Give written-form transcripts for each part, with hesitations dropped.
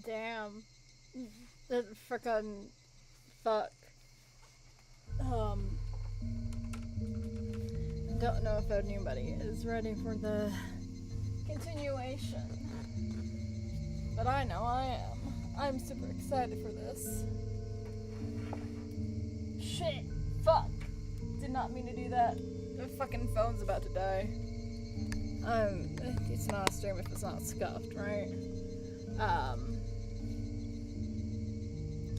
Damn. The frickin' fuck. Don't know if anybody is ready for the continuation. But I know I am. I'm super excited for this. Shit. Fuck. Did not mean to do that. The fucking phone's about to die. It's not a stream if it's not scuffed, right?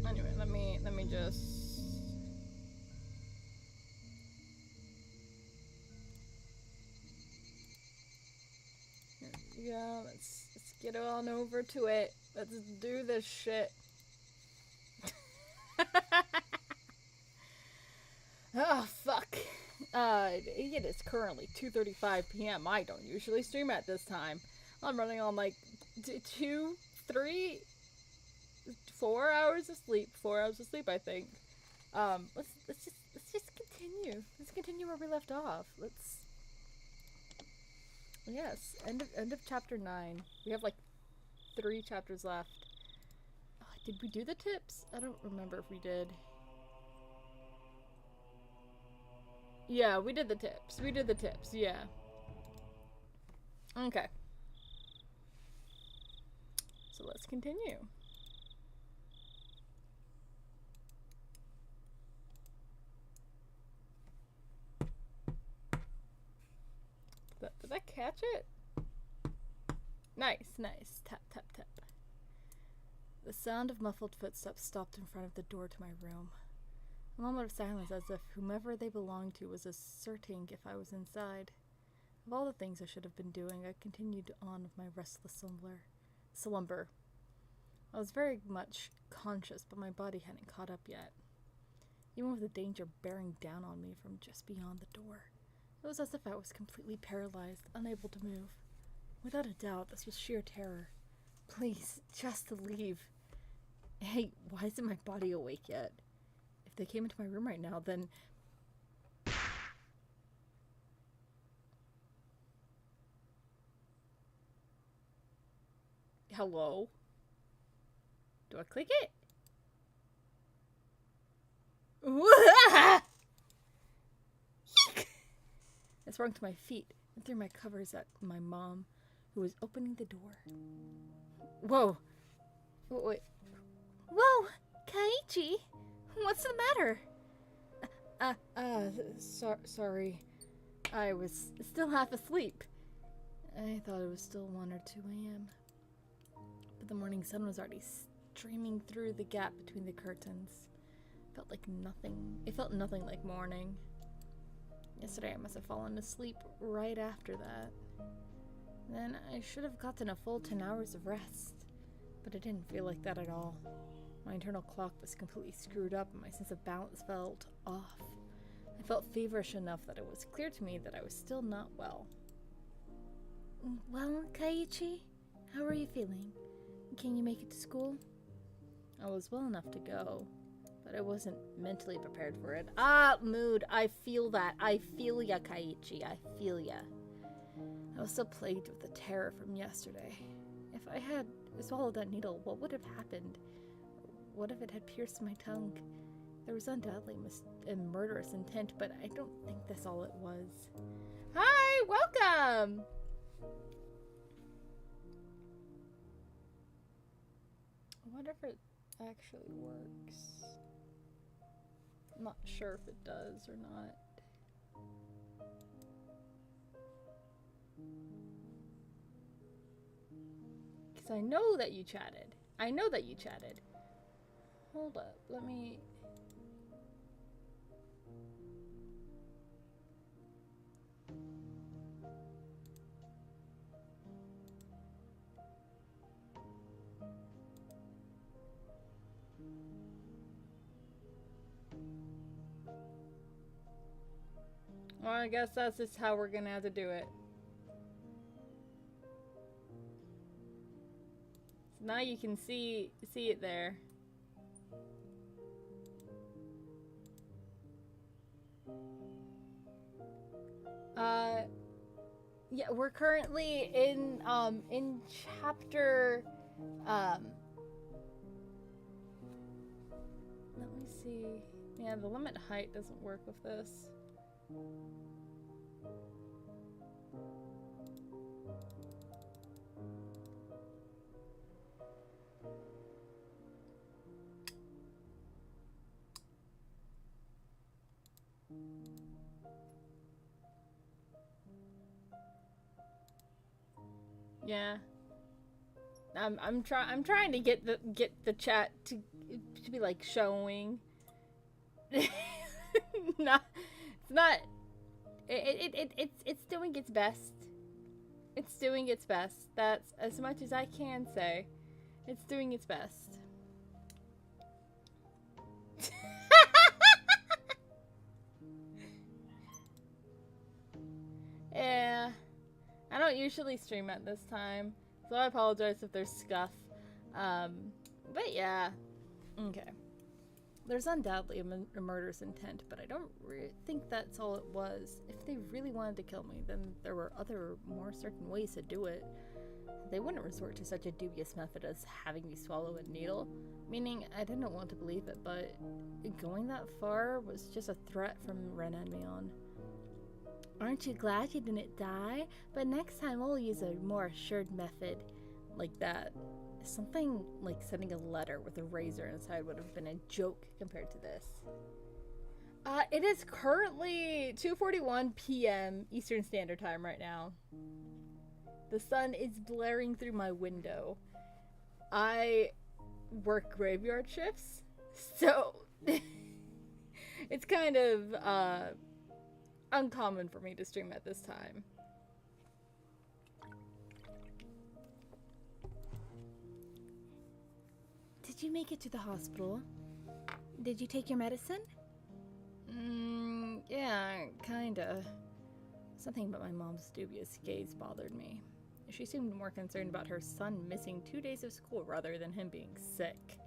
Anyway, let me just... Yeah, let's get on over to it. Let's do this shit. Oh, fuck. It is currently 2:35 p.m. I don't usually stream at this time. I'm running on like 2, 3, 4 hours of sleep. 4 hours of sleep, I think. Let's just continue. Let's continue where we left off. Yes, end of chapter 9. We have like 3 chapters left. Did we do the tips? I don't remember if we did. Yeah, we did the tips. Yeah. Okay. So let's continue. Did I catch it? Nice. Tap, tap, tap. The sound of muffled footsteps stopped in front of the door to my room. A moment of silence, as if whomever they belonged to was asserting if I was inside. Of all the things I should have been doing, I continued on with my restless slumber. I was very much conscious, but my body hadn't caught up yet. Even with the danger bearing down on me from just beyond the door, it was as if I was completely paralyzed, unable to move. Without a doubt, this was sheer terror. Please, just leave. Hey, why isn't my body awake yet? If they came into my room right now, then... Hello? Do I click it? I sprung to my feet and threw my covers at my mom, who was opening the door. Whoa. Wait. Whoa, Kaiichi! What's the matter? Sorry. I was still half asleep. I thought it was still 1 or 2 a.m. But the morning sun was already streaming through the gap between the curtains. It felt nothing like morning. Yesterday I must have fallen asleep right after that. Then I should have gotten a full 10 hours of rest. But it didn't feel like that at all. My internal clock was completely screwed up and my sense of balance felt off. I felt feverish enough that it was clear to me that I was still not well. Well, Kaiichi, how are you feeling? Can you make it to school? I was well enough to go, but I wasn't mentally prepared for it. Mood, I feel that. I feel ya, Kaiichi, I feel ya. I was still plagued with the terror from yesterday. If I had swallowed that needle, what would have happened? What if it had pierced my tongue? There was undoubtedly a murderous intent, but I don't think that's all it was. Hi, welcome! I wonder if it actually works. I'm not sure if it does or not. Because I know that you chatted. Hold up, let me... Well, I guess that's just how we're gonna have to do it. So now you can see it there. Yeah, we're currently in chapter see. Yeah, the limit height doesn't work with this. Yeah. I'm trying to get the chat to be like showing. Not, it's not. It's doing its best. It's doing its best. That's as much as I can say. It's doing its best. Yeah. I don't usually stream at this time, so I apologize if there's scuff. But yeah. Okay. There's undoubtedly a murderous intent, but I don't think that's all it was. If they really wanted to kill me, then there were other, more certain ways to do it. They wouldn't resort to such a dubious method as having me swallow a needle. Meaning, I didn't want to believe it, but going that far was just a threat from Ren and Mion. Aren't you glad you didn't die? But next time we'll use a more assured method like that. Something like sending a letter with a razor inside would have been a joke compared to this. It is currently 2:41 p.m. Eastern Standard Time right now. The sun is blaring through my window. I work graveyard shifts, so it's kind of uncommon for me to stream at this time. Did you make it to the hospital? Did you take your medicine? Yeah, kinda. Something about my mom's dubious gaze bothered me. She seemed more concerned about her son missing 2 days of school rather than him being sick.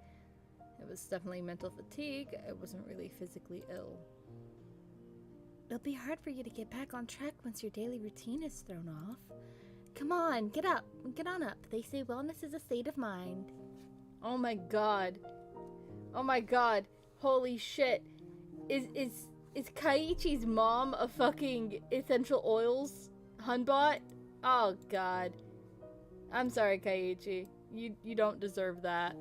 It was definitely mental fatigue. I wasn't really physically ill. It'll be hard for you to get back on track once your daily routine is thrown off. Come on, get up. Get on up. They say wellness is a state of mind. Oh my god. Oh my god. Holy shit. Is Kaiichi's mom a fucking essential oils hunbot? Oh god. I'm sorry, Kaiichi. You don't deserve that.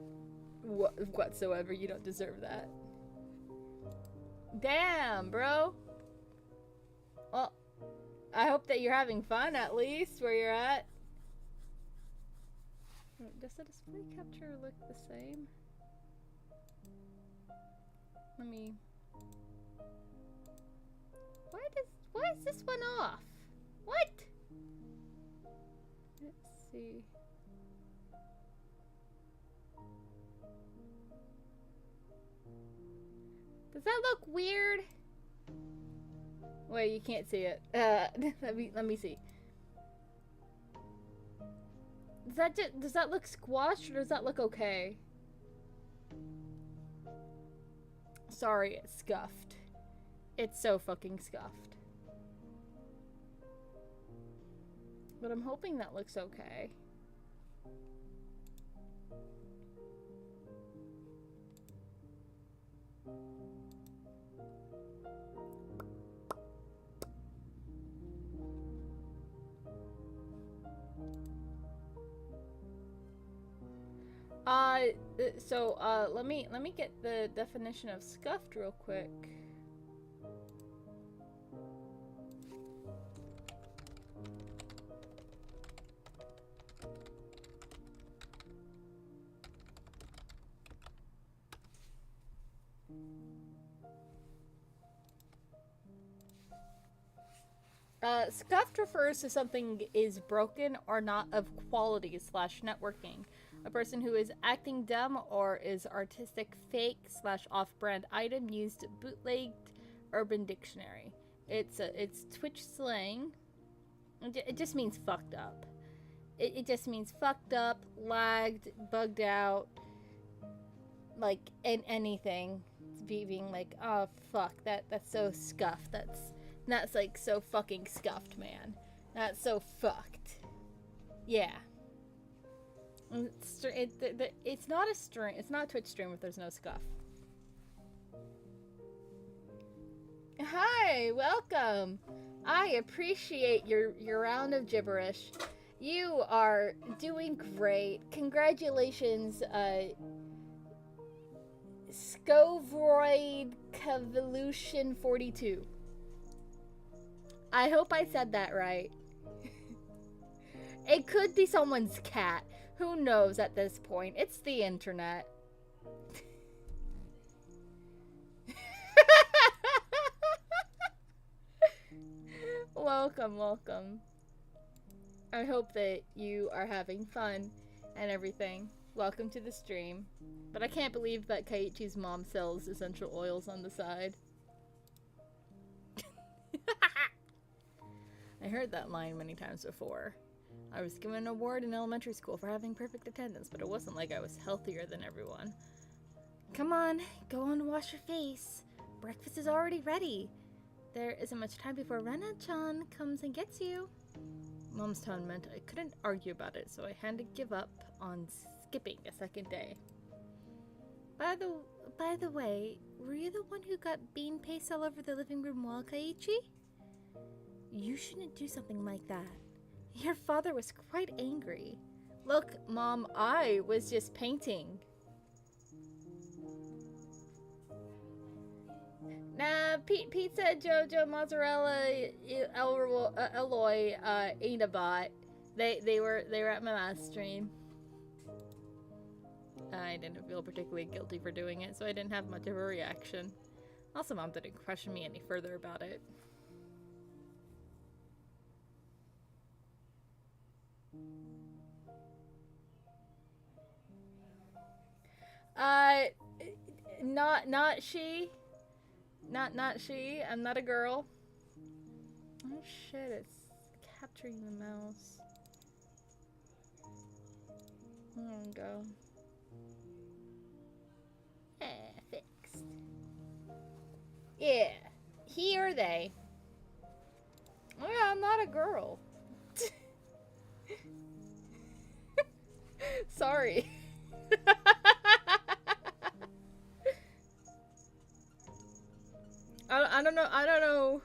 Whatsoever. You don't deserve that. Damn, bro. Well, I hope that you're having fun at least where you're at. Does the display capture look the same? Let me... Why is this one off? What? Let's see. Does that look weird? Wait, you can't see it. Let me see. Does that look squashed or does that look okay? Sorry, it's scuffed. It's so fucking scuffed. But I'm hoping that looks okay. Let me get the definition of scuffed real quick. Scuffed refers to something is broken or not of quality / networking. A person who is acting dumb or is artistic fake / off-brand item used bootlegged Urban Dictionary. It's Twitch slang. It just means fucked up. It just means fucked up, lagged, bugged out, like anything. Being like, oh fuck, that's so scuffed. That's like so fucking scuffed, man. That's so fucked. Yeah. It's not a stream. It's not a Twitch stream if there's no scuff. Hi, welcome. I appreciate your round of gibberish. You are doing great. Congratulations, Scovroid Cavolution 42. I hope I said that right. It could be someone's cat. Who knows at this point? It's the internet. Welcome, welcome. I hope that you are having fun and everything. Welcome to the stream. But I can't believe that Kaiichi's mom sells essential oils on the side. I heard that line many times before. I was given an award in elementary school for having perfect attendance, but it wasn't like I was healthier than everyone. Come on, go on and wash your face. Breakfast is already ready. There isn't much time before Rena-chan comes and gets you. Mom's tone meant I couldn't argue about it, so I had to give up on skipping a second day. By the way, were you the one who got bean paste all over the living room wall, Kaiichi? You shouldn't do something like that. Your father was quite angry. Look, Mom, I was just painting. Nah, pizza, Jojo, mozzarella, Eloy, ain't a bot. They were at my last stream. I didn't feel particularly guilty for doing it, so I didn't have much of a reaction. Also, Mom didn't question me any further about it. Not she. Not she. I'm not a girl. Oh shit, it's capturing the mouse. There we go. Fixed. Yeah. He or they. Oh yeah, I'm not a girl. Sorry. I don't know.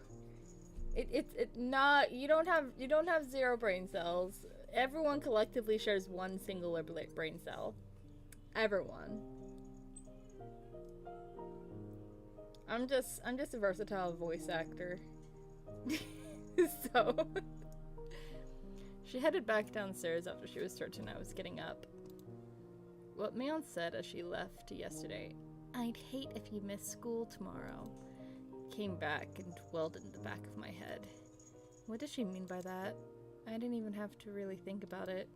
It's not. You don't have 0 brain cells. Everyone collectively shares one single brain cell. Everyone. I'm just a versatile voice actor. So she headed back downstairs after she was certain I was getting up. What Mayon said as she left yesterday, "I'd hate if you missed school tomorrow," came back and dwelled in the back of my head. What did she mean by that? I didn't even have to really think about it.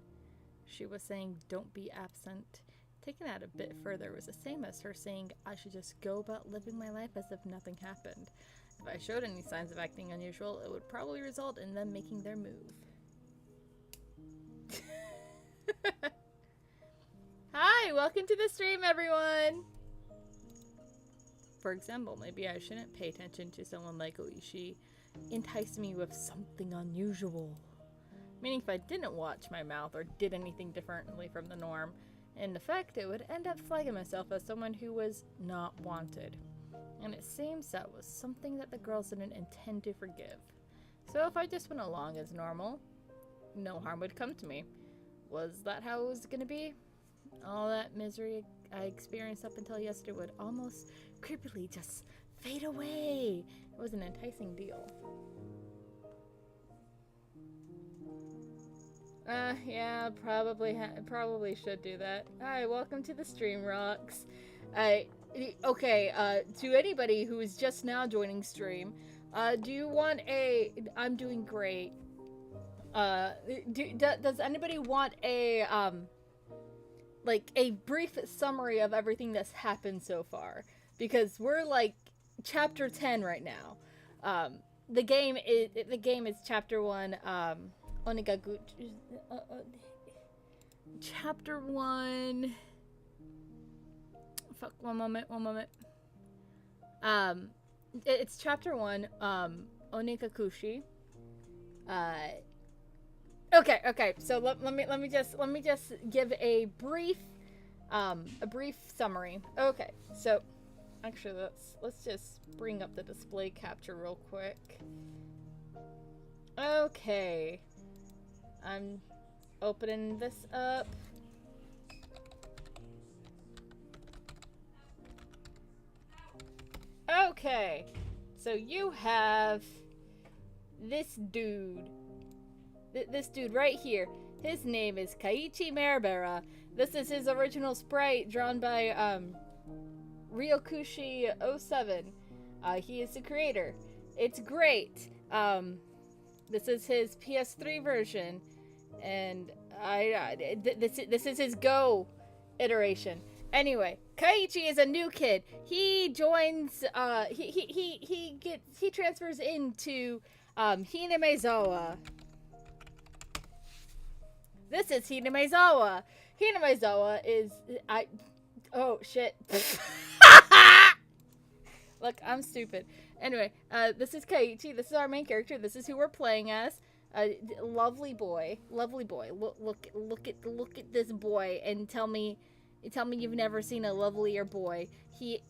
She was saying, "Don't be absent." Taking that a bit further was the same as her saying I should just go about living my life as if nothing happened. If I showed any signs of acting unusual, it would probably result in them making their move. Hi, welcome to the stream, everyone! For example, maybe I shouldn't pay attention to someone like Oishi entice me with something unusual. Meaning if I didn't watch my mouth or did anything differently from the norm, in effect it would end up flagging myself as someone who was not wanted. And it seems that was something that the girls didn't intend to forgive. So if I just went along as normal, no harm would come to me. Was that how it was gonna be? All that misery I experienced up until yesterday would almost creepily just fade away. It was an enticing deal. Yeah, probably should do that. Hi, welcome to the stream, Rocks. Okay, to anybody who is just now joining stream, do you want I'm doing great. Does anybody want like a brief summary of everything that's happened so far? Because we're like chapter 10 right now. The game is chapter 1, Onigagu. Chapter 1. Fuck, one moment. It's chapter 1, Onikakushi. Okay, so let me just give a brief summary. Okay, so Actually, let's just bring up the display capture real quick. Okay. I'm opening this up. Okay. So you have this dude. This dude right here. His name is Kaiichi Marabera. This is his original sprite drawn by Ryokushi 07. He is the creator. It's great. This is his PS3 version, and this is his Go iteration. Anyway, Kaiichi is a new kid. He joins. He transfers into Hinamezawa. This is Hinamezawa. Hinamezawa is oh shit. Look, I'm stupid. Anyway, this is Kaiichi. This is our main character. This is who we're playing as. Lovely boy. Lovely boy. Look at this boy and tell me you've never seen a lovelier boy. The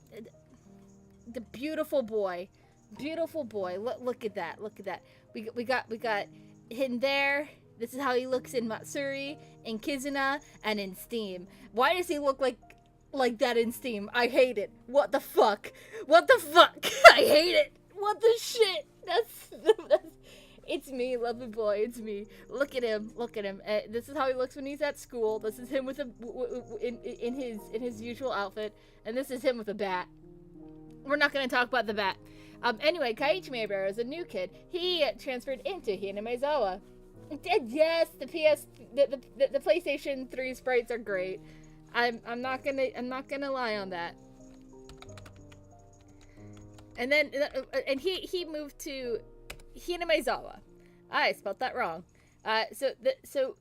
beautiful boy. Beautiful boy. Look at that. Look at that. We got him there. This is how he looks in Matsuri, in Kizuna, and in Steam. Why does he look like that in Steam? I hate it. What the fuck? What the fuck? I hate it. What the shit? That's it's me, lovely boy. It's me. Look at him. Look at him. This is how he looks when he's at school. This is him with in his usual outfit, and this is him with a bat. We're not gonna talk about the bat. Anyway, Kaiichi Marabera is a new kid. He transferred into Hinamezawa. Yes, the PlayStation 3 sprites are great. I'm not gonna lie on that. And then he moved to Hinamezawa. I spelled that wrong. So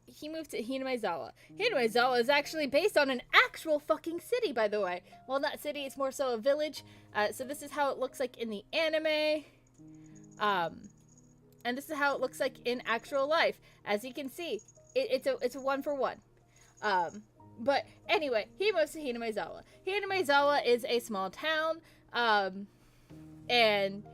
he moved to Hinamezawa. Hinamezawa is actually based on an actual fucking city, by the way. Well, not city, it's more so a village. So this is how it looks like in the anime. And this is how it looks like in actual life. As you can see, it's a 1-for-1. But anyway, he moves to Hinamezawa. Hinamezawa is a small town, and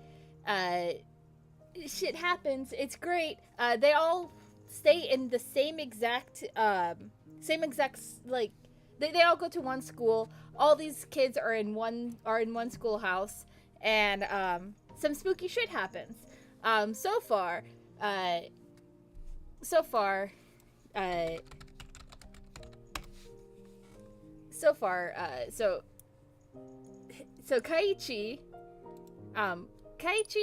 shit happens. It's great. They all stay in the same exact like they all go to one school. All these kids are in one schoolhouse, and some spooky shit happens. So far, Kaiichi,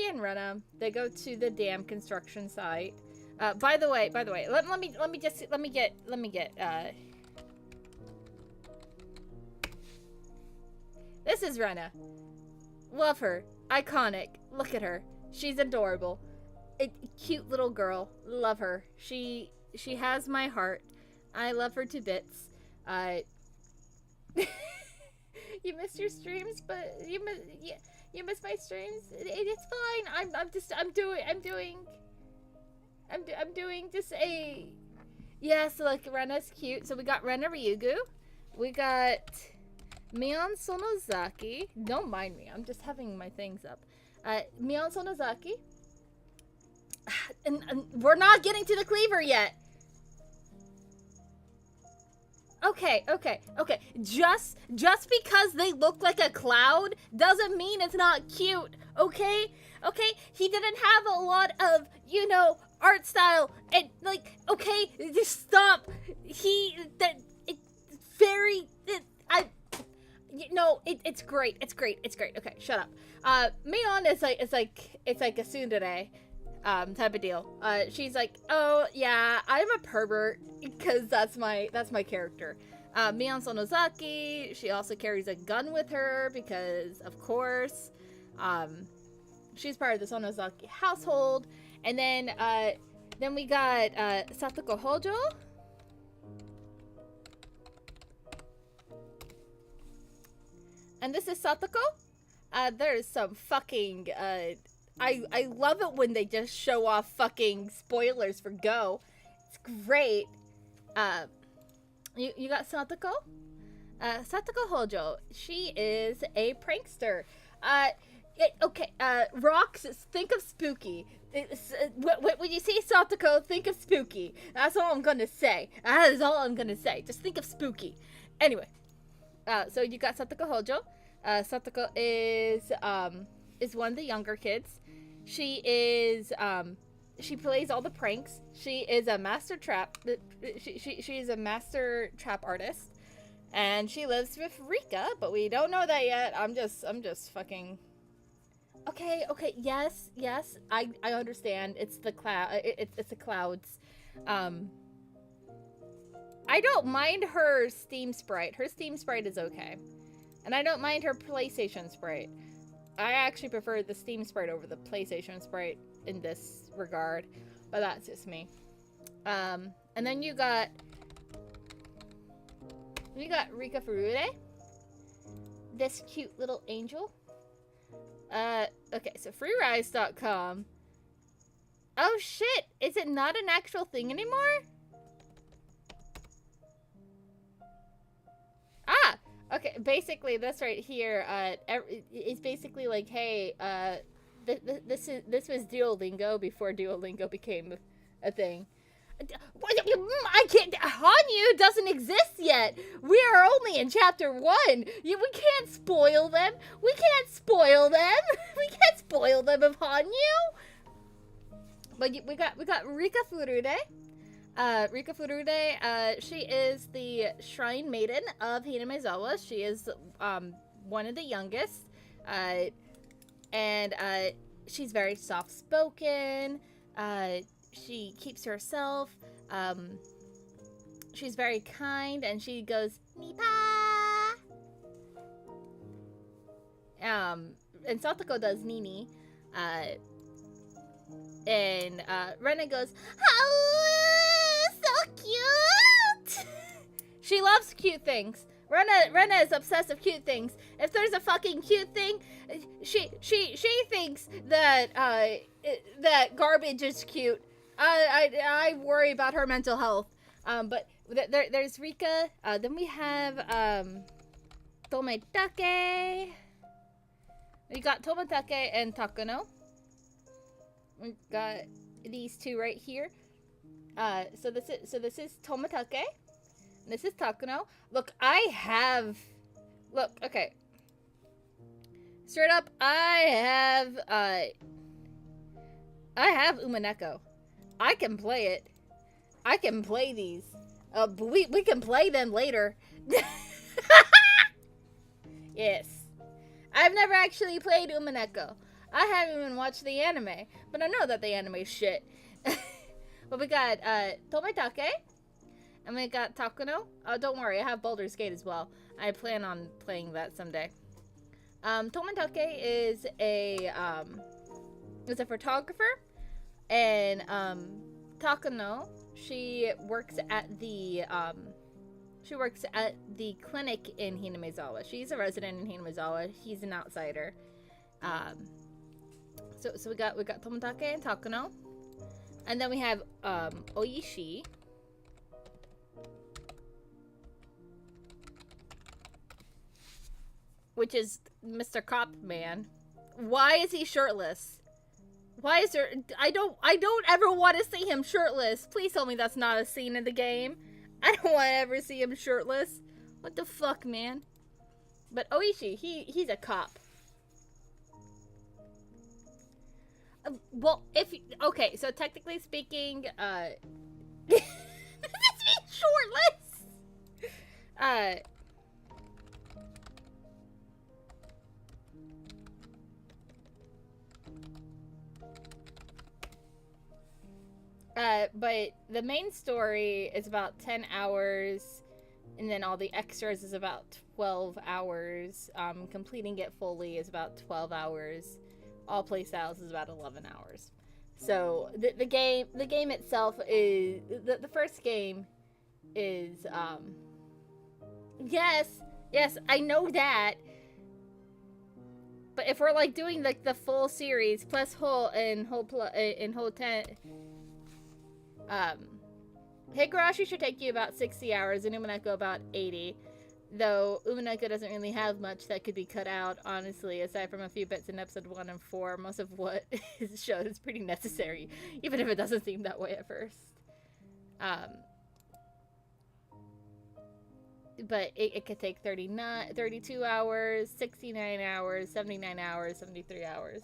and Rena, they go to the dam construction site. By the way, let me get, this is Rena. Love her. Iconic. Look at her. She's adorable. A cute little girl. Love her. She has my heart. I love her to bits. You missed your streams, but you missed my streams. It's fine. I'm doing just a, yeah. So like Rena's cute. So we got Rena Ryugu. We got Mion Sonozaki. Don't mind me. I'm just having my things up. Mion Sonozaki. And we're not getting to the cleaver yet. Okay. Just because they look like a cloud doesn't mean it's not cute, okay? He didn't have a lot of, art style and okay, just stop. It's great. Okay, shut up. Mion is like a tsundere type of deal. She's like, oh yeah, I'm a pervert, because that's my character. Mion Sonozaki, she also carries a gun with her because of course. She's part of the Sonozaki household. And then we got Satoko Hojo. And this is Satoko. There's some fucking I love it when they just show off fucking spoilers for Go. It's great. You got Satoko. Satoko Hojo, she is a prankster. Rocks, think of spooky. When you see Satoko, think of spooky. That's all I'm gonna say. That is all I'm gonna say. Just think of spooky. Anyway, so you got Satoko Hojo. Satoko is one of the younger kids. She is, she plays all the pranks. She is a master trap. She is a master trap artist. And she lives with Rika, but we don't know that yet. I'm just fucking... Okay, yes, I understand. It's the cloud. It's the clouds. I don't mind her Steam sprite. Her Steam sprite is okay. And I don't mind her PlayStation sprite. I actually prefer the Steam sprite over the PlayStation sprite in this regard. But that's just me. And then you got Rika Furude. This cute little angel. Okay, so freerise.com. Oh shit, is it not an actual thing anymore? Ah, okay, basically this right here, it's basically like, hey, this was Duolingo before Duolingo became a thing. I can't. Hanyu doesn't exist yet. We are only in chapter 1. We can't spoil them. We can't spoil them. We can't spoil them of Hanyu. But we got Rika Furude. Rika Furude. She is the shrine maiden of Hinamezawa. She is one of the youngest. And she's very soft spoken. She keeps to herself. She's very kind, and she goes Nipa. And Satoko does Nini. And Rena goes, oh, so cute. She loves cute things. Rena is obsessed with cute things. If there's a fucking cute thing, she thinks that that garbage is cute. I worry about her mental health. But there's Rika. Then we have Tometake. We got Tometake and Takuno. We got these two right here. So this is Tometake. This is Takuno. Look, okay. Straight up, I have Umaneko. I can play it. I can play these. But we can play them later. Yes. I've never actually played Umaneko. I haven't even watched the anime, but I know that the anime is shit. But we got Tometake, and we got Takuno. Oh, don't worry, I have Baldur's Gate as well. I plan on playing that someday. Tometake is a photographer. And Takuno, she works at the clinic in Hinamezawa. She's a resident in Hinamezawa. He's an outsider. So we got Tometake and Takuno, and then we have Oishi. Which is Mr. Cop Man. Why is he shirtless? Why is there... I don't ever want to see him shirtless. Please tell me that's not a scene in the game. I don't want to ever see him shirtless. What the fuck, man? But Oishi, he's a cop. Well, okay, so technically speaking, this is shortless! But the main story is about 10 hours, and then all the extras is about 12 hours. Completing it fully is about 12 hours. All playstyles is about 11 hours. So the game itself is the first game is yes, I know that. But if we're like doing like the full series plus whole 10, Higurashi should take you about 60 hours, and Umaneko about 80. Though Umineko doesn't really have much that could be cut out, honestly, aside from a few bits in episode 1 and 4. Most of what is shown is pretty necessary, even if it doesn't seem that way at first. But it could take 32 hours, 69 hours, 79 hours, 73 hours.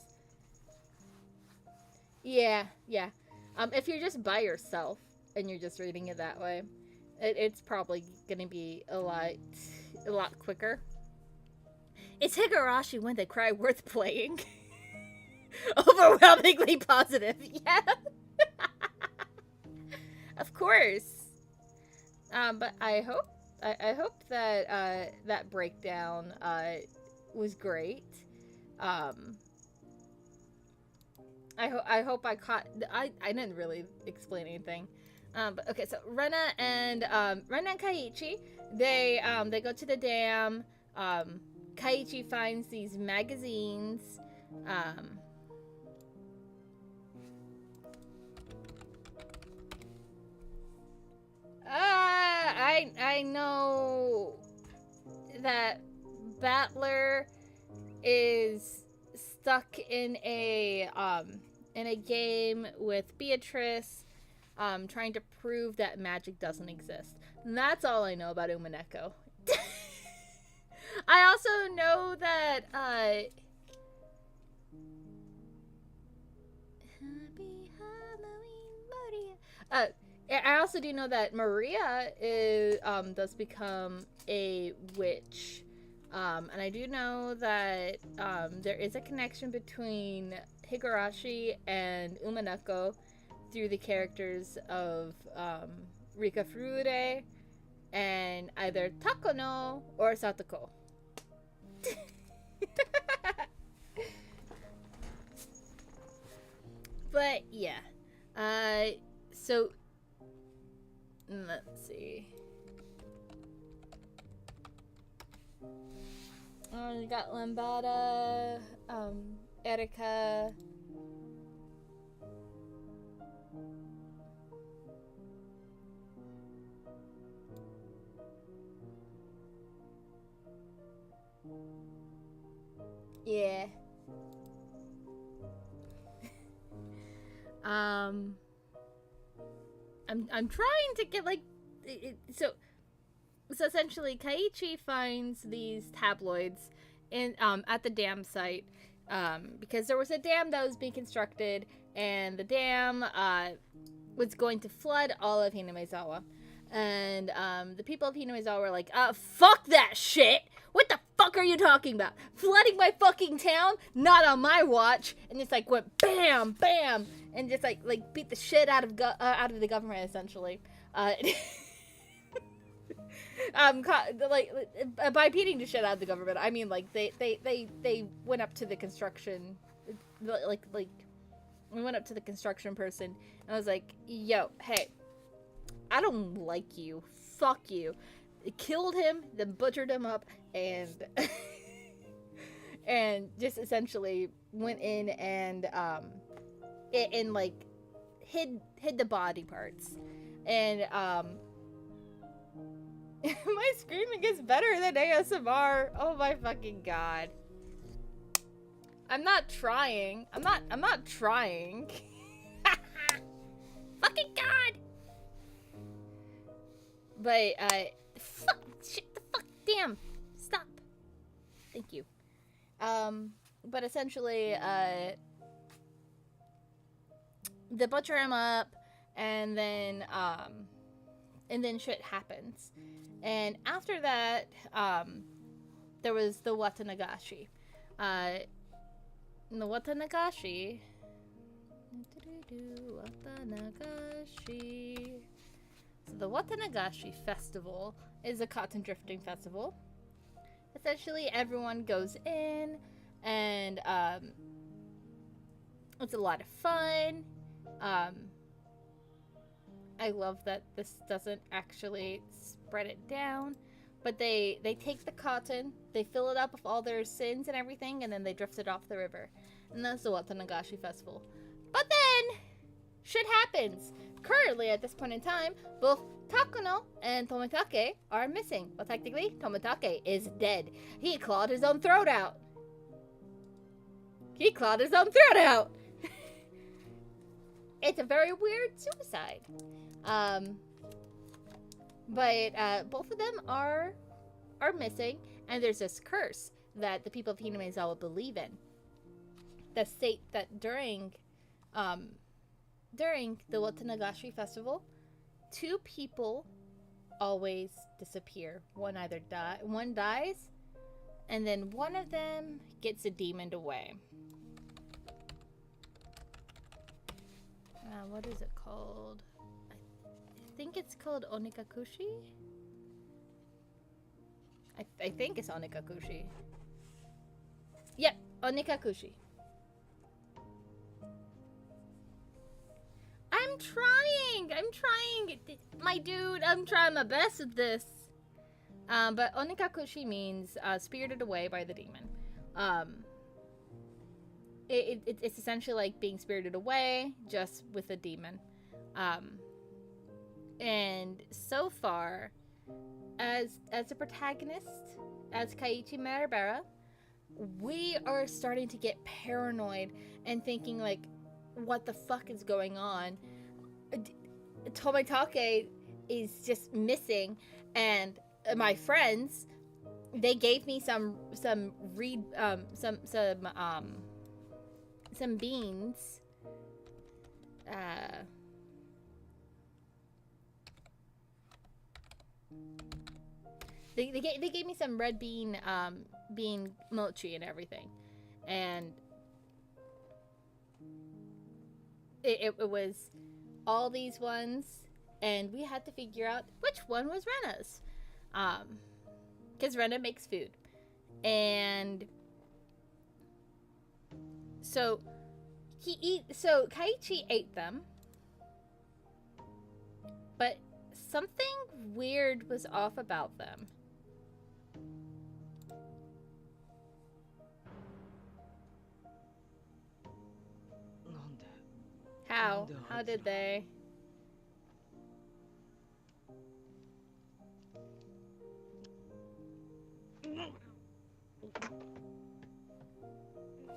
Yeah. If you're just by yourself and you're just reading it that way, it's probably gonna be a lot quicker. Is Higurashi When They Cry worth playing? Overwhelmingly positive. Yeah. Of course. But I hope that that breakdown was great. I hope I caught. I didn't really explain anything. But okay, so Rena and Kaiichi, they go to the dam. Kaiichi finds these magazines. I know that Battler is stuck in a game with Beatrice, trying to prove that magic doesn't exist. And that's all I know about Umineko. I also know that Happy Halloween, Maria. I also do know that Maria does become a witch. And I do know that there is a connection between Higurashi and Umineko through the characters of Rika Furure and either Takono or Satoko. But yeah. So let's see. We got Lambada, Erika. Yeah. I'm trying to get like so essentially Kaiichi finds these tabloids in at the dam site because there was a dam that was being constructed and the dam was going to flood all of Hinamizawa. And the people of Hinamizawa were like, fuck that shit! What the fuck are you talking about? Flooding my fucking town? Not on my watch! And just like went bam, bam, and just like beat the shit out of the government essentially. By beating the shit out of the government, I mean like they went up to the construction, we went up to the construction person and I was like, yo, hey, I don't like you. Fuck you. It killed him, then butchered him up, and and just essentially went in and hid the body parts. And my screaming is better than ASMR. Oh my fucking god. I'm not trying. I'm not trying. Fucking god. But fuck, shit, the fuck, damn, stop. Thank you. But essentially, they butcher him up, and then shit happens. And after that, there was the Watanagashi. The Watanagashi. So the Watanagashi Festival is a cotton drifting festival. Essentially, everyone goes in, and it's a lot of fun. I love that this doesn't actually spread it down, but they take the cotton, they fill it up with all their sins and everything, and then they drift it off the river. And that's the Watanagashi Festival. But then Shit happens. Currently, at this point in time, both Takuno and Tomitake are missing. Well, technically, Tomitake is dead. He clawed his own throat out. It's a very weird suicide. But both of them are missing, and there's this curse that the people of Hinamizawa believe in. That state that during the Watanagashi festival, 2 people always disappear. One dies, and then one of them gets a demoned away. What is it called? I think it's called Onikakushi? I think it's Onikakushi. Yep, Onikakushi. I'm trying! My dude, I'm trying my best at this. But Onikakushi means spirited away by the demon. It's essentially like being spirited away, just with a demon. And so far, as a protagonist, as Kaiichi Maribara, we are starting to get paranoid and thinking like, what the fuck is going on? Tomitake is just missing, and my friends, they gave me some beans. They gave me some red bean mochi and everything, and it was all these ones, and we had to figure out which one was Rena's, because Rena makes food, and so Kaiichi ate them, but something weird was off about them. How? How did they?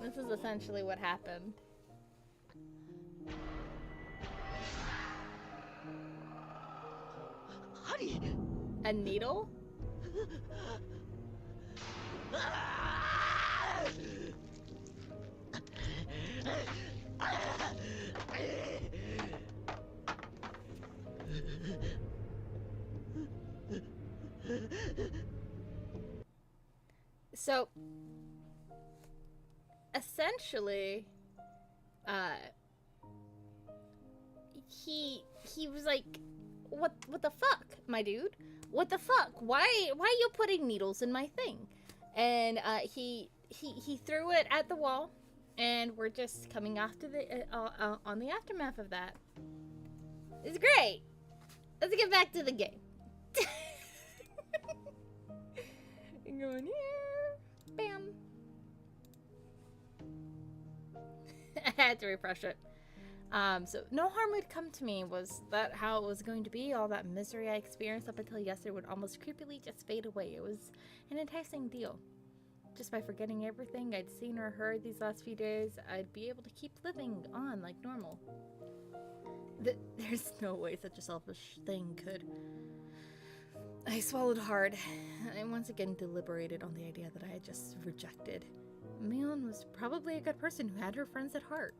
This is essentially what happened. A needle? So, essentially, he was like, what the fuck, my dude? What the fuck? Why are you putting needles in my thing? And he threw it at the wall, and we're just coming after on the aftermath of that. It's great. Let's get back to the game. Going here, bam. I had to refresh it. So no harm would come to me. Was that how it was going to be? All that misery I experienced up until yesterday would almost creepily just fade away. It was an enticing deal. Just by forgetting everything I'd seen or heard these last few days, I'd be able to keep living on like normal. There's no way such a selfish thing could. I swallowed hard. I once again deliberated on the idea that I had just rejected. Mion was probably a good person who had her friends at heart.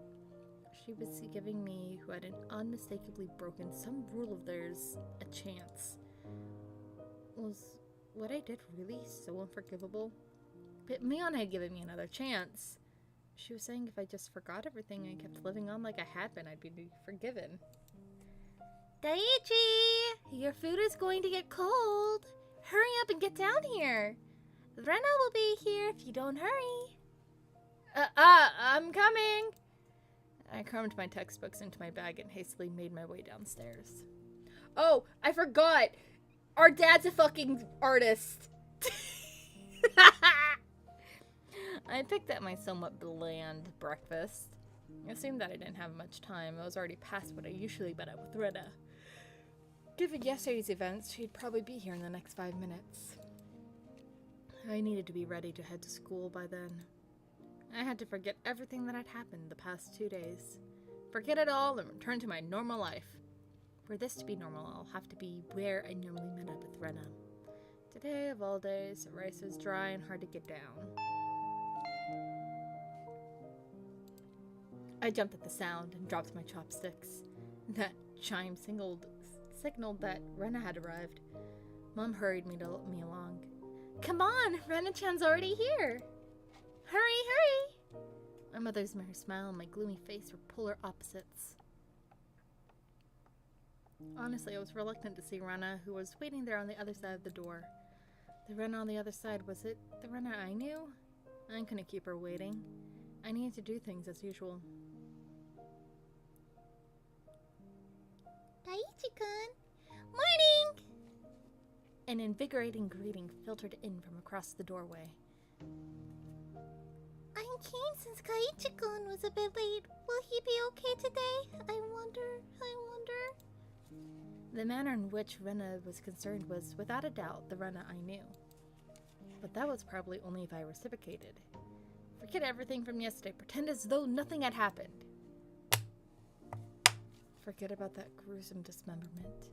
She was giving me, who had unmistakably broken some rule of theirs, a chance. Was what I did really so unforgivable? But Mion had given me another chance. She was saying if I just forgot everything and kept living on like I had been, I'd be forgiven. Daiichi! Your food is going to get cold. Hurry up and get down here. Rena will be here if you don't hurry. I'm coming. I crammed my textbooks into my bag and hastily made my way downstairs. Oh, I forgot. Our dad's a fucking artist. I picked up my somewhat bland breakfast. I assumed that I didn't have much time. I was already past what I usually bet out with Rena. Given yesterday's events, she'd probably be here in the next 5 minutes. I needed to be ready to head to school by then. I had to forget everything that had happened the past 2 days. Forget it all and return to my normal life. For this to be normal, I'll have to be where I normally met up with Rena. Today, of all days, the rice was dry and hard to get down. I jumped at the sound and dropped my chopsticks. That chime signaled that Rena had arrived. Mom hurried me along. Come on, Rena-chan's already here! Hurry, hurry! My mother's merry smile and my gloomy face were polar opposites. Honestly, I was reluctant to see Rena, who was waiting there on the other side of the door. The Rena on the other side, was it the Rena I knew? I couldn't keep her waiting. I needed to do things as usual. Daiichi-kun! Morning! An invigorating greeting filtered in from across the doorway. I came since Kaiichi-kun was a bit late. Will he be okay today? I wonder. The manner in which Rena was concerned was, without a doubt, the Rena I knew. But that was probably only if I reciprocated. Forget everything from yesterday. Pretend as though nothing had happened. Forget about that gruesome dismemberment.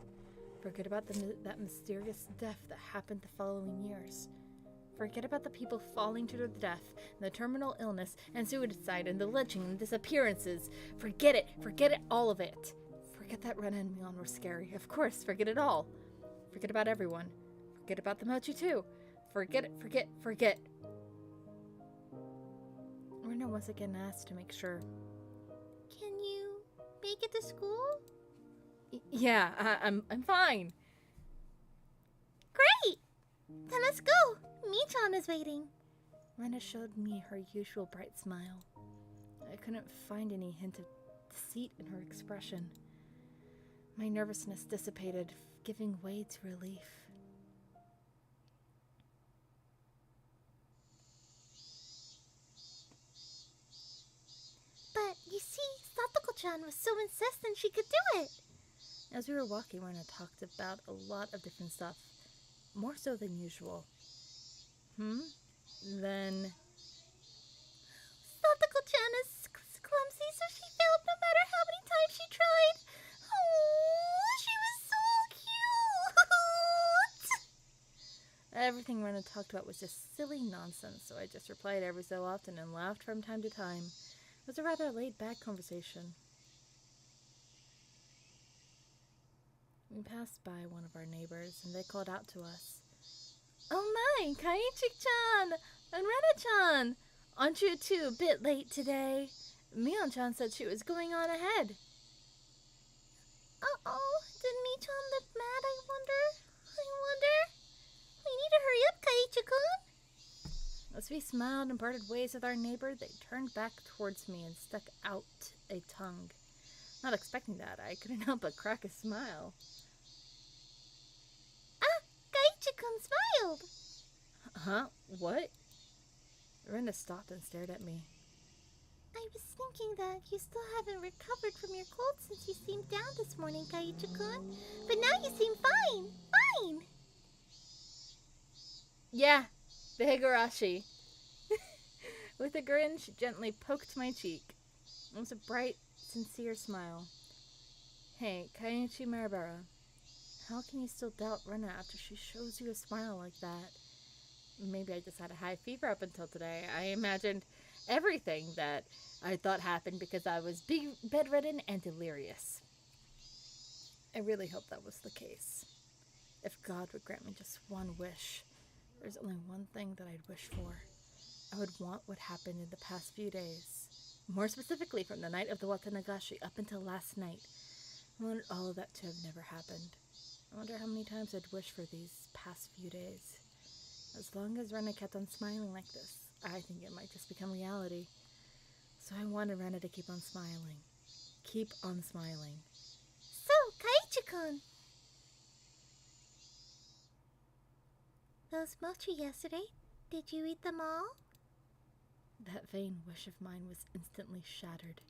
Forget about that mysterious death that happened the following years. Forget about the people falling to their death, and the terminal illness, and suicide, and the lynching, and disappearances. Forget it, all of it. Forget that Rena and Mion were scary. Of course, forget it all. Forget about everyone. Forget about the mochi too. Forget it. Rena once again asked to make sure. Can you make it to school? Yeah, I'm fine. Great! Then let's go! Michan is waiting. Rena showed me her usual bright smile. I couldn't find any hint of deceit in her expression. My nervousness dissipated, giving way to relief. But, you see, Satoko-chan was so insistent she could do it. As we were walking, Rena talked about a lot of different stuff. More so than usual. Then... Satoko-chan is clumsy, so she failed no matter how many times she tried. Oh, she was so cute! Everything Rena talked about was just silly nonsense, so I just replied every so often and laughed from time to time. It was a rather laid-back conversation. We passed by one of our neighbors, and they called out to us. Oh my, Kaiichi-chan! And Rena-chan! Aren't you two a bit late today? Mion-chan said she was going on ahead. Uh-oh, did Michan look mad, I wonder? We need to hurry up, Kaiichi-kun! As we smiled and parted ways with our neighbor, they turned back towards me and stuck out a tongue. Not expecting that, I couldn't help but crack a smile. Ah, Kaiichi-kun smiled! Huh? What? Rena stopped and stared at me. I was thinking that you still haven't recovered from your cold since you seemed down this morning, Kaiichi-kun. But now you seem fine! Fine! Yeah, the Higurashi. With a grin, she gently poked my cheek. It was a bright, sincere smile. Hey, Kaiichi Marabara, how can you still doubt Rena after she shows you a smile like that? Maybe I just had a high fever up until today. I imagined everything that I thought happened because I was bedridden and delirious. I really hope that was the case. If God would grant me just one wish, there's only one thing that I'd wish for. I would want what happened in the past few days. More specifically, from the night of the Watanagashi up until last night. I wanted all of that to have never happened. I wonder how many times I'd wish for these past few days. As long as Rena kept on smiling like this, I think it might just become reality. So I wanted Rena to keep on smiling. Keep on smiling. So, Kaiichi-kun! Those mochi yesterday, did you eat them all? That vain wish of mine was instantly shattered.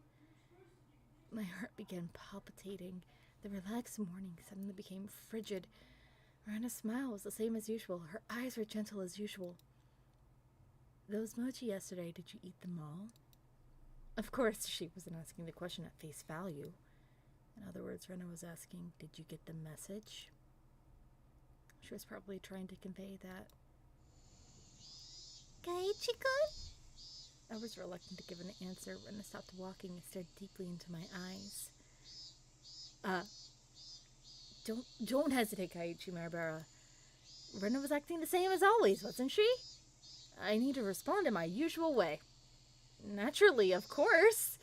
My heart began palpitating. The relaxed morning suddenly became frigid. Rena's smile was the same as usual. Her eyes were gentle as usual. Those mochi yesterday, did you eat them all? Of course, she wasn't asking the question at face value. In other words, Rena was asking, did you get the message? She was probably trying to convey that. Kaiichi-kun? I was reluctant to give an answer. Rena stopped walking and stared deeply into my eyes. Don't hesitate, Kaiichi Maribara. Rena was acting the same as always, wasn't she? I need to respond in my usual way. Naturally, of course.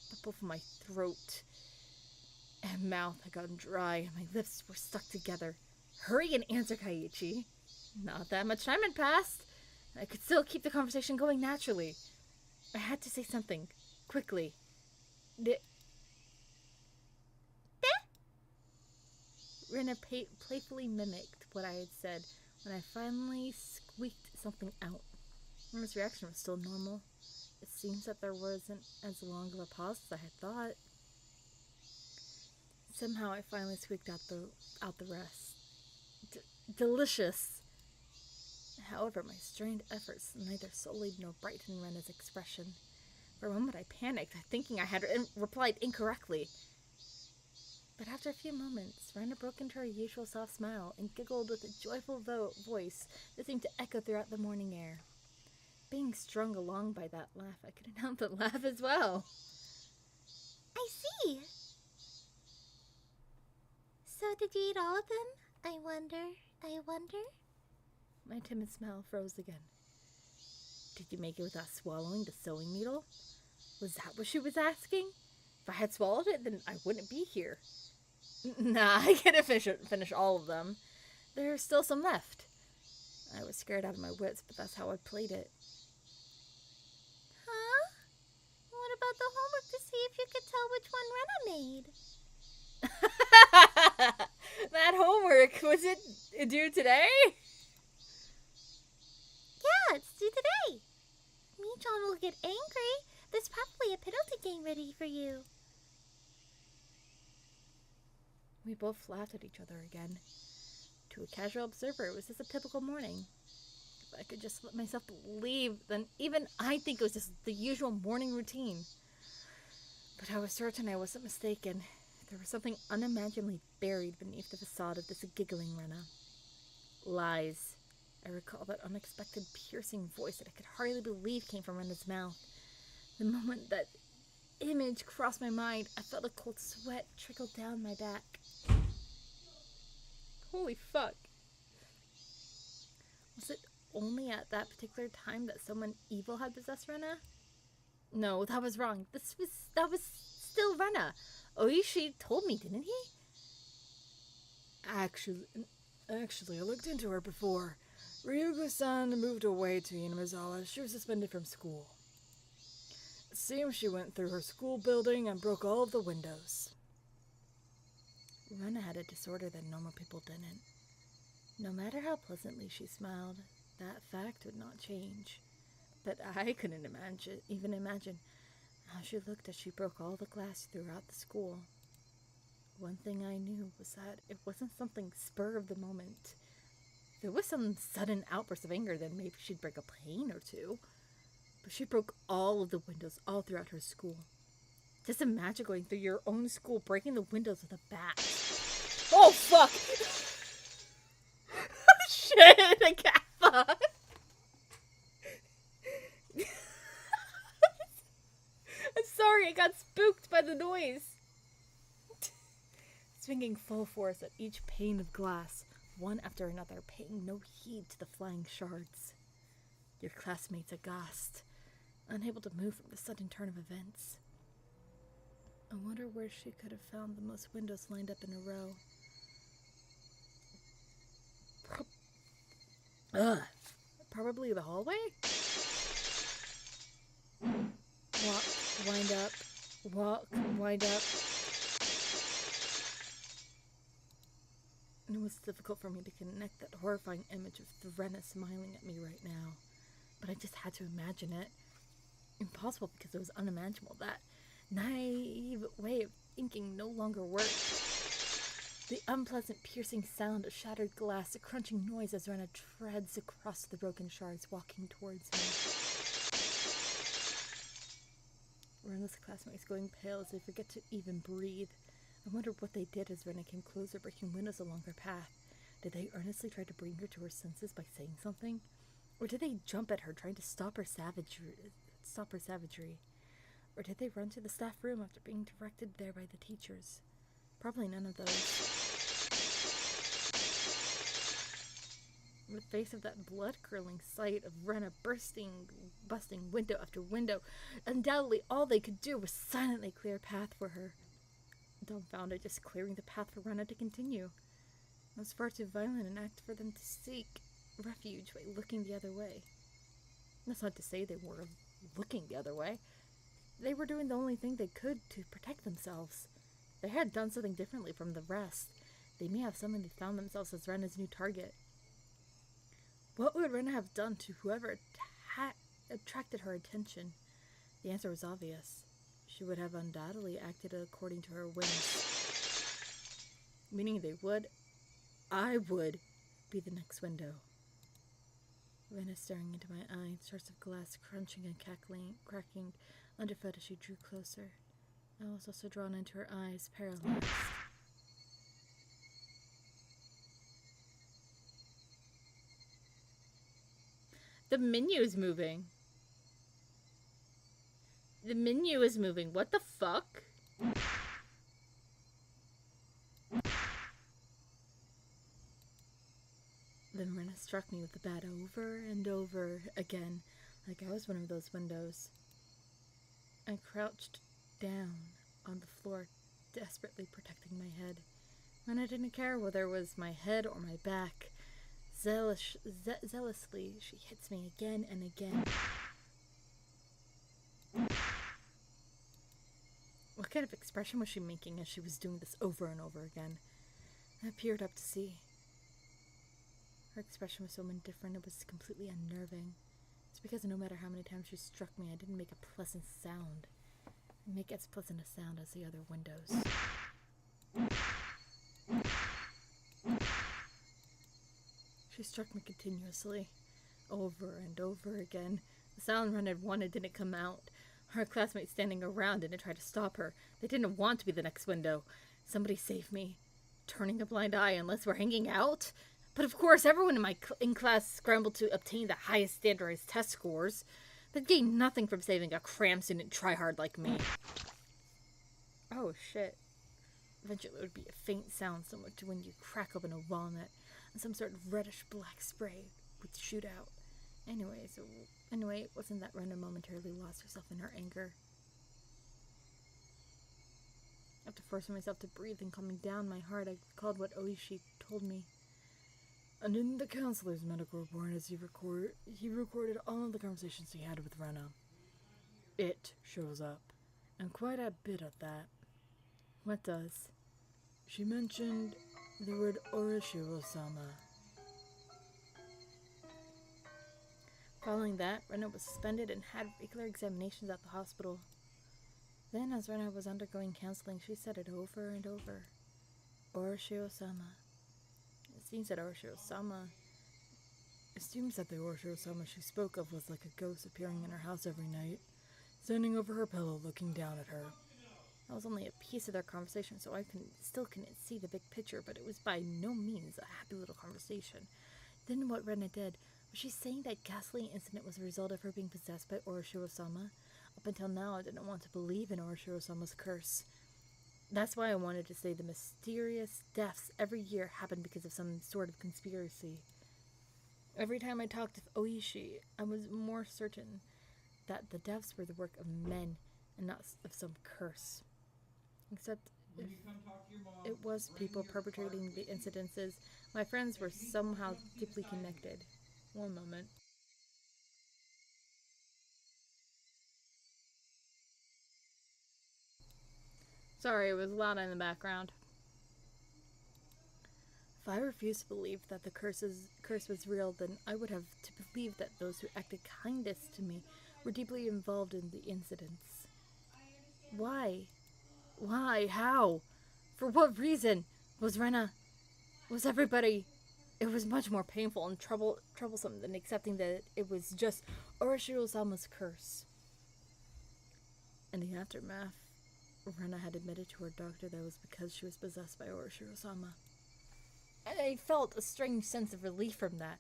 But both my throat and mouth had gotten dry, and my lips were stuck together. Hurry and answer, Kaiichi. Not that much time had passed. I could still keep the conversation going naturally. I had to say something. Quickly. Rena playfully mimicked what I had said when I finally squeaked something out. Rena's reaction was still normal. It seems that there wasn't as long of a pause as I had thought. Somehow I finally squeaked out the rest. Delicious. However, my strained efforts neither sullied nor brightened Rena's expression. For a moment I panicked, thinking I had replied incorrectly. But after a few moments, Rena broke into her usual soft smile and giggled with a joyful voice that seemed to echo throughout the morning air. Being strung along by that laugh, I couldn't help but laugh as well. I see. So did you eat all of them? I wonder. My timid smile froze again. Did you make it without swallowing the sewing needle? Was that what she was asking? If I had swallowed it, then I wouldn't be here. Nah, I couldn't finish all of them. There's still some left. I was scared out of my wits, but that's how I played it. Huh? What about the homework to see if you could tell which one Rena made? That homework, was it due today? Yeah, it's due today. Mii-chan will get angry. There's probably a penalty game ready for you. We both laughed at each other again. To a casual observer, it was just a typical morning. If I could just let myself believe, then even I'd think it was just the usual morning routine. But I was certain I wasn't mistaken. There was something unimaginably buried beneath the facade of this giggling Rena. Lies. I recall that unexpected, piercing voice that I could hardly believe came from Rena's mouth. The moment that image crossed my mind, I felt a cold sweat trickle down my back. Holy fuck. Was it only at that particular time that someone evil had possessed Rena? No, that was wrong. That was still Rena. Oishi told me, didn't he? Actually, I looked into her before. Ryugu-san moved away to Inamizawa. She was suspended from school. It seems she went through her school building and broke all of the windows. Rena had a disorder that normal people didn't. No matter how pleasantly she smiled, that fact would not change. But I couldn't even imagine how she looked as she broke all the glass throughout the school. One thing I knew was that it wasn't something spur of the moment. If it was some sudden outburst of anger, then maybe she'd break a pane or two. But she broke all of the windows all throughout her school. Just imagine going through your own school, breaking the windows with a bat. Oh, fuck! Shit, I can't fuck. I'm sorry, I got spooked by the noise. Swinging full force at each pane of glass, one after another, paying no heed to the flying shards. Your classmates aghast, unable to move from the sudden turn of events. I wonder where she could have found the most windows lined up in a row. Probably the hallway? Walk, wind up, walk, wind up. And it was difficult for me to connect that horrifying image of Rena smiling at me right now. But I just had to imagine it. Impossible because it was unimaginable. naive way of thinking no longer worked. The unpleasant piercing sound of shattered glass, a crunching noise as Rena treads across the broken shards, walking towards me. Rena's classmates going pale as they forget to even breathe. I wondered what they did as Rena came closer, breaking windows along her path. Did they earnestly try to bring her to her senses by saying something? Or did they jump at her, trying to stop her savagery? Or did they run to the staff room after being directed there by the teachers? Probably none of those. In the face of that blood-curdling sight of Rena busting window after window, undoubtedly all they could do was silently clear a path for her. Dumbfounded, just clearing the path for Rena to continue. It was far too violent an act for them to seek refuge by looking the other way. That's not to say they were looking the other way. They were doing the only thing they could to protect themselves. They had done something differently from the rest. They may have suddenly found themselves as Rena's new target. What would Rena have done to whoever attracted her attention? The answer was obvious. She would have undoubtedly acted according to her whims. Meaning I would be the next window. Rena staring into my eyes, shards of glass crunching and cracking underfoot as she drew closer. I was also drawn into her eyes, paralyzed. The menu is moving. The menu is moving. What the fuck? Then Rena struck me with the bat over and over again, like I was one of those windows. I crouched down on the floor, desperately protecting my head. And I didn't care whether it was my head or my back. Zealously, she hits me again and again. What kind of expression was she making as she was doing this over and over again? I peered up to see. Her expression was so indifferent, it was completely unnerving. It's because no matter how many times she struck me, I didn't make a pleasant sound. I make as pleasant a sound as the other windows. She struck me continuously, over and over again. The sound Ren had wanted didn't come out. Her classmates standing around didn't try to stop her. They didn't want to be the next window. Somebody save me. Turning a blind eye unless we're hanging out? But of course, everyone in class scrambled to obtain the highest standardized test scores. They'd gain nothing from saving a cram student tryhard like me. Oh shit. Eventually it would be a faint sound similar to when you crack open a walnut, and some sort of reddish-black spray would shoot out. Anyway, it wasn't that Rena momentarily lost herself in her anger. After forcing myself to breathe and calming down my heart, I recalled what Oishi told me. And in the counselor's medical report, as he recorded all of the conversations he had with Rena. It shows up, and quite a bit at that. What does? She mentioned the word Orishiro-sama. Following that, Rena was suspended and had regular examinations at the hospital. Then, as Rena was undergoing counseling, she said it over and over. Orishiro-sama. It seems that the Orishiro-sama she spoke of was like a ghost appearing in her house every night, standing over her pillow looking down at her. That was only a piece of their conversation, so I still couldn't see the big picture, but it was by no means a happy little conversation. Then what Rena did, was she saying that ghastly incident was a result of her being possessed by Orishiro-sama? Up until now, I didn't want to believe in Orishiro-sama's curse. That's why I wanted to say the mysterious deaths every year happened because of some sort of conspiracy. Every time I talked with Oishi, I was more certain that the deaths were the work of men and not of some curse. Except if it was people perpetrating the incidences, my friends were somehow deeply connected. One moment. Sorry, it was loud in the background. If I refused to believe that the curse was real, then I would have to believe that those who acted kindest to me were deeply involved in the incidents. Why? Why? How? For what reason? Was Rena... Was everybody... It was much more painful and troublesome than accepting that it was just Urashiro-sama's curse. In the aftermath, Rena had admitted to her doctor that it was because she was possessed by Urashiro-sama. I felt a strange sense of relief from that.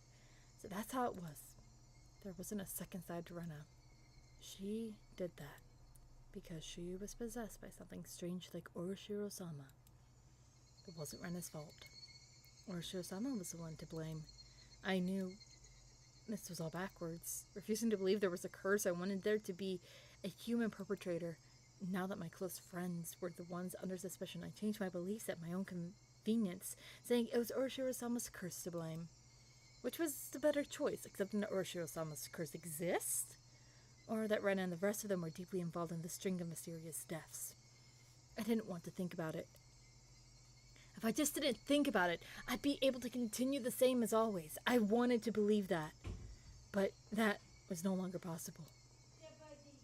So that's how it was. There wasn't a second side to Rena. She did that because she was possessed by something strange like Urashiro-sama. It wasn't Rena's fault. Urashiro-sama was the one to blame. I knew this was all backwards. Refusing to believe there was a curse, I wanted there to be a human perpetrator. Now that my close friends were the ones under suspicion, I changed my beliefs at my own convenience, saying it was Urashiro-sama's curse to blame. Which was the better choice, accepting that Urashiro-sama's curse exists, or that Rena and the rest of them were deeply involved in the string of mysterious deaths. I didn't want to think about it. If I just didn't think about it, I'd be able to continue the same as always. I wanted to believe that. But that was no longer possible.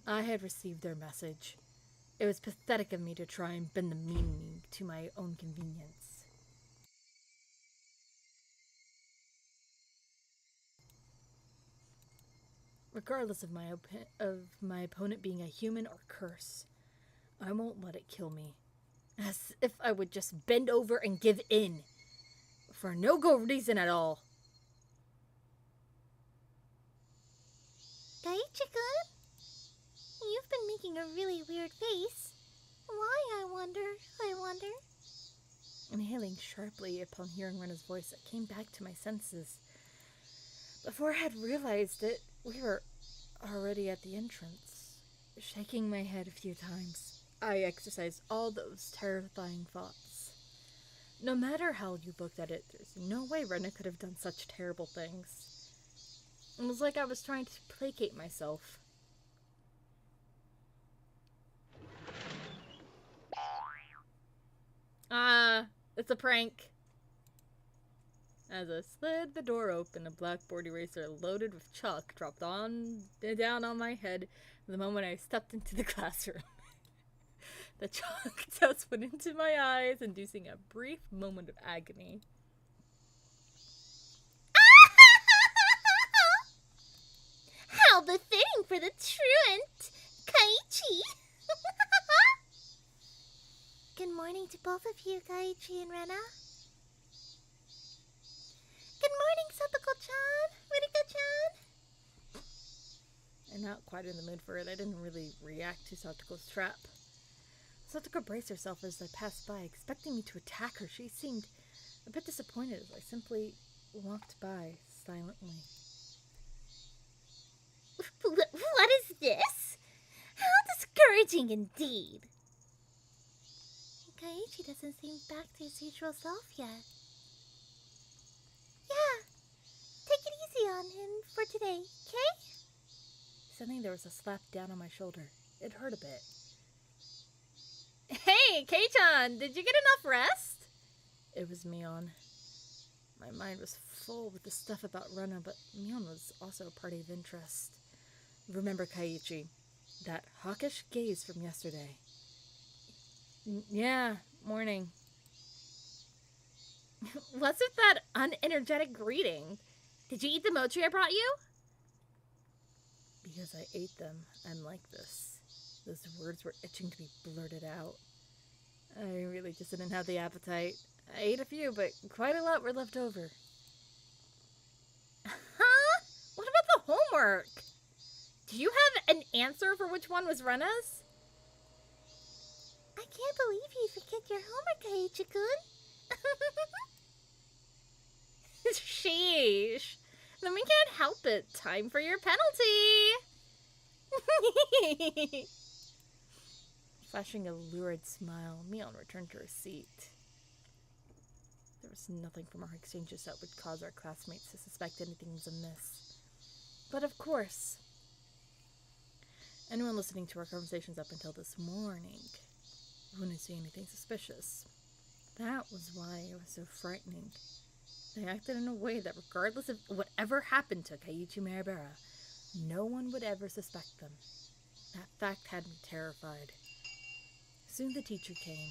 I had received their message. It was pathetic of me to try and bend the meaning to my own convenience. Regardless of my opponent being a human or curse, I won't let it kill me. As if I would just bend over and give in. For no good reason at all. Kaiichi-kun? You've been making a really weird face. Why, I wonder? Inhaling sharply upon hearing Rena's voice, I came back to my senses. Before I had realized it, we were already at the entrance. Shaking my head a few times, I exercised all those terrifying thoughts. No matter how you looked at it, there's no way Rena could have done such terrible things. It was like I was trying to placate myself. It's a prank. As I slid the door open, a blackboard eraser loaded with chalk dropped down on my head the moment I stepped into the classroom. The chalk dust went into my eyes, inducing a brief moment of agony. How befitting for the truant, Kaiichi! Good morning to both of you, Kaiichi and Rena. Good morning, Satoko-chan, Ririka-chan. I'm not quite in the mood for it. I didn't really react to Satoko's trap. Satoko braced herself as I passed by, expecting me to attack her. She seemed a bit disappointed as I simply walked by silently. What is this? How discouraging indeed. Kaiichi doesn't seem back to his usual self yet. Yeah, take it easy on him for today, okay? Suddenly there was a slap down on my shoulder. It hurt a bit. Hey, Kei-chan, did you get enough rest? It was Mion. My mind was full with the stuff about Rena, but Mion was also a party of interest. Remember, Kaiichi, that hawkish gaze from yesterday. Yeah, morning. What's with that unenergetic greeting? Did you eat the mochi I brought you? Because I ate them, I'm like this. Those words were itching to be blurted out. I really just didn't have the appetite. I ate a few, but quite a lot were left over. Huh? What about the homework? Do you have an answer for which one was Rena's? I can't believe you forget your homework, Kaiichi-kun. Sheesh. Then we can't help it. Time for your penalty. Flashing a lurid smile, Mion returned to her seat. There was nothing from our exchanges that would cause our classmates to suspect anything was amiss. But of course, anyone listening to our conversations up until this morning wouldn't see anything suspicious. That was why it was so frightening. They acted in a way that regardless of whatever happened to Kaiichi Maribera, no one would ever suspect them. That fact had me terrified. Soon the teacher came.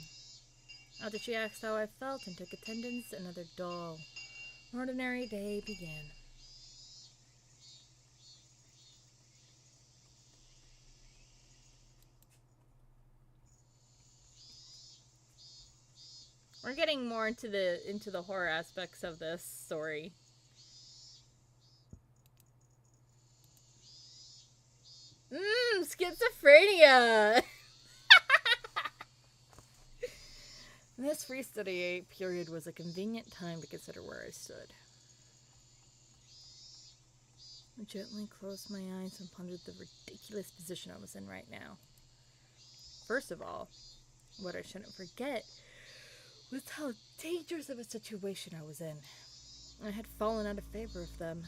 After she asked how I felt and took attendance, another dull, ordinary day began. We're getting more into the horror aspects of this story. Schizophrenia! This free study period was a convenient time to consider where I stood. I gently closed my eyes and pondered the ridiculous position I was in right now. First of all, what I shouldn't forget was how dangerous of a situation I was in. I had fallen out of favor with them.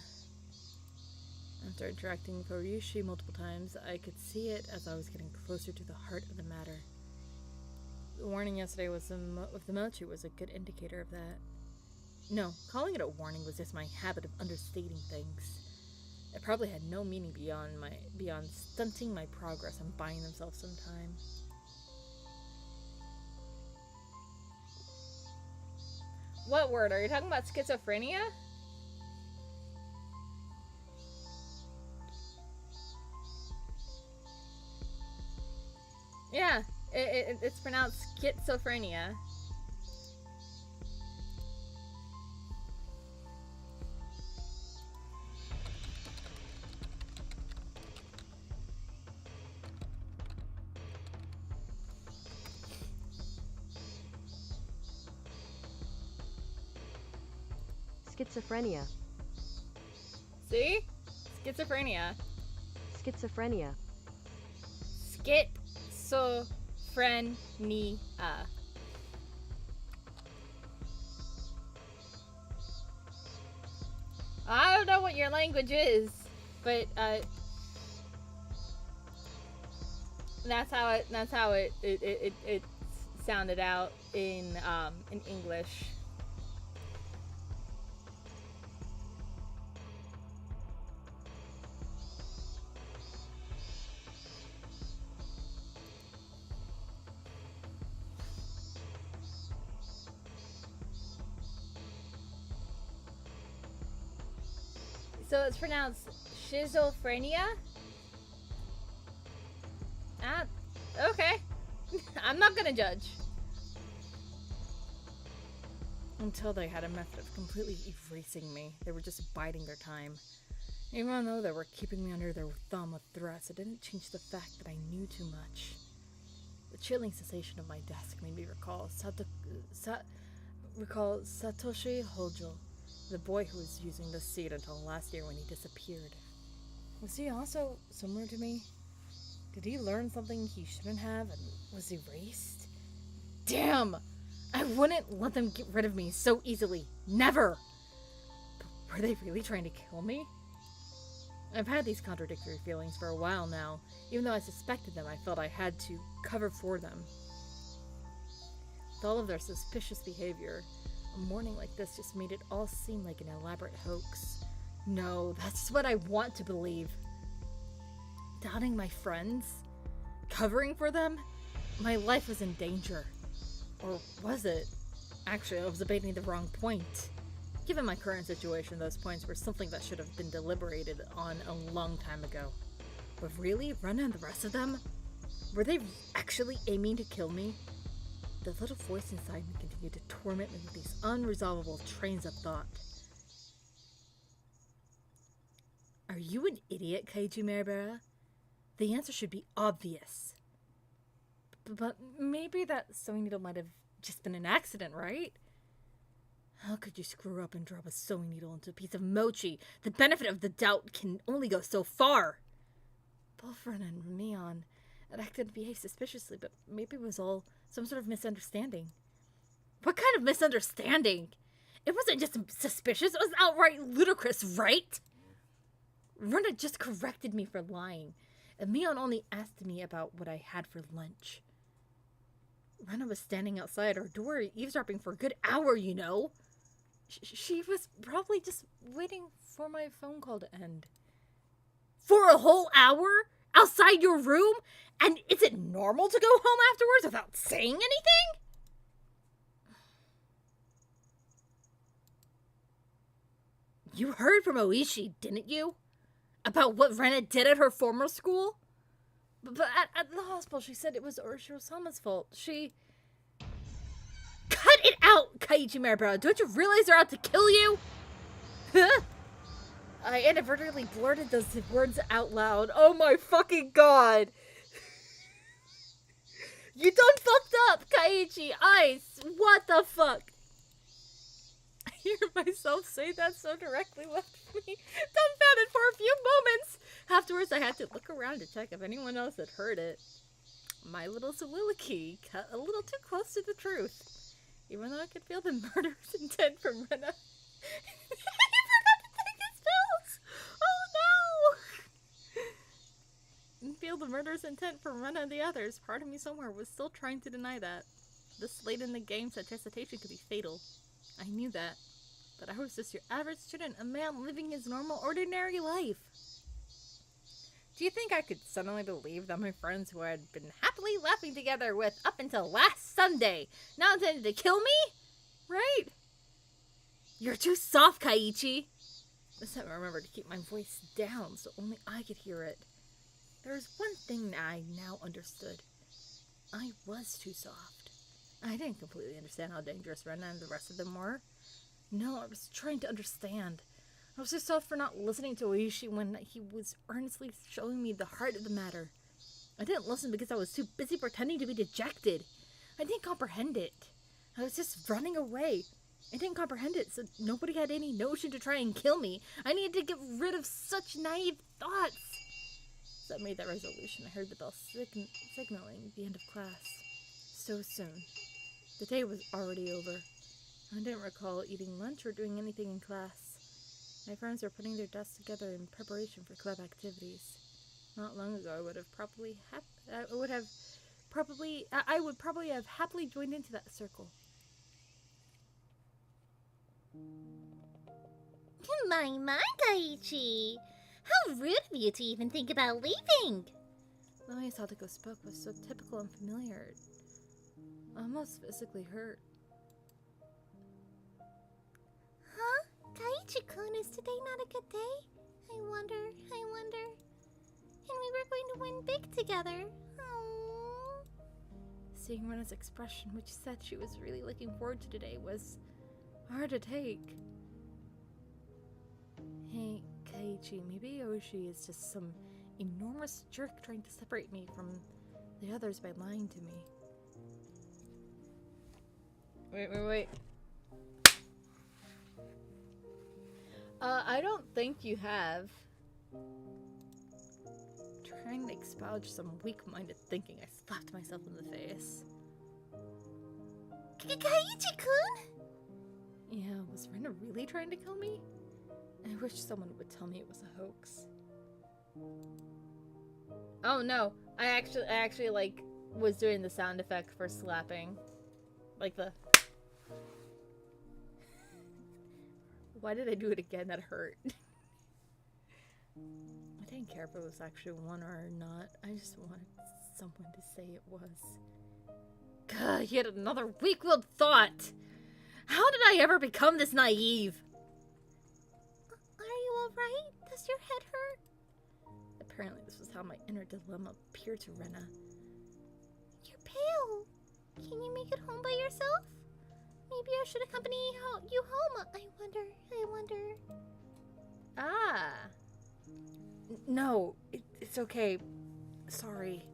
After interacting with Higurashi multiple times, I could see it as I was getting closer to the heart of the matter. The warning yesterday with the mochi was a good indicator of that. No, calling it a warning was just my habit of understating things. It probably had no meaning beyond stunting my progress and buying themselves some time. What word? Are you talking about schizophrenia? Yeah, it's pronounced schizophrenia. Schizophrenia. See? Schizophrenia. Schizophrenia. Schizophrenia. I don't know what your language is, but that's how it sounded out in English. So it's pronounced schizophrenia? Okay. I'm not gonna judge. Until they had a method of completely erasing me. They were just biding their time. Even though they were keeping me under their thumb with threats, it didn't change the fact that I knew too much. The chilling sensation of my desk made me recall Satoshi Hojo, the boy who was using this seat until last year when he disappeared. Was he also similar to me? Did he learn something he shouldn't have and was erased? Damn! I wouldn't let them get rid of me so easily. Never! But were they really trying to kill me? I've had these contradictory feelings for a while now. Even though I suspected them, I felt I had to cover for them. With all of their suspicious behavior, a morning like this just made it all seem like an elaborate hoax. No, that's what I want to believe. Doubting my friends? Covering for them? My life was in danger. Or was it? Actually, I was debating the wrong point. Given my current situation, those points were something that should have been deliberated on a long time ago. But really, Ren and the rest of them? Were they actually aiming to kill me? The little voice inside me continued to torment me with these unresolvable trains of thought. Are you an idiot, Kaiju Maribera? The answer should be obvious. But maybe that sewing needle might have just been an accident, right? How could you screw up and drop a sewing needle into a piece of mochi? The benefit of the doubt can only go so far. Both Ren and Mion had acted and behaved suspiciously, but maybe it was all some sort of misunderstanding. What kind of misunderstanding? It wasn't just suspicious, it was outright ludicrous, right? Ren had just corrected me for lying, and Mion only asked me about what I had for lunch. Rena was standing outside our door, eavesdropping for a good hour, you know. She was probably just waiting for my phone call to end. For a whole hour? outside your room? And is it normal to go home afterwards without saying anything? You heard from Oishi, didn't you? About what Rena did at her former school? But at the hospital, she said it was Urashiro-sama's fault. She... Cut it out, Kaiichi Maribel! Don't you realize they're out to kill you? I inadvertently blurted those words out loud. Oh my fucking god! You done fucked up, Kaiichi! Ice! What the fuck? I hear myself say that so directly left me dumbfounded for a few moments. Afterwards, I had to look around to check if anyone else had heard it. My little soliloquy cut a little too close to the truth. Even though I could feel the murderous intent from Rena. He forgot to take his pills! Oh no! And feel the murderous intent from Rena and the others. Part of me somewhere was still trying to deny that. This late in the game, such hesitation could be fatal. I knew that. But I was just your average student, a man living his normal, ordinary life. Do you think I could suddenly believe that my friends who I had been happily laughing together with up until last Sunday now intended to kill me? Right? You're too soft, Kaiichi. This time I remembered to keep my voice down so only I could hear it. There was one thing I now understood. I was too soft. I didn't completely understand how dangerous Rena and the rest of them were. No, I was trying to understand. I was too soft for not listening to Oishi when he was earnestly showing me the heart of the matter. I didn't listen because I was too busy pretending to be dejected. I didn't comprehend it. I was just running away. I didn't comprehend it, so nobody had any notion to try and kill me. I needed to get rid of such naive thoughts. So I made that resolution. I heard the bell signaling the end of class. So soon. The day was already over. I didn't recall eating lunch or doing anything in class. My friends were putting their desks together in preparation for club activities. Not long ago, I would probably have happily joined into that circle. My, Kaiichi! How rude of you to even think about leaving! The way Sadako spoke was so typical and familiar. It almost physically hurt. Huh? Kaiichi-kun, is today not a good day? I wonder. And we were going to win big together. Aww. Seeing Rena's expression, which said she was really looking forward to today, was hard to take. Hey, Kaiichi, maybe Oishi is just some enormous jerk trying to separate me from the others by lying to me. Wait. I don't think you have. Trying to expunge some weak-minded thinking, I slapped myself in the face. Kaiichi-kun? Yeah, was Rena really trying to kill me? I wish someone would tell me it was a hoax. Oh no, I actually like was doing the sound effect for slapping. Like the... Why did I do it again? That hurt. I didn't care if it was actually one or not. I just wanted someone to say it was. God, yet another weak-willed thought! How did I ever become this naive? Are you alright? Does your head hurt? Apparently this was how my inner dilemma appeared to Rena. You're pale. Can you make it home by yourself? Maybe I should accompany you home. I wonder. Ah. No, it's okay. Sorry.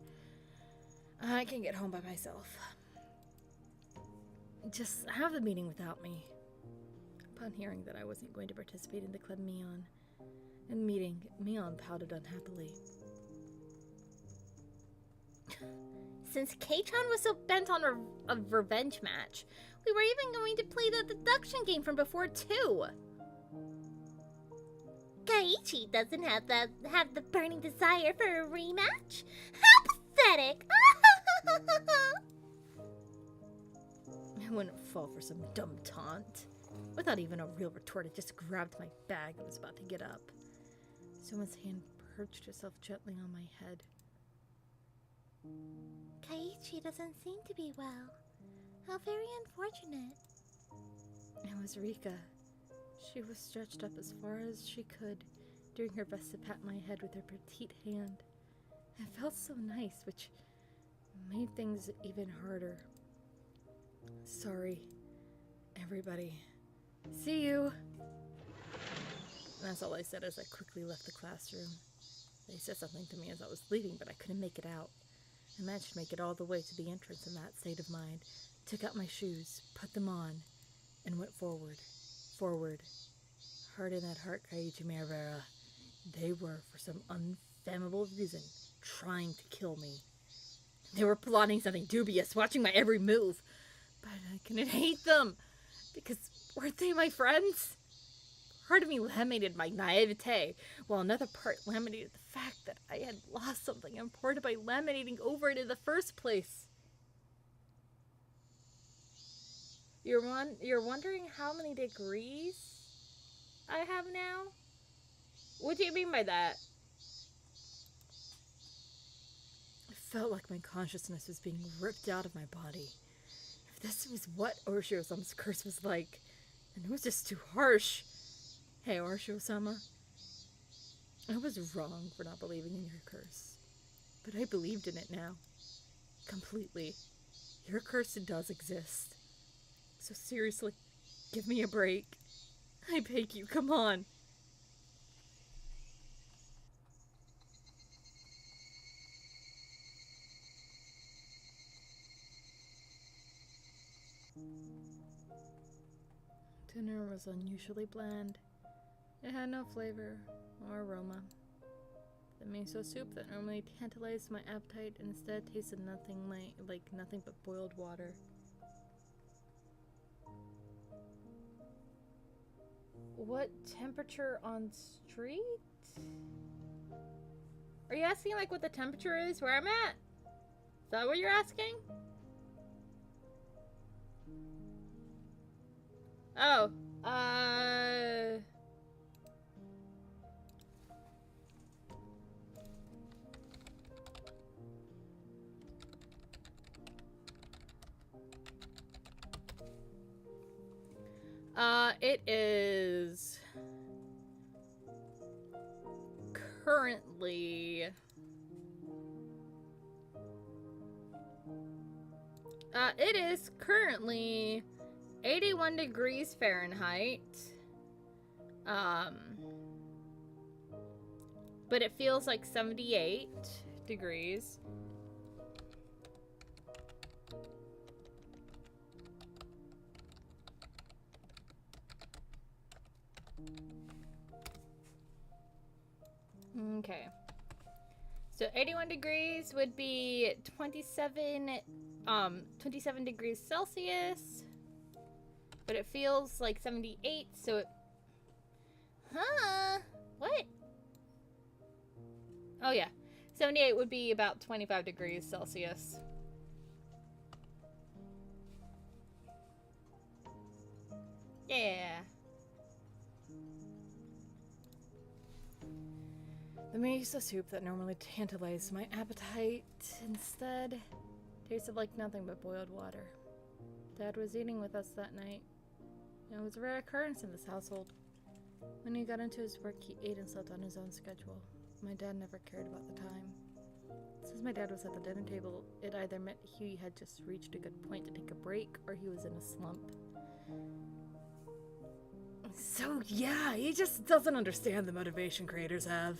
I can get home by myself. Just have the meeting without me. Upon hearing that I wasn't going to participate in the Club Mion, and meeting, Mion pouted unhappily. Since Kei-chan was so bent on a revenge match, we were even going to play the deduction game from before too. Kaiichi doesn't have the burning desire for a rematch? How pathetic! I wouldn't fall for some dumb taunt. Without even a real retort, I just grabbed my bag and was about to get up. Someone's hand perched herself gently on my head. Kaiichi doesn't seem to be well. How very unfortunate. It was Rika. She was stretched up as far as she could, doing her best to pat my head with her petite hand. It felt so nice, which made things even harder. Sorry, everybody. See you! That's all I said as I quickly left the classroom. They said something to me as I was leaving, but I couldn't make it out. I managed to make it all the way to the entrance in that state of mind, took out my shoes, put them on, and went forward. Forward. Hard in that heart, Kaiichi Miyabara. They were, for some unfathomable reason, trying to kill me. They were plotting something dubious, watching my every move. But I couldn't hate them, because weren't they my friends? Part of me lamented my naivete, while another part laminated the fact that I had lost something important by laminating over it in the first place. You're wondering how many degrees I have now? What do you mean by that? It felt like my consciousness was being ripped out of my body. If this was what Oshio-sama's curse was like, then it was just too harsh. Hey, Oshio-sama. I was wrong for not believing in your curse. But I believed in it now. Completely. Your curse does exist. So seriously, give me a break. I beg you, come on. Dinner was unusually bland. It had no flavor or aroma. The miso soup that normally tantalized my appetite instead tasted nothing like nothing but boiled water. What temperature on street? Are you asking like what the temperature is where I'm at? Is that what you're asking? Oh, it is currently it is currently 81 degrees Fahrenheit. But it feels like 78 degrees. Okay. So 81 degrees would be 27 degrees Celsius. But it feels like 78, so it... Huh? What? Oh yeah. 78 would be about 25 degrees Celsius. Yeah. The miso soup that normally tantalized my appetite instead tasted like nothing but boiled water. Dad was eating with us that night. It was a rare occurrence in this household. When he got into his work, he ate and slept on his own schedule. My dad never cared about the time. Since my dad was at the dinner table, it either meant he had just reached a good point to take a break, or he was in a slump. So yeah, he just doesn't understand the motivation creators have.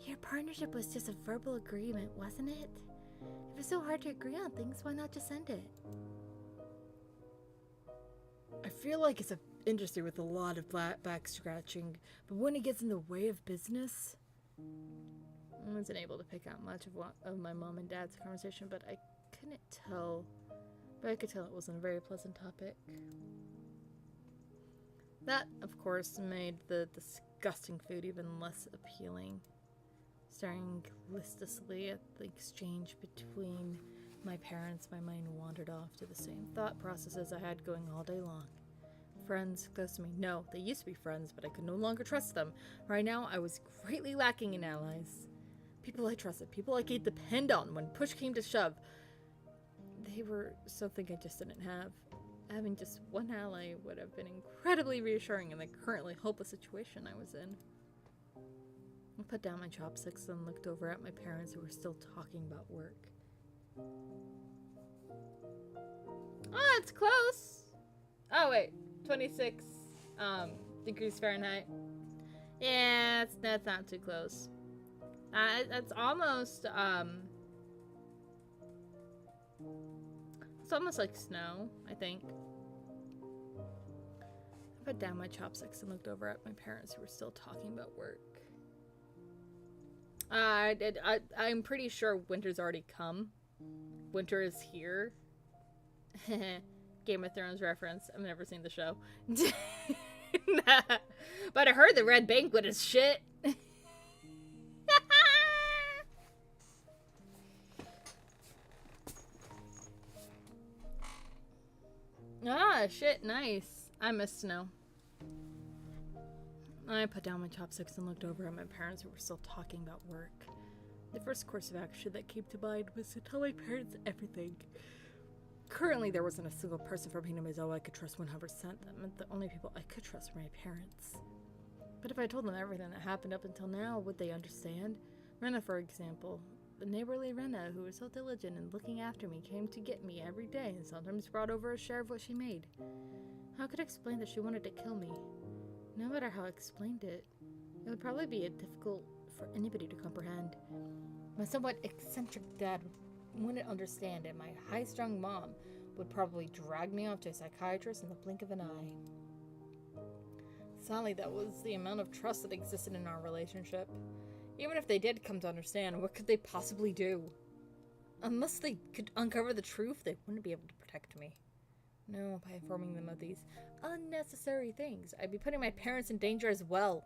Your partnership was just a verbal agreement, wasn't it? If it's so hard to agree on things, why not just end it? I feel like it's an industry with a lot of back scratching, but when it gets in the way of business... I wasn't able to pick out much of my mom and dad's conversation, but I couldn't tell. But I could tell it wasn't a very pleasant topic. That, of course, made the disgusting food even less appealing. Staring listlessly at the exchange between my parents, my mind wandered off to the same thought processes I had going all day long. friends close to me. No, they used to be friends, but I could no longer trust them. Right now, I was greatly lacking in allies. People I trusted, people I could depend on when push came to shove. They were something I just didn't have. Having just one ally would have been incredibly reassuring in the currently hopeless situation I was in. I put down my chopsticks and looked over at my parents who were still talking about work. Oh, it's close! Oh, wait. 26 degrees Fahrenheit. Yeah, that's not too close. It's almost, it's almost like snow, I think. I put down my chopsticks and looked over at my parents who were still talking about work. I'm pretty sure winter's already come. Winter is here. Game of Thrones reference. I've never seen the show. But I heard the Red Banquet is shit. Ah, shit, nice. I miss snow. I put down my chopsticks and looked over at my parents who were still talking about work. The first course of action that came to mind was to tell my parents everything. Currently, there wasn't a single person from Hinamizawa I could trust 100%. That meant the only people I could trust were my parents. But if I told them everything that happened up until now, would they understand? Rena, for example. The neighborly Rena, who was so diligent in looking after me, came to get me every day and sometimes brought over a share of what she made. How could I explain that she wanted to kill me? No matter how I explained it, it would probably be difficult for anybody to comprehend. My somewhat eccentric dad wouldn't understand, and my high-strung mom would probably drag me off to a psychiatrist in the blink of an eye. Sadly, that was the amount of trust that existed in our relationship. Even if they did come to understand, what could they possibly do? Unless they could uncover the truth, they wouldn't be able to protect me. No, by informing them of these unnecessary things, I'd be putting my parents in danger as well.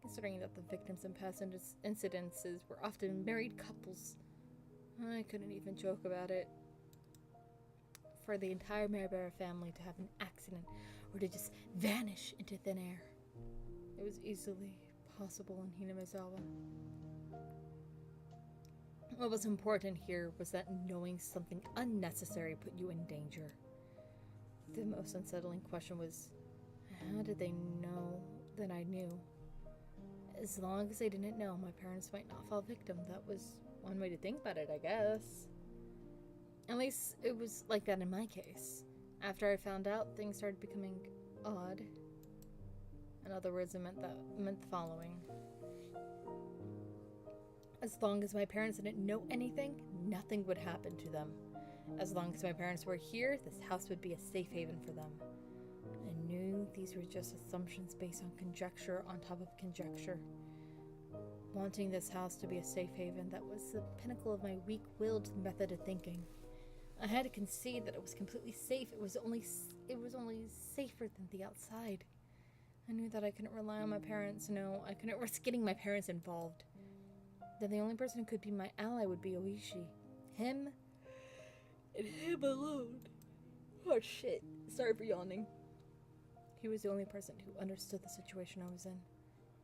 Considering that the victims in past incidences were often married couples, I couldn't even joke about it. For the entire Maribara family to have an accident or to just vanish into thin air, it was easily possible in Hinamizawa. What was important here was that knowing something unnecessary put you in danger. The most unsettling question was, how did they know that I knew? As long as they didn't know, my parents might not fall victim. That was one way to think about it, I guess. At least it was like that in my case. After I found out, things started becoming odd. In other words, it meant the following. As long as my parents didn't know anything, nothing would happen to them. As long as my parents were here, this house would be a safe haven for them. I knew these were just assumptions based on conjecture on top of conjecture. Wanting this house to be a safe haven, that was the pinnacle of my weak-willed method of thinking. I had to concede that it was completely safe. It was only safer than the outside. I knew that I couldn't rely on my parents. No, I couldn't risk getting my parents involved. Then the only person who could be my ally would be Oishi. Him, and him alone. Oh shit, sorry for yawning. He was the only person who understood the situation I was in.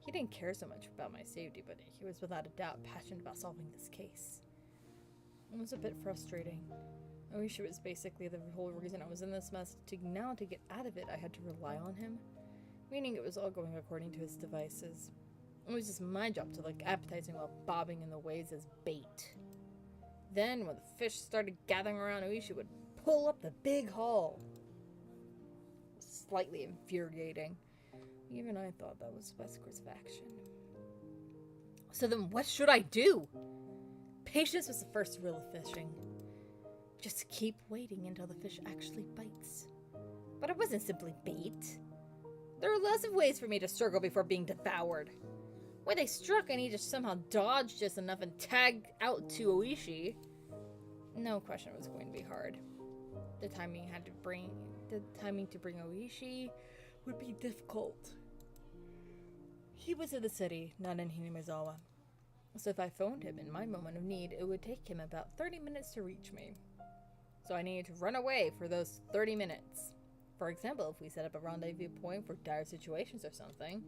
He didn't care so much about my safety, but he was without a doubt passionate about solving this case. It was a bit frustrating. Oishi was basically the whole reason I was in this mess. To get out of it, I had to rely on him. Meaning it was all going according to his devices. It was just my job to look appetizing while bobbing in the waves as bait. Then, when the fish started gathering around, Oishi would pull up the big haul. Slightly infuriating. Even I thought that was the best course of action. So then what should I do? Patience was the first rule of fishing. Just keep waiting until the fish actually bites. But it wasn't simply bait. There were lots of ways for me to struggle before being devoured. When they struck, I needed to somehow dodge just enough and tag out to Oishi. No question it was going to be hard. The timing to bring Oishi would be difficult. He was in the city, not in Hinamizawa. So if I phoned him in my moment of need, it would take him about 30 minutes to reach me. So I needed to run away for those 30 minutes. For example, if we set up a rendezvous point for dire situations or something.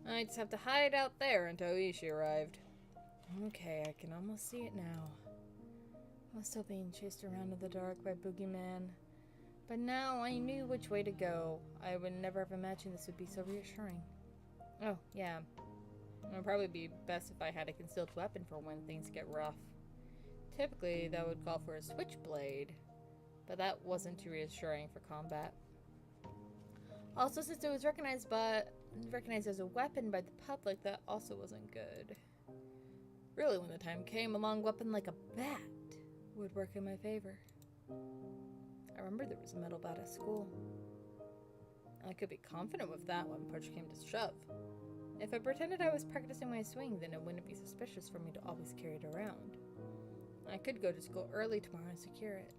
I just have to hide out there until Ishi arrived. Okay, I can almost see it now. I was still being chased around in the dark by Boogeyman. But now I knew which way to go. I would never have imagined this would be so reassuring. Oh, yeah. It would probably be best if I had a concealed weapon for when things get rough. Typically, that would call for a switchblade, but that wasn't too reassuring for combat. Also, since it was recognized as a weapon by the public, that also wasn't good. Really, when the time came, a long weapon like a bat would work in my favor. I remember there was a metal bat at school. I could be confident with that when push came to shove. If I pretended I was practicing my swing, then it wouldn't be suspicious for me to always carry it around. I could go to school early tomorrow and secure it.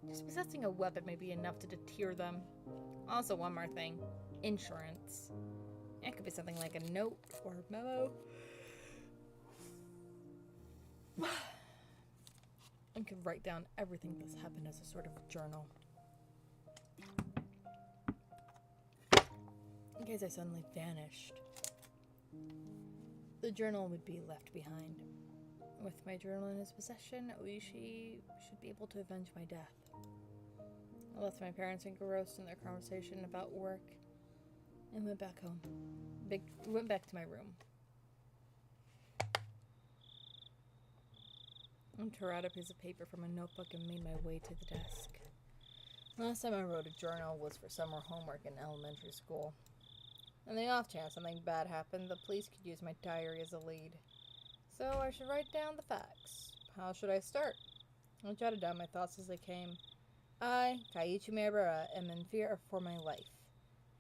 Just possessing a weapon may be enough to deter them. Also, one more thing. Insurance. It could be something like a note or a memo. I could write down everything that's happened as a sort of journal. In case I suddenly vanished. The journal would be left behind. With my journal in his possession, Oishi should be able to avenge my death. I left my parents engrossed in their conversation about work and went back home. Went back to my room. I tore out a piece of paper from a notebook and made my way to the desk. Last time I wrote a journal was for summer homework in elementary school. On the off chance something bad happened, the police could use my diary as a lead. So I should write down the facts. How should I start? I jotted down my thoughts as they came. I, Kaiichi Miyabara, am in fear for my life.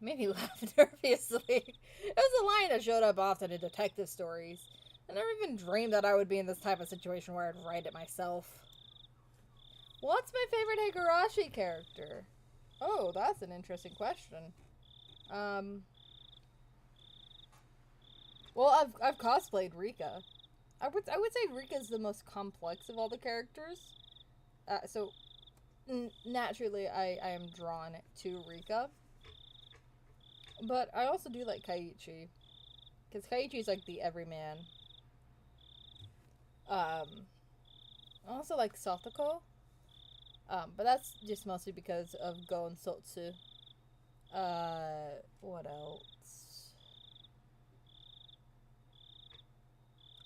It made me laugh nervously. It was a line that showed up often in detective stories. I never even dreamed that I would be in this type of situation where I'd write it myself. What's my favorite Higurashi character? Oh, that's an interesting question. Well, I've cosplayed Rika. I would say Rika's the most complex of all the characters. So naturally, I am drawn to Rika. But I also do like Kaiichi, because Kaiichi's like the everyman. I also like Satoko. But that's just mostly because of Go and Sotsu. What else?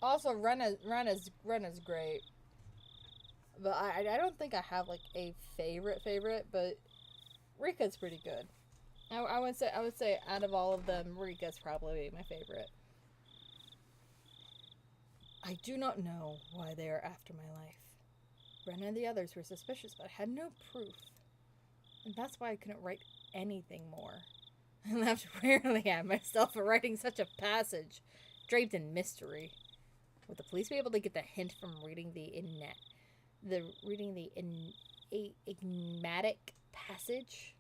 Also, Rena's great. But I don't think I have like a favorite, but Rika's pretty good. I would say out of all of them, Rika's probably my favorite. I do not know why they are after my life. Rena and the others were suspicious, but I had no proof. And that's why I couldn't write anything more. I laughed wearily at myself for writing such a passage, draped in mystery. Would the police be able to get the hint from reading the enigmatic passage?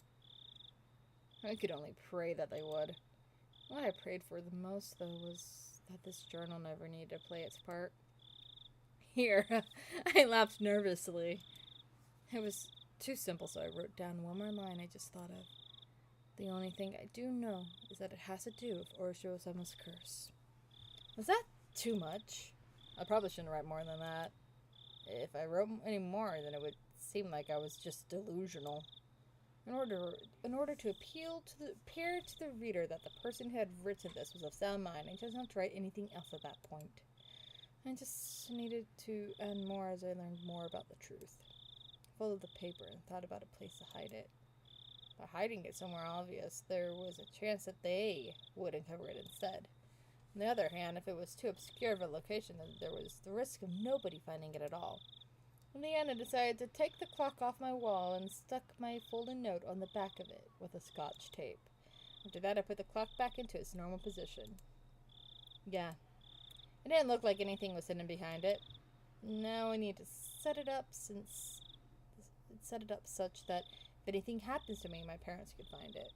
I could only pray that they would. What I prayed for the most, though, was that this journal never needed to play its part. Here, I laughed nervously. It was too simple, so I wrote down one more line I just thought of. The only thing I do know is that it has to do with Orochi-Osamu's curse. Was that too much? I probably shouldn't write more than that. If I wrote any more, then it would seem like I was just delusional. In order to appear to the reader that the person who had written this was of sound mind, I chose not to write anything else at that point. I just needed to add more as I learned more about the truth. I folded the paper and thought about a place to hide it. By hiding it somewhere obvious, there was a chance that they would uncover it instead. On the other hand, if it was too obscure of a location, then there was the risk of nobody finding it at all. In the end, I decided to take the clock off my wall and stuck my folded note on the back of it with a scotch tape. After that, I put the clock back into its normal position. Yeah. It didn't look like anything was hidden behind it. Now I need to set it up such that if anything happens to me, my parents could find it.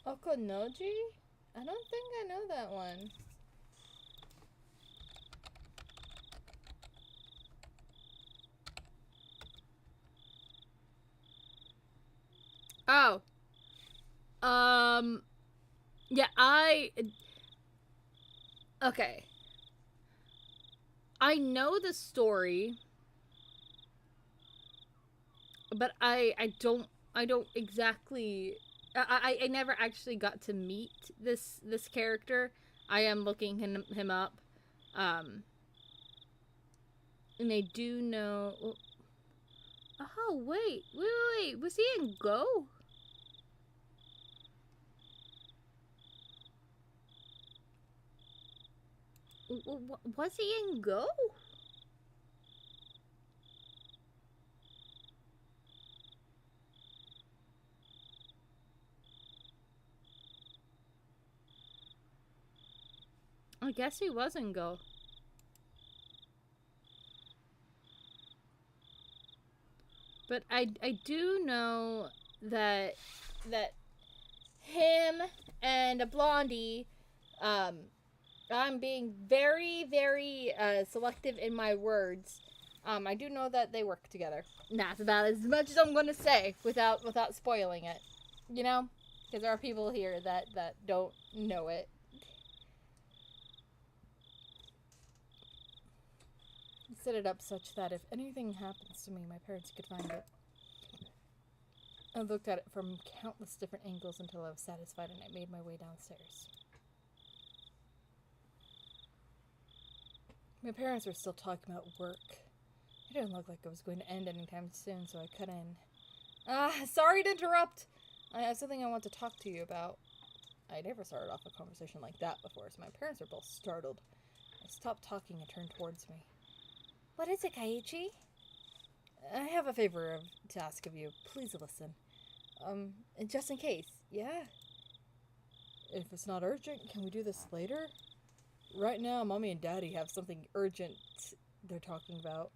Okonoji? I don't think I know that one. Oh. Yeah, okay. I know the story, but I don't exactly I never actually got to meet this character. I am looking him up. And I do know. Oh wait! Was he in Go? Was he in Go? I guess he was in Go. But I do know that him and a blondie, um, I'm being very selective in my words. I do know that they work together. That's about as much as I'm going to say without spoiling it. You know, because there are people here that don't know it. Set it up such that if anything happens to me, my parents could find it. I looked at it from countless different angles until I was satisfied, and I made my way downstairs. My parents were still talking about work. It didn't look like it was going to end anytime soon, so I cut in. Sorry to interrupt! I have something I want to talk to you about. I never started off a conversation like that before, so my parents were both startled. I stopped talking and turned towards me. What is it, Kaiichi? I have a favor to ask of you. Please listen. Just in case, yeah? If it's not urgent, can we do this later? Right now, Mommy and Daddy have something urgent they're talking about.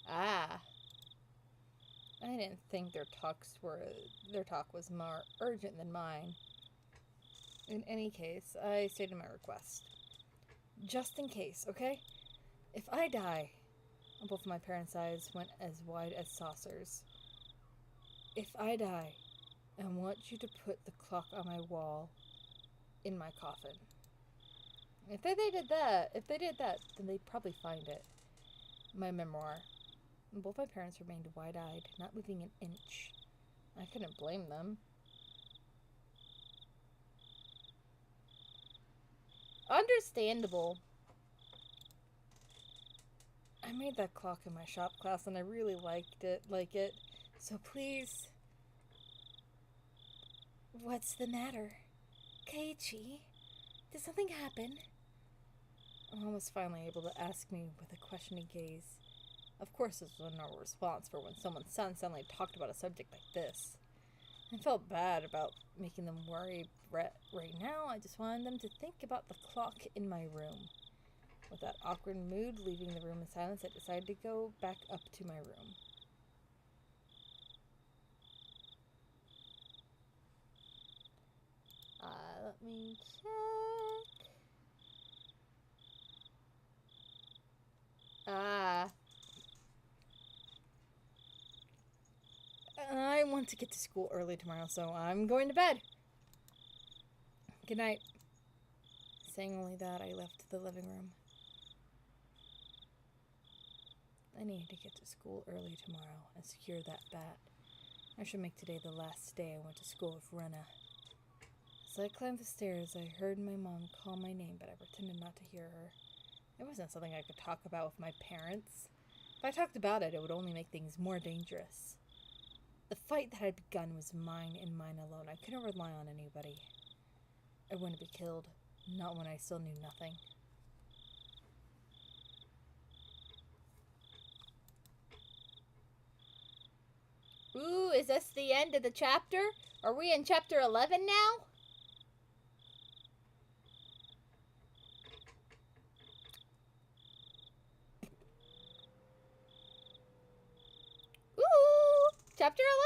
Ah. I didn't think their talk was more urgent than mine. In any case, I stated my request. Just in case, okay? If I die, both of my parents' eyes went as wide as saucers. If I die, I want you to put the clock on my wall in my coffin. If they did that, then they'd probably find it. My memoir. Both my parents remained wide-eyed, not moving an inch. I couldn't blame them. Understandable. I made that clock in my shop class and I really like it. So please. What's the matter? Kaiichi, did something happen? Mom was finally able to ask me with a questioning gaze. Of course, this was a normal response for when someone's son suddenly talked about a subject like this. I felt bad about making them worry, but right now I just wanted them to think about the clock in my room. With that awkward mood leaving the room in silence, I decided to go back up to my room. Let me check. I want to get to school early tomorrow, so I'm going to bed. Good night. Saying only that, I left the living room. I need to get to school early tomorrow and secure that bat. I should make today the last day I went to school with Rena. As I climbed the stairs, I heard my mom call my name, but I pretended not to hear her. It wasn't something I could talk about with my parents. If I talked about it, it would only make things more dangerous. The fight that had begun was mine and mine alone. I couldn't rely on anybody. I wouldn't be killed, not when I still knew nothing. Ooh, is this the end of the chapter? Are we in chapter 11 now? Ooh, chapter 11!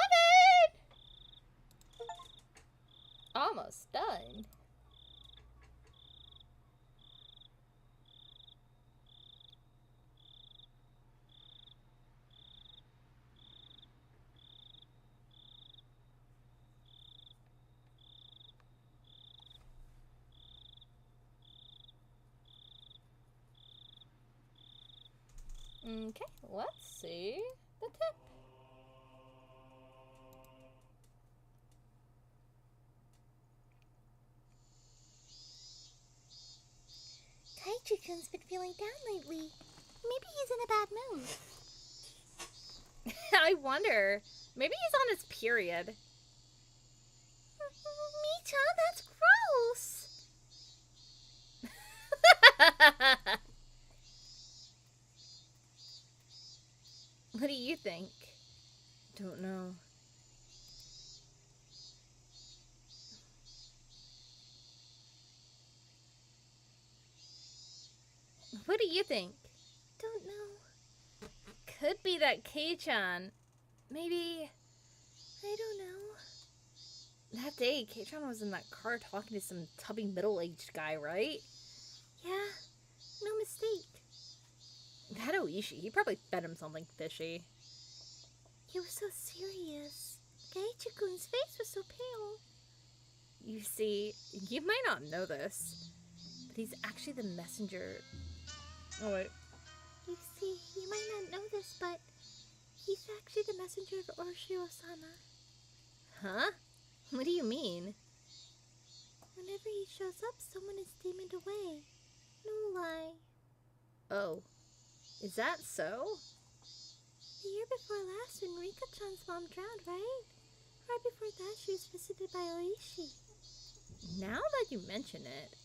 Almost done. Okay, let's see the tip. Kaiju-kun's been feeling down lately. Maybe he's in a bad mood. I wonder. Maybe he's on his period. Mita, that's gross. What do you think? Don't know. What do you think? Don't know. Could be that Kei-chan. Maybe. I don't know. That day, Kei-chan was in that car talking to some tubby middle-aged guy, right? Yeah, no mistake. That Oishi, he probably fed him something fishy. He was so serious. Kaiju-kun's face was so pale. You see, you might not know this, but he's actually the messenger. Oh, wait. You see, you might not know this, but he's actually the messenger of Oroshiro-sama. Huh? What do you mean? Whenever he shows up, someone is demoned away. No lie. Oh. Is that so? The year before last when Rika-chan's mom drowned, right? Right before that, she was visited by Oishi. Now that you mention it,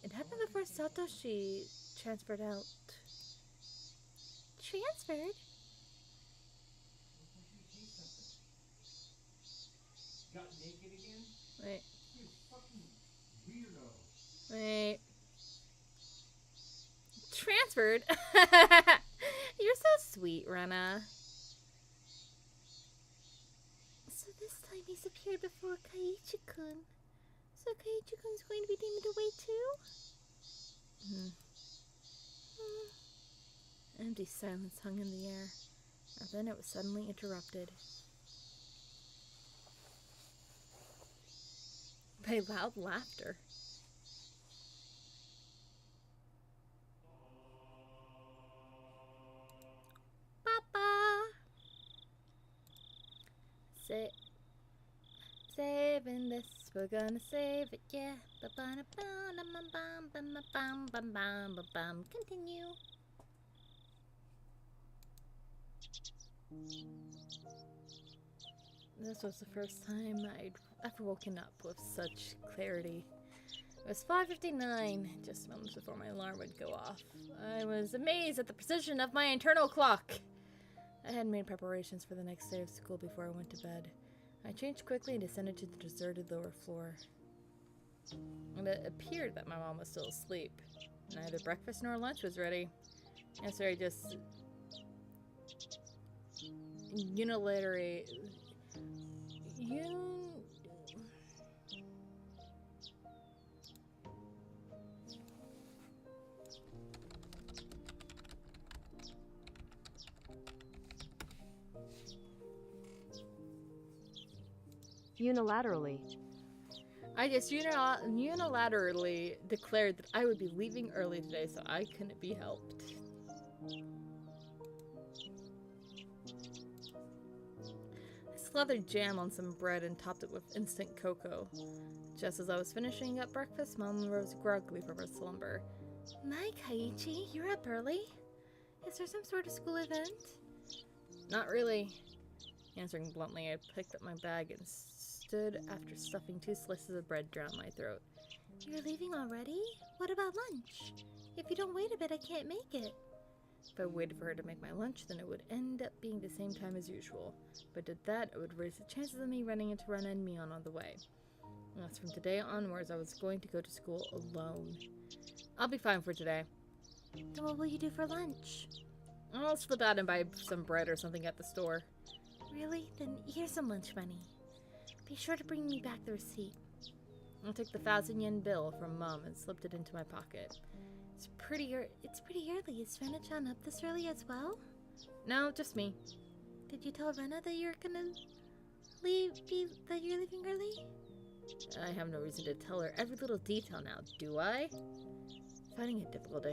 it happened before Satoshi transferred out. Transferred? Got naked again? Wait. You fucking weirdo. Wait. Transferred? You're so sweet, Rena. So this time he's appeared before Kaiichi-kun. So Kaiichi-kun's going to be deemed away too? Empty silence hung in the air, and then it was suddenly interrupted by loud laughter. Papa! Saving this, we're gonna save it, yeah. Continue. This was the first time I'd ever woken up with such clarity. It was 5:59, just moments before my alarm would go off. I was amazed at the precision of my internal clock. I had made preparations for the next day of school before I went to bed. I changed quickly and descended to the deserted lower floor. And it appeared that my mom was still asleep. Neither breakfast nor lunch was ready. And so I just Unilaterally. I just unilaterally declared that I would be leaving early today, so I couldn't be helped. I slathered jam on some bread and topped it with instant cocoa. Just as I was finishing up breakfast, Mom rose groggily from her slumber. My Kaiichi, you're up early? Is there some sort of school event? Not really. Answering bluntly, I picked up my bag and stood after stuffing 2 slices of bread down my throat. You're leaving already? What about lunch? If you don't wait a bit, I can't make it. If I waited for her to make my lunch, then it would end up being the same time as usual. If I did that, it would raise the chances of me running into Rena and Mion on the way. As from today onwards, I was going to go to school alone. I'll be fine for today. Then what will you do for lunch? I'll slip out and buy some bread or something at the store. Really? Then here's some lunch money. Be sure to bring me back the receipt. I took the 1,000 yen bill from Mom and slipped it into my pocket. It's pretty early. Is Rena-chan up this early as well? No, just me. Did you tell Rena that you're gonna that you're leaving early? I have no reason to tell her every little detail now, do I? Finding it difficult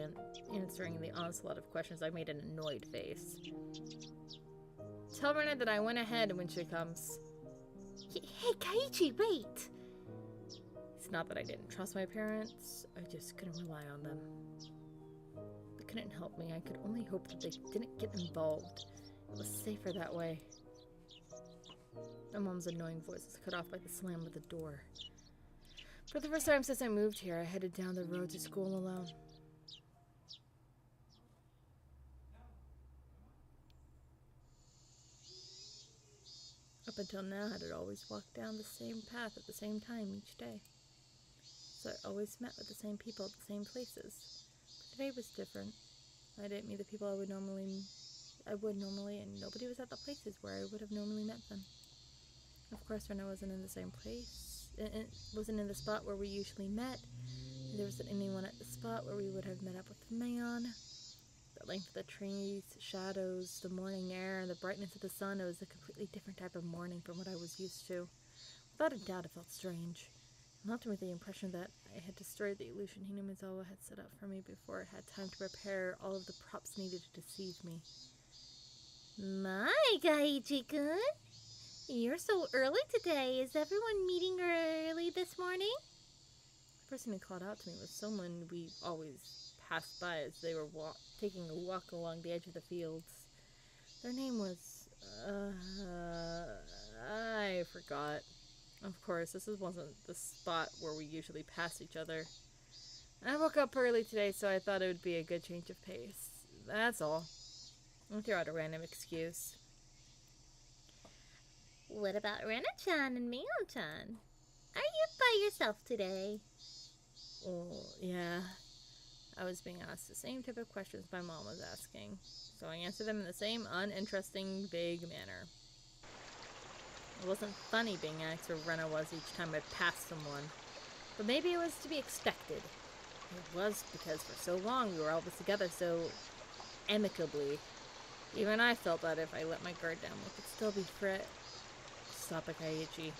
answering the onslaught of questions, I made an annoyed face. Tell Rena that I went ahead when she comes. Hey, Kaiichi, wait! It's not that I didn't trust my parents, I just couldn't rely on them. They couldn't help me, I could only hope that they didn't get involved. It was safer that way. My mom's annoying voice was cut off by the slam of the door. For the first time since I moved here, I headed down the road to school alone. Up until now, I had always walked down the same path at the same time each day. So I always met with the same people at the same places. But today was different. I didn't meet the people I would normally, and nobody was at the places where I would have normally met them. Of course, Rena wasn't in the same place. It wasn't in the spot where we usually met. There wasn't anyone at the spot where we would have met up with Mayon. The length of the trees, shadows, the morning air, and the brightness of the sun, it was a completely different type of morning from what I was used to. Without a doubt, it felt strange. It left me with the impression that I had destroyed the illusion Hinamizawa had set up for me before it had time to prepare all of the props needed to deceive me. My, Kaiichi-kun! You're so early today. Is everyone meeting early this morning? The person who called out to me was someone we always passed by as they were taking a walk along the edge of the fields. Their name was, I forgot. Of course, this wasn't the spot where we usually pass each other. I woke up early today, so I thought it would be a good change of pace. That's all. I'll throw out a random excuse. What about Rena-chan and Mion-chan? Are you by yourself today? Well, yeah. I was being asked the same type of questions my mom was asking, so I answered them in the same uninteresting, vague manner. It wasn't funny being asked where Rena was each time I passed someone, but maybe it was to be expected. It was because for so long we were always together so amicably. Even I felt that if I let my guard down, we could still be friends. Stop it, Kaiichi.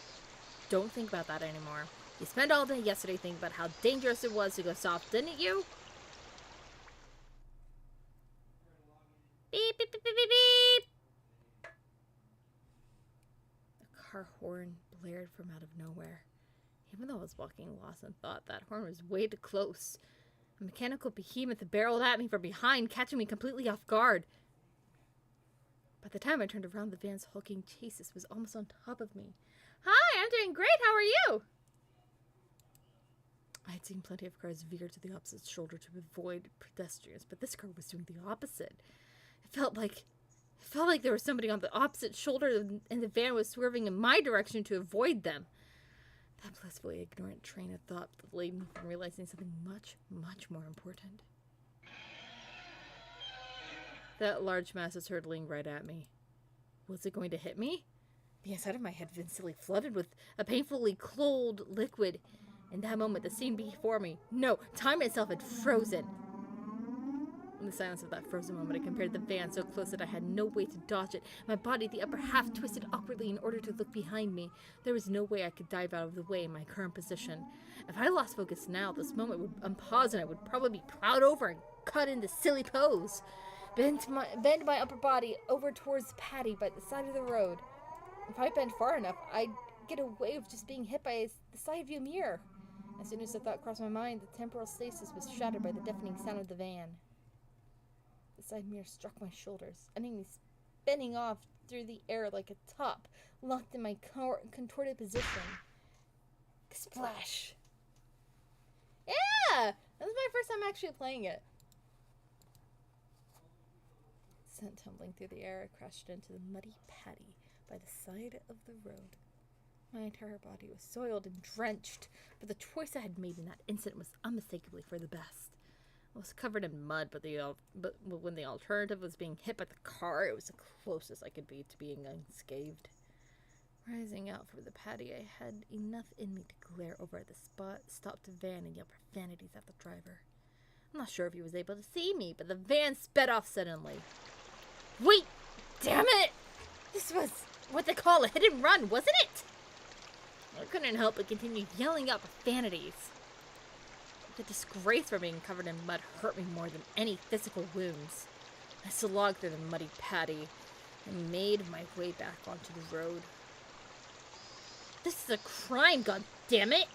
Don't think about that anymore. You spent all day yesterday thinking about how dangerous it was to go soft, didn't you? Beep, beep, beep, beep, beep, beep! A car horn blared from out of nowhere. Even though I was walking lost and thought that horn was way too close. A mechanical behemoth barreled at me from behind, catching me completely off guard. By the time I turned around, the van's hulking chassis was almost on top of me. Hi, I'm doing great. How are you? I had seen plenty of cars veer to the opposite shoulder to avoid pedestrians, but this car was doing the opposite. It felt like there was somebody on the opposite shoulder, and the van was swerving in my direction to avoid them. That blissfully ignorant train of thought delayed me from realizing something much, much more important. That large mass was hurtling right at me. Was it going to hit me? The inside of my head had instantly flooded with a painfully cold liquid. In that moment, the scene before me, no, time itself had frozen. In the silence of that frozen moment, I compared the van so close that I had no way to dodge it. My body, the upper half, twisted awkwardly in order to look behind me. There was no way I could dive out of the way in my current position. If I lost focus now, this moment would unpause and I would probably be plowed over and cut into silly pose. Bend my upper body over towards Patty by the side of the road. If I bent far enough, I'd get away with just being hit by the side view mirror. As soon as the thought crossed my mind, the temporal stasis was shattered by the deafening sound of the van. The side mirror struck my shoulders, ending me spinning off through the air like a top, locked in my contorted position. Splash! Yeah! This is my first time actually playing it. Sent tumbling through the air, I crashed into the muddy Patty by the side of the road. My entire body was soiled and drenched, but the choice I had made in that instant was unmistakably for the best. I was covered in mud, but when the alternative was being hit by the car, it was the closest I could be to being unscathed. Rising out from the Patty, I had enough in me to glare over at the stopped van and yell profanities at the driver. I'm not sure if he was able to see me, but the van sped off suddenly. Wait! Damn it! This was what they call a hit and run, wasn't it? I couldn't help but continue yelling out profanities. The disgrace for being covered in mud hurt me more than any physical wounds. I slogged through the muddy paddy and made my way back onto the road. This is a crime, goddammit!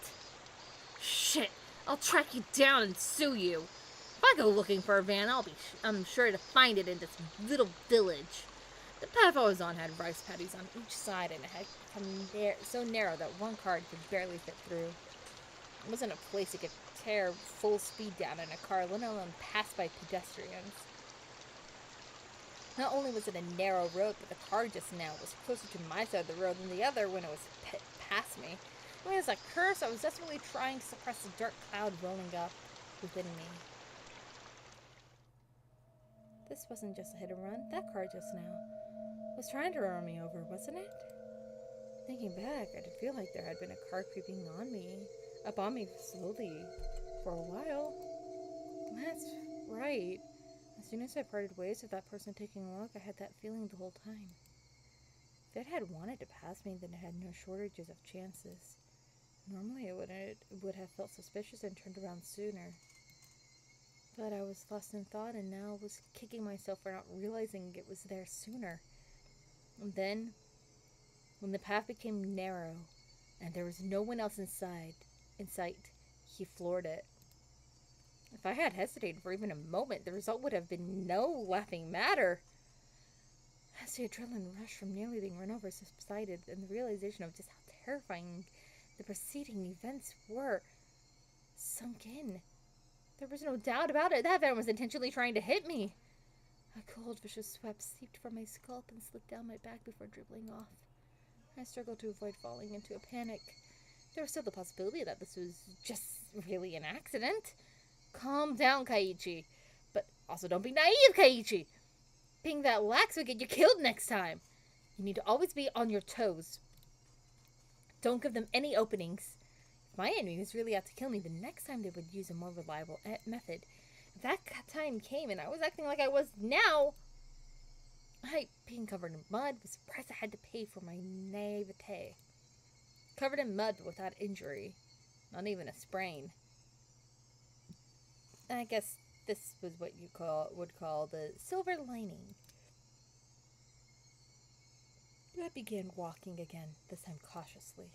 Shit, I'll track you down and sue you. If I go looking for a van, I'm sure to find it in this little village. The path I was on had rice paddies on each side, and it had become so narrow that one car could barely fit through. It wasn't a place you could tear full speed down in a car, let alone pass by pedestrians. Not only was it a narrow road, but the car just now was closer to my side of the road than the other when it was past me. I mean, as I cursed, I was desperately trying to suppress the dark cloud rolling up within me. This wasn't just a hit and run. That car just now was trying to run me over, wasn't it? Thinking back, I did feel like there had been a car creeping up on me slowly for a while. That's right. As soon as I parted ways with that person taking a look, I had that feeling the whole time. If it had wanted to pass me, then it had no shortages of chances. Normally it would have felt suspicious and turned around sooner. But I was lost in thought and now was kicking myself for not realizing it was there sooner. And then, when the path became narrow and there was no one else in sight, he floored it. If I had hesitated for even a moment, the result would have been no laughing matter. As the adrenaline rush from nearly being run over subsided, and the realization of just how terrifying the preceding events were sunk in, there was no doubt about it. That van was intentionally trying to hit me. A cold, vicious sweat seeped from my scalp and slid down my back before dribbling off. I struggled to avoid falling into a panic. There was still the possibility that this was just really an accident. Calm down, Kaiichi. But also don't be naive, Kaiichi. Being that lax would get you killed next time. You need to always be on your toes. Don't give them any openings. If my enemy was really out to kill me, the next time they would use a more reliable method. If that time came and I was acting like I was now, being covered in mud, was the price I had to pay for my naivete. Covered in mud but without injury. Not even a sprain. I guess this was what you would call the silver lining. I began walking again, this time cautiously.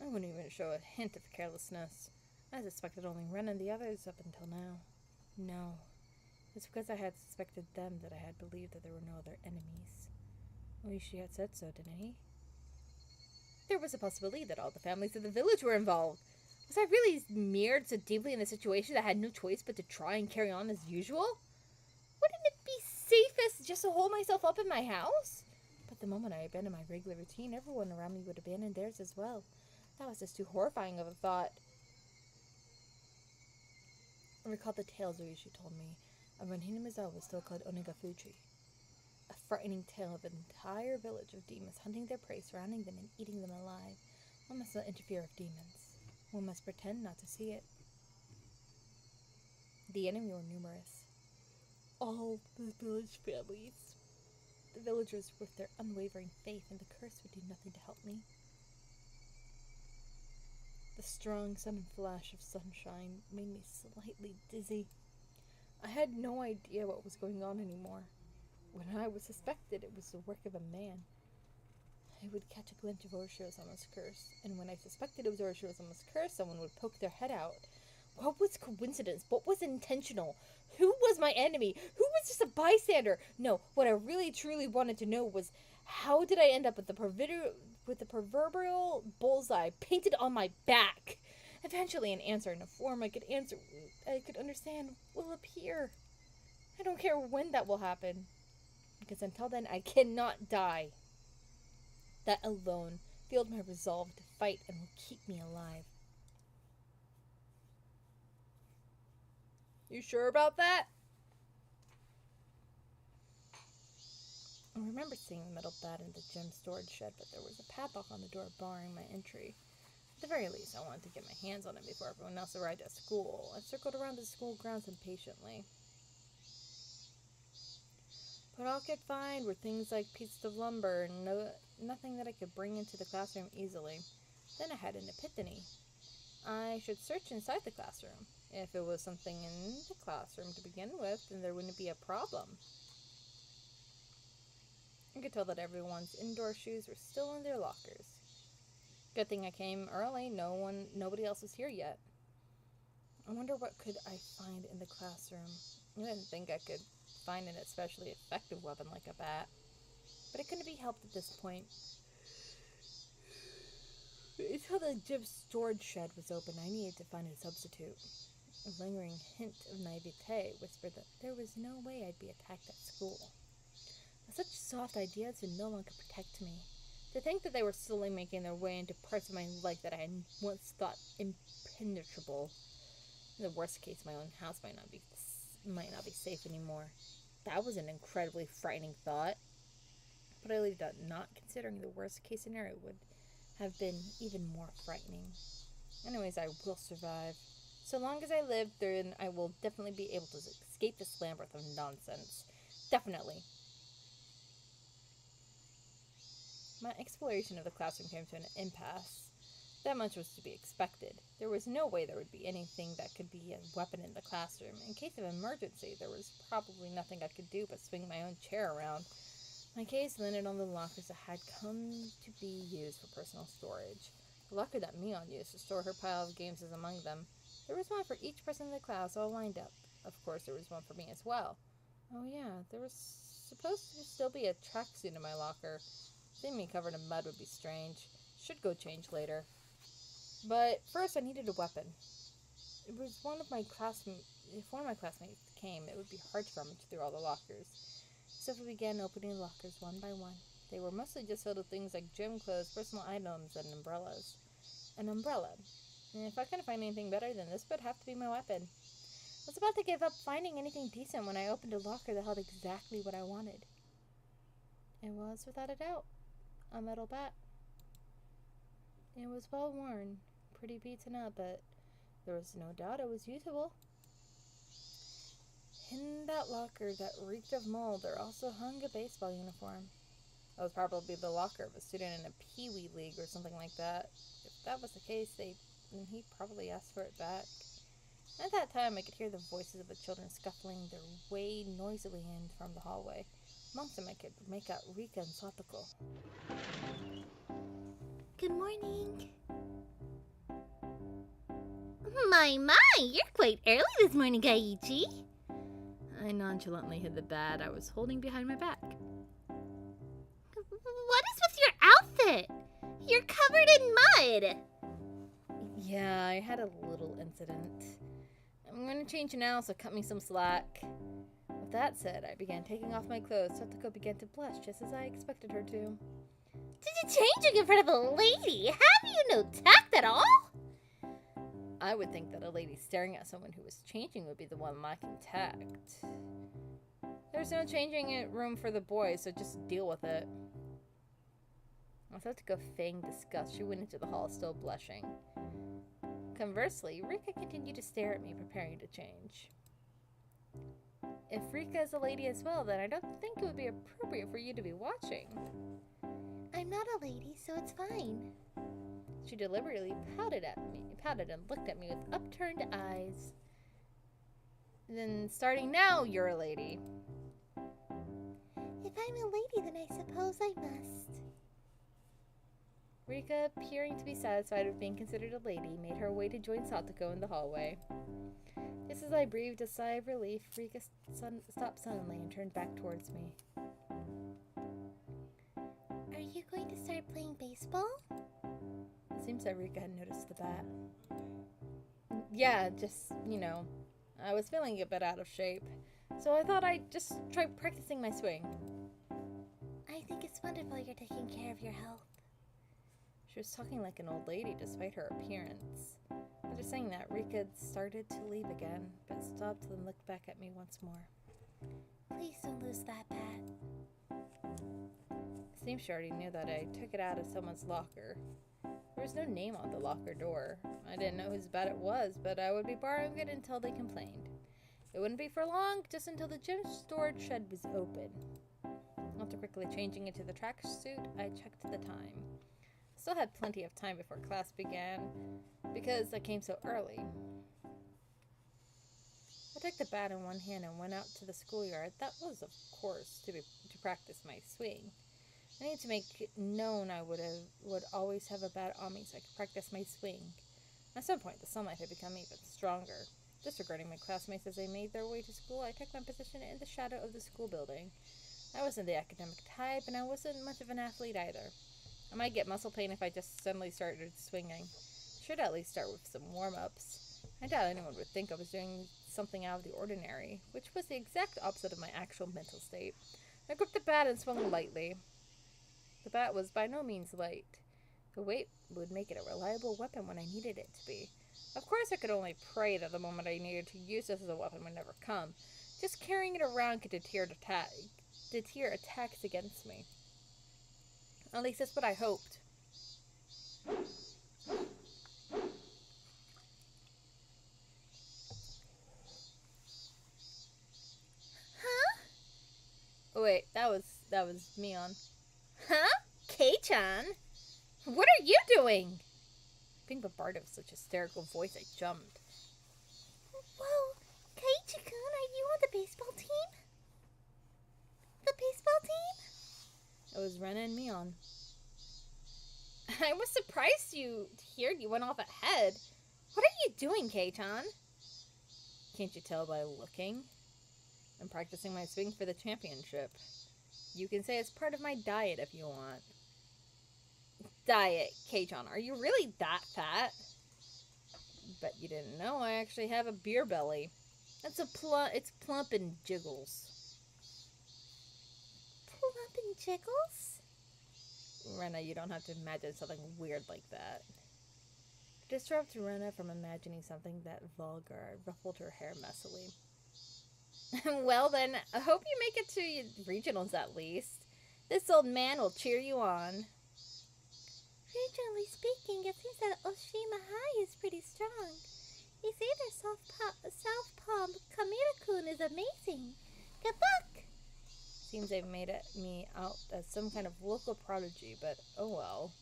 I wouldn't even show a hint of carelessness. I suspected only Ren and the others up until now. No, it's because I had suspected them that I had believed that there were no other enemies. Oishi had said so, didn't he? There was a possibility that all the families of the village were involved. Was I really mirrored so deeply in the situation that I had no choice but to try and carry on as usual? Wouldn't it be safest just to hold myself up in my house? But the moment I abandoned my regular routine, everyone around me would abandon theirs as well. That was just too horrifying of a thought. I recalled the tales Oishi told me of when Hinamizawa was still called Onegafuji. A frightening tale of an entire village of demons hunting their prey, surrounding them, and eating them alive. One must not interfere with demons. One must pretend not to see it. The enemy were numerous. All the village families. The villagers with their unwavering faith, and the curse would do nothing to help me. The strong sudden flash of sunshine made me slightly dizzy. I had no idea what was going on anymore. When I was suspected it was the work of a man, I would catch a glimpse of Orishiro-sama's curse, and when I suspected it was Orishiro-sama's curse, someone would poke their head out. What was coincidence? What was intentional? Who was my enemy? Who was just a bystander? No, what I really truly wanted to know was, how did I end up with the proverbial bullseye painted on my back? Eventually an answer in a form I could understand will appear. I don't care when that will happen, because until then I cannot die. That alone fueled my resolve to fight and will keep me alive. You sure about that? I remember seeing the metal bat in the gem storage shed, but there was a padlock on the door barring my entry. At the very least, I wanted to get my hands on it before everyone else arrived at school. I circled around the school grounds impatiently. But all I could find were things like pieces of lumber and nothing that I could bring into the classroom easily. Then I had an epiphany. I should search inside the classroom. If it was something in the classroom to begin with, then there wouldn't be a problem. I could tell that everyone's indoor shoes were still in their lockers. Good thing I came early. Nobody else was here yet. I wonder what could I find in the classroom. I didn't think I could find an especially effective weapon like a bat, but it couldn't be helped at this point. Until the gym's storage shed was open, I needed to find a substitute. A lingering hint of naivete whispered that there was no way I'd be attacked at school. Such soft ideas would no longer protect me. To think that they were slowly making their way into parts of my life that I had once thought impenetrable. In the worst case, my own house might not be safe anymore. That was an incredibly frightening thought. But I leave that not considering the worst case scenario would have been even more frightening. Anyways, I will survive. So long as I live, then I will definitely be able to escape this labyrinth of nonsense. Definitely. My exploration of the classroom came to an impasse. That much was to be expected. There was no way there would be anything that could be a weapon in the classroom. In case of emergency, there was probably nothing I could do but swing my own chair around. My case landed on the lockers that had come to be used for personal storage. The locker that Mion used to store her pile of games is among them. There was one for each person in the class, all lined up. Of course, there was one for me as well. Oh yeah, there was supposed to still be a tracksuit in my locker. Seeing me covered in mud would be strange. Should go change later. But first I needed a weapon. If one of my classmates came, it would be hard to rummage through all the lockers. So we began opening the lockers one by one. They were mostly just filled with things like gym clothes, personal items, and umbrellas. An umbrella. And if I couldn't find anything better than this, would have to be my weapon. I was about to give up finding anything decent when I opened a locker that held exactly what I wanted. It was, without a doubt, a metal bat. It was well worn, pretty beaten up, but there was no doubt it was usable. In that locker that reeked of mold, there also hung a baseball uniform. That was probably the locker of a student in a Pee-wee league or something like that. If that was the case, he probably asked for it back. At that time, I could hear the voices of the children scuffling their way noisily in from the hallway. Amongst them, I could make out Rika and Satoko. Good morning. My, you're quite early this morning, Kaiichi. I nonchalantly hid the bat I was holding behind my back. What is with your outfit? You're covered in mud. Yeah, I had a little incident. I'm going to change now, so cut me some slack. With that said, I began taking off my clothes. Satoko began to blush just as I expected her to. Did you changing in front of a lady? Have you no tact at all? I would think that a lady staring at someone who was changing would be the one lacking tact. There's no changing room for the boys, so just deal with it. As Satoko feigned disgust, she went into the hall still blushing. Conversely, Rika continued to stare at me, preparing to change. If Rika is a lady as well, then I don't think it would be appropriate for you to be watching. I'm not a lady, so it's fine. She deliberately pouted and looked at me with upturned eyes. Then, starting now, you're a lady. If I'm a lady, then I suppose I must. Rika, appearing to be satisfied with being considered a lady, made her way to join Satoko in the hallway. Just as I breathed a sigh of relief, Rika stopped suddenly and turned back towards me. Are you going to start playing baseball? It seems that Rika had noticed the bat. Yeah, just, I was feeling a bit out of shape, so I thought I'd just try practicing my swing. I think it's wonderful you're taking care of your health. She was talking like an old lady despite her appearance. After saying that, Rika started to leave again, but stopped and looked back at me once more. Please don't lose that bat. It seems she already knew that I took it out of someone's locker. There was no name on the locker door. I didn't know whose bat it was, but I would be borrowing it until they complained. It wouldn't be for long, just until the gym storage shed was open. After quickly changing into the tracksuit, I checked the time. still had plenty of time before class began, because I came so early. I took the bat in one hand and went out to the schoolyard. That was, of course, to practice my swing. I needed to make it known I would always have a bat on me so I could practice my swing. At some point, the sunlight had become even stronger. Disregarding my classmates as they made their way to school, I took my position in the shadow of the school building. I wasn't the academic type, and I wasn't much of an athlete either. I might get muscle pain if I just suddenly started swinging. I should at least start with some warm-ups. I doubt anyone would think I was doing something out of the ordinary, which was the exact opposite of my actual mental state. I gripped the bat and swung lightly. The bat was by no means light. The weight would make it a reliable weapon when I needed it to be. Of course, I could only pray that the moment I needed to use this as a weapon would never come. Just carrying it around could deter attacks against me. At least that's what I hoped. Huh? Oh wait, that was Mion. Huh? Kei-chan? What are you doing? Being bombarded with such hysterical voice, I jumped. Whoa, Keiichi-kun, are you on the baseball team? The baseball team? It was Rena and Mion. I was surprised to hear you went off ahead. What are you doing, Kei-chan? Can't you tell by looking? I'm practicing my swing for the championship. You can say it's part of my diet if you want. Diet, Kei-chan, are you really that fat? Bet you didn't know I actually have a beer belly. It's plump and jiggles. Plump and jiggles? Rena, you don't have to imagine something weird like that. To disrupt Rena from imagining something that vulgar, I ruffled her hair messily. Well then, I hope you make it to regionals at least. This old man will cheer you on. Regionally speaking, it seems that Oshima High is pretty strong. They say their Southpaw Kamira-kun is amazing. Good luck! Seems they've made me out as some kind of local prodigy, but oh well.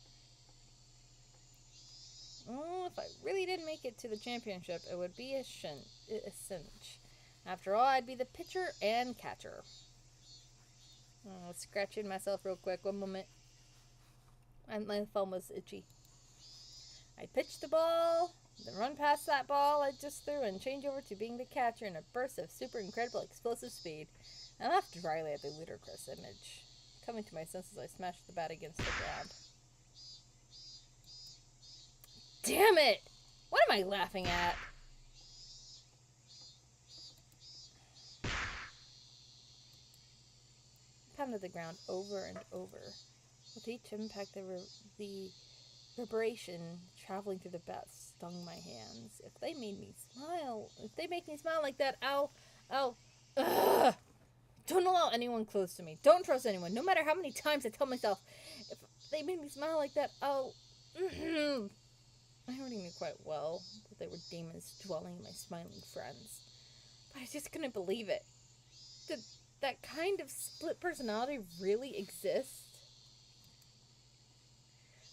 If I really did make it to the championship, it would be a cinch. After all, I'd be the pitcher and catcher. Scratching myself real quick, one moment. And my thumb was itchy. I'd pitch the ball, then run past that ball I just threw and change over to being the catcher in a burst of super incredible explosive speed. I laughed dryly at the ludicrous image. Coming to my senses, I smashed the bat against the ground. Damn it! What am I laughing at? I pounded the ground over and over. With each impact, the vibration traveling through the bat stung my hands. If they make me smile like that, ugh! Don't allow anyone close to me. Don't trust anyone, no matter how many times I tell myself, if they made me smile like that, I already knew quite well that they were demons dwelling in my smiling friends. But I just couldn't believe it. Did that kind of split personality really exist?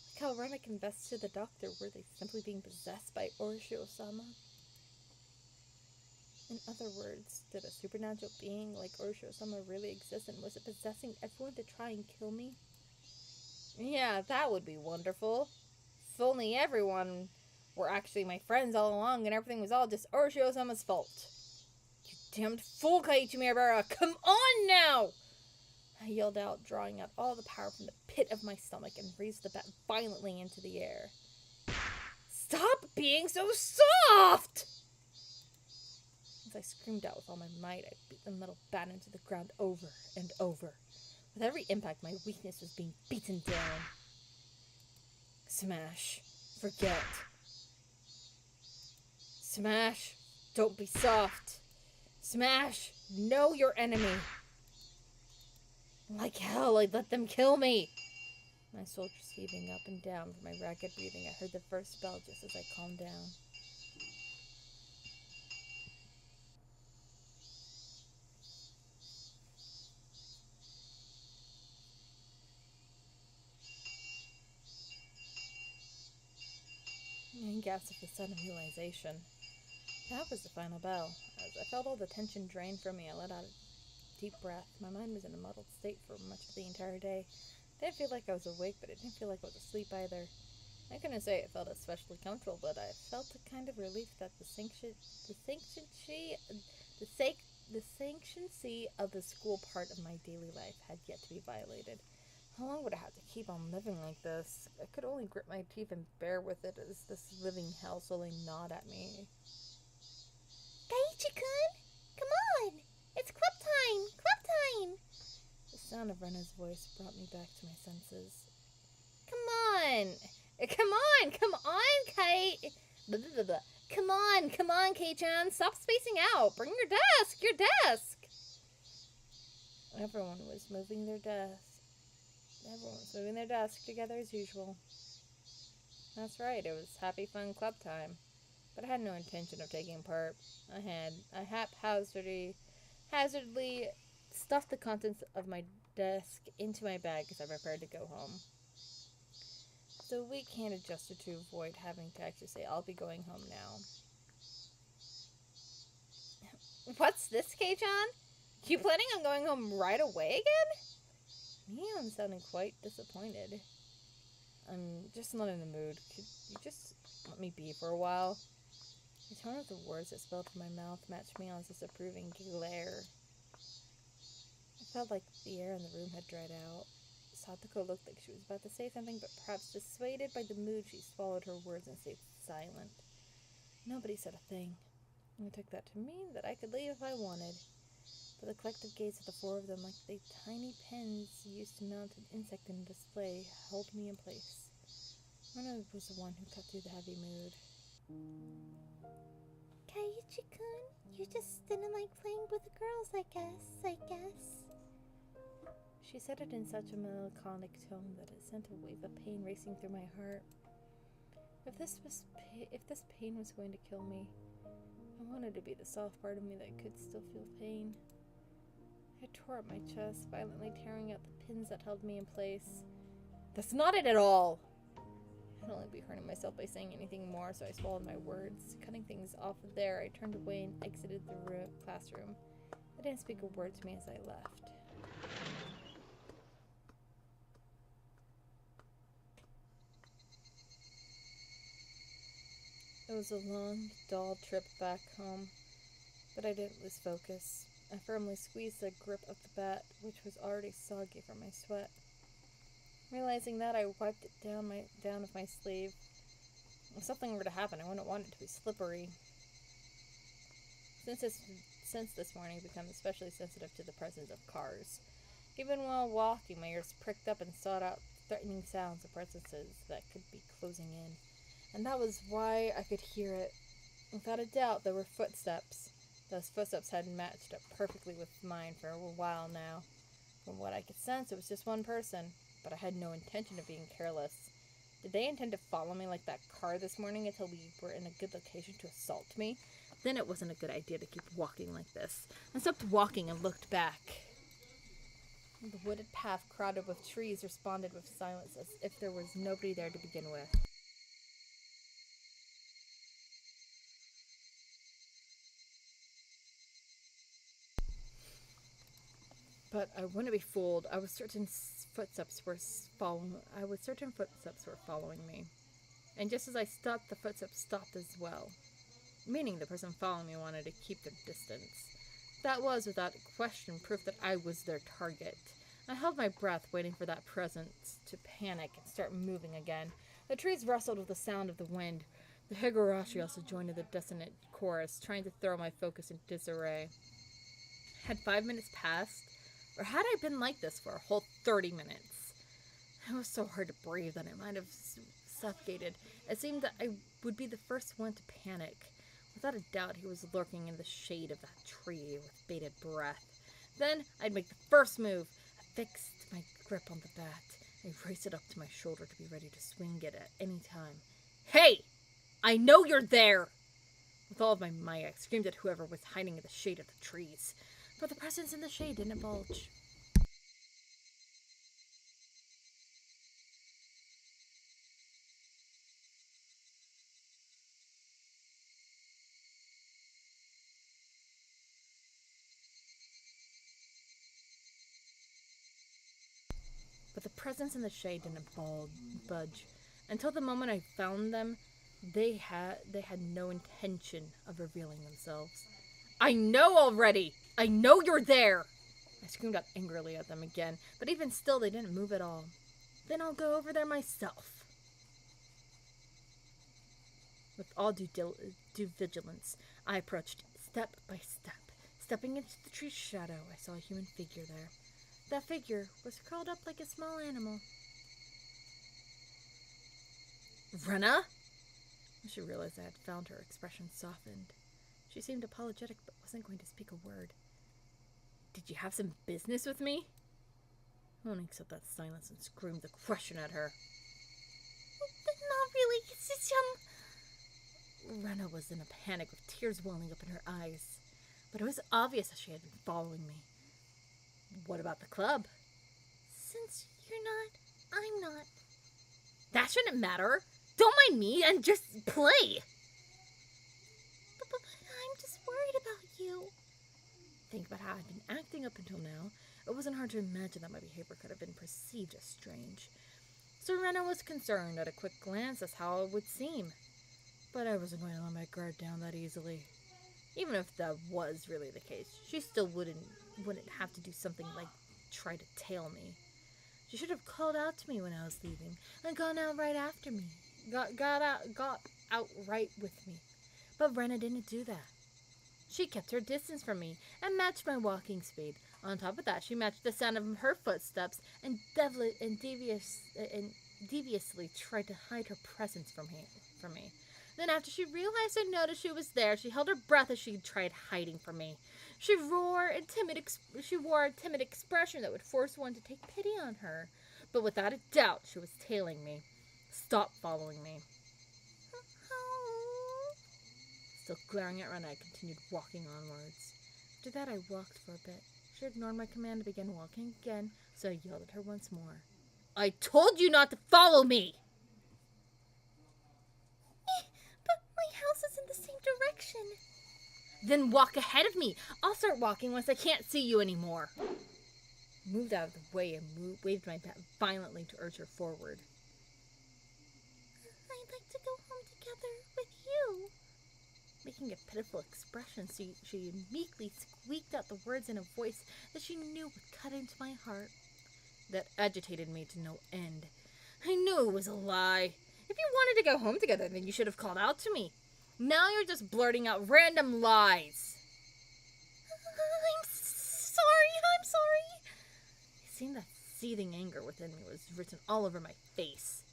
Like how Rena confessed to the doctor, were they simply being possessed by Orochi-sama? In other words, did a supernatural being like Orochi-sama really exist, and was it possessing everyone to try and kill me? Yeah, that would be wonderful. If only everyone were actually my friends all along and everything was all just Orochi-sama's fault. You damned fool, Kaiichi Mirabara! Come on now! I yelled out, drawing out all the power from the pit of my stomach and raised the bat violently into the air. Stop being so soft! As I screamed out with all my might, I beat the metal bat into the ground over and over. With every impact, my weakness was being beaten down. Smash. Forget. Smash. Don't be soft. Smash. Know your enemy. Like hell, I'd let them kill me. My shoulders heaving up and down from my ragged breathing, I heard the first bell just as I calmed down. gasp of the sudden realization. That was the final bell. As I felt all the tension drain from me, I let out a deep breath. My mind was in a muddled state for much of the entire day. I didn't feel like I was awake, but it didn't feel like I was asleep either. I couldn't say it felt especially comfortable, but I felt a kind of relief that the sanctity of the school part of my daily life had yet to be violated. How long would I have to keep on living like this? I could only grit my teeth and bear with it as this living hell slowly gnawed at me. Kaiichi-kun! Come on! It's club time! Club time! The sound of Rena's voice brought me back to my senses. Come on! Come on, Kai! Blah, blah, blah. Come on, Kei-chan! Stop spacing out! Bring your desk! Everyone was moving their desk together as usual. That's right, it was happy fun club time. But I had no intention of taking part. I haphazardly stuffed the contents of my desk into my bag as I prepared to go home. So we can't adjust to avoid having to actually say, I'll be going home now. What's this, Kei-chan? You planning on going home right away again? Neon sounded quite disappointed. I'm just not in the mood. Could you just let me be for a while? The tone of the words that spilled from my mouth matched Mion's disapproving glare. I felt like the air in the room had dried out. Satoko looked like she was about to say something, but perhaps dissuaded by the mood, she swallowed her words and stayed silent. Nobody said a thing. I took that to mean that I could leave if I wanted. But the collective gaze of the four of them, like the tiny pins used to mount an insect in a display, held me in place. Rena was the one who cut through the heavy mood. Kaiichi-kun, you just didn't like playing with the girls, I guess. She said it in such a melancholic tone that it sent a wave of pain racing through my heart. If this pain was going to kill me, I wanted to be the soft part of me that could still feel pain. I tore up my chest, violently tearing out the pins that held me in place. That's not it at all! I'd only be hurting myself by saying anything more, so I swallowed my words. Cutting things off of there, I turned away and exited the classroom. They didn't speak a word to me as I left. It was a long, dull trip back home, but I didn't lose focus. I firmly squeezed the grip of the bat, which was already soggy from my sweat. Realizing that, I wiped it down with my sleeve. If something were to happen, I wouldn't want it to be slippery. Since this morning, I've become especially sensitive to the presence of cars. Even while walking, my ears pricked up and sought out threatening sounds of presences that could be closing in. And that was why I could hear it. Without a doubt, there were footsteps. Those footsteps had matched up perfectly with mine for a while now. From what I could sense, it was just one person, but I had no intention of being careless. Did they intend to follow me like that car this morning until we were in a good location to assault me? Then it wasn't a good idea to keep walking like this. I stopped walking and looked back. The wooded path crowded with trees responded with silence as if there was nobody there to begin with. But I wouldn't be fooled. I was certain footsteps were following me. And just as I stopped, the footsteps stopped as well. Meaning the person following me wanted to keep their distance. That was, without question, proof that I was their target. I held my breath, waiting for that presence to panic and start moving again. The trees rustled with the sound of the wind. The Higurashi also joined in the dissonant chorus, trying to throw my focus in disarray. Had 5 minutes passed? Or had I been like this for a whole 30 minutes? It was so hard to breathe that I might have suffocated. It seemed that I would be the first one to panic. Without a doubt, he was lurking in the shade of that tree with bated breath. Then I'd make the first move. I fixed my grip on the bat. I raised it up to my shoulder to be ready to swing it at any time. Hey! I know you're there! With all of my might, I screamed at whoever was hiding in the shade of the trees. But the presence in the shade didn't budge. presence in the shade didn't budge. Until the moment I found them, they had no intention of revealing themselves. I know already! I know you're there! I screamed out angrily at them again, but even still they didn't move at all. Then I'll go over there myself. With all due vigilance, I approached step by step. Stepping into the tree's shadow, I saw a human figure there. That figure was curled up like a small animal. Rena? When she realized I had found her, expression softened. She seemed apologetic but wasn't going to speak a word. Did you have some business with me? Honing accepted that silence and screamed the question at her. Not really. It's just, Rena was in a panic with tears welling up in her eyes. But it was obvious that she had been following me. What about the club? Since you're not, I'm not. That shouldn't matter. Don't mind me and just play. But I'm just worried about you. Think about how I've been acting up until now. It wasn't hard to imagine that my behavior could have been perceived as strange. So Rena was concerned at a quick glance as how it would seem. But I wasn't going to let my guard down that easily. Even if that was really the case, she still wouldn't have to do something like try to tail me. She should have called out to me when I was leaving and gone out right after me. Got out right with me. But Rena didn't do that. She kept her distance from me and matched my walking speed. On top of that, she matched the sound of her footsteps and deviously tried to hide her presence from me. Then after she realized I noticed she was there, she held her breath as she tried hiding from me. She wore a timid expression that would force one to take pity on her. But without a doubt, she was tailing me. Stop following me. Still glaring at Rena, I continued walking onwards. After that, I walked for a bit. She ignored my command and began walking again, so I yelled at her once more. I told you not to follow me! But my house is in the same direction. Then walk ahead of me. I'll start walking once I can't see you anymore. I moved out of the way and waved my bat violently to urge her forward. I'd like to go home together with you. Making a pitiful expression, she meekly squeaked out the words in a voice that she knew would cut into my heart. That agitated me to no end. I knew it was a lie. If you wanted to go home together, then you should have called out to me. Now you're just blurting out random lies. I'm sorry. It seemed that seething anger within me was written all over my face.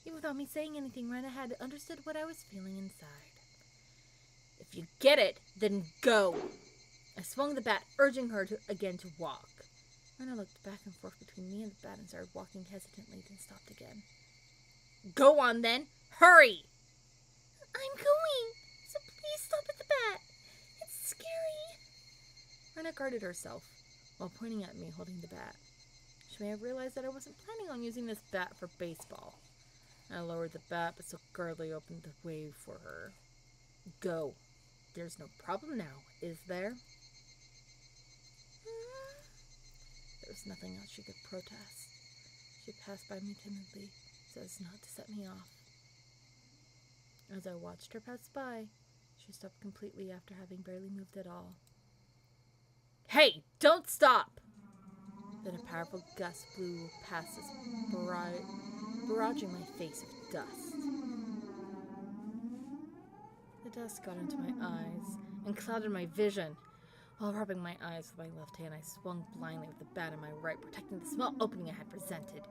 Even without me saying anything, Rena had understood what I was feeling inside. If you get it, then go. I swung the bat, urging her again to walk. Rena looked back and forth between me and the bat and started walking hesitantly, then stopped again. Go on then. Hurry! I'm going. So please stop at the bat. It's scary. Rena guarded herself while pointing at me holding the bat. She may have realized that I wasn't planning on using this bat for baseball. I lowered the bat, but so guardedly opened the way for her. Go. There's no problem now, is there? There was nothing else she could protest. She passed by me timidly, so as not to set me off. As I watched her pass by, she stopped completely after having barely moved at all. Hey, don't stop! Then a powerful gust blew past us, barraging my face with dust. The dust got into my eyes and clouded my vision. While rubbing my eyes with my left hand, I swung blindly with the bat in my right, protecting the small opening I had presented.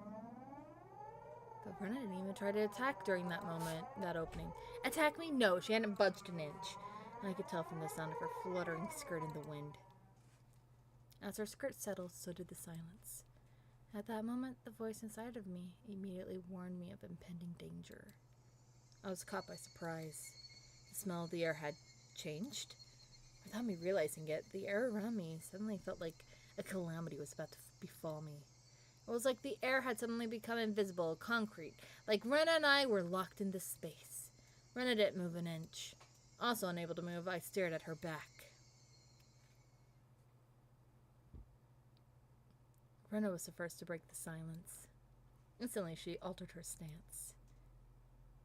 But Rena didn't even try to attack during that opening. Attack me? No, she hadn't budged an inch. And I could tell from the sound of her fluttering skirt in the wind. As her skirt settled, so did the silence. At that moment, the voice inside of me immediately warned me of impending danger. I was caught by surprise. The smell of the air had changed. Without me realizing it, the air around me suddenly felt like a calamity was about to befall me. It was like the air had suddenly become invisible, concrete, like Rena and I were locked into space. Rena didn't move an inch. Also unable to move, I stared at her back. Rena was the first to break the silence. Instantly, she altered her stance.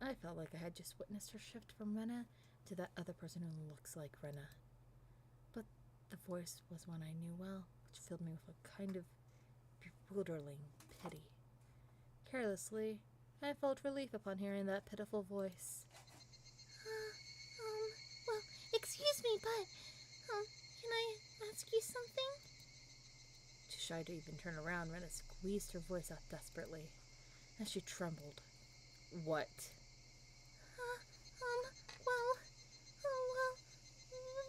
I felt like I had just witnessed her shift from Rena to that other person who looks like Rena. But the voice was one I knew well, which filled me with a kind of bewildering pity. Carelessly, I felt relief upon hearing that pitiful voice. Well, excuse me, but, can I ask you something? Too shy to even turn around, Rena squeezed her voice out desperately, as she trembled. What?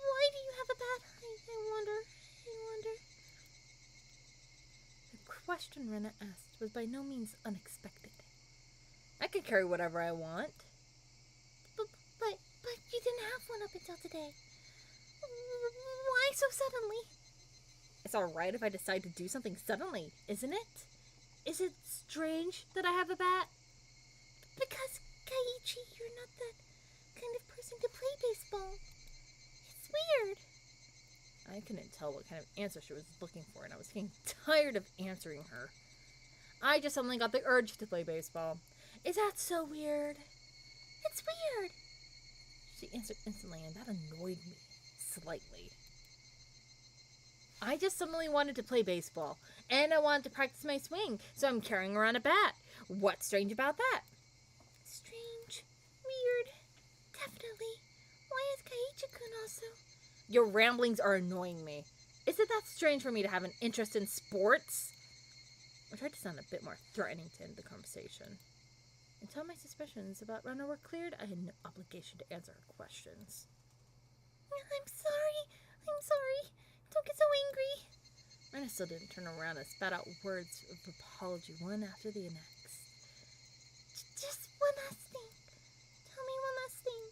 Why do you have a bat? I wonder. The question Rena asked was by no means unexpected. I can carry whatever I want. But you didn't have one up until today. Why so suddenly? It's alright if I decide to do something suddenly, isn't it? Is it strange that I have a bat? Because, Kaiichi, you're not that kind of person to play baseball. It's weird. I couldn't tell what kind of answer she was looking for, and I was getting tired of answering her. I just suddenly got the urge to play baseball. Is that so weird? It's weird. She answered instantly, and that annoyed me slightly. I just suddenly wanted to play baseball, and I wanted to practice my swing, so I'm carrying around a bat. What's strange about that? Strange. Weird. Definitely. Why is Kaiichi-kun also? Your ramblings are annoying me. Is it that strange for me to have an interest in sports? I tried to sound a bit more threatening to end the conversation. Until my suspicions about Rena were cleared, I had no obligation to answer her questions. I'm sorry. Don't get so angry. Rena still didn't turn around and spat out words of apology one after the next. Just one last thing. Tell me one last thing.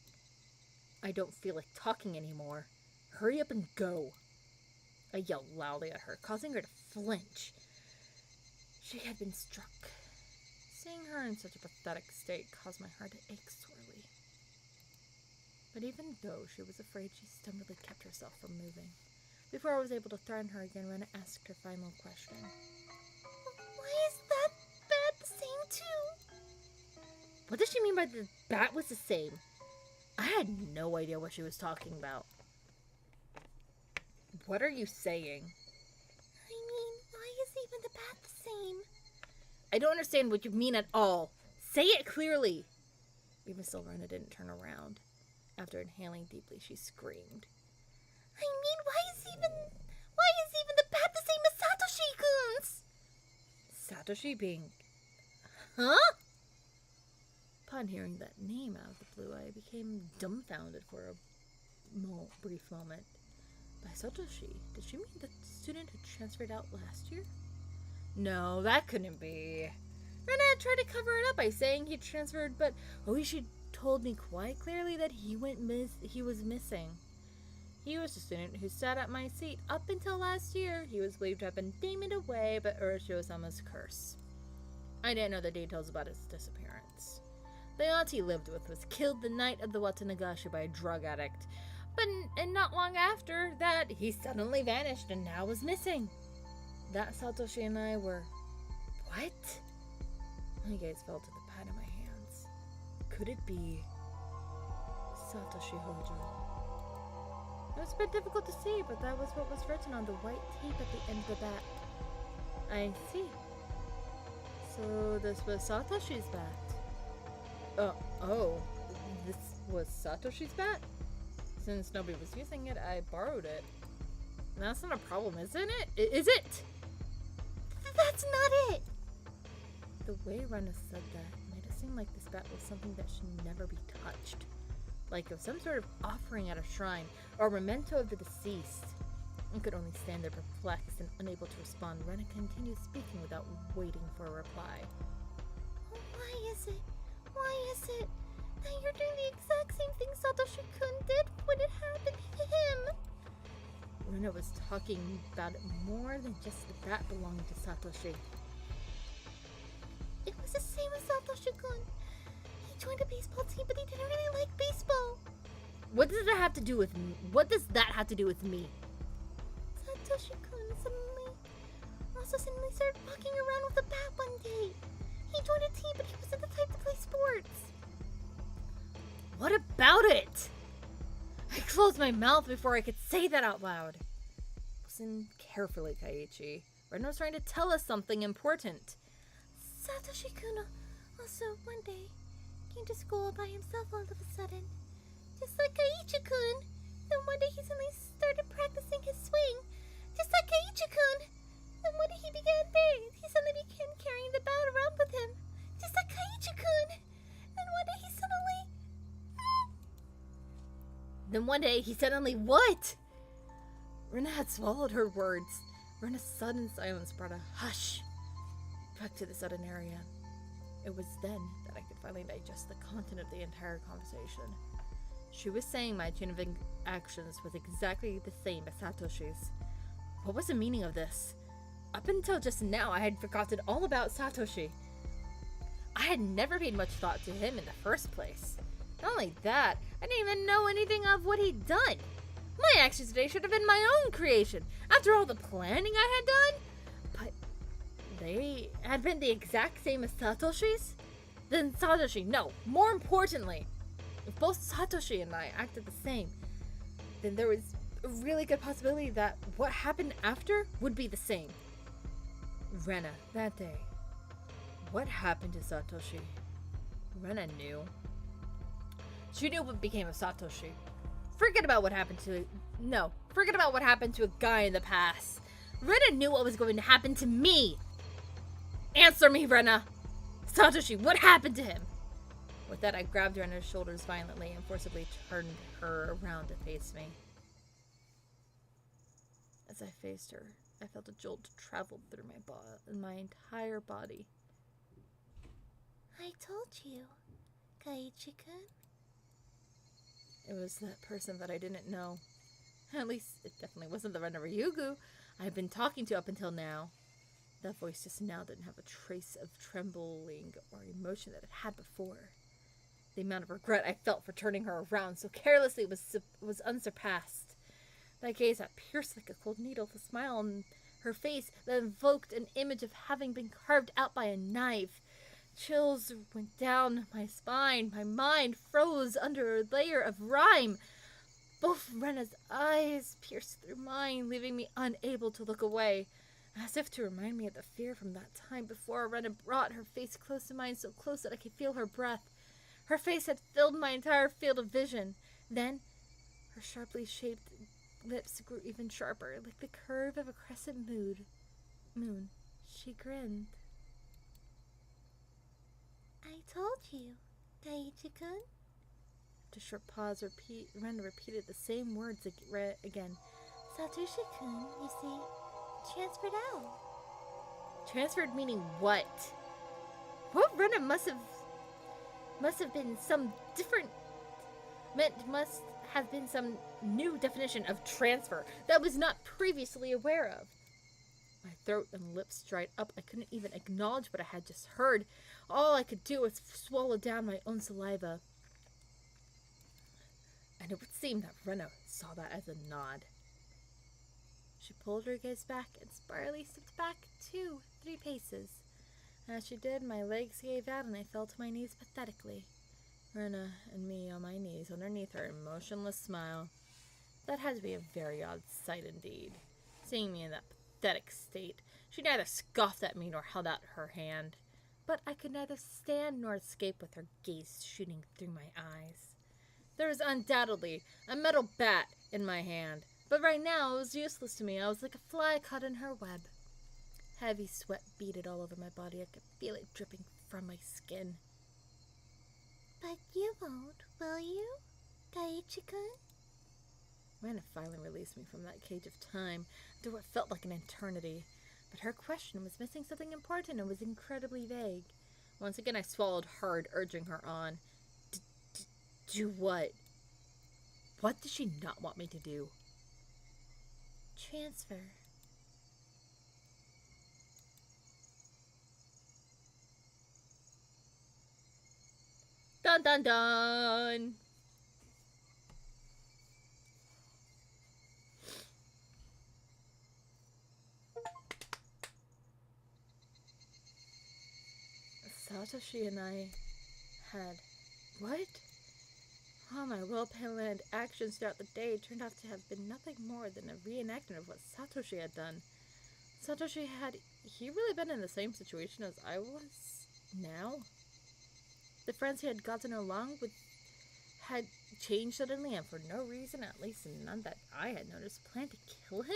I don't feel like talking anymore. Hurry up and go. I yelled loudly at her, causing her to flinch. She had been struck. Seeing her in such a pathetic state caused my heart to ache sorely. But even though she was afraid, she stubbornly kept herself from moving. Before I was able to threaten her again, Rena asked her final question. Why is that bat the same too? What does she mean by the bat was the same? I had no idea what she was talking about. What are you saying? I mean, why is even the bat the same? I don't understand what you mean at all. Say it clearly. Even still, Rena didn't turn around. After inhaling deeply, she screamed. I mean, why is even the bat the same as Satoshi-kun's? Satoshi being... Huh? Upon hearing that name out of the blue, I became dumbfounded for a brief moment. By Satoshi, did she mean the student who transferred out last year? No, that couldn't be. Rena had tried to cover it up by saying he transferred, but Oishi told me quite clearly that he was missing. He was the student who sat at my seat up until last year. He was believed to have been demoned away by Urashio-sama's curse. I didn't know the details about his disappearance. The aunt he lived with was killed the night of the Watanagashi by a drug addict, and not long after that, he suddenly vanished and now was missing. That Satoshi and I were... What? My gaze fell to the pad in my hands. Could it be... Satoshi Hojo? It was a bit difficult to see, but that was what was written on the white tape at the end of the bat. I see. So this was Satoshi's bat. This was Satoshi's bat? Since nobody was using it, I borrowed it. That's not a problem, isn't it? Is it? That's not it! The way Rena said that made it seem like this bat was something that should never be touched. Like of some sort of offering at a shrine, or memento of the deceased. I could only stand there perplexed and unable to respond. Rena continued speaking without waiting for a reply. Why is it that you're doing the exact same thing Satoshi-kun did when it happened to him? Rena was talking about it more than just the bat belonging to Satoshi. It was the same as Satoshi-kun. He joined a baseball team, but he didn't really like baseball. What does that have to do with me? What does that have to do with me? Satoshi-kun suddenly started walking around with a bat one day. He closed my mouth before I could say that out loud. Listen carefully, Kaiichi. Rena was trying to tell us something important. Satoshi-kun also one day came to school by himself all of a sudden. Just like Kaiichi-kun. Then one day he suddenly started practicing his swing. Just like Kaiichi-kun. Then one day he suddenly began carrying the bat around with him. Just like Kaiichi-kun. Then one day he suddenly... Then one day he suddenly what? Rena had swallowed her words. Rena's sudden silence brought a hush back to the sudden area. It was then that I could finally digest the content of the entire conversation. She was saying my chain of actions was exactly the same as Satoshi's. What was the meaning of this? Up until just now, I had forgotten all about Satoshi. I had never paid much thought to him in the first place. Not only that, I didn't even know anything of what he'd done. My actions today should have been my own creation, after all the planning I had done. But they had been the exact same as Satoshi's? Then Satoshi, no, more importantly, if both Satoshi and I acted the same, then there was a really good possibility that what happened after would be the same. Rena, that day, what happened to Satoshi? Rena knew. She knew what became of Satoshi. Forget about what happened to a guy in the past. Rena knew what was going to happen to me. Answer me, Rena. Satoshi, what happened to him? With that, I grabbed her on her shoulders violently and forcibly turned her around to face me. As I faced her, I felt a jolt travel through my entire body. I told you, Kaiichi-kun. It was that person that I didn't know. At least, it definitely wasn't the Rena Ryugu I had been talking to up until now. That voice just now didn't have a trace of trembling or emotion that it had before. The amount of regret I felt for turning her around so carelessly was unsurpassed. That gaze that pierced like a cold needle, the smile on her face that evoked an image of having been carved out by a knife. Chills went down my spine. My mind froze under a layer of rime. Both Rena's eyes pierced through mine, leaving me unable to look away. As if to remind me of the fear from that time before, Rena brought her face close to mine, so close that I could feel her breath. Her face had filled my entire field of vision. Then, her sharply shaped lips grew even sharper, like the curve of a crescent moon. She grinned. I told you, Kaiichi-kun. After a short pause, Rena repeated the same words again. Satoshi-kun, you see, transferred out. Transferred meaning what? What Rena must have been some different... must have been some new definition of transfer that I was not previously aware of. My throat and lips dried up. I couldn't even acknowledge what I had just heard. All I could do was swallow down my own saliva. And it would seem that Rena saw that as a nod. She pulled her gaze back and spirally stepped back 2-3 paces. As she did, my legs gave out and I fell to my knees pathetically. Rena and me on my knees underneath her emotionless smile. That had to be a very odd sight indeed. Seeing me in that pathetic state, she neither scoffed at me nor held out her hand. But I could neither stand nor escape with her gaze shooting through my eyes. There was undoubtedly a metal bat in my hand, but right now it was useless to me. I was like a fly caught in her web. Heavy sweat beaded all over my body. I could feel it dripping from my skin. But you won't, will you, Kaiichi-kun? Rena finally released me from that cage of time after what felt like an eternity. But her question was missing something important and was incredibly vague. Once again, I swallowed hard, urging her on. Do what? What did she not want me to do? Transfer. Dun dun dun! Satoshi and I had... What? All my well-planned actions throughout the day turned out to have been nothing more than a reenactment of what Satoshi had done. Had he really been in the same situation as I was now? The friends he had gotten along with had changed suddenly and for no reason, at least none that I had noticed, planned to kill him?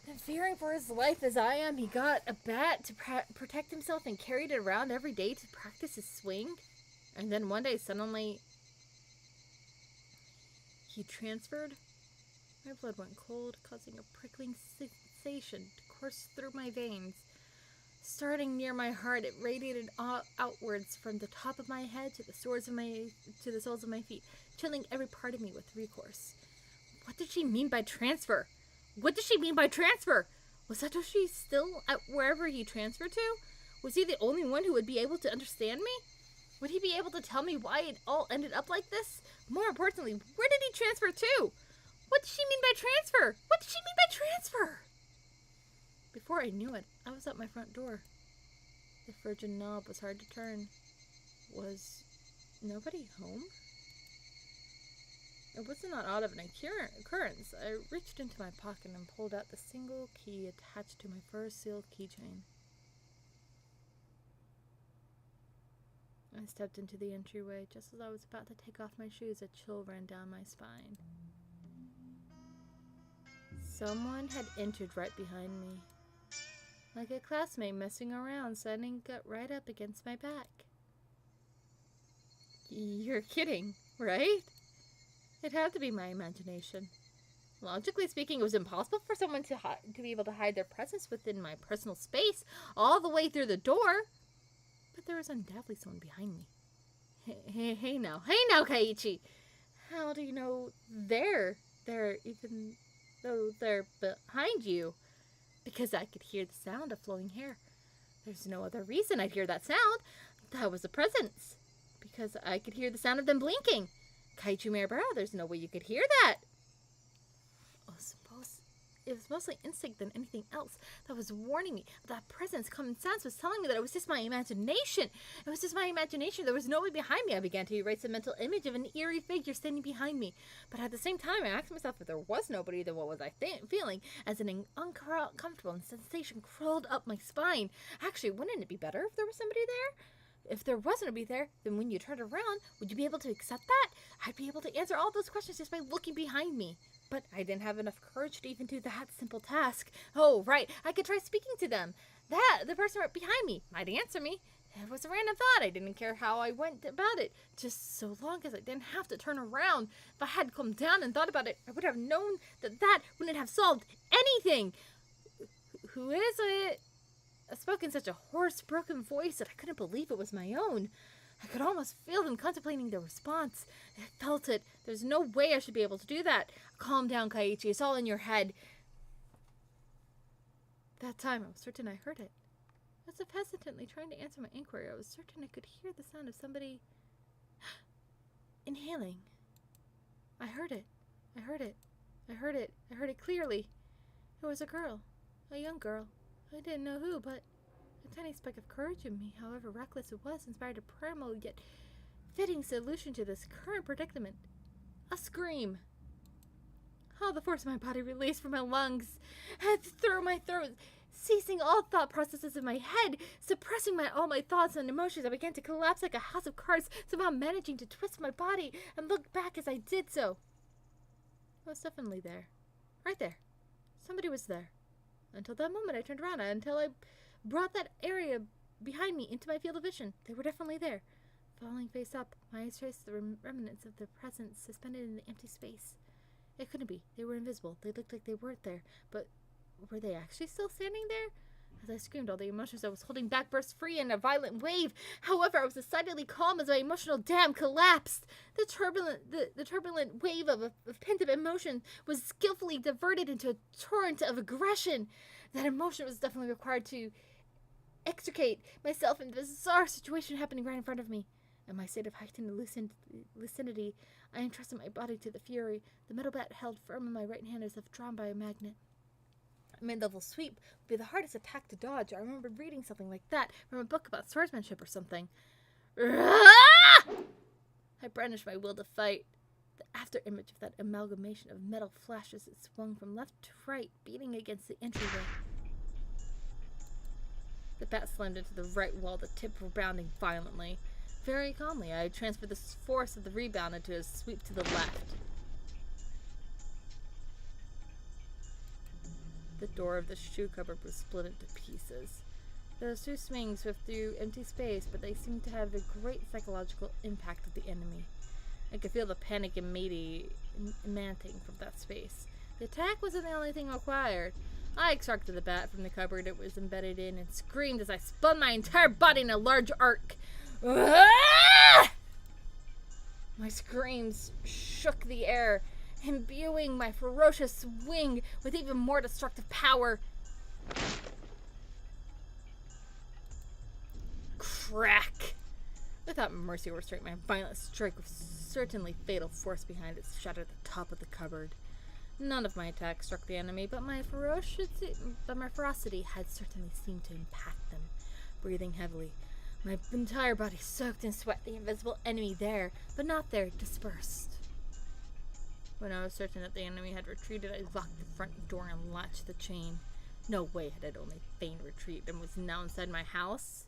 And fearing for his life as I am, he got a bat to protect himself and carried it around every day to practice his swing. And then one day, suddenly, he transferred. My blood went cold, causing a prickling sensation to course through my veins. Starting near my heart, it radiated outwards from the top of my head to the soles of my feet, chilling every part of me with recourse. What did she mean by transfer? What did she mean by transfer? Was Satoshi still at wherever he transferred to? Was he the only one who would be able to understand me? Would he be able to tell me why it all ended up like this? More importantly, where did he transfer to? What did she mean by transfer? What did she mean by transfer? Before I knew it, I was at my front door. The frigid knob was hard to turn. Was nobody home? It was not odd of an occurrence. I reached into my pocket and pulled out the single key attached to my fur seal keychain. I stepped into the entryway. Just as I was about to take off my shoes, a chill ran down my spine. Someone had entered right behind me. Like a classmate messing around, suddenly got right up against my back. You're kidding, right? It had to be my imagination. Logically speaking, it was impossible for someone to be able to hide their presence within my personal space all the way through the door. But there was undoubtedly someone behind me. Hey now, Kaiichi! How do you know they're there even though they're behind you? Because I could hear the sound of flowing hair. There's no other reason I'd hear that sound. That was a presence. Because I could hear the sound of them blinking. Kaiichi Mirabaro, there's no way you could hear that. It was mostly instinct than anything else that was warning me. That presence, common sense, was telling me that it was just my imagination. It was just my imagination. There was no one behind me. I began to erase the mental image of an eerie figure standing behind me. But at the same time, I asked myself if there was nobody, then what was I feeling? As an uncomfortable sensation crawled up my spine. Actually, wouldn't it be better if there was somebody there? If there wasn't nobody there, then when you turned around, would you be able to accept that? I'd be able to answer all those questions just by looking behind me. But I didn't have enough courage to even do that simple task. Oh, right, I could try speaking to them. The person right behind me might answer me. It was a random thought. I didn't care how I went about it, just so long as I didn't have to turn around. If I had calmed down and thought about it, I would have known that wouldn't have solved anything. Who is it? I spoke in such a hoarse, broken voice that I couldn't believe it was my own. I could almost feel them contemplating their response. I felt it. There's no way I should be able to do that. Calm down, Kaiichi. It's all in your head. That time, I was certain I heard it. As if hesitantly trying to answer my inquiry, I was certain I could hear the sound of somebody inhaling. I heard it. I heard it. I heard it. I heard it clearly. It was a girl. A young girl. I didn't know who, but a tiny speck of courage in me, however reckless it was, inspired a primal yet fitting solution to this current predicament. A scream. All the force of my body released from my lungs and through my throat, ceasing all thought processes in my head, suppressing all my thoughts and emotions. I began to collapse like a house of cards, somehow managing to twist my body and look back as I did so. I was definitely there. Right there. Somebody was there. Until that moment I turned around, until I brought that area behind me into my field of vision. They were definitely there. Falling face up, my eyes traced the remnants of their presence suspended in the empty space. It couldn't be. They were invisible. They looked like they weren't there. But were they actually still standing there? As I screamed, all the emotions I was holding back burst free in a violent wave. However, I was decidedly calm as my emotional dam collapsed. The turbulent wave of pent-up emotion was skillfully diverted into a torrent of aggression. That emotion was definitely required to extricate myself in the bizarre situation happening right in front of me. In my state of heightened lucidity, I entrusted my body to the fury. The metal bat held firm in my right hand as if drawn by a magnet. A mid-level sweep would be the hardest attack to dodge. I remember reading something like that from a book about swordsmanship or something. I brandished my will to fight. The after image of that amalgamation of metal flashed as it swung from left to right, beating against the entryway. The bat slammed into the right wall, the tip rebounding violently. Very calmly, I transferred the force of the rebound into a sweep to the left. The door of the shoe cupboard was split into pieces. Those two swings swept through empty space, but they seemed to have a great psychological impact with the enemy. I could feel the panic emanating from that space. The attack wasn't the only thing required. I extracted the bat from the cupboard it was embedded in and screamed as I spun my entire body in a large arc. Ah! My screams shook the air, imbuing my ferocious swing with even more destructive power. Crack! Without mercy or restraint, my violent strike with certainly fatal force behind it shattered the top of the cupboard. None of my attacks struck the enemy, but my ferocity had certainly seemed to impact them. Breathing heavily, my entire body soaked in sweat, the invisible enemy there, but not there, dispersed. When I was certain that the enemy had retreated, I locked the front door and latched the chain. No way had it only feigned retreat and was now inside my house.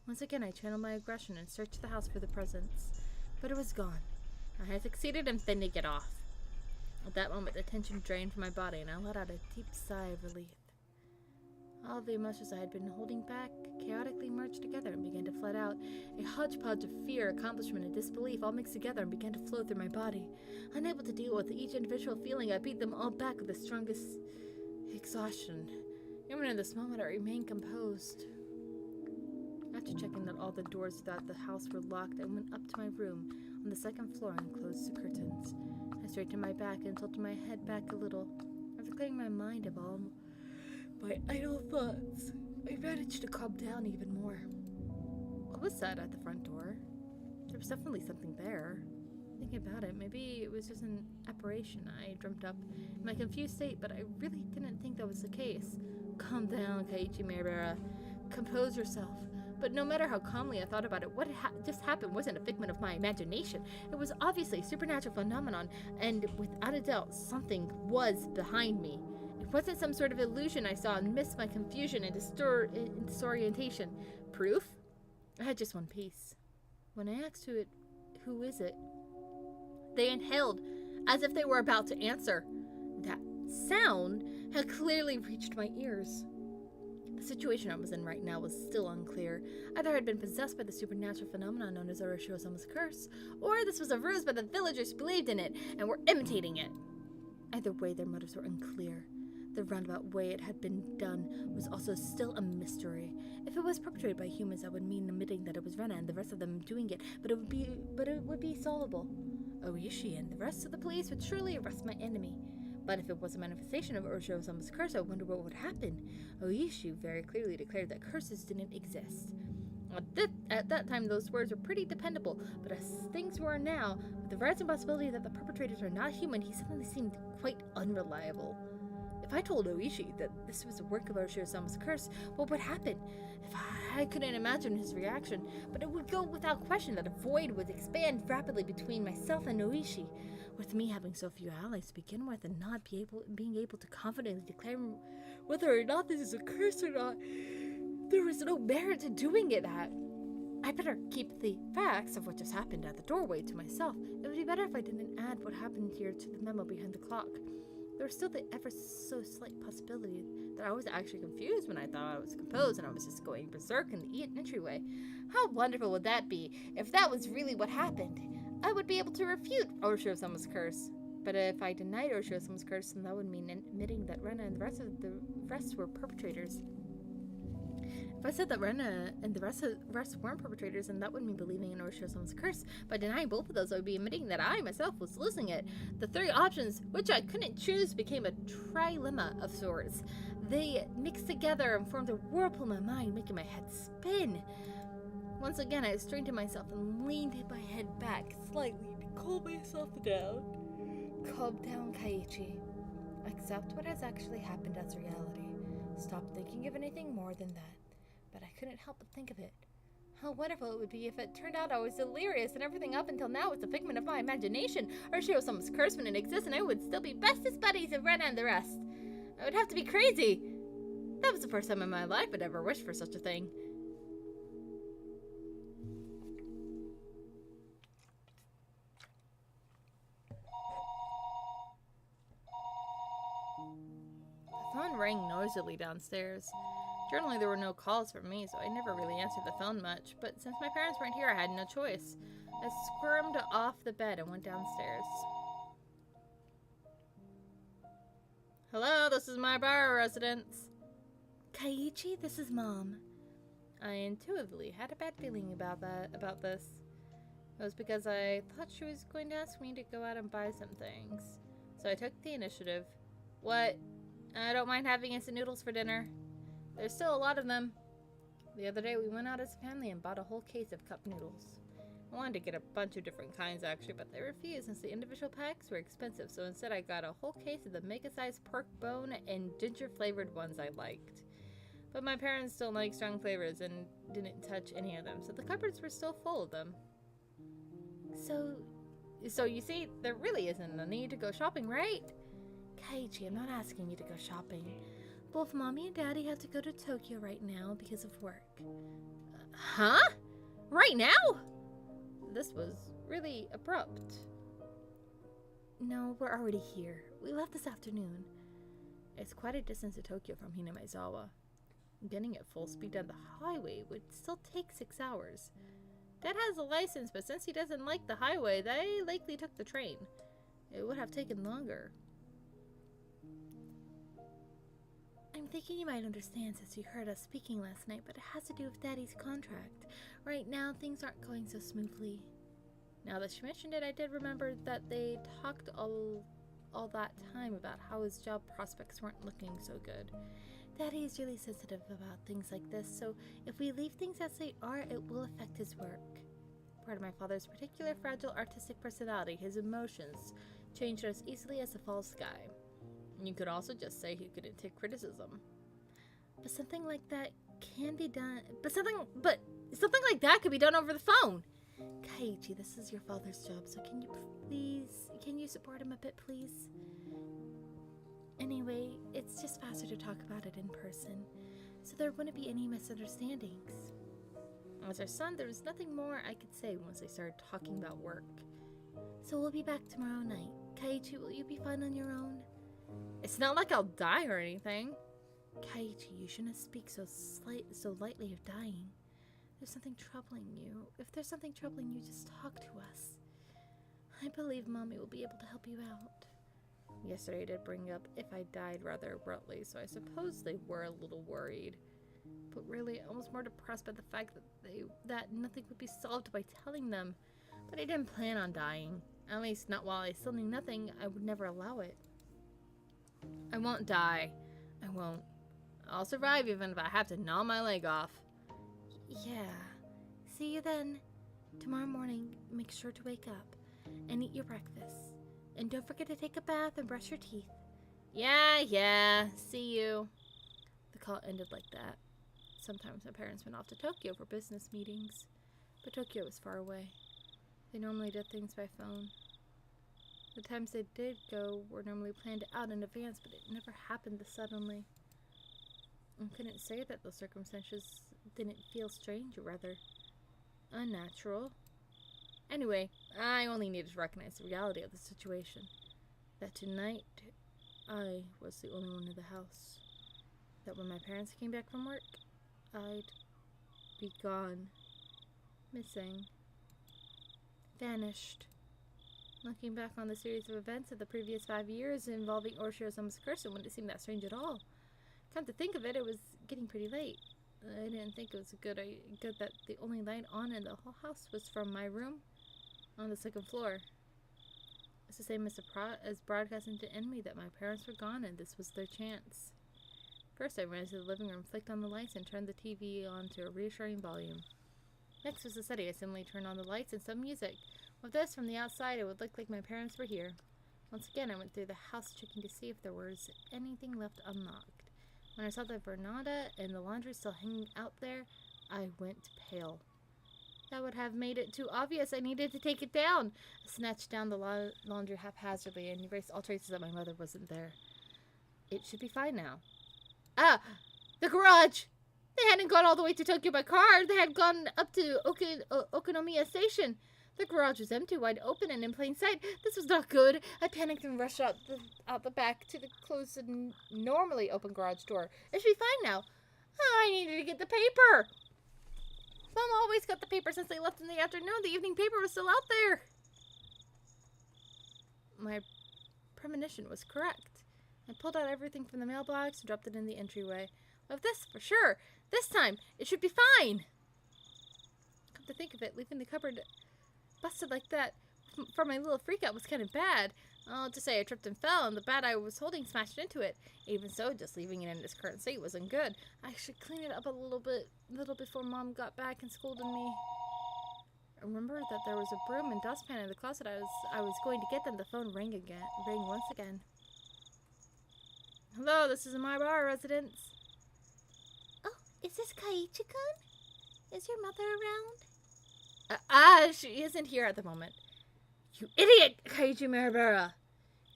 Once again, I channeled my aggression and searched the house for the presence, but it was gone. I had succeeded in fending it off. At that moment, the tension drained from my body, and I let out a deep sigh of relief. All of the emotions I had been holding back chaotically merged together and began to flood out. A hodgepodge of fear, accomplishment, and disbelief all mixed together and began to flow through my body. Unable to deal with each individual feeling, I beat them all back with the strongest exhaustion. Even in this moment, I remained composed. After checking that all the doors throughout the house were locked, I went up to my room on the second floor and closed the curtains. I straightened my back and tilted my head back a little. After clearing my mind of all my idle thoughts, I managed to calm down even more. What was that at the front door? There was definitely something there. Thinking about it, maybe it was just an apparition I dreamt up in my confused state, but I really didn't think that was the case. Calm down, Kaiichi Mirabara. Compose yourself. But no matter how calmly I thought about it, what had just happened wasn't a figment of my imagination. It was obviously a supernatural phenomenon, and without a doubt, something was behind me. It wasn't some sort of illusion I saw and missed my confusion and disorientation. Proof? I had just one piece. When I asked who is it? They inhaled, as if they were about to answer. That sound had clearly reached my ears. The situation I was in right now was still unclear. Either I had been possessed by the supernatural phenomenon known as Orochi-Osamu's curse, or this was a ruse by the villagers who believed in it and were imitating it. Either way, their motives were unclear. The roundabout way it had been done was also still a mystery. If it was perpetrated by humans, that would mean admitting that it was Rena and the rest of them doing it, but it would be solvable. Oishi and the rest of the police would surely arrest my enemy. But if it was a manifestation of Orochi-Osamu's curse, I wonder what would happen. Oishi very clearly declared that curses didn't exist. At that time, those words were pretty dependable, but as things were now, with the rising possibility that the perpetrators are not human, he suddenly seemed quite unreliable. If I told Oishi that this was a work of Orochi-Osamu's curse, what would happen? I couldn't imagine his reaction, but it would go without question that a void would expand rapidly between myself and Oishi. With me having so few allies to begin with and not being able to confidently declare whether or not this is a curse or not, there was no merit to doing it at. I better keep the facts of what just happened at the doorway to myself. It would be better if I didn't add what happened here to the memo behind the clock. There was still the ever so slight possibility that I was actually confused when I thought I was composed and I was just going berserk in the entryway. How wonderful would that be if that was really what happened? I would be able to refute Orochi-Osamu's curse. But if I denied Orochi-Osamu's curse, then that would mean admitting that Rena and the rest were perpetrators. If I said that Rena and the rest weren't perpetrators, then that would mean believing in Orochi-Osamu's curse. By denying both of those, I would be admitting that I myself was losing it. The three options, which I couldn't choose, became a trilemma of sorts. They mixed together and formed a whirlpool in my mind, making my head spin. Once again, I straightened myself and leaned my head back slightly to calm myself down. Calm down, Kaiichi. Accept what has actually happened as reality. Stop thinking of anything more than that. But I couldn't help but think of it. How wonderful it would be if it turned out I was delirious and everything up until now was a figment of my imagination, or Shiro-sama's curse when it exists and I would still be bestest buddies of Ren and the rest. I would have to be crazy. That was the first time in my life I'd ever wished for such a thing. The phone rang noisily downstairs. Generally, there were no calls from me, so I never really answered the phone much, but since my parents weren't here, I had no choice. I squirmed off the bed and went downstairs. Hello, this is my bar residence. Kaiichi, this is Mom. I intuitively had a bad feeling about this. It was because I thought she was going to ask me to go out and buy some things. So I took the initiative. What? I don't mind having instant noodles for dinner. There's still a lot of them. The other day we went out as a family and bought a whole case of cup noodles. I wanted to get a bunch of different kinds actually, but they refused since the individual packs were expensive, so instead I got a whole case of the mega-sized pork bone and ginger-flavored ones I liked. But my parents don't like strong flavors and didn't touch any of them, so the cupboards were still full of them. So you see, there really isn't a need to go shopping, right? Kaiichi, I'm not asking you to go shopping. Both Mommy and Daddy have to go to Tokyo right now because of work. Huh? Right now? This was really abrupt. No, we're already here. We left this afternoon. It's quite a distance to Tokyo from Hinamizawa. Getting at full speed down the highway would still take 6 hours. Dad has a license, but since he doesn't like the highway, they likely took the train. It would have taken longer. I'm thinking you might understand since you heard us speaking last night, but it has to do with Daddy's contract. Right now, things aren't going so smoothly. Now that she mentioned it, I did remember that they talked all that time about how his job prospects weren't looking so good. Daddy is really sensitive about things like this, so if we leave things as they are, it will affect his work. Part of my father's particular fragile artistic personality, his emotions changed as easily as the fall sky. You could also just say he couldn't take criticism. But something like that can be done. Something like that could be done over the phone. Kaiichi, this is your father's job, so can you support him a bit, please? Anyway, it's just faster to talk about it in person, so there wouldn't be any misunderstandings. As our son, there was nothing more I could say once they started talking about work. So we'll be back tomorrow night. Kaiichi, will you be fine on your own? It's not like I'll die or anything. Kaiichi, you shouldn't speak so lightly of dying. There's something troubling you. If there's something troubling you, just talk to us. I believe Mommy will be able to help you out. Yesterday I did bring up if I died rather abruptly, so I suppose they were a little worried. But really, I was more depressed by the fact that nothing would be solved by telling them. But I didn't plan on dying. At least not while I still knew nothing. I would never allow it. I won't die. I won't. I'll survive even if I have to gnaw my leg off. Yeah. See you then. Tomorrow morning, make sure to wake up and eat your breakfast. And don't forget to take a bath and brush your teeth. Yeah. See you. The call ended like that. Sometimes my parents went off to Tokyo for business meetings, but Tokyo was far away. They normally did things by phone. The times they did go were normally planned out in advance, but it never happened this suddenly. I couldn't say that the circumstances didn't feel strange, or rather, unnatural. Anyway, I only needed to recognize the reality of the situation. That tonight, I was the only one in the house. That when my parents came back from work, I'd be gone. Missing. Vanished. Looking back on the series of events of the previous 5 years involving Oshiro-sama's curse, it wouldn't seem that strange at all. Come to think of it, it was getting pretty late. I didn't think it was good that the only light on in the whole house was from my room on the second floor. It's the same as broadcasting to enemy that my parents were gone and this was their chance. First, I ran into the living room, flicked on the lights, and turned the TV on to a reassuring volume. Next was the study. I simply turned on the lights and some music. With this, from the outside, it would look like my parents were here. Once again, I went through the house checking to see if there was anything left unlocked. When I saw the veranda and the laundry still hanging out there, I went pale. That would have made it too obvious. I needed to take it down. I snatched down the laundry haphazardly and erased all traces that my mother wasn't there. It should be fine now. Ah! The garage! They hadn't gone all the way to Tokyo by car. They had gone up to Okonomiya Station. The garage was empty, wide open, and in plain sight. This was not good. I panicked and rushed out the back to the closed and normally open garage door. It should be fine now. I needed to get the paper. Mom always got the paper since they left in the afternoon. The evening paper was still out there. My premonition was correct. I pulled out everything from the mailbox and dropped it in the entryway. Of this, for sure. This time, it should be fine. Come to think of it, leaving the cupboard busted like that for my little freakout was kind of bad. I'll just say I tripped and fell, and the bat I was holding smashed into it. Even so, just leaving it in its current state wasn't good. I should clean it up a little before Mom got back and scolded me. I remember that there was a broom and dustpan in the closet. I was going to get them. The phone rang once again. Hello, this is my bar residence. Oh, is this Kaiichi-kun? Is your mother around? She isn't here at the moment. You idiot, Kaiju Maribara!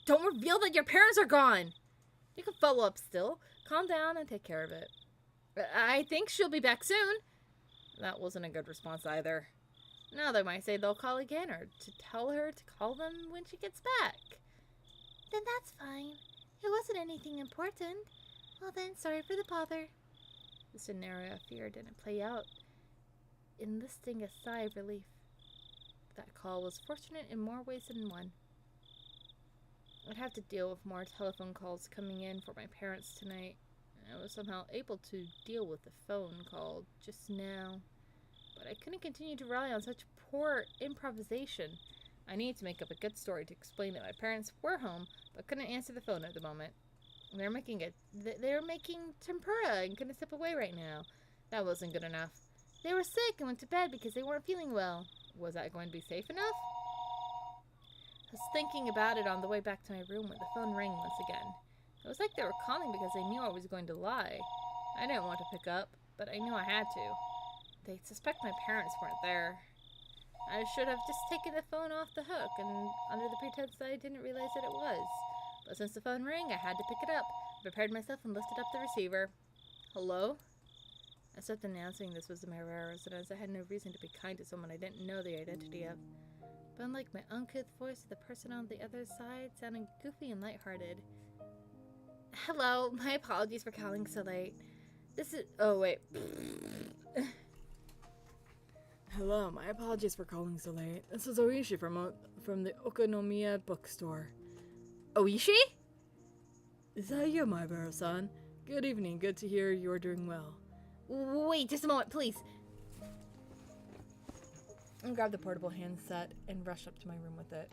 Don't reveal that your parents are gone! You can follow up still. Calm down and take care of it. I think she'll be back soon. That wasn't a good response either. Now they might say they'll call again, or to tell her to call them when she gets back. Then that's fine. It wasn't anything important. Well then, sorry for the bother. The scenario of fear didn't play out, enlisting a sigh of relief. That call was fortunate in more ways than one. I'd have to deal with more telephone calls coming in for my parents tonight. I was somehow able to deal with the phone call just now, but I couldn't continue to rely on such poor improvisation. I needed to make up a good story to explain that my parents were home, but couldn't answer the phone at the moment. They were making tempura and couldn't step away right now. That wasn't good enough. They were sick and went to bed because they weren't feeling well. Was that going to be safe enough? I was thinking about it on the way back to my room when the phone rang once again. It was like they were calling because they knew I was going to lie. I didn't want to pick up, but I knew I had to. They'd suspect my parents weren't there. I should have just taken the phone off the hook, and under the pretense that I didn't realize that it was. But since the phone rang, I had to pick it up. I prepared myself and lifted up the receiver. Hello? I stopped announcing this was the Maribara residence. I had no reason to be kind to someone I didn't know the identity of. But unlike my uncouth voice, the person on the other side sounded goofy and lighthearted. Hello, my apologies for calling so late. This is... Oh, wait. Hello, my apologies for calling so late. This is Oishi from the Okonomiya bookstore. Oishi? Is that you, Maribara-san? Good evening. Good to hear you're doing well. Wait, just a moment, please. I grabbed the portable handset and rushed up to my room with it.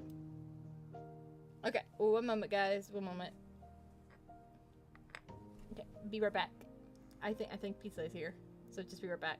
Okay, one moment, guys. One moment. Okay, be right back. I think Pizza is here, so just be right back.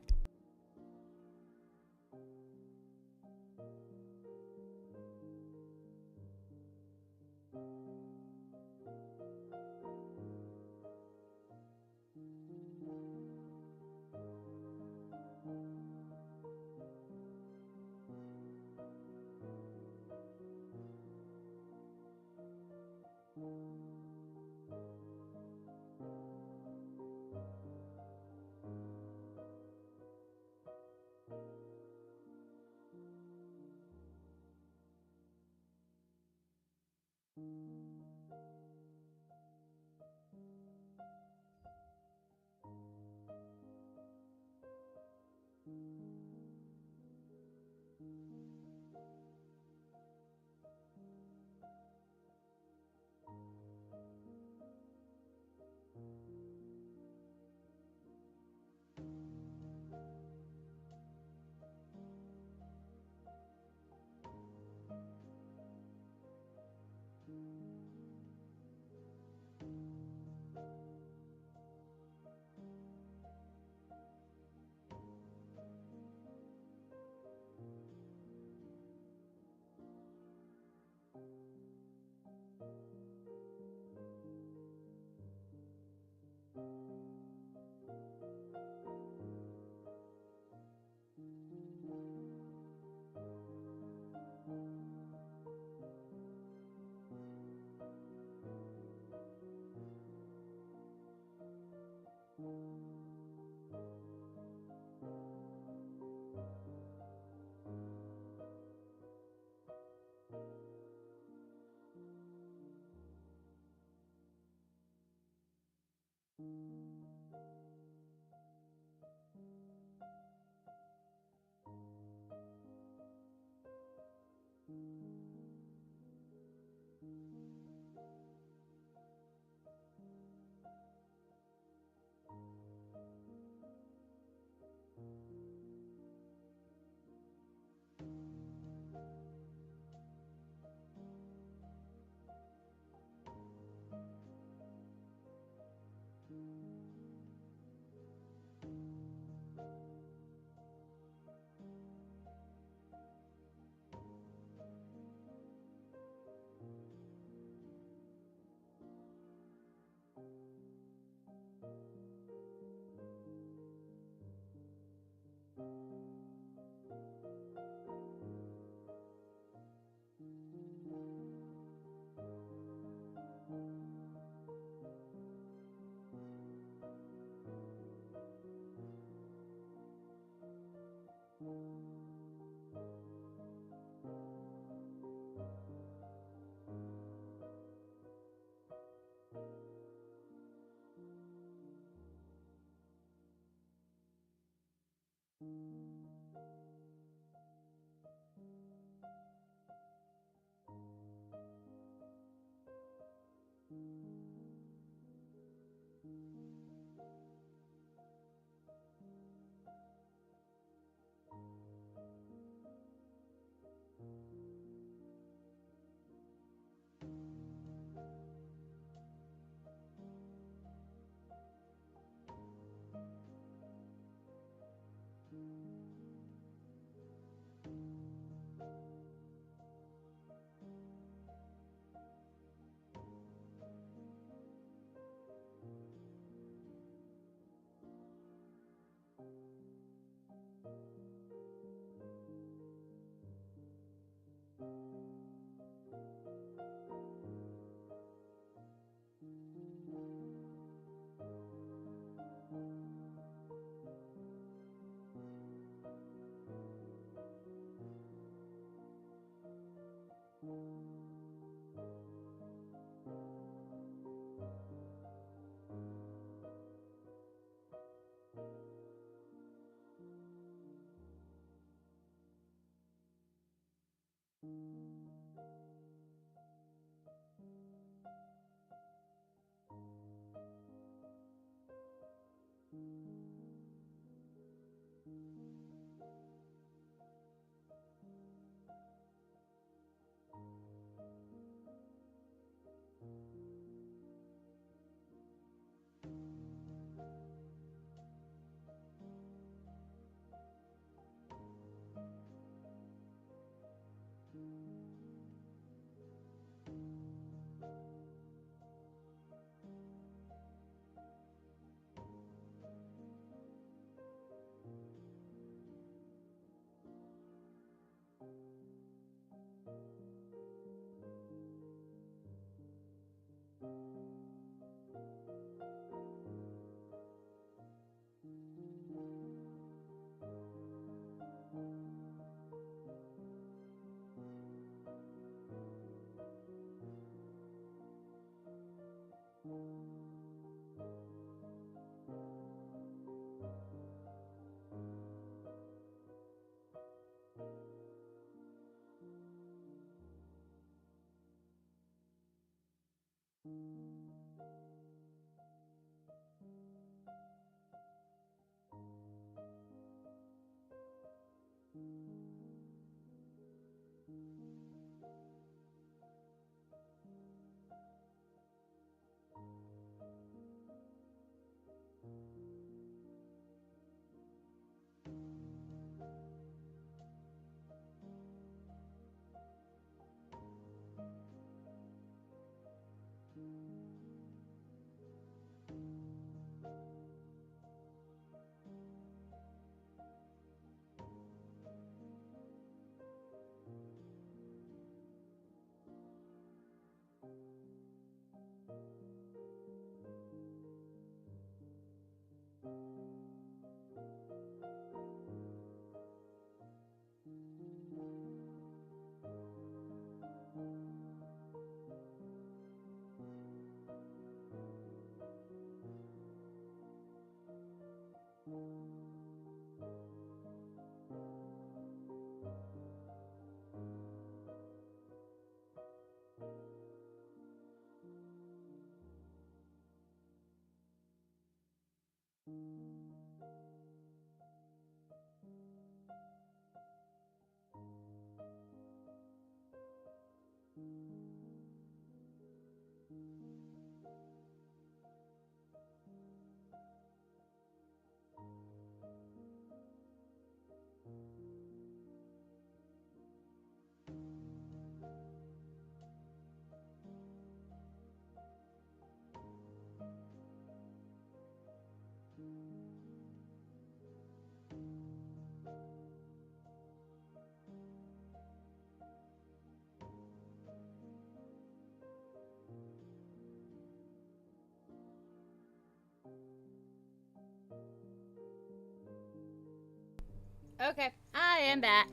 Okay, I am back.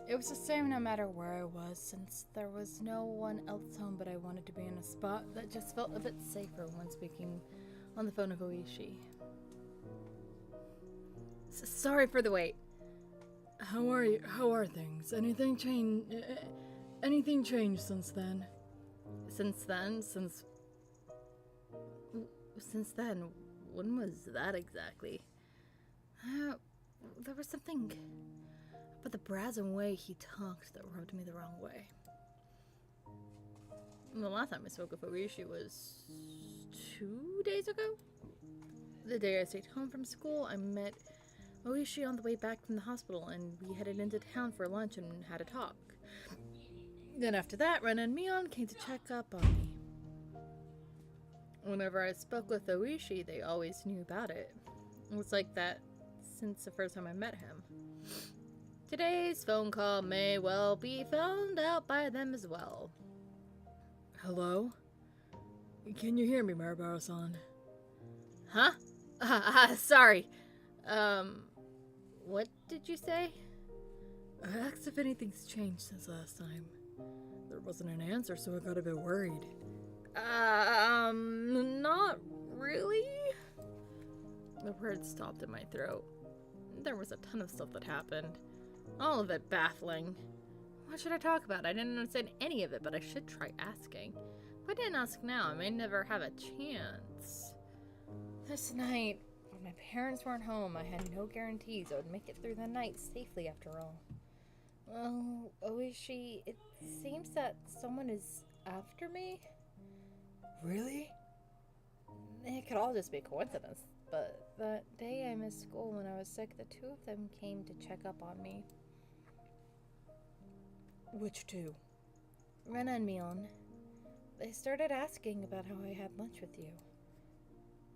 It was the same no matter where I was, since there was no one else home, but I wanted to be in a spot that just felt a bit safer when speaking on the phone with Oishi. Sorry for the wait. How are you? How are things? Anything changed since then? since then, when was that exactly? There was something about the brazen way he talked that rubbed me the wrong way. The last time I spoke with Oishi was 2 days ago. The day I stayed home from school, I met Oishi on the way back from the hospital, and we headed into town for lunch and had a talk. Then after that, Ren and Mion came to check up on me. Whenever I spoke with Oishi, they always knew about it. It was like that since the first time I met him. Today's phone call may well be found out by them as well. Hello? Can you hear me, Maribaro-san? Huh? Sorry. What did you say? I asked if anything's changed since last time. There wasn't an answer, so I got a bit worried. Not really? The words stopped in my throat. There was a ton of stuff that happened. All of it baffling. What should I talk about? I didn't understand any of it, but I should try asking. If I didn't ask now, I may never have a chance. This night, when my parents weren't home, I had no guarantees I would make it through the night safely after all. Well, Oishi, it seems that someone is after me. Really? It could all just be coincidence, but that day I missed school when I was sick, the two of them came to check up on me. Which two? Rena and Mion. They started asking about how I had lunch with you.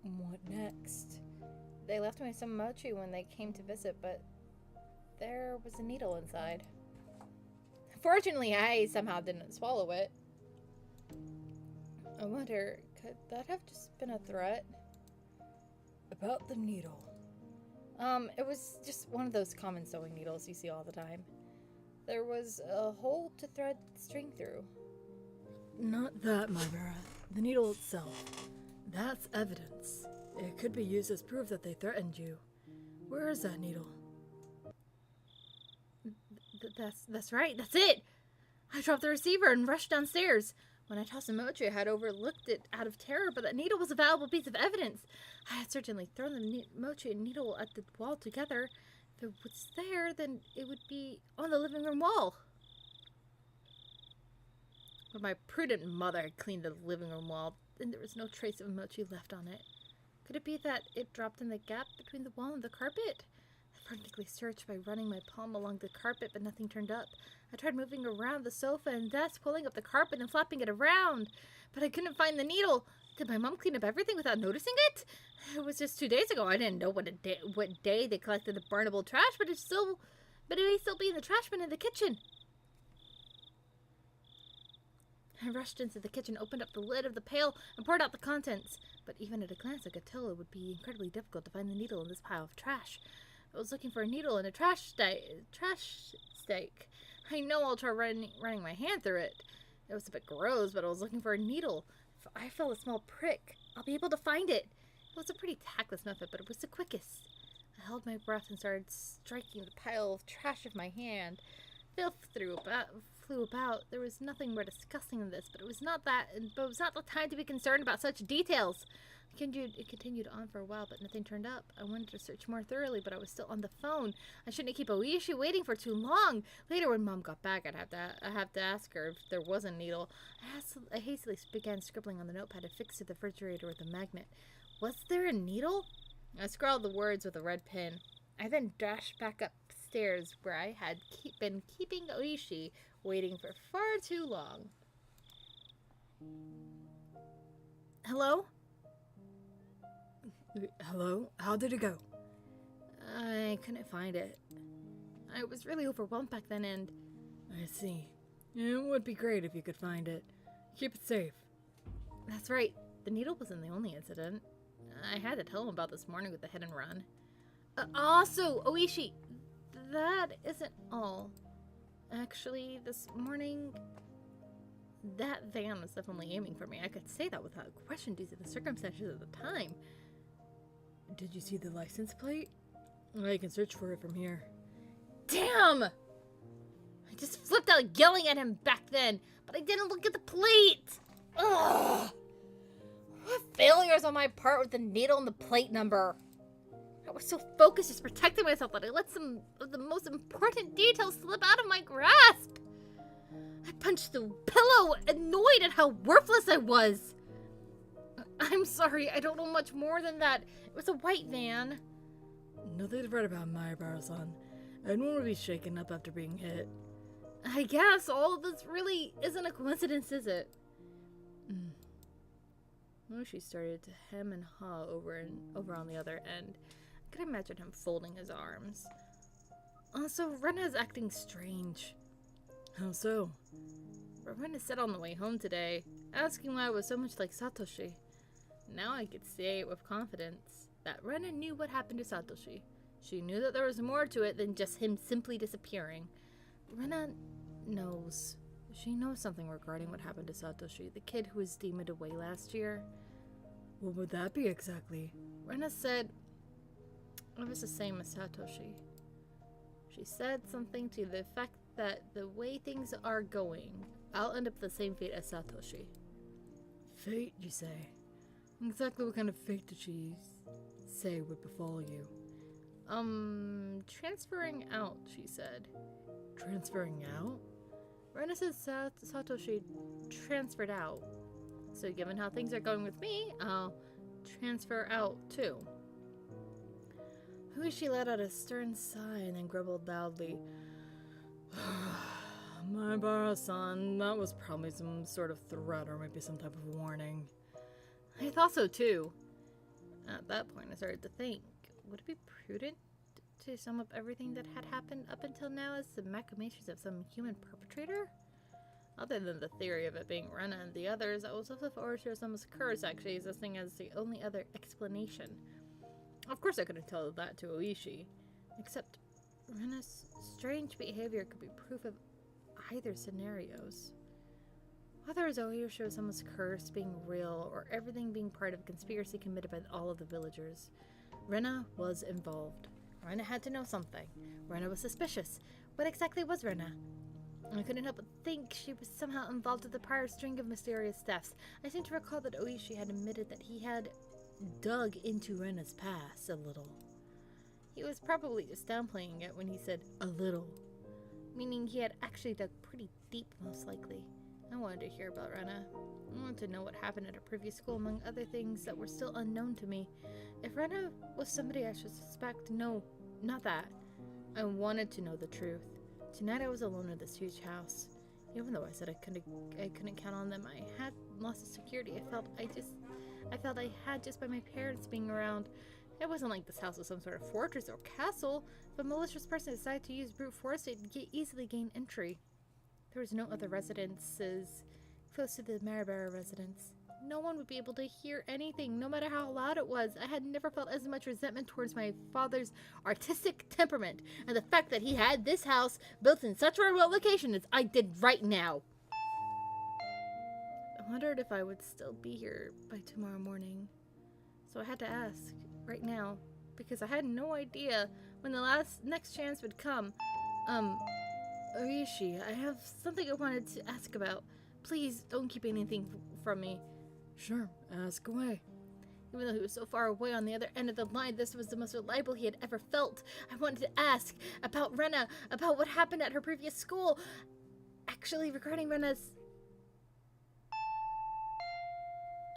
What next? They left me some mochi when they came to visit, but there was a needle inside. Fortunately, I somehow didn't swallow it. I wonder, could that have just been a threat? About the needle. It was just one of those common sewing needles you see all the time. There was a hole to thread the string through. Not that, Mybara. The needle itself. That's evidence. It could be used as proof that they threatened you. Where is that needle? That's right, that's it! I dropped the receiver and rushed downstairs. When I tossed the mochi, I had overlooked it out of terror, but that needle was a valuable piece of evidence. I had certainly thrown the mochi and needle at the wall together. If it was there, then it would be on the living room wall. But my prudent mother had cleaned the living room wall, and there was no trace of mochi left on it. Could it be that it dropped in the gap between the wall and the carpet? I frantically searched by running my palm along the carpet, but nothing turned up. I tried moving around the sofa and desk, pulling up the carpet and flapping it around, but I couldn't find the needle. Did my mom clean up everything without noticing it? It was just 2 days ago. I didn't know what day they collected the burnable trash, but it may still be in the trash bin in the kitchen. I rushed into the kitchen, opened up the lid of the pail, and poured out the contents. But even at a glance, I could tell it would be incredibly difficult to find the needle in this pile of trash. I was looking for a needle in a trash stake. I know I'll try running my hand through it. It was a bit gross, but I was looking for a needle. If I felt a small prick, I'll be able to find it. It was a pretty tactless method, but it was the quickest. I held my breath and started striking the pile of trash with my hand. Filth flew about. There was nothing more disgusting than this, but it was not the time to be concerned about such details. It continued on for a while, but nothing turned up. I wanted to search more thoroughly, but I was still on the phone. I shouldn't keep Oishi waiting for too long. Later, when Mom got back, I'd have to ask her if there was a needle. I hastily began scribbling on the notepad affixed to the refrigerator with a magnet. Was there a needle? I scrawled the words with a red pen. I then dashed back upstairs, where I had been keeping Oishi waiting for far too long. Hello? Hello? How did it go? I couldn't find it. I was really overwhelmed back then, and... I see. It would be great if you could find it. Keep it safe. That's right. The needle wasn't the only incident. I had to tell him about this morning with the hit and run. Also, Oishi, that isn't all. Actually, this morning, that van was definitely aiming for me. I could say that without question due to the circumstances at the time. Did you see the license plate? I can search for it from here. Damn! I just flipped out yelling at him back then, but I didn't look at the plate! Ugh! What failures on my part with the needle and the plate number? I was so focused just protecting myself that I let some of the most important details slip out of my grasp. I punched the pillow, annoyed at how worthless I was. I'm sorry, I don't know much more than that. It was a white van. Nothing to fret about, Mayabara-san. Anyone would be shaken up after being hit. I guess all of this really isn't a coincidence, is it? Well, she started to hem and haw over on the other end. I could imagine him folding his arms. Also, Rena's acting strange. How so? Rena said on the way home today, asking why I was so much like Satoshi. Now I could say it with confidence that Rena knew what happened to Satoshi. She knew that there was more to it than just him simply disappearing. Rena knows. She knows something regarding what happened to Satoshi, the kid who was demoted away last year. What would that be exactly? Rena said it was the same as Satoshi. She said something to the effect that the way things are going, I'll end up with the same fate as Satoshi. Fate, you say? Exactly what kind of fate did she say would befall you? Transferring out, she said. Transferring out? Rena said Satoshi transferred out. So given how things are going with me, I'll transfer out too. Higurashi let out a stern sigh and then grumbled loudly. Mayabara-san, that was probably some sort of threat or maybe some type of warning. I thought so too. At that point, I started to think, would it be prudent to sum up everything that had happened up until now as the machinations of some human perpetrator? Other than the theory of it being Rena and the others, I was also forward to someone's curse actually existing as the only other explanation. Of course I couldn't tell that to Oishi, except Rena's strange behavior could be proof of either scenarios. Whether Oishi or someone's curse being real or everything being part of a conspiracy committed by all of the villagers, Rena was involved. Rena had to know something. Rena was suspicious. What exactly was Rena? I couldn't help but think she was somehow involved with the prior string of mysterious deaths. I seem to recall that Oishi had admitted that he had dug into Rena's past a little. He was probably just downplaying it when he said a little, meaning he had actually dug pretty deep, most likely. I wanted to hear about Rena. I wanted to know what happened at her previous school, among other things that were still unknown to me. If Rena was somebody I should suspect, no, not that. I wanted to know the truth. Tonight I was alone in this huge house. Even though I said I couldn't count on them, I had lost the security. I felt I had just by my parents being around. It wasn't like this house was some sort of fortress or castle. If a malicious person decided to use brute force, they'd easily gain entry. There was no other residences close to the Maribara residence. No one would be able to hear anything, no matter how loud it was. I had never felt as much resentment towards my father's artistic temperament, and the fact that he had this house built in such a remote location as I did right now. I wondered if I would still be here by tomorrow morning. So I had to ask, right now, because I had no idea when the next chance would come. Oishi, I have something I wanted to ask about. Please don't keep anything from me. Sure, ask away. Even though he was so far away on the other end of the line, this was the most reliable he had ever felt. I wanted to ask about Rena, about what happened at her previous school. Actually, regarding Rena's...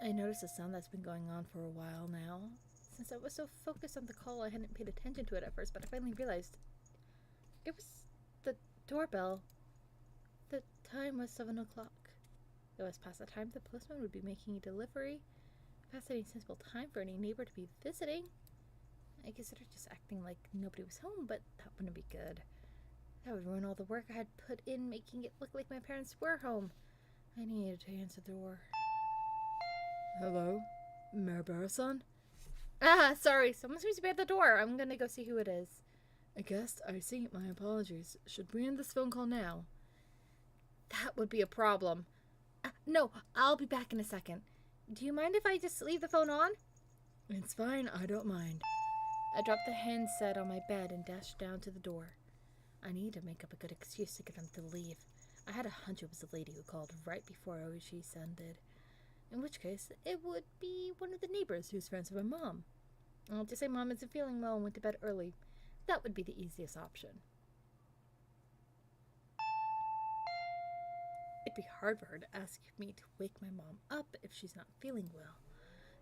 I noticed a sound that's been going on for a while now. Since I was so focused on the call, I hadn't paid attention to it at first, but I finally realized it was the doorbell. The time was 7 o'clock. It was past the time the postman would be making a delivery. Past any sensible time for any neighbor to be visiting. I considered just acting like nobody was home, but that wouldn't be good. That would ruin all the work I had put in making it look like my parents were home. I needed to answer the door. Hello? Maribara-san? Ah, sorry. Someone seems to be at the door. I'm gonna go see who it is. A guest? I see. My apologies. Should we end this phone call now? That would be a problem. No, I'll be back in a second. Do you mind if I just leave the phone on? It's fine. I don't mind. I dropped the handset on my bed and dashed down to the door. I needed to make up a good excuse to get them to leave. I had a hunch it was the lady who called right before Oishi ended. In which case, it would be one of the neighbors who's friends with my mom. I'll just say Mom isn't feeling well and went to bed early. That would be the easiest option. It'd be hard for her to ask me to wake my mom up if she's not feeling well.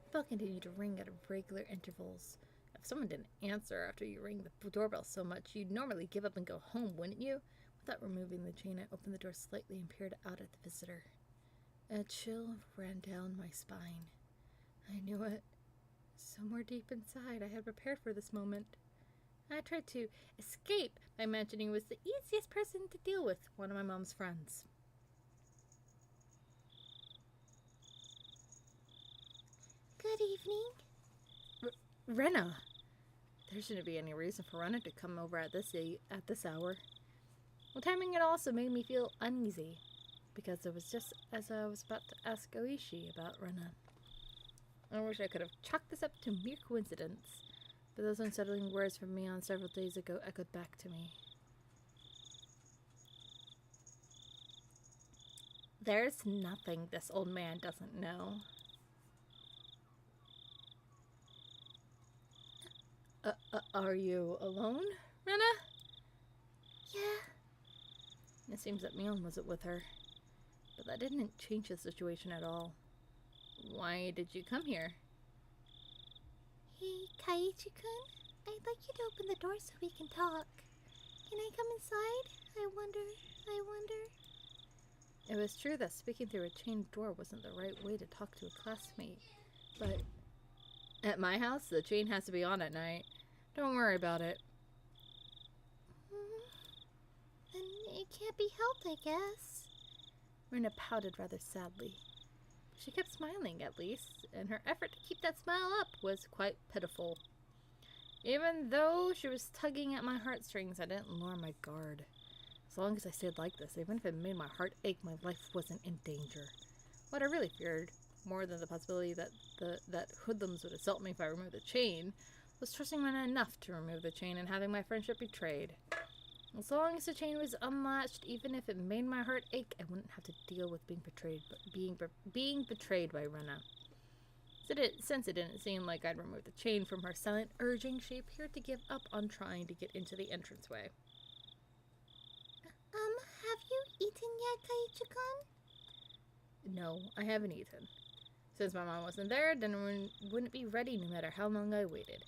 The bell continued to ring at regular intervals. If someone didn't answer after you ring the doorbell so much, you'd normally give up and go home, wouldn't you? Without removing the chain, I opened the door slightly and peered out at the visitor. A chill ran down my spine. I knew it. Somewhere deep inside, I had prepared for this moment. I tried to escape by imagining it was the easiest person to deal with, one of my mom's friends. Good evening. Rena! There shouldn't be any reason for Rena to come over at this hour. Well, timing it also made me feel uneasy, because it was just as I was about to ask Oishi about Rena. I wish I could have chalked this up to mere coincidence, but those unsettling words from Mion several days ago echoed back to me. There's nothing this old man doesn't know. Are you alone, Rena? Yeah. It seems that Mion wasn't with her, but that didn't change the situation at all. Why did you come here? Hey, Kaiichi-kun, I'd like you to open the door so we can talk. Can I come inside? I wonder. It was true that speaking through a chained door wasn't the right way to talk to a classmate, but at my house, the chain has to be on at night. Don't worry about it. Then it can't be helped, I guess. Rena pouted rather sadly. She kept smiling, at least, and her effort to keep that smile up was quite pitiful. Even though she was tugging at my heartstrings, I didn't lower my guard. As long as I stayed like this, even if it made my heart ache, my life wasn't in danger. What I really feared, more than the possibility that hoodlums would assault me if I removed the chain, was trusting Rena enough to remove the chain and having my friendship betrayed. As long as the chain was unlatched, even if it made my heart ache, I wouldn't have to deal with being betrayed by Rena. Since it didn't seem like I'd removed the chain from her silent urging, she appeared to give up on trying to get into the entranceway. Have you eaten yet, Kaiichi-kun? No, I haven't eaten. Since my mom wasn't there, dinner wouldn't be ready no matter how long I waited.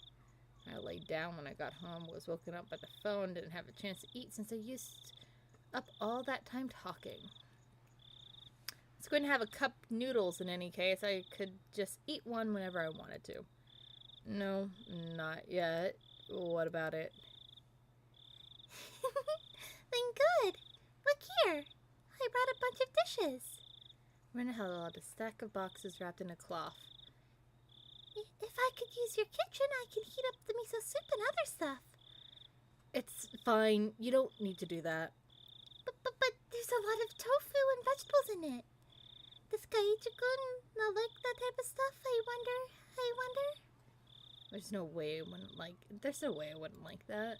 I laid down when I got home, was woken up by the phone, didn't have a chance to eat since I used up all that time talking. I was going to have a cup noodles in any case. I could just eat one whenever I wanted to. No, not yet. What about it? Then good. Look here. I brought a bunch of dishes. Rena held out a stack of boxes wrapped in a cloth. If I could use your kitchen, I can heat up the miso soup and other stuff. It's fine. You don't need to do that. But there's a lot of tofu and vegetables in it. Does Kaiichi-kun not like that type of stuff? I wonder. There's no way I wouldn't like that.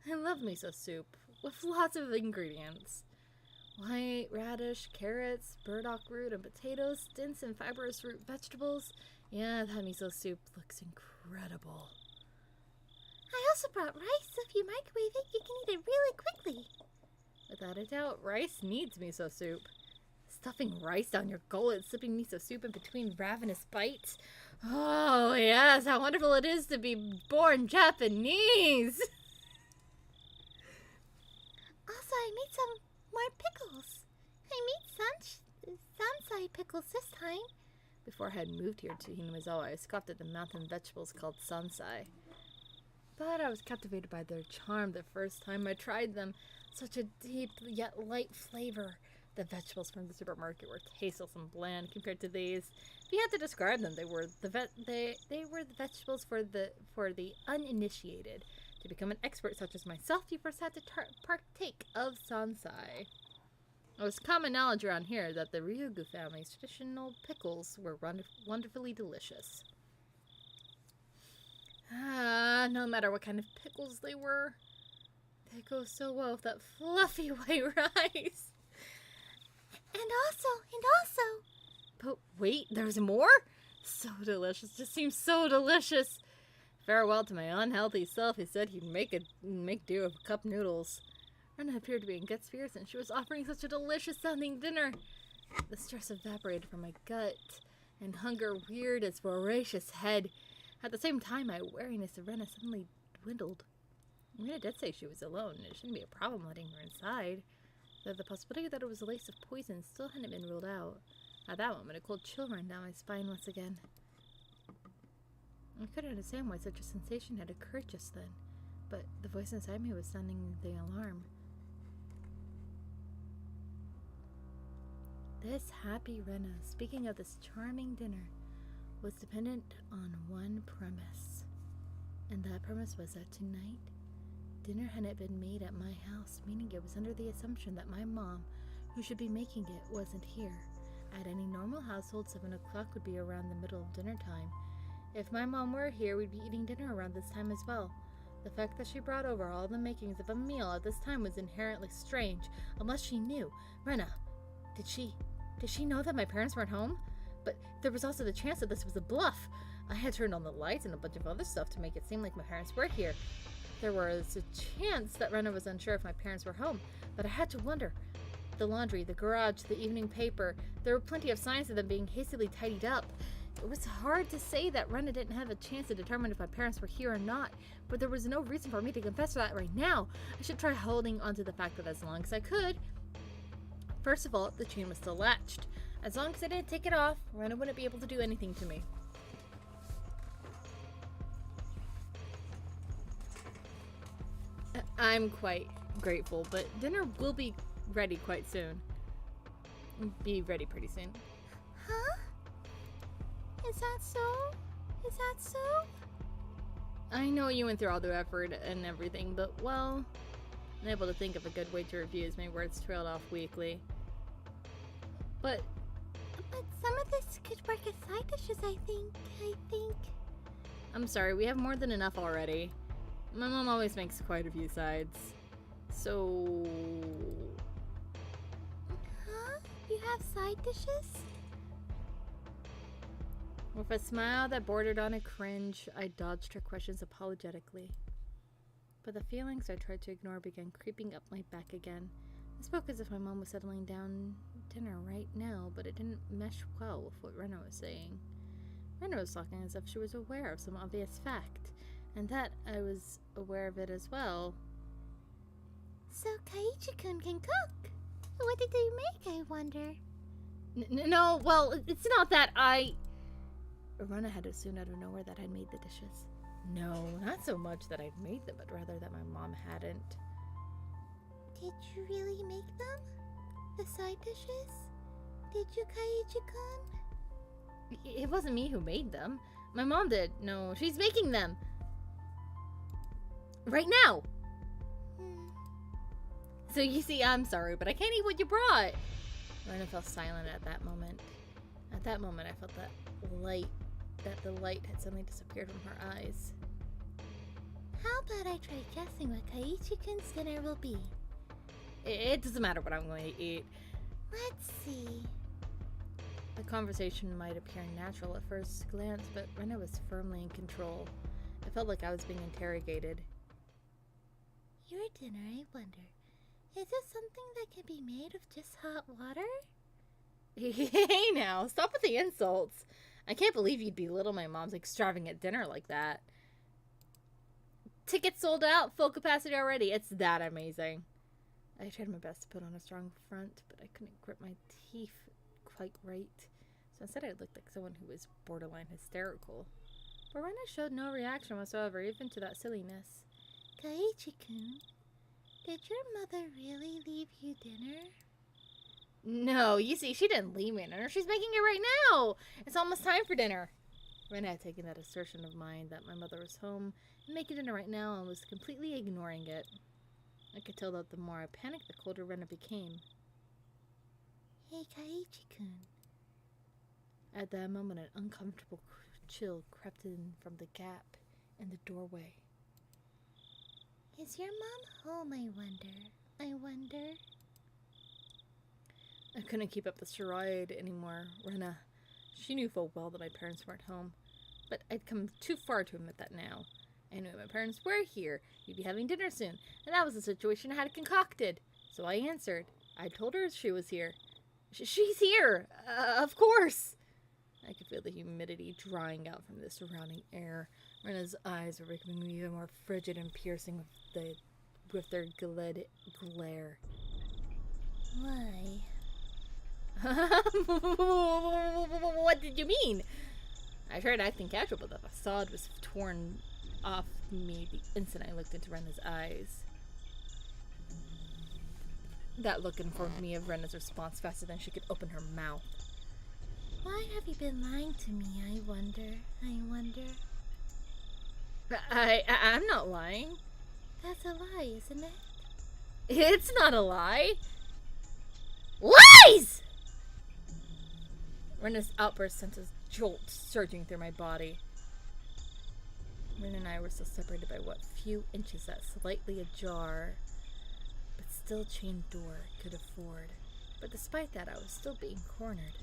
I love miso soup with lots of ingredients. White radish, carrots, burdock root, and potatoes, dense and fibrous root vegetables. Yeah, that miso soup looks incredible. I also brought rice, so if you microwave it, you can eat it really quickly. Without a doubt, rice needs miso soup. Stuffing rice down your gullet, sipping miso soup in between ravenous bites. Oh, yes, how wonderful it is to be born Japanese! Also, I made some more pickles. I made sansai pickles this time. Before I had moved here to Hinamizawa, I scoffed at the mountain vegetables called sansai. But I was captivated by their charm the first time I tried them. Such a deep yet light flavor. The vegetables from the supermarket were tasteless and bland compared to these. If you had to describe them, they were the vegetables for the uninitiated. To become an expert such as myself, you first had to partake of sansai. It was common knowledge around here that the Ryugu family's traditional pickles were wonderfully delicious. No matter what kind of pickles they were, they go so well with that fluffy white rice. And also, But wait, there's more? So delicious. Just seems so delicious. Farewell to my unhealthy self, he said he'd make do of cup noodles. Rena appeared to be in good spirits, and she was offering such a delicious-sounding dinner. The stress evaporated from my gut, and hunger reared its voracious head. At the same time, my wariness of Rena suddenly dwindled. Rena did say she was alone, and it shouldn't be a problem letting her inside, though the possibility that it was a lace of poison still hadn't been ruled out. At that moment, a cold chill ran down my spine once again. I couldn't understand why such a sensation had occurred just then, but the voice inside me was sounding the alarm. This happy Rena, speaking of this charming dinner, was dependent on one premise. And that premise was that tonight, dinner hadn't been made at my house, meaning it was under the assumption that my mom, who should be making it, wasn't here. At any normal household, 7 o'clock would be around the middle of dinner time. If my mom were here, we'd be eating dinner around this time as well. The fact that she brought over all the makings of a meal at this time was inherently strange, unless she knew. Rena, did she know that my parents weren't home? But there was also the chance that this was a bluff. I had turned on the lights and a bunch of other stuff to make it seem like my parents were here. There was a chance that Rena was unsure if my parents were home, but I had to wonder. The laundry, the garage, the evening paper, there were plenty of signs of them being hastily tidied up. It was hard to say that Rena didn't have a chance to determine if my parents were here or not, but there was no reason for me to confess to that right now. I should try holding onto the fact that as long as I could. First of all, the chain was still latched. As long as I didn't take it off, Rena wouldn't be able to do anything to me. I'm quite grateful, but dinner will be ready quite soon. Be ready pretty soon. Huh? Is that so? Is that so? I know you went through all the effort and everything, but, well, I'm able to think of a good way to review as my words trailed off weakly. But some of this could work as side dishes, I think. I'm sorry, we have more than enough already. My mom always makes quite a few sides. So... Huh? You have side dishes? With a smile that bordered on a cringe, I dodged her questions apologetically. But the feelings I tried to ignore began creeping up my back again. I spoke as if my mom was settling down dinner right now, but it didn't mesh well with what Rena was saying. Rena was talking as if she was aware of some obvious fact, and that I was aware of it as well. So Kaiichi-kun can cook? What did they make, I wonder? No, well, it's not that Rena had assumed out of nowhere that I'd made the dishes. No, not so much that I'd made them, but rather that my mom hadn't. Did you really make them? The side dishes? Did you, Kaiichi-kun? It wasn't me who made them. My mom did. No, she's making them. Right now! So you see, I'm sorry, but I can't eat what you brought. Rena fell silent at that moment. At that moment, I felt that the light had suddenly disappeared from her eyes. How about I try guessing what Kaiichi-kun's dinner will be? It doesn't matter what I'm going to eat. Let's see. The conversation might appear natural at first glance, but Rena was firmly in control. I felt like I was being interrogated. Your dinner, I wonder. Is it something that can be made of just hot water? Hey now, stop with the insults. I can't believe you'd belittle my mom's extravagant dinner like that. Tickets sold out, full capacity already. It's that amazing. I tried my best to put on a strong front, but I couldn't grip my teeth quite right. So instead I looked like someone who was borderline hysterical. But Rena showed no reaction whatsoever, even to that silliness. Kaiichi-kun, did your mother really leave you dinner? No, you see, she didn't leave me dinner. She's making it right now. It's almost time for dinner. Rena had taken that assertion of mine that my mother was home and making dinner right now and was completely ignoring it. I could tell that the more I panicked, the colder Rena became. Hey, Kaiichi-kun. At that moment, an uncomfortable chill crept in from the gap in the doorway. Is your mom home, I wonder? I couldn't keep up the charade anymore. Rena, She knew full well that my parents weren't home, but I'd come too far to admit that now. I knew my parents were here, we'd be having dinner soon, and that was the situation I had concocted. So I answered. I told her she was here. She's here! Of course! I could feel the humidity drying out from the surrounding air. Rena's eyes were becoming even more frigid and piercing with their glare. Why? What did you mean? I tried acting casual, but the facade was torn off me the instant I looked into Rena's eyes. That look informed me of Rena's response faster than she could open her mouth. Why have you been lying to me, I wonder? I'm not lying. That's a lie, isn't it? It's not a lie. Lies! Rena's outburst sent a jolt surging through my body. Rena and I were still separated by what few inches that slightly ajar, but still chained door could afford. But despite that, I was still being cornered.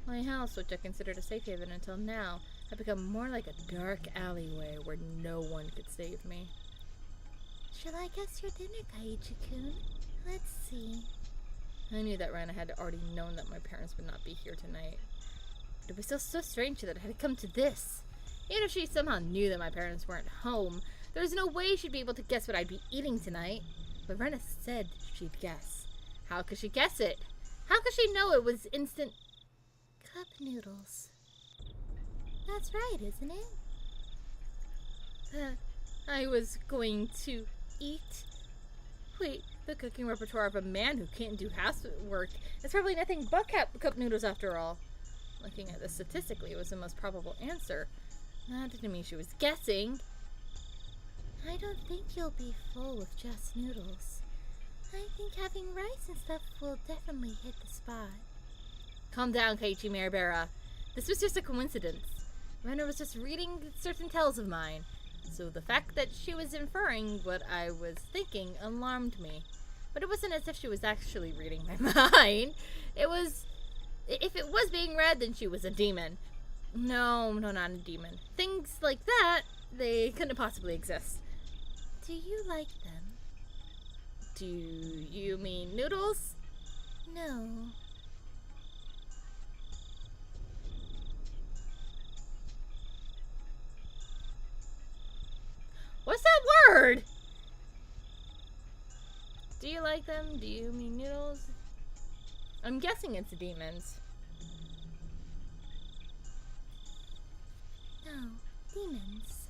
My house, which I considered a safe haven until now, had become more like a dark alleyway where no one could save me. Shall I guess your dinner, Kaiichi-kun? Let's see. I knew that Rena had already known that my parents would not be here tonight. But it was still so strange that it had come to this. Even if she somehow knew that my parents weren't home, there was no way she'd be able to guess what I'd be eating tonight. But Rena said she'd guess. How could she guess it? How could she know it was instant cup noodles? That's right, isn't it? I was going to eat? Wait, the cooking repertoire of a man who can't do housework is probably nothing but cup noodles after all. Looking at this statistically, it was the most probable answer. That didn't mean she was guessing. I don't think you'll be full with just noodles. I think having rice and stuff will definitely hit the spot. Calm down, Kaiichi Maribera. This was just a coincidence. Rena was just reading certain tales of mine. So the fact that she was inferring what I was thinking alarmed me. But it wasn't as if she was actually reading my mind. If it was being read, then she was a demon. No, not a demon. Things like that, they couldn't possibly exist. Do you like them? Do you mean noodles? No. What's that word? Do you like them? Do you mean noodles? I'm guessing it's demons. No, demons.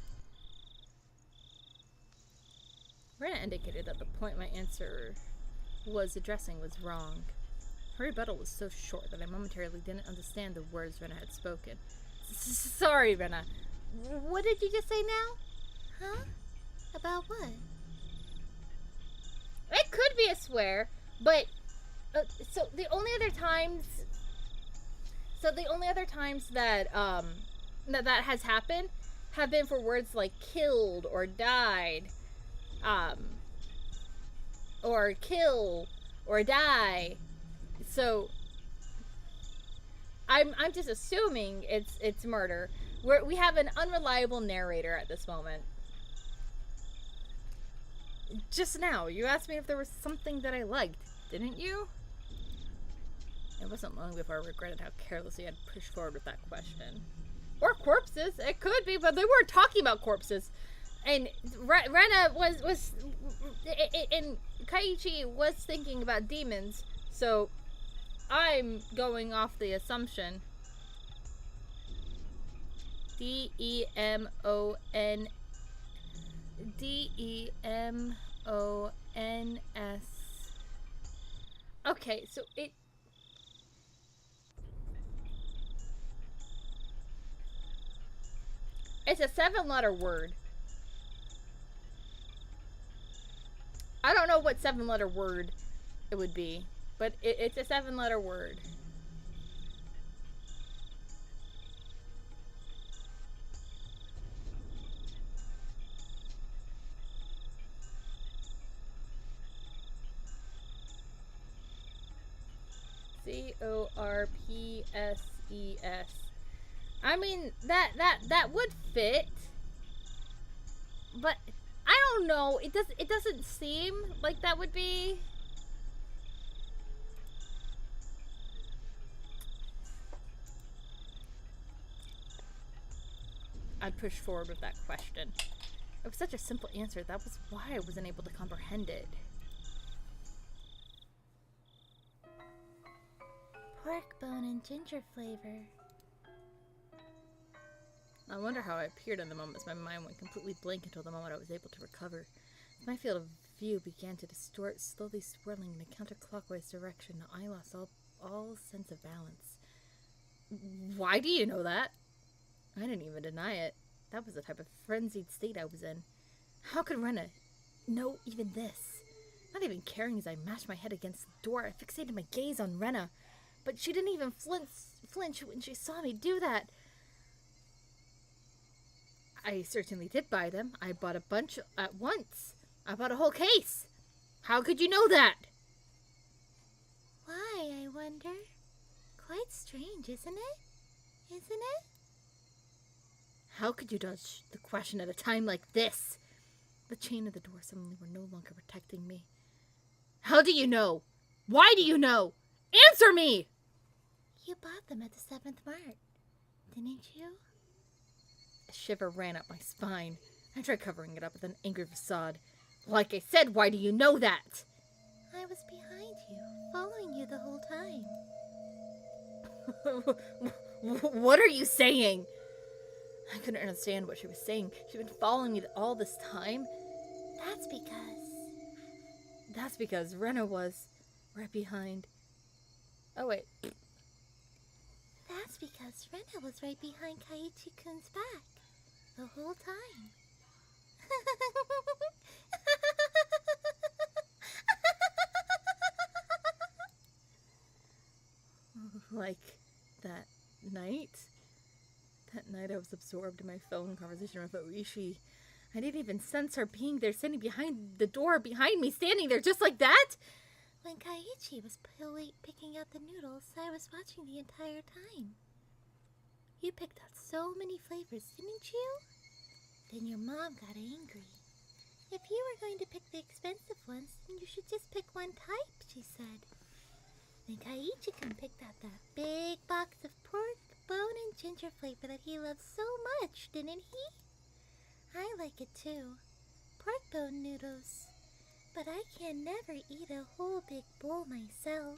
Rena indicated that the point my answer was addressing was wrong. Her rebuttal was so short that I momentarily didn't understand the words Rena had spoken. Sorry, Rena. What did you just say now? Huh? About what? It could be a swear, but so the only other times that that has happened have been for words like killed or died, or kill or die. So I'm just assuming it's murder. We have an unreliable narrator at this moment. Just now, you asked me if there was something that I liked, didn't you? It wasn't long before I regretted how carelessly I'd pushed forward with that question. Or corpses. It could be, but they weren't talking about corpses. And Rena was and Kaiichi was thinking about demons, so I'm going off the assumption. D-E-M-O-N-S. Okay, so it's a 7-letter word. I don't know what 7-letter word it would be, but it's a 7-letter word. C-O-R-P-S-E-S. I mean, that would fit. But I don't know. It doesn't seem like that would be. I'd push forward with that question. It was such a simple answer. That was why I wasn't able to comprehend it. Pork bone and ginger flavor. I wonder how I appeared in the moment as my mind went completely blank until the moment I was able to recover. My field of view began to distort, slowly swirling in a counterclockwise direction. I lost all sense of balance. Why do you know that? I didn't even deny it. That was the type of frenzied state I was in. How could Rena know even this? Not even caring as I mashed my head against the door, I fixated my gaze on Rena. But she didn't even flinch when she saw me do that. I certainly did buy them. I bought a bunch at once. I bought a whole case. How could you know that? Why, I wonder? Quite strange, isn't it? Isn't it? How could you dodge the question at a time like this? The chain of the door suddenly were no longer protecting me. How do you know? Why do you know? Answer me! You bought them at the 7th Mart, didn't you? A shiver ran up my spine. I tried covering it up with an angry facade. Like I said, why do you know that? I was behind you, following you the whole time. What are you saying? I couldn't understand what she was saying. She'd been following me all this time. That's because Rena was right behind. Oh, wait. That's because Rena was right behind Kaiichi-kun's back the whole time. Like that night? That night I was absorbed in my phone conversation with Oishi. I didn't even sense her being there, standing behind the door behind me, standing there just like that. When Kaiichi was picking out the noodles, I was watching the entire time. You picked out so many flavors, didn't you? Then your mom got angry. If you were going to pick the expensive ones, then you should just pick one type, she said. Then Kaiichi-kun picked out that big box of pork, bone, and ginger flavor that he loves so much, didn't he? I like it too. Pork bone noodles. But I can never eat a whole big bowl myself.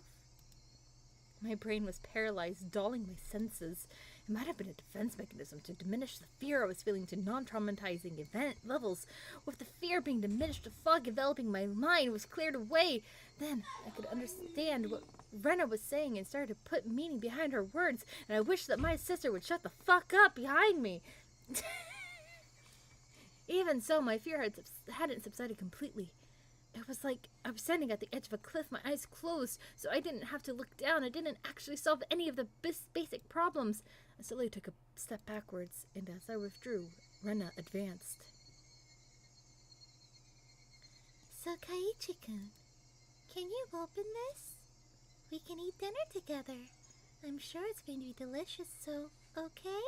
My brain was paralyzed, dulling my senses. It might have been a defense mechanism to diminish the fear I was feeling to non-traumatizing event levels. With the fear being diminished, the fog enveloping my mind was cleared away. Then I could understand what Rena was saying and started to put meaning behind her words, and I wished that my sister would shut the fuck up behind me. Even so, my fear hadn't subsided completely. It was like I was standing at the edge of a cliff, my eyes closed, so I didn't have to look down. I didn't actually solve any of the basic problems. I slowly took a step backwards, and as I withdrew, Rena advanced. So, Kaiichi-kun, can you open this? We can eat dinner together. I'm sure it's going to be delicious, so, okay?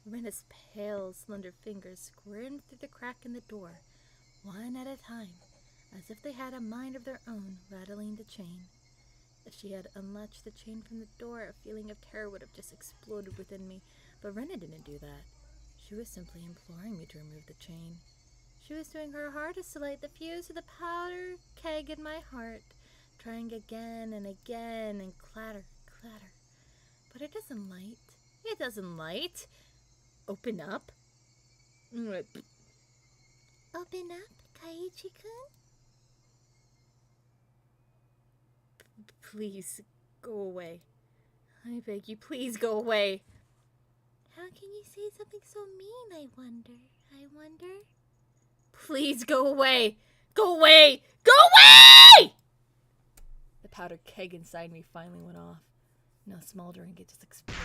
Rena's pale, slender fingers squirmed through the crack in the door, one at a time, as if they had a mind of their own, rattling the chain. If she had unlatched the chain from the door, a feeling of terror would have just exploded within me, but Rena didn't do that. She was simply imploring me to remove the chain. She was doing her hardest to light the fuse to the powder keg in my heart, trying again and again, and clatter, clatter. But it doesn't light. It doesn't light. Open up. Open up, Kaiichi-kun? Please, go away. I beg you, please go away. How can you say something so mean, I wonder? Please go away. Go away. Go away! The powder keg inside me finally went off. No smoldering, it just exploded.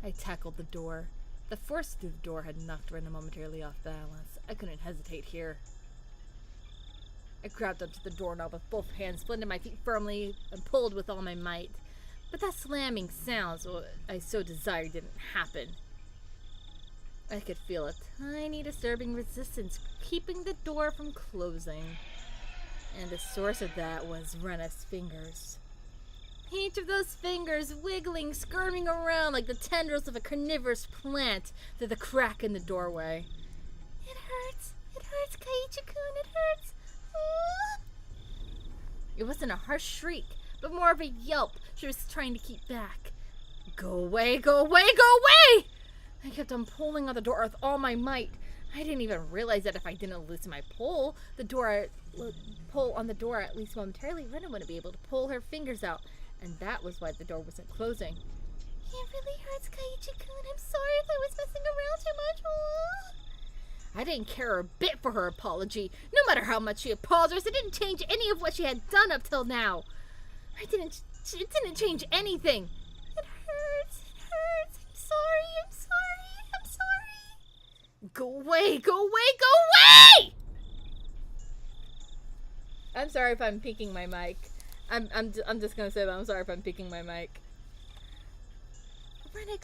I tackled the door. The force through the door had knocked Rena momentarily off balance. I couldn't hesitate here. I grabbed onto the doorknob with both hands, planted my feet firmly, and pulled with all my might. But that slamming sounds what I so desired didn't happen. I could feel a tiny disturbing resistance keeping the door from closing. And the source of that was Rena's fingers. Each of those fingers wiggling, skirming around like the tendrils of a carnivorous plant through the crack in the doorway. It hurts. It hurts, Kaiichi-kun. It hurts. Ah! It wasn't a harsh shriek, but more of a yelp she was trying to keep back. Go away, go away, go away! I kept on pulling on the door with all my might. I didn't even realize that if I didn't loosen my pull on the door at least momentarily, Rena wouldn't be able to pull her fingers out, and that was why the door wasn't closing. It really hurts, Kaiichi-kun. I'm sorry if I was messing around too much. Ah! I didn't care a bit for her apology. No matter how much she apologized, it didn't change any of what she had done up till now. It didn't change anything. It hurts. It hurts. I'm sorry. I'm sorry. I'm sorry. Go away, go away, go away! I'm sorry if I'm peeking my mic. I'm just gonna say that I'm sorry if I'm peeking my mic. Rena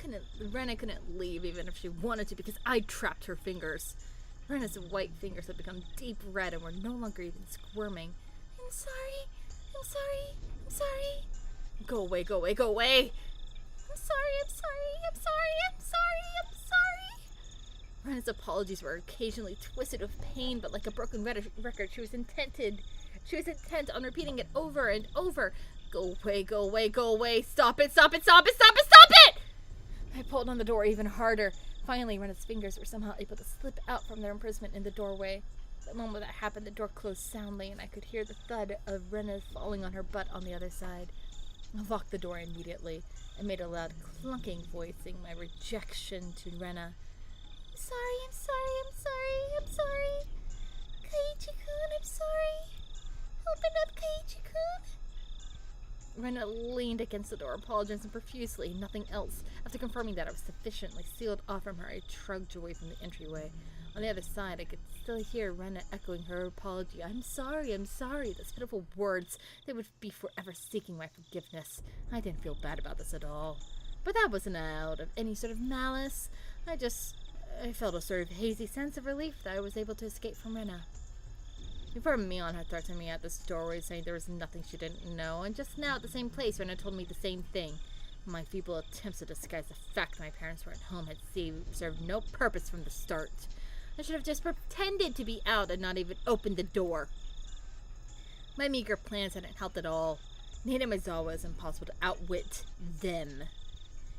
couldn't leave even if she wanted to because I trapped her fingers. Rena's white fingers had become deep red and were no longer even squirming. I'm sorry. I'm sorry. I'm sorry. Go away, go away, go away! I'm sorry. I'm sorry. I'm sorry. I'm sorry. I'm sorry. Rena's apologies were occasionally twisted with pain, but like a broken record, she was intent on repeating it over and over. Go away, go away, go away! Stop it! Stop it! Stop it! Stop it! Stop it! I pulled on the door even harder. Finally, Rena's fingers were somehow able to slip out from their imprisonment in the doorway. The moment that happened, the door closed soundly, and I could hear the thud of Rena falling on her butt on the other side. I locked the door immediately and made a loud clunking voicing my rejection to Rena. I'm sorry. I'm sorry. I'm sorry. I'm sorry. Kaiichi-kun, I'm sorry. Open up, Kaiichi-kun. Rena leaned against the door, apologizing profusely, nothing else. After confirming that I was sufficiently sealed off from her, I trudged away from the entryway. On the other side, I could still hear Rena echoing her apology. I'm sorry, those pitiful words. They would be forever seeking my forgiveness. I didn't feel bad about this at all. But that wasn't out of any sort of malice. I felt a sort of hazy sense of relief that I was able to escape from Rena. Before Mion had threatened me at this doorway, saying there was nothing she didn't know, and just now at the same place, Rena told me the same thing. My feeble attempts to disguise the fact my parents were at home had served no purpose from the start. I should have just pretended to be out and not even opened the door. My meager plans hadn't helped at all. Needed Mizawa was impossible to outwit them.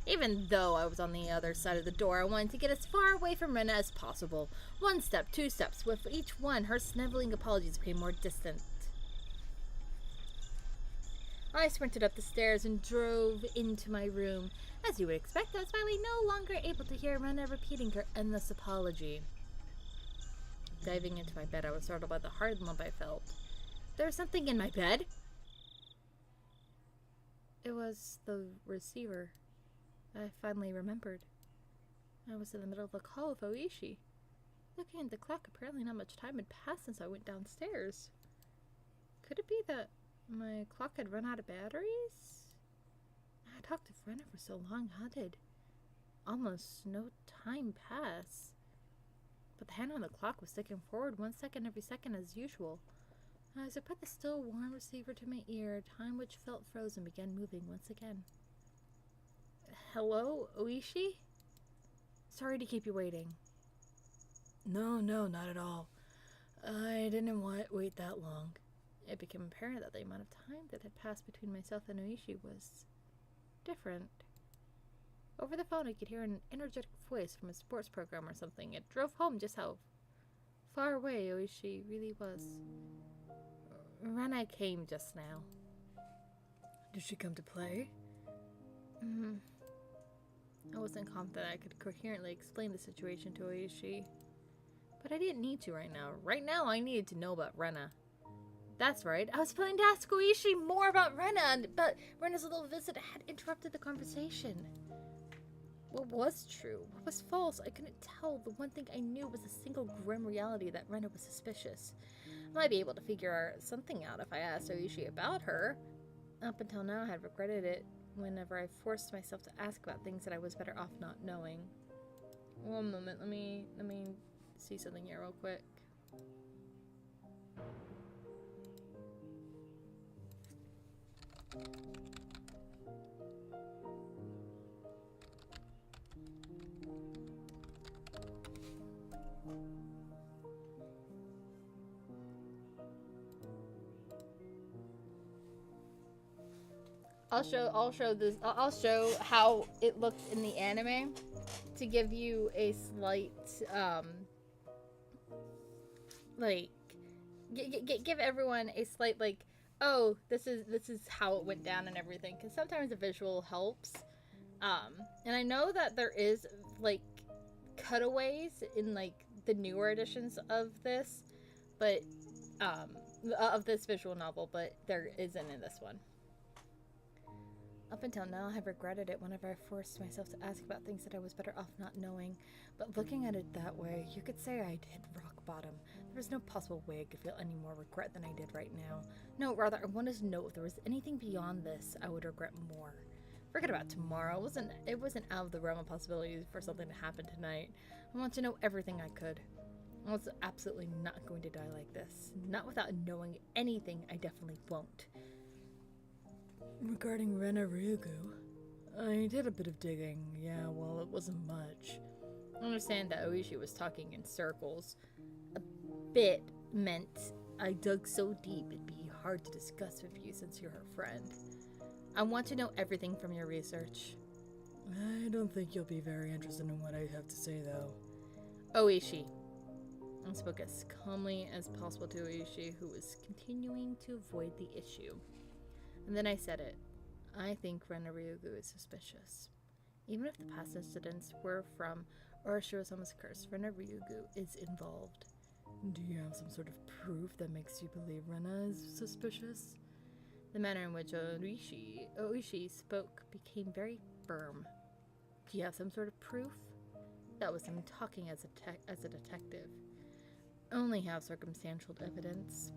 Even though I was on the other side of the door, I wanted to get as far away from Rena as possible. 1 step, 2 steps, with each one, her sniveling apologies became more distant. I sprinted up the stairs and drove into my room. As you would expect, I was finally no longer able to hear Rena repeating her endless apology. Diving into my bed, I was startled by the hard lump I felt. There was something in my bed. It was the receiver. I finally remembered. I was in the middle of the call with Oishi. Looking at the clock, apparently not much time had passed since I went downstairs. Could it be that my clock had run out of batteries? I had talked to Rena for so long, how did almost no time pass? But the hand on the clock was ticking forward 1 second every second as usual. As I put the still warm receiver to my ear, time which felt frozen began moving once again. Hello, Oishi? Sorry to keep you waiting. No, not at all. I didn't wait that long. It became apparent that the amount of time that had passed between myself and Oishi was different. Over the phone, I could hear an energetic voice from a sports program or something. It drove home just how far away Oishi really was. Rena came just now. Did she come to play? I wasn't confident I could coherently explain the situation to Oishi. But I didn't need to right now. Right now, I needed to know about Rena. That's right, I was planning to ask Oishi more about Rena, but Rena's little visit had interrupted the conversation. What was true? What was false? I couldn't tell. The one thing I knew was a single grim reality that Rena was suspicious. I might be able to figure something out if I asked Oishi about her. Up until now, I had regretted it whenever I forced myself to ask about things that I was better off not knowing. One moment, let me see something here real quick. I'll show how it looked in the anime to give you a slight like give everyone a slight like, oh, this is how it went down and everything, because sometimes a visual helps. And I know that there is like cutaways in like the newer editions of this, but of this visual novel, but there isn't in this one. Up until now, I've regretted it whenever I forced myself to ask about things that I was better off not knowing. But looking at it that way, you could say I'd hit rock bottom. There was no possible way I could feel any more regret than I did right now. No, rather, I wanted to know if there was anything beyond this I would regret more. Forget about tomorrow. It wasn't out of the realm of possibilities for something to happen tonight. I want to know everything I could. I was absolutely not going to die like this. Not without knowing anything. I definitely won't. Regarding Rena Ryugu, I did a bit of digging. Yeah, well, it wasn't much. I understand that Oishi was talking in circles. A bit meant I dug so deep it'd be hard to discuss with you since you're her friend. I want to know everything from your research. I don't think you'll be very interested in what I have to say, though. Oishi. I spoke as calmly as possible to Oishi, who was continuing to avoid the issue. And then I said it. I think Rena Ryugu is suspicious. Even if the past incidents were from Urashiro-sama's curse, Rena Ryugu is involved. Do you have some sort of proof that makes you believe Rena is suspicious? The manner in which Oishi spoke became very firm. Do you have some sort of proof? That was him talking as a detective. Only have circumstantial evidence.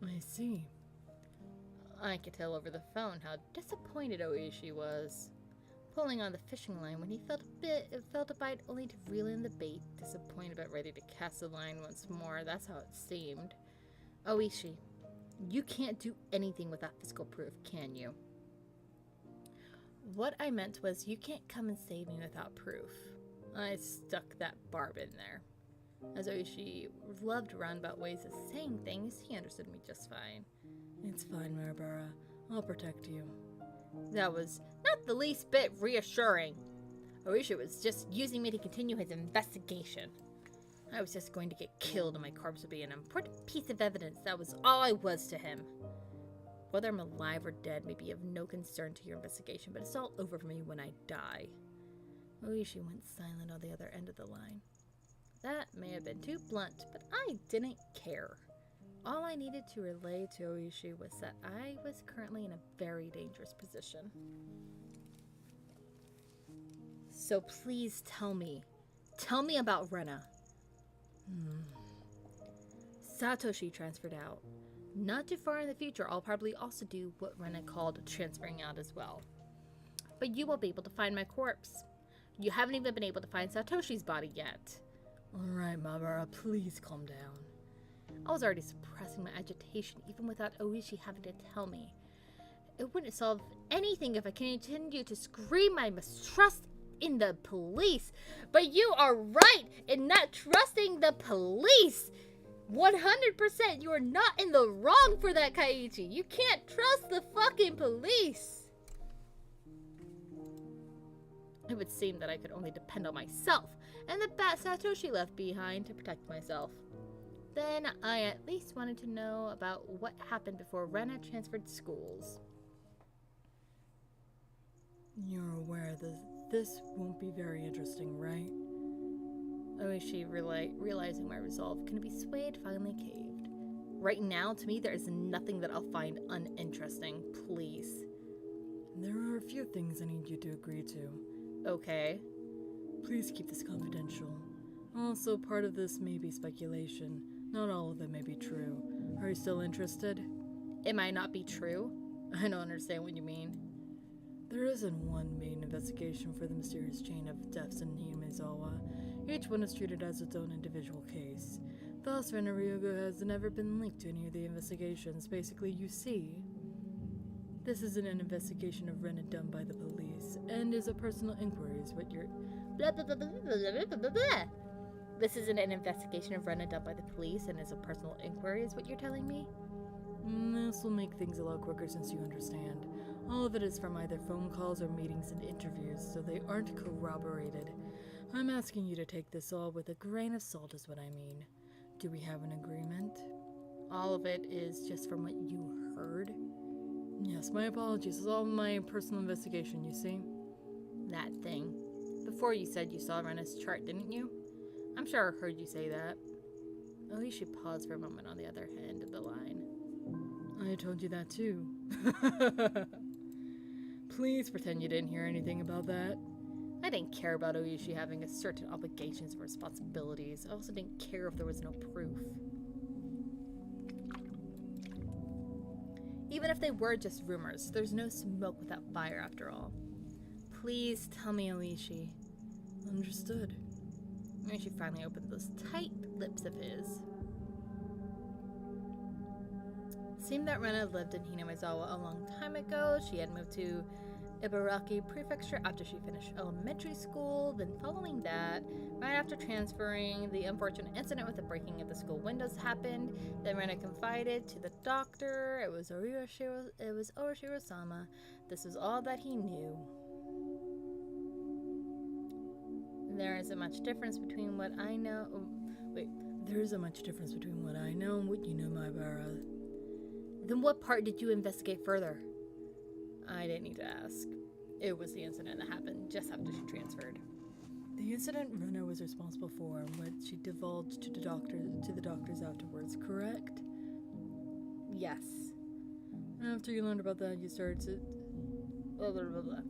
I see. I could tell over the phone how disappointed Oishi was. Pulling on the fishing line when he felt a bite only to reel in the bait, disappointed but ready to cast the line once more. That's how it seemed. Oishi, you can't do anything without physical proof, can you? What I meant was you can't come and save me without proof. I stuck that barb in there. As Oishi loved roundabout ways of saying things, he understood me just fine. It's fine, Maribara. I'll protect you. That was not the least bit reassuring. Oishi was just using me to continue his investigation. I was just going to get killed and my corpse would be an important piece of evidence. That was all I was to him. Whether I'm alive or dead may be of no concern to your investigation, but it's all over for me when I die. Oishi went silent on the other end of the line. That may have been too blunt, but I didn't care. All I needed to relay to Oishi was that I was currently in a very dangerous position. So please tell me. Tell me about Rena. Satoshi transferred out. Not too far in the future, I'll probably also do what Rena called transferring out as well. But you will be able to find my corpse. You haven't even been able to find Satoshi's body yet. Alright, Maribara, please calm down. I was already suppressing my agitation even without Oishi having to tell me. It wouldn't solve anything if I continued to scream my mistrust in the police. But you are right in not trusting the police. 100% you are not in the wrong for that, Kaiichi. You can't trust the fucking police. It would seem that I could only depend on myself and the bat Satoshi left behind to protect myself. Then I at least wanted to know about what happened before Rena transferred schools. You're aware that this won't be very interesting, right? Oishi, realizing my resolve couldn't be swayed, finally caved. Right now, to me, there is nothing that I'll find uninteresting. Please. There are a few things I need you to agree to. Okay. Please keep this confidential. Also, part of this may be speculation. Not all of it may be true. Are you still interested? It might not be true. I don't understand what you mean. There isn't one main investigation for the mysterious chain of deaths in Himezawa. Each one is treated as its own individual case. Thus, Rena Ryugu has never been linked to any of the investigations. Basically, you see, this isn't an investigation of Rena done by the police, and is a personal inquiry is what you're... Blah, blah, blah, blah, blah, blah, blah, blah, blah. This isn't an investigation of Rena done by the police and is a personal inquiry, is what you're telling me? This will make things a lot quicker since you understand. All of it is from either phone calls or meetings and interviews, so they aren't corroborated. I'm asking you to take this all with a grain of salt is what I mean. Do we have an agreement? All of it is just from what you heard? Yes, my apologies. It's all my personal investigation, you see? That thing. Before you said you saw Rena's chart, didn't you? I'm sure I heard you say that. Oh, you should pause for a moment on the other end of the line. I told you that too. Please pretend you didn't hear anything about that. I didn't care about Oishi having a certain obligations and responsibilities. I also didn't care if there was no proof. Even if they were just rumors, there's no smoke without fire after all. Please tell me, Oishi. Understood. Oishi finally opened those tight lips of his. It seemed that Rena lived in Hinamizawa a long time ago. She had moved to Ibaraki Prefecture after she finished elementary school. Then following that, right after transferring, the unfortunate incident with the breaking of the school windows happened. Then Rena confided to the doctor. It was Oroshiro-sama. This was all that he knew. There isn't much difference between what I know. There isn't much difference between what I know and what you know, Maibara. Then what part did you investigate further? I didn't need to ask. It was the incident that happened just after she transferred. The incident Rena was responsible for and what she divulged to the doctors afterwards, correct? Yes. After you learned about that, you started to... Blah, blah, blah, blah.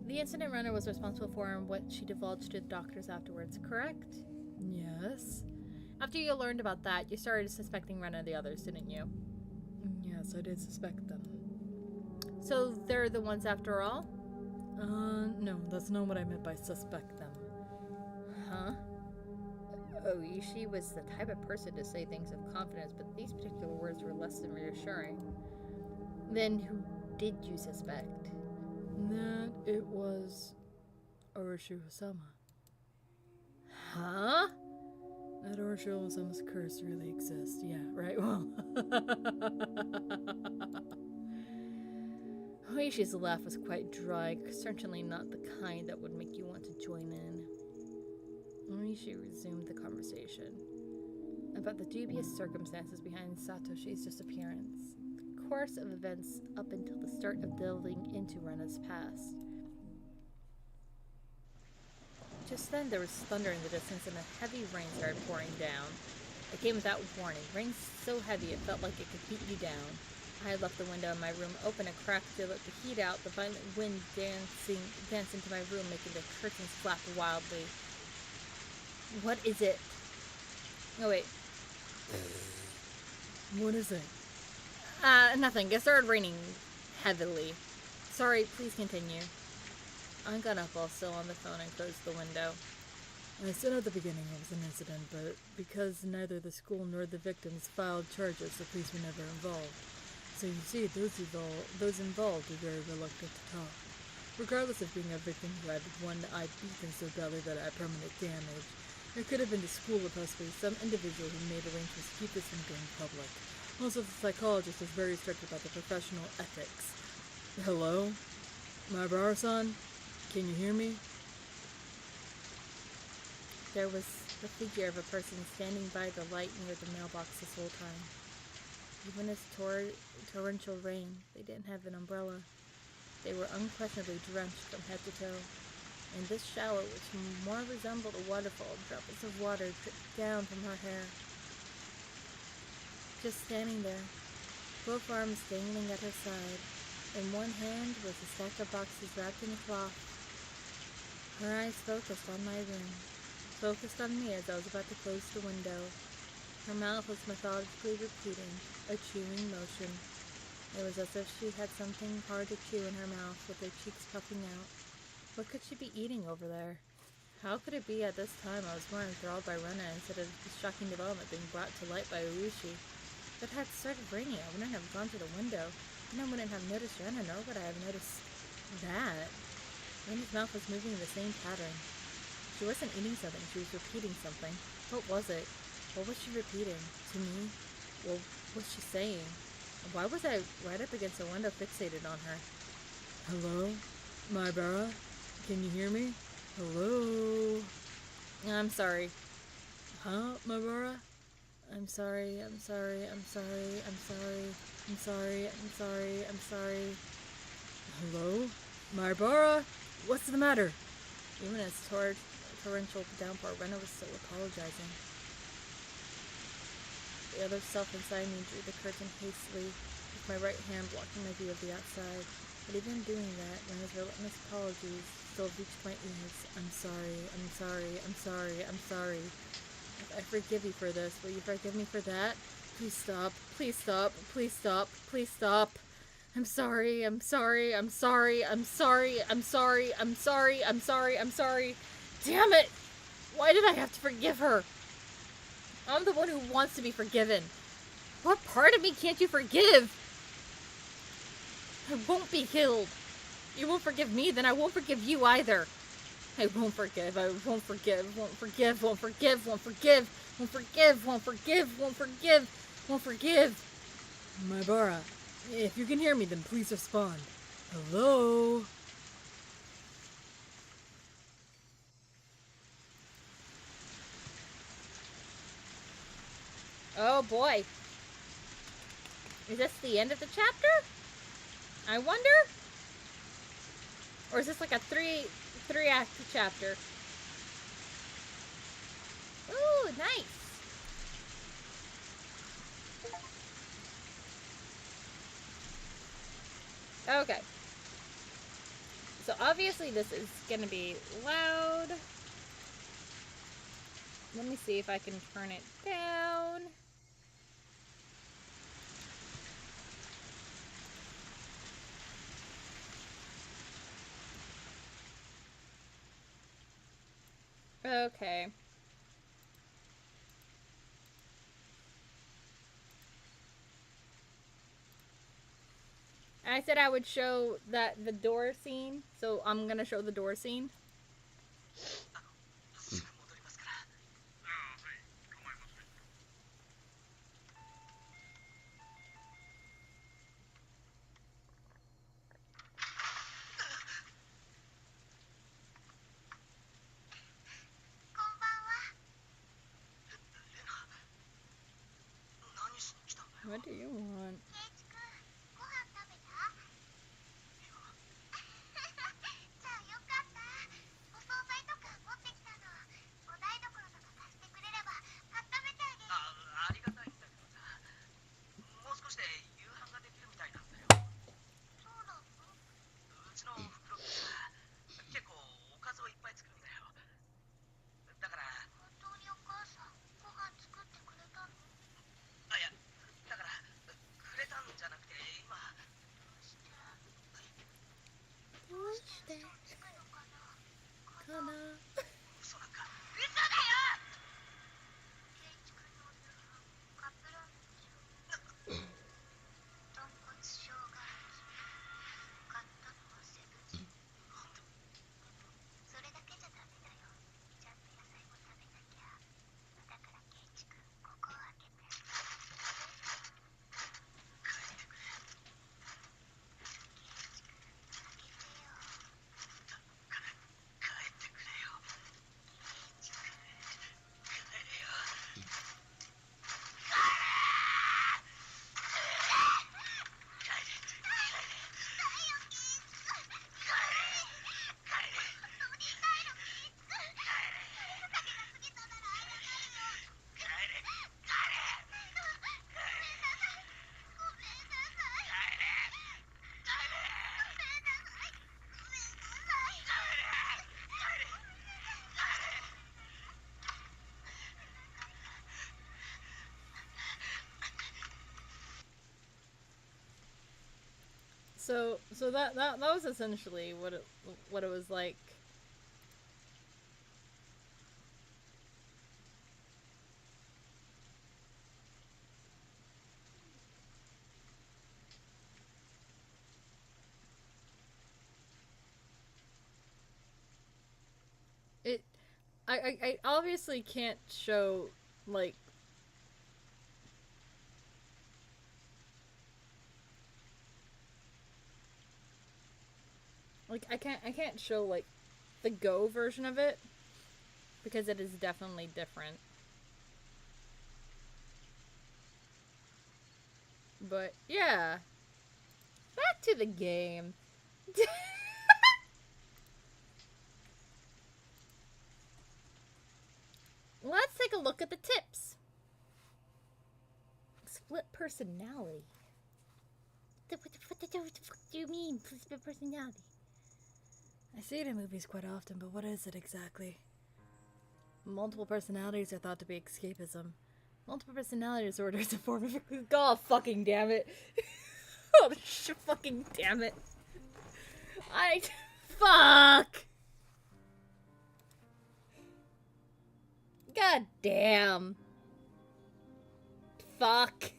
The incident Rena was responsible for and what she divulged to the doctors afterwards, correct? Yes. After you learned about that, you started suspecting Rena and the others, didn't you? Yes, I did suspect them. So they're the ones after all? No, that's not what I meant by suspect them. Huh? Oishi was the type of person to say things of confidence, but these particular words were less than reassuring. Then who did you suspect? That it was Oroshiro-sama. Huh? That Oroshiro-sama's curse really exists. Yeah, right? Well... Oishi's laugh was quite dry, certainly not the kind that would make you want to join in. Oishi resumed the conversation about the dubious circumstances behind Satoshi's disappearance, the course of events up until the start of delving into Rena's past. Just then there was thunder in the distance and a heavy rain started pouring down. It came without warning, rain so heavy it felt like it could beat you down. I had left the window in my room open a crack to let the heat out. The violent wind danced into my room, making the curtains flap wildly. What is it? Oh, wait. What is it? Nothing. It started raining heavily. Sorry, please continue. I got up while still on the phone and closed the window. I said at the beginning it was an incident, but because neither the school nor the victims filed charges, the police were never involved. So you see, those involved were very reluctant to talk. Regardless of being a victim who had one eye beaten so badly that it had permanent damage, it could have been the school or possibly some individual who made arrangements to keep this from going public. Also, the psychologist was very strict about the professional ethics. Hello? Maibara-san? Can you hear me? There was the figure of a person standing by the light near the mailbox this whole time. Even as torrential rain, they didn't have an umbrella. They were unquestionably drenched from head to toe. In this shower, which more resembled a waterfall, droplets of water dripped down from her hair. Just standing there, both arms dangling at her side. In one hand was a stack of boxes wrapped in a cloth. Her eyes focused on my room, focused on me as I was about to close the window. Her mouth was methodically repeating a chewing motion. It was as if she had something hard to chew in her mouth, with her cheeks puffing out. What could she be eating over there? How could it be at this time I was more enthralled by Rena instead of the shocking development being brought to light by Urushi? If it had started raining, I wouldn't have gone to the window, and I wouldn't have noticed Rena, nor would I have noticed that. Rena's mouth was moving in the same pattern. She wasn't eating something, she was repeating something. What was it? What was she repeating? To me? What was she saying? Why was I right up against the window fixated on her? Hello? Maibara? Can you hear me? Hello? I'm sorry. Huh, Maibara? I'm sorry, I'm sorry, I'm sorry, I'm sorry, I'm sorry, I'm sorry, I'm sorry. Hello? Maibara? What's the matter? Even as torrential downpour, Rena was still apologizing. The other self inside me drew the curtain hastily, with my right hand blocking my view of the outside. But even doing that, Rena's relentless apologies still reached my ears. I'm sorry, I'm sorry, I'm sorry, I'm sorry. I forgive you for this. Will you forgive me for that? Please stop. Please stop. Please stop. Please stop. I'm sorry. I'm sorry. I'm sorry. I'm sorry. I'm sorry. I'm sorry. I'm sorry. I'm sorry. Damn it! Why did I have to forgive her? I'm the one who wants to be forgiven. What part of me can't you forgive? I won't be killed. You won't forgive me, then I won't forgive you either. I won't forgive, I won't forgive, won't forgive, won't forgive, won't forgive, won't forgive, won't forgive, won't forgive, won't forgive. Maibara, if you can hear me, then please respond. Hello? Oh boy. Is this the end of the chapter? I wonder? Or is this like a three act chapter? Ooh, nice. Okay. So obviously this is gonna be loud. Let me see if I can turn it down. Okay. I said I would show the door scene, so I'm gonna show the door scene. What do you want? So that was essentially what it was like. It I obviously can't show like I can't show like the Go version of it because it is definitely different. But yeah, back to the game. Let's take a look at the tips. Split personality. What the fuck do you mean, split personality? I see it in movies quite often, but what is it exactly? Multiple personalities are thought to be escapism. Multiple personality disorder is a form of... God fucking damn it. Oh, fucking damn it. Fuck! God damn. Fuck.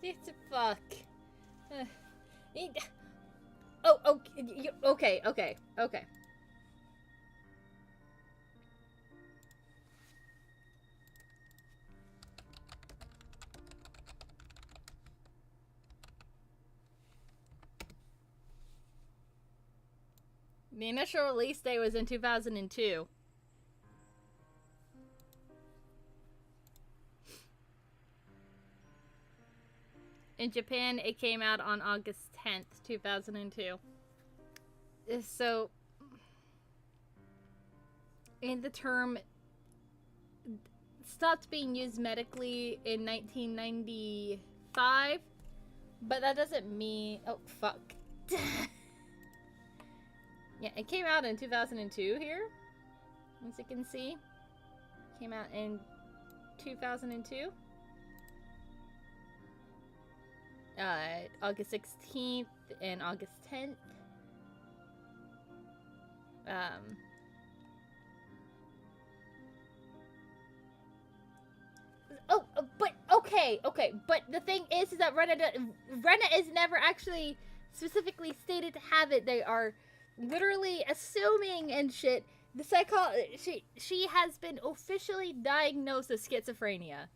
It's a fuck. Oh, okay. The initial release date was in 2002. In Japan, it came out on August 10th, 2002. So, and the term stopped being used medically in 1995, but that doesn't mean... Oh, fuck. Yeah, it came out in 2002 here, as you can see. Came out in 2002. August 16th and August 10th. But okay, but the thing is that Rena is never actually specifically stated to have it. They are literally assuming and shit. The she has been officially diagnosed with schizophrenia.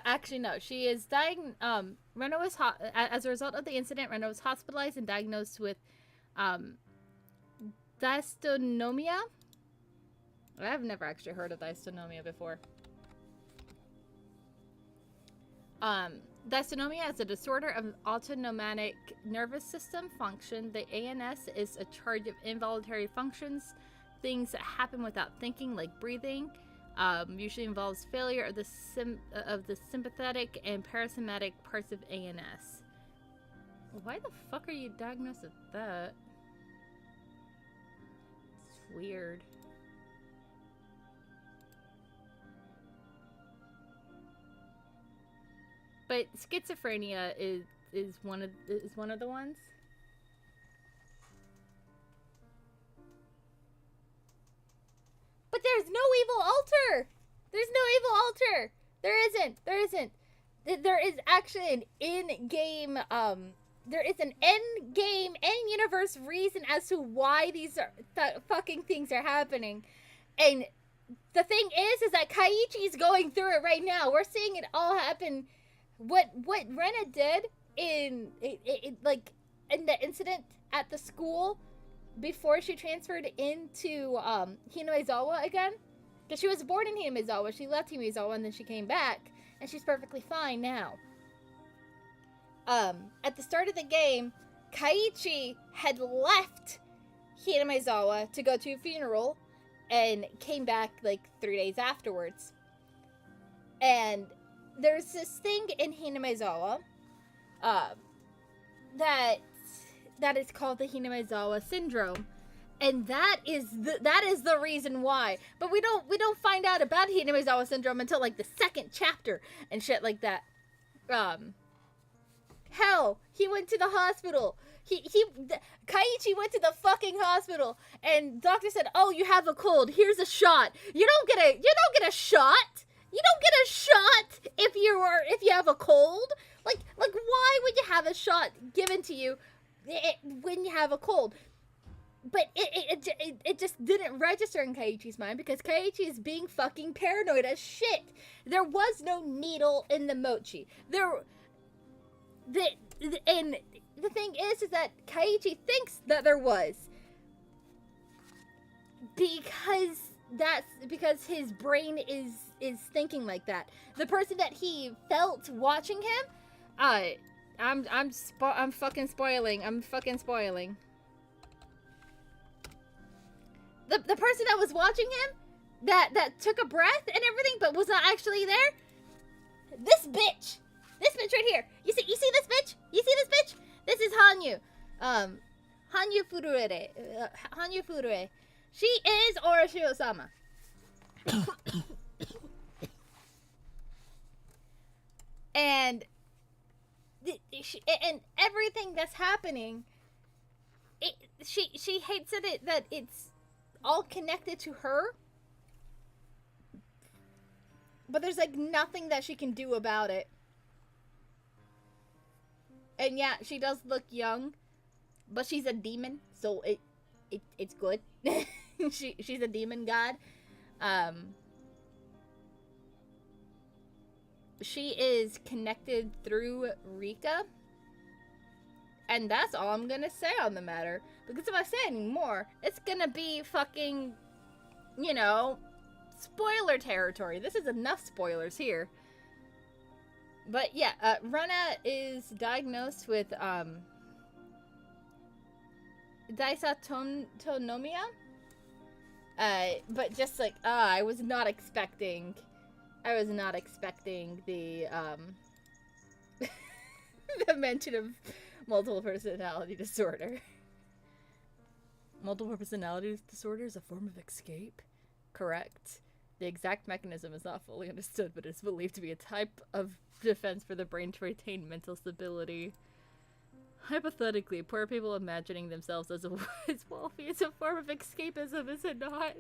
Actually, no. She is dying. Rena was as a result of the incident. Rena was hospitalized and diagnosed with dystonomia. I've never actually heard of dystonomia before. Dystonomia is a disorder of autonomic nervous system function. The ANS is a charge of involuntary functions, things that happen without thinking, like breathing. Usually involves failure of the sympathetic and parasympathetic parts of ANS. Why the fuck are you diagnosed with that? It's weird. But schizophrenia is one of the ones. But there's no evil altar. There's no evil altar. There isn't. There is actually an in-game there is an end-game, end-universe reason as to why these fucking things are happening. And the thing is that Kaiichi's going through it right now. We're seeing it all happen. What Rena did in the incident at the school before she transferred into Hinoizawa again, Because she was born in Hinamizawa, she left Hinamizawa, and then she came back, and she's perfectly fine now. At the start of the game, Kaiichi had left Hinamizawa to go to a funeral, and came back, like, 3 days afterwards. And there's this thing in Hinamizawa, that is called the Hinamizawa syndrome, and that is the reason why. But we don't find out about Hinamizawa syndrome until like the second chapter and shit like that. Hell, he went to the hospital. Kaiichi went to the fucking hospital, and doctor said, "Oh, you have a cold. Here's a shot." You don't get a shot. You don't get a shot if you have a cold. Like why would you have a shot given to you when you have a cold? But it just didn't register in Kaiichi's mind because Kaiichi is being fucking paranoid as shit. There was no needle in the mochi. And the thing is that Kaiichi thinks that there was, because his brain is thinking like that. The person that he felt watching him, I'm fucking spoiling. The person that was watching him, that took a breath and everything, but was not actually there. This bitch right here. You see this bitch? This is Hanyu. Hanyu Furue. She is Orashio-sama. And and everything that's happening, she hates it that it's all connected to her, but there's like nothing that she can do about it. And yeah, she does look young, but she's a demon, so it's good. She's a demon god. She is connected through Rika. And that's all I'm gonna say on the matter. Because if I say any more, it's gonna be fucking, spoiler territory. This is enough spoilers here. But yeah, Rena is diagnosed with dysautonomia. But just like, I was not expecting the the mention of multiple personality disorder. Multiple personality disorder is a form of escape? Correct. The exact mechanism is not fully understood, but is believed to be a type of defense for the brain to retain mental stability. Hypothetically, poor people imagining themselves as wealthy is a form of escapism, is it not?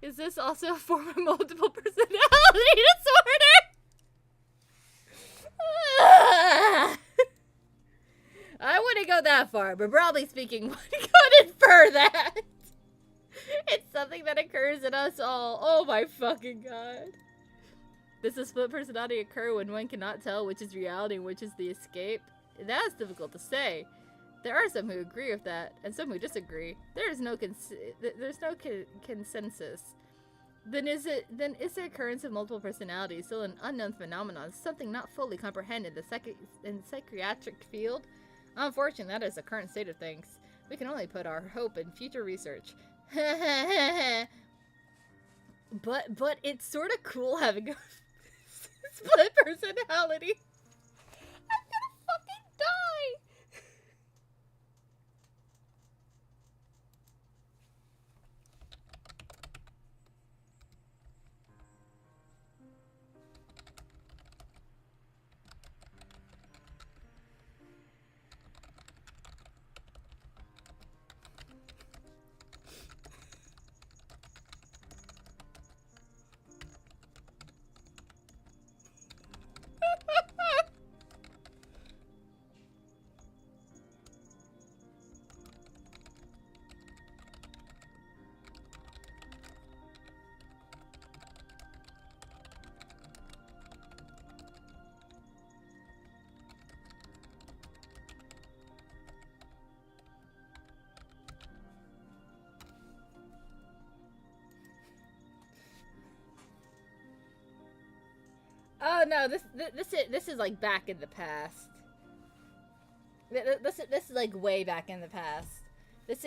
Is this also a form of multiple personality disorder? I wouldn't go that far, but broadly speaking, one could infer that. It's something that occurs in us all. Oh my fucking god. Does the split personality occur when one cannot tell which is reality and which is the escape? That's difficult to say. There are some who agree with that, and some who disagree. There's no consensus. Then is the occurrence of multiple personalities still an unknown phenomenon, something not fully comprehended in the psychiatric field? Unfortunately, that is the current state of things. We can only put our hope in future research. But it's sort of cool having a split personality. I'm gonna fucking die! Oh no, this is like back in the past. This is like way back in the past. This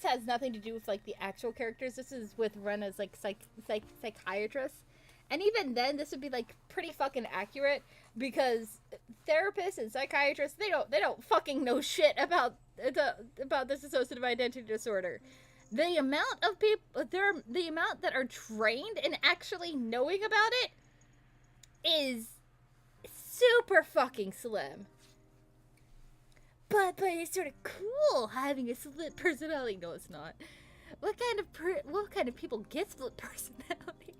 has nothing to do with like the actual characters. This is with Rena's like psychiatrist. And even then, this would be like pretty fucking accurate because therapists and psychiatrists they don't fucking know shit about this dissociative identity disorder. The amount of people the amount that are trained in actually knowing about it is super fucking slim. But it's sort of cool having a split personality. No, it's not. What kind of people get split personalities?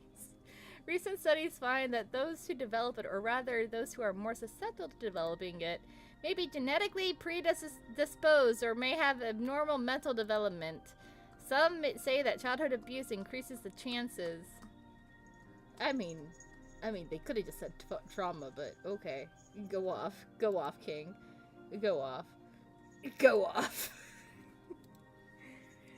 Recent studies find that those who develop it, or rather those who are more susceptible to developing it, may be genetically predisposed or may have abnormal mental development. Some say that childhood abuse increases the chances. I mean, they could have just said trauma, but okay. Go off, King. Go off.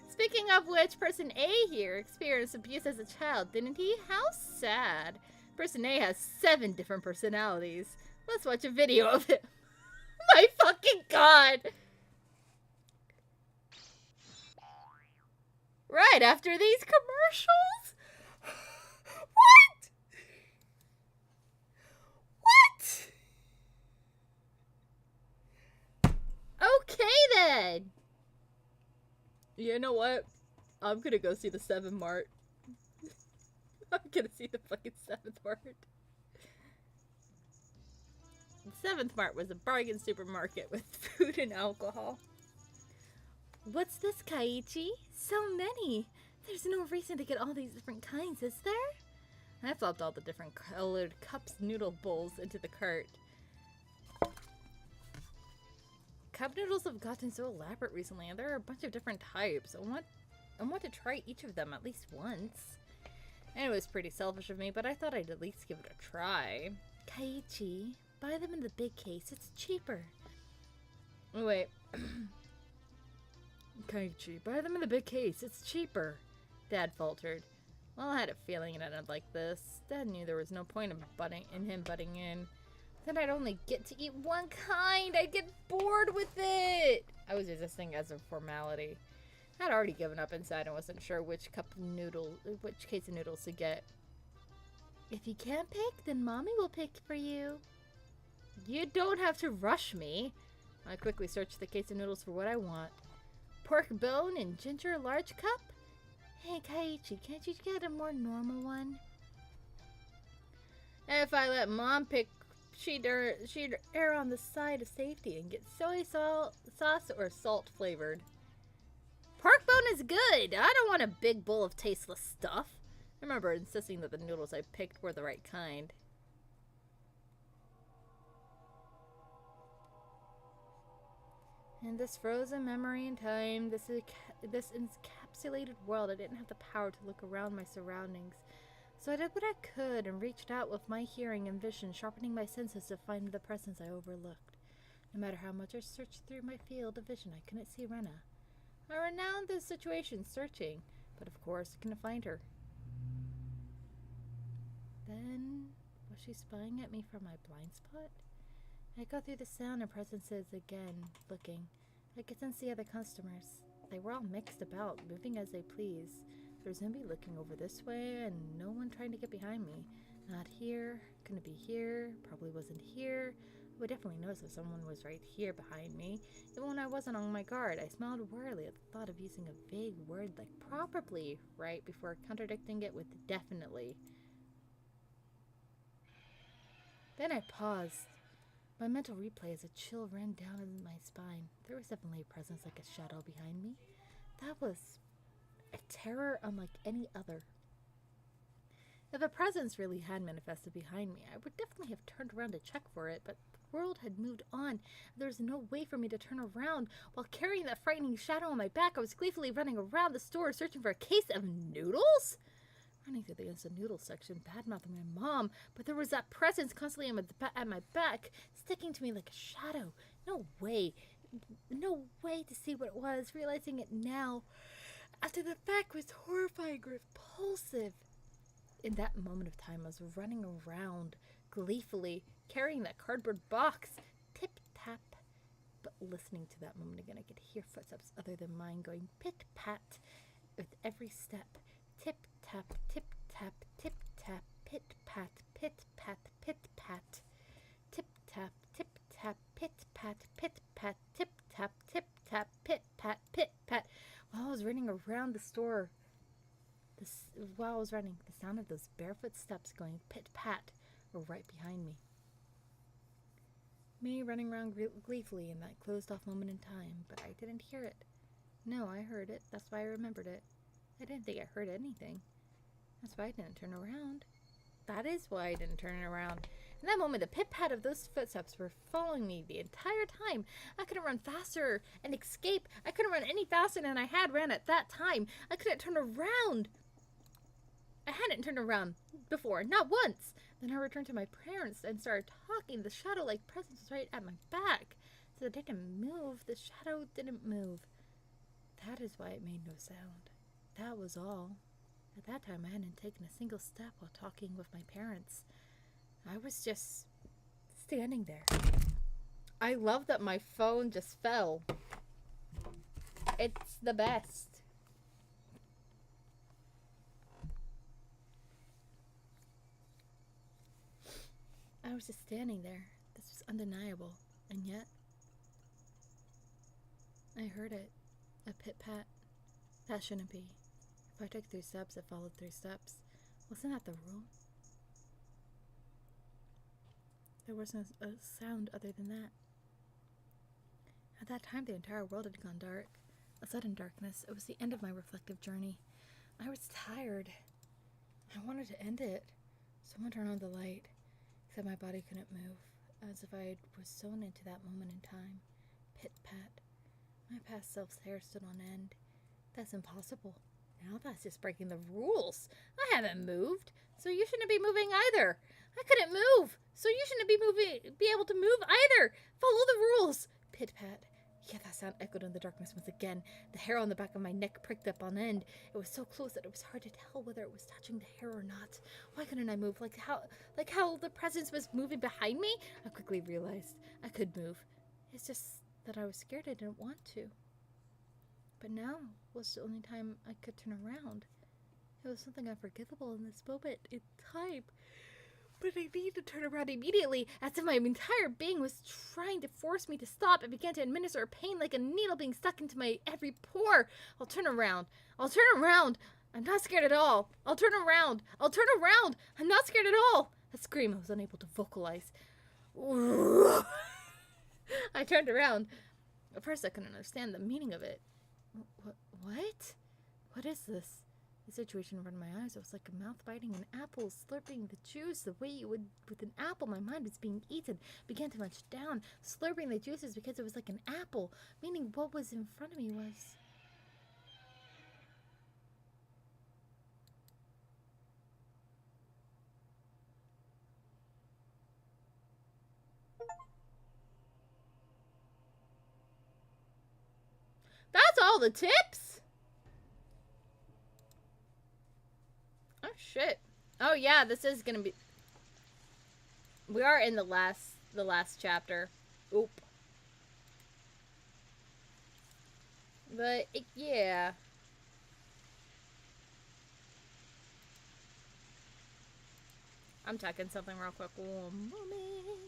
Speaking of which, person A here experienced abuse as a child, didn't he? How sad. Person A has 7 different personalities. Let's watch a video of it. My fucking god! Right after these commercials? What? Okay then! You know what? I'm gonna go see the 7th Mart. I'm gonna see the fucking 7th Mart. The 7th Mart was a bargain supermarket with food and alcohol. What's this, Kaiichi? So many! There's no reason to get all these different kinds, is there? I flopped all the different colored cups noodle bowls into the cart. Cup noodles have gotten so elaborate recently, and there are a bunch of different types. I want to try each of them at least once. And it was pretty selfish of me, but I thought I'd at least give it a try. Kaiichi, buy them in the big case. It's cheaper. Wait. Kaiichi, buy them in the big case. It's cheaper. Dad faltered. Well, I had a feeling it ended like this. Dad knew there was no point in him butting in. Then I'd only get to eat one kind. I'd get bored with it. I was resisting as a formality. I'd already given up inside and wasn't sure which case of noodles to get. If you can't pick, then Mommy will pick for you. You don't have to rush me. I quickly searched the case of noodles for what I want. Pork bone and ginger large cup? Hey, Kaiichi, can't you get a more normal one? If I let Mom pick, she'd err on the side of safety and get soy sauce or salt flavored. Pork bone is good. I don't want a big bowl of tasteless stuff. I remember insisting that the noodles I picked were the right kind. In this frozen memory in time, this encapsulated world, I didn't have the power to look around my surroundings. So I did what I could and reached out with my hearing and vision, sharpening my senses to find the presence I overlooked. No matter how much I searched through my field of vision, I couldn't see Rena. I renowned the situation, searching, but of course I couldn't find her. Then, was she spying at me from my blind spot? I go through the sound and presences again, looking. I could sense the other customers. They were all mixed about, moving as they pleased. There was nobody looking over this way, and no one trying to get behind me. Not here, couldn't be here, probably wasn't here. I would definitely notice if someone was right here behind me. Even when I wasn't on my guard, I smiled warily at the thought of using a vague word like probably right before contradicting it with definitely. Then I paused. My mental replay as a chill ran down my spine. There was definitely a presence like a shadow behind me. That was a terror unlike any other. If a presence really had manifested behind me, I would definitely have turned around to check for it, but the world had moved on. There was no way for me to turn around. While carrying that frightening shadow on my back, I was gleefully running around the store searching for a case of noodles? Running through the instant noodles section, bad-mouthing my mom, but there was that presence constantly at my back, sticking to me like a shadow. No way to see what it was, realizing it now. After the fact was horrifying, repulsive. In that moment of time, I was running around, gleefully, carrying that cardboard box. Tip-tap. But listening to that moment again, I could hear footsteps other than mine going pit-pat with every step. Tip-tap, tip-tap, tip-tap, pit-pat, pit-pat, pit-pat. Tip-tap, tip-tap, pit-pat, pit-pat, tip-tap, tip-tap, pit-pat, pit-pat. While I was running around the store, the sound of those barefoot steps going pit-pat were right behind me. Me running around gleefully in that closed-off moment in time, but I didn't hear it. No, I heard it. That's why I remembered it. I didn't think I heard anything. That's why I didn't turn around. That is why I didn't turn around. In that moment, the pit-pat of those footsteps were following me the entire time. I couldn't run faster and escape. I couldn't run any faster than I had ran at that time. I couldn't turn around. I hadn't turned around before, not once. Then I returned to my parents and started talking. The shadow-like presence was right at my back. So it didn't move. The shadow didn't move. That is why it made no sound. That was all. At that time, I hadn't taken a single step while talking with my parents. I was just standing there. I love that my phone just fell. It's the best. I was just standing there. This was undeniable. And yet, I heard it. A pit-pat. That shouldn't be. If I took 3 steps, it followed 3 steps. Wasn't that the rule? There wasn't a sound other than that. At that time, the entire world had gone dark. A sudden darkness. It was the end of my reflective journey. I was tired. I wanted to end it. Someone turned on the light. Except my body couldn't move, as if I was sewn into that moment in time. Pit-pat. My past self's hair stood on end. That's impossible. Now that's just breaking the rules. I haven't moved, so you shouldn't be moving either. I couldn't move, so you shouldn't be able to move either. Follow the rules. Pit-pat. Yeah, that sound echoed in the darkness once again. The hair on the back of my neck pricked up on end. It was so close that it was hard to tell whether it was touching the hair or not. Why couldn't I move? Like how the presence was moving behind me? I quickly realized I could move. It's just that I was scared I didn't want to. But now was the only time I could turn around. It was something unforgivable in this moment in time. But I needed to turn around immediately, as if my entire being was trying to force me to stop. I began to administer a pain like a needle being stuck into my every pore. I'll turn around. I'll turn around. I'm not scared at all. I'll turn around. I'll turn around. I'm not scared at all. A scream I was unable to vocalize. I turned around. At first I couldn't understand the meaning of it. What? What is this? The situation in front of my eyes, it was like a mouth biting an apple, slurping the juice the way you would with an apple. My mind was being eaten, began to munch down, slurping the juices because it was like an apple, meaning what was in front of me was... That's all the tips? Oh, shit. Oh, yeah, this is gonna be... We are in the last chapter. Oop. But, yeah. I'm checking something real quick. One moment.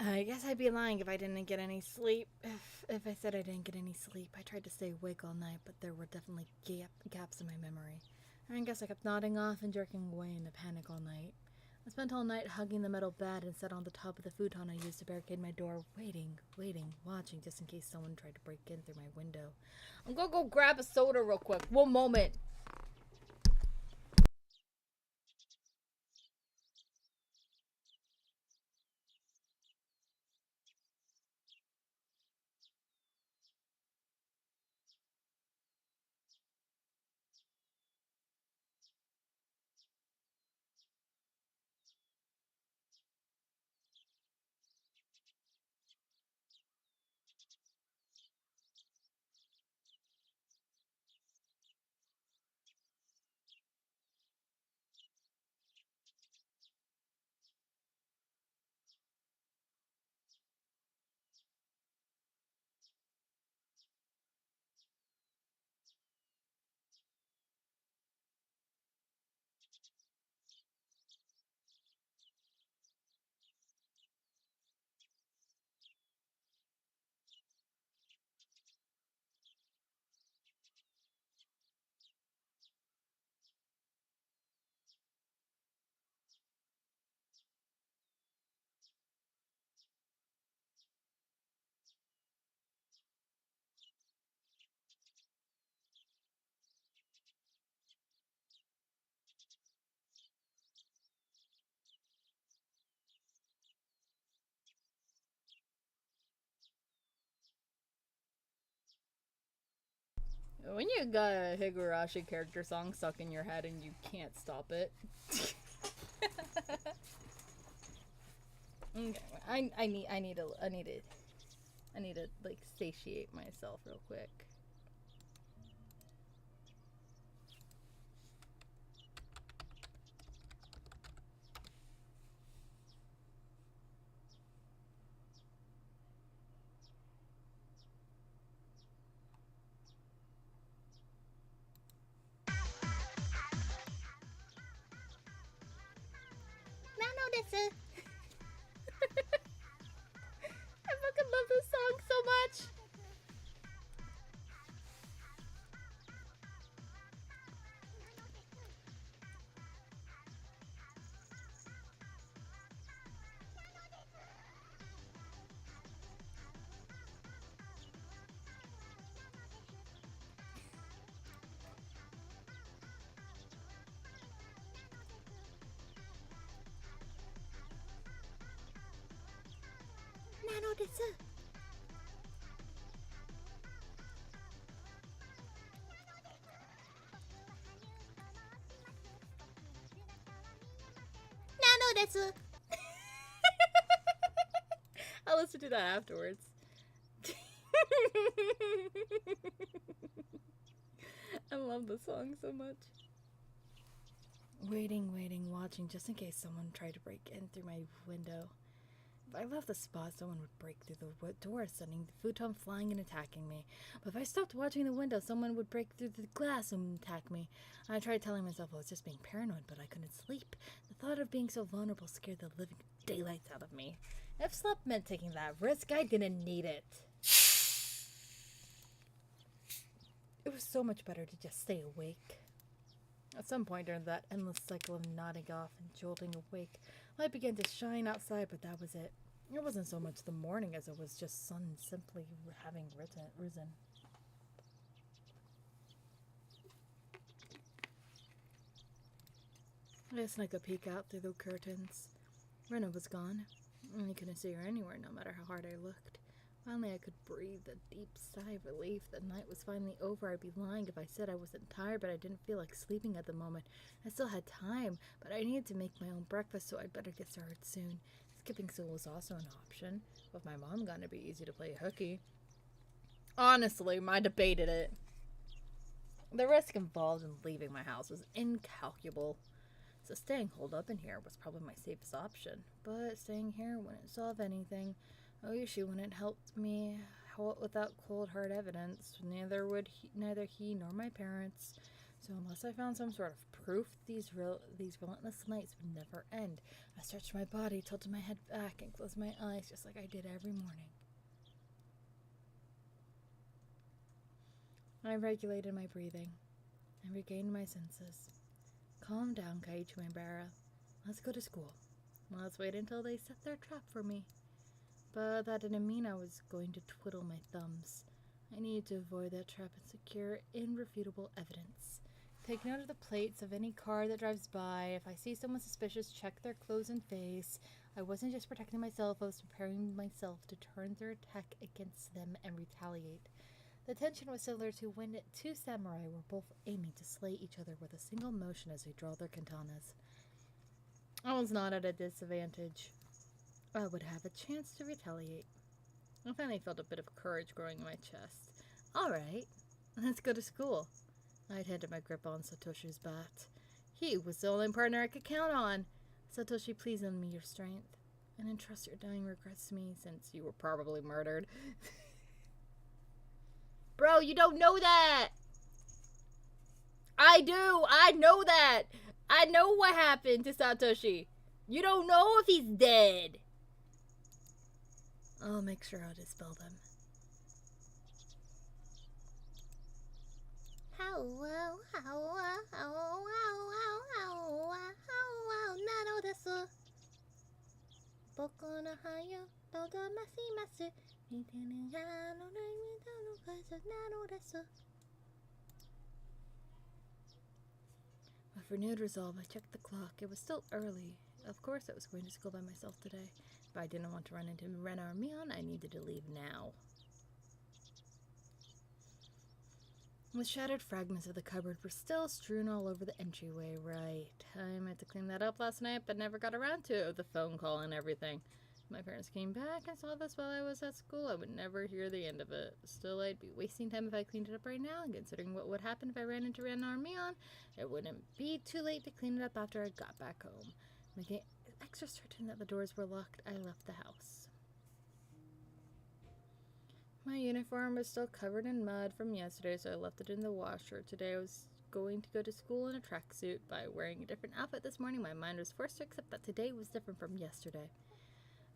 I guess I'd be lying if I didn't get any sleep. If I said I didn't get any sleep, I tried to stay awake all night, but there were definitely gaps in my memory. I guess I kept nodding off and jerking away in a panic all night. I spent all night hugging the metal bed and sat on the top of the futon I used to barricade my door, waiting, watching, just in case someone tried to break in through my window. I'm gonna go grab a soda real quick. One moment. When you got a Higurashi character song stuck in your head and you can't stop it. Okay, I need to like satiate myself real quick. Nano desu. I fucking love this song so much. Nano desu. Nano desu. I'll listen to that afterwards. I love the song so much. Waiting, watching, just in case someone tried to break in through my window. If I left the spot, someone would break through the door, sending the futon flying and attacking me. But if I stopped watching the window, someone would break through the glass and attack me. I tried telling myself I was just being paranoid, but I couldn't sleep. The thought of being so vulnerable scared the living daylights out of me. If sleep meant taking that risk, I didn't need it. It was so much better to just stay awake. At some point during that endless cycle of nodding off and jolting awake, light began to shine outside, but that was it. It wasn't so much the morning as it was just sun simply having risen. I snuck a peek out through the curtains. Rena was gone. I couldn't see her anywhere, no matter how hard I looked. Finally, I could breathe a deep sigh of relief. The night was finally over. I'd be lying if I said I wasn't tired, but I didn't feel like sleeping at the moment. I still had time, but I needed to make my own breakfast, so I'd better get started soon. Skipping school was also an option. With my mom gone, it'd be easy to play hooky. Honestly, I debated it. The risk involved in leaving my house was incalculable. So staying holed up in here was probably my safest option. But staying here wouldn't solve anything. Oyushi wouldn't help me without cold hard evidence. Neither he nor my parents. So unless I found some sort of proof, these relentless nights would never end. I stretched my body, tilted my head back, and closed my eyes just like I did every morning. I regulated my breathing and regained my senses. Calm down, Kaiichi Maibara. Let's go to school. Let's wait until they set their trap for me. But that didn't mean I was going to twiddle my thumbs. I needed to avoid that trap and secure irrefutable evidence. Take note of the plates of any car that drives by. If I see someone suspicious, check their clothes and face. I wasn't just protecting myself, I was preparing myself to turn their attack against them and retaliate. The tension was similar to when two samurai were both aiming to slay each other with a single motion as they draw their katanas. I was not at a disadvantage. I would have a chance to retaliate. I finally felt a bit of courage growing in my chest. Alright, let's go to school. I'd handed my grip on Satoshi's bat. He was the only partner I could count on. Satoshi, please lend me your strength, and entrust your dying regrets to me, since you were probably murdered. Bro, you don't know that! I do! I know that! I know what happened to Satoshi. You don't know if he's dead. I'll make sure I'll dispel them. With renewed resolve, I checked the clock. It was still early. Of course I was going to school by myself today. If I didn't want to run into Ren or Mion, I needed to leave now. The shattered fragments of the cupboard were still strewn all over the entryway. Right. I meant to clean that up last night, but never got around to it with the phone call and everything. If my parents came back and saw this while I was at school, I would never hear the end of it. Still, I'd be wasting time if I cleaned it up right now, and considering what would happen if I ran into Ren or Mion, it wouldn't be too late to clean it up after I got back home. Making extra certain that the doors were locked, I left the house. My uniform was still covered in mud from yesterday, so I left it in the washer. Today I was going to go to school in a tracksuit. By wearing a different outfit this morning, my mind was forced to accept that today was different from yesterday.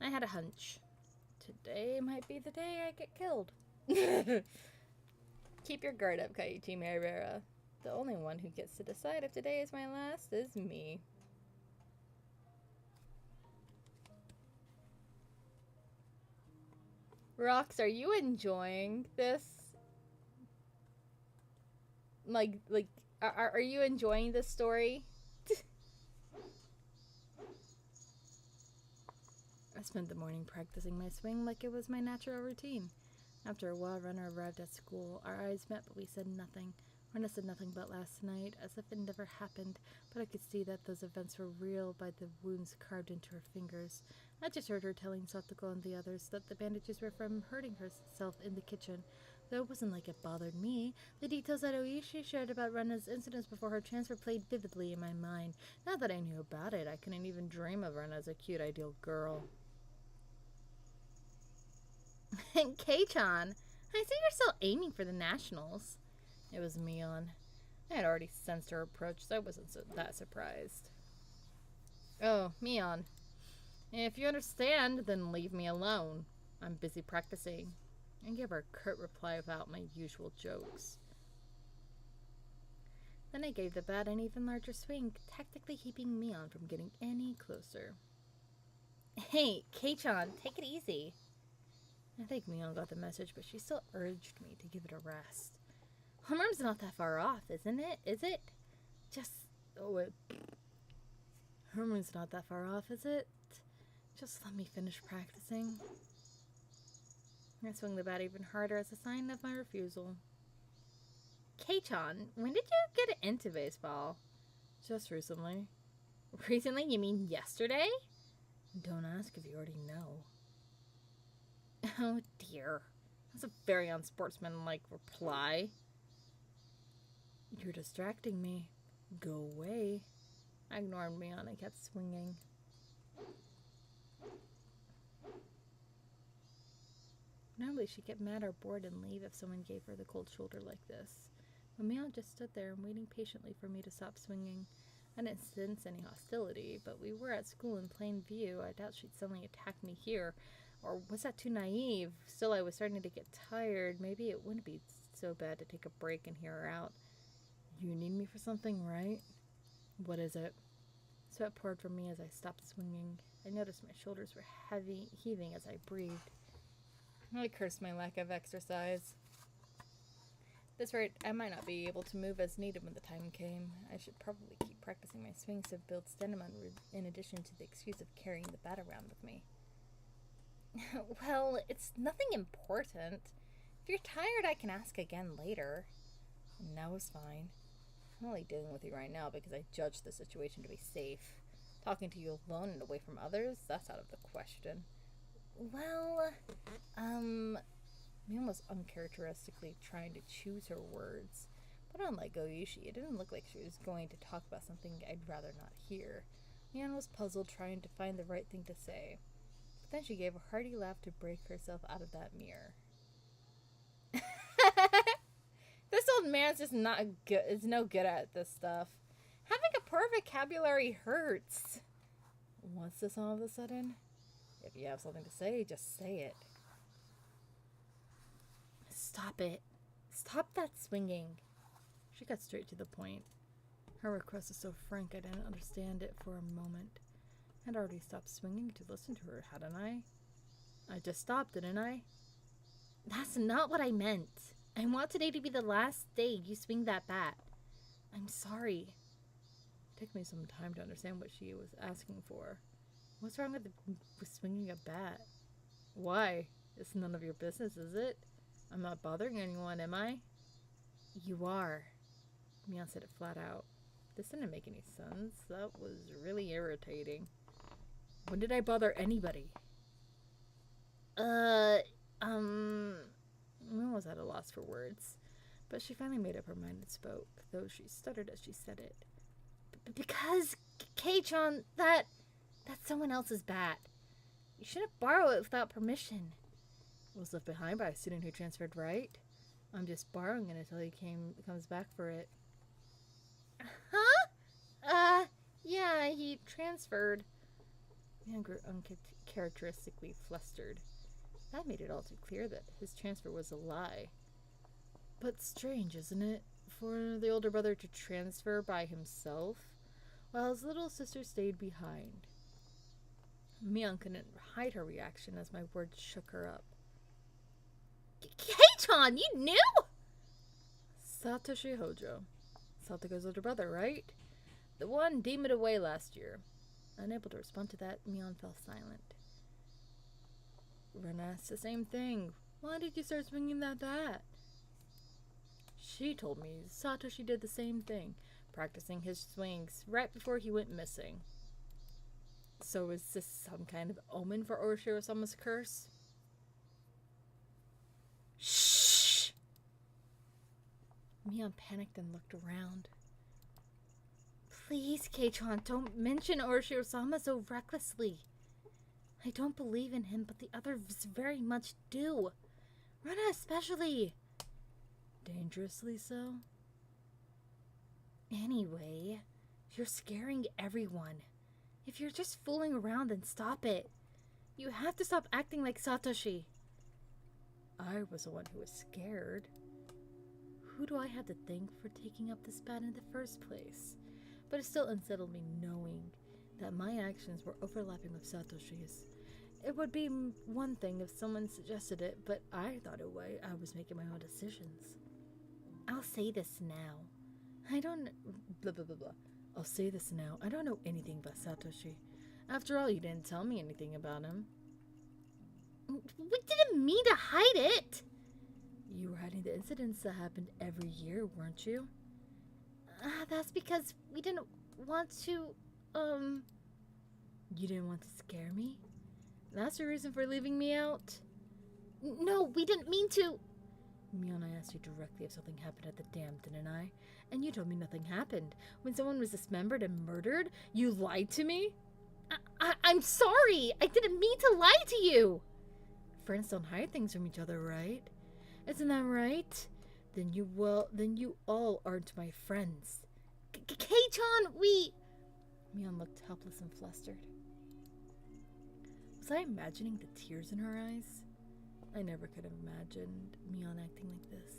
I had a hunch. Today might be the day I get killed. Keep your guard up, Kaiichi Maibara. The only one who gets to decide if today is my last is me. Rox, are you enjoying this? Are you enjoying this story? I spent the morning practicing my swing like it was my natural routine. After a while, Runner arrived at school. Our eyes met, but we said nothing. Runner said nothing but last night, as if it never happened, but I could see that those events were real by the wounds carved into her fingers. I just heard her telling Satoko and the others that the bandages were from hurting herself in the kitchen. Though it wasn't like it bothered me, the details that Oishi shared about Rena's incidents before her transfer played vividly in my mind. Now that I knew about it, I couldn't even dream of Rena as a cute, ideal girl. Kei-chan, I see you're still aiming for the nationals. It was Mion. I had already sensed her approach, so I wasn't that surprised. Oh, Mion. If you understand, then leave me alone. I'm busy practicing. I gave her a curt reply without my usual jokes. Then I gave the bat an even larger swing, tactically keeping Mion from getting any closer. Hey, Kei-chan, take it easy. I think Mion got the message, but she still urged me to give it a rest. Homeroom's not that far off, isn't it? Is it? Homeroom's not that far off, is it? Just let me finish practicing. I swung the bat even harder as a sign of my refusal. Kei-chan, when did you get into baseball? Just recently. Recently? You mean yesterday? Don't ask if you already know. Oh dear. That's a very unsportsmanlike reply. You're distracting me. Go away. I ignored Mion and kept swinging. Normally she'd get mad or bored and leave if someone gave her the cold shoulder like this. But Mion just stood there and waiting patiently for me to stop swinging. I didn't sense any hostility, but we were at school in plain view. I doubt she'd suddenly attack me here. Or was that too naive? Still, I was starting to get tired. Maybe it wouldn't be so bad to take a break and hear her out. You need me for something, right? What is it? Sweat poured from me as I stopped swinging. I noticed my shoulders were heaving as I breathed. I cursed my lack of exercise. At this rate, I might not be able to move as needed when the time came. I should probably keep practicing my swings to build stamina in addition to the excuse of carrying the bat around with me. Well, it's nothing important. If you're tired, I can ask again later. No, it's fine. I'm only dealing with you right now because I judged the situation to be safe. Talking to you alone and away from others, that's out of the question. Well, Mion was uncharacteristically trying to choose her words. But unlike Goishi, it didn't look like she was going to talk about something I'd rather not hear. Mion was puzzled, trying to find the right thing to say. But then she gave a hearty laugh to break herself out of that mirror. This old man's just not good. Is no good at this stuff. Having a poor vocabulary hurts. What's this all of a sudden? If you have something to say, just say it. Stop it. Stop that swinging. She got straight to the point. Her request was so frank I didn't understand it for a moment. I'd already stopped swinging to listen to her, hadn't I? I just stopped, didn't I? That's not what I meant. I want today to be the last day you swing that bat. I'm sorry. It took me some time to understand what she was asking for. What's wrong with swinging a bat? Why? It's none of your business, is it? I'm not bothering anyone, am I? You are. Mion said it flat out. This didn't make any sense. That was really irritating. When did I bother anybody? Mion was at a loss for words, but she finally made up her mind and spoke, though she stuttered as she said it. Because, Kei-chan, that's someone else's bat. You shouldn't borrow it without permission. It was left behind by a student who transferred, right? I'm just borrowing it until he comes back for it. Huh? Yeah, he transferred. Man grew uncharacteristically flustered. That made it all too clear that his transfer was a lie. But strange, isn't it? For the older brother to transfer by himself, while his little sister stayed behind. Mion couldn't hide her reaction as my words shook her up. Kei-chan, you knew? Satoshi Hojo. Satoga's older brother, right? The one deemed away last year. Unable to respond to that, Mion fell silent. Ren asked the same thing. Why did you start swinging that bat? She told me Satoshi did the same thing, practicing his swings right before he went missing. So is this some kind of omen for Oshiro-sama's curse? Shh! Mion panicked and looked around. Please, Kei-chan, don't mention Oshiro-sama so recklessly. I don't believe in him, but the others very much do. Rena especially. Dangerously so? Anyway, you're scaring everyone. If you're just fooling around, then stop it. You have to stop acting like Satoshi. I was the one who was scared. Who do I have to thank for taking up this bat in the first place? But it still unsettled me knowing that my actions were overlapping with Satoshi's. It would be one thing if someone suggested it, but I thought I was making my own decisions. I'll say this now. I don't... blah, blah, blah, blah. I'll say this now. I don't know anything about Satoshi. After all, you didn't tell me anything about him. We didn't mean to hide it! You were hiding the incidents that happened every year, weren't you? That's because we didn't want to, You didn't want to scare me? That's your reason for leaving me out? No, we didn't mean to. Mion, I asked you directly if something happened at the dam, didn't I? And you told me nothing happened. When someone was dismembered and murdered, you lied to me? I'm sorry! I didn't mean to lie to you! Friends don't hide things from each other, right? Isn't that right? Then you all aren't my friends. K-chan, we... Mion looked helpless and flustered. Was I imagining the tears in her eyes? I never could have imagined Mion acting like this.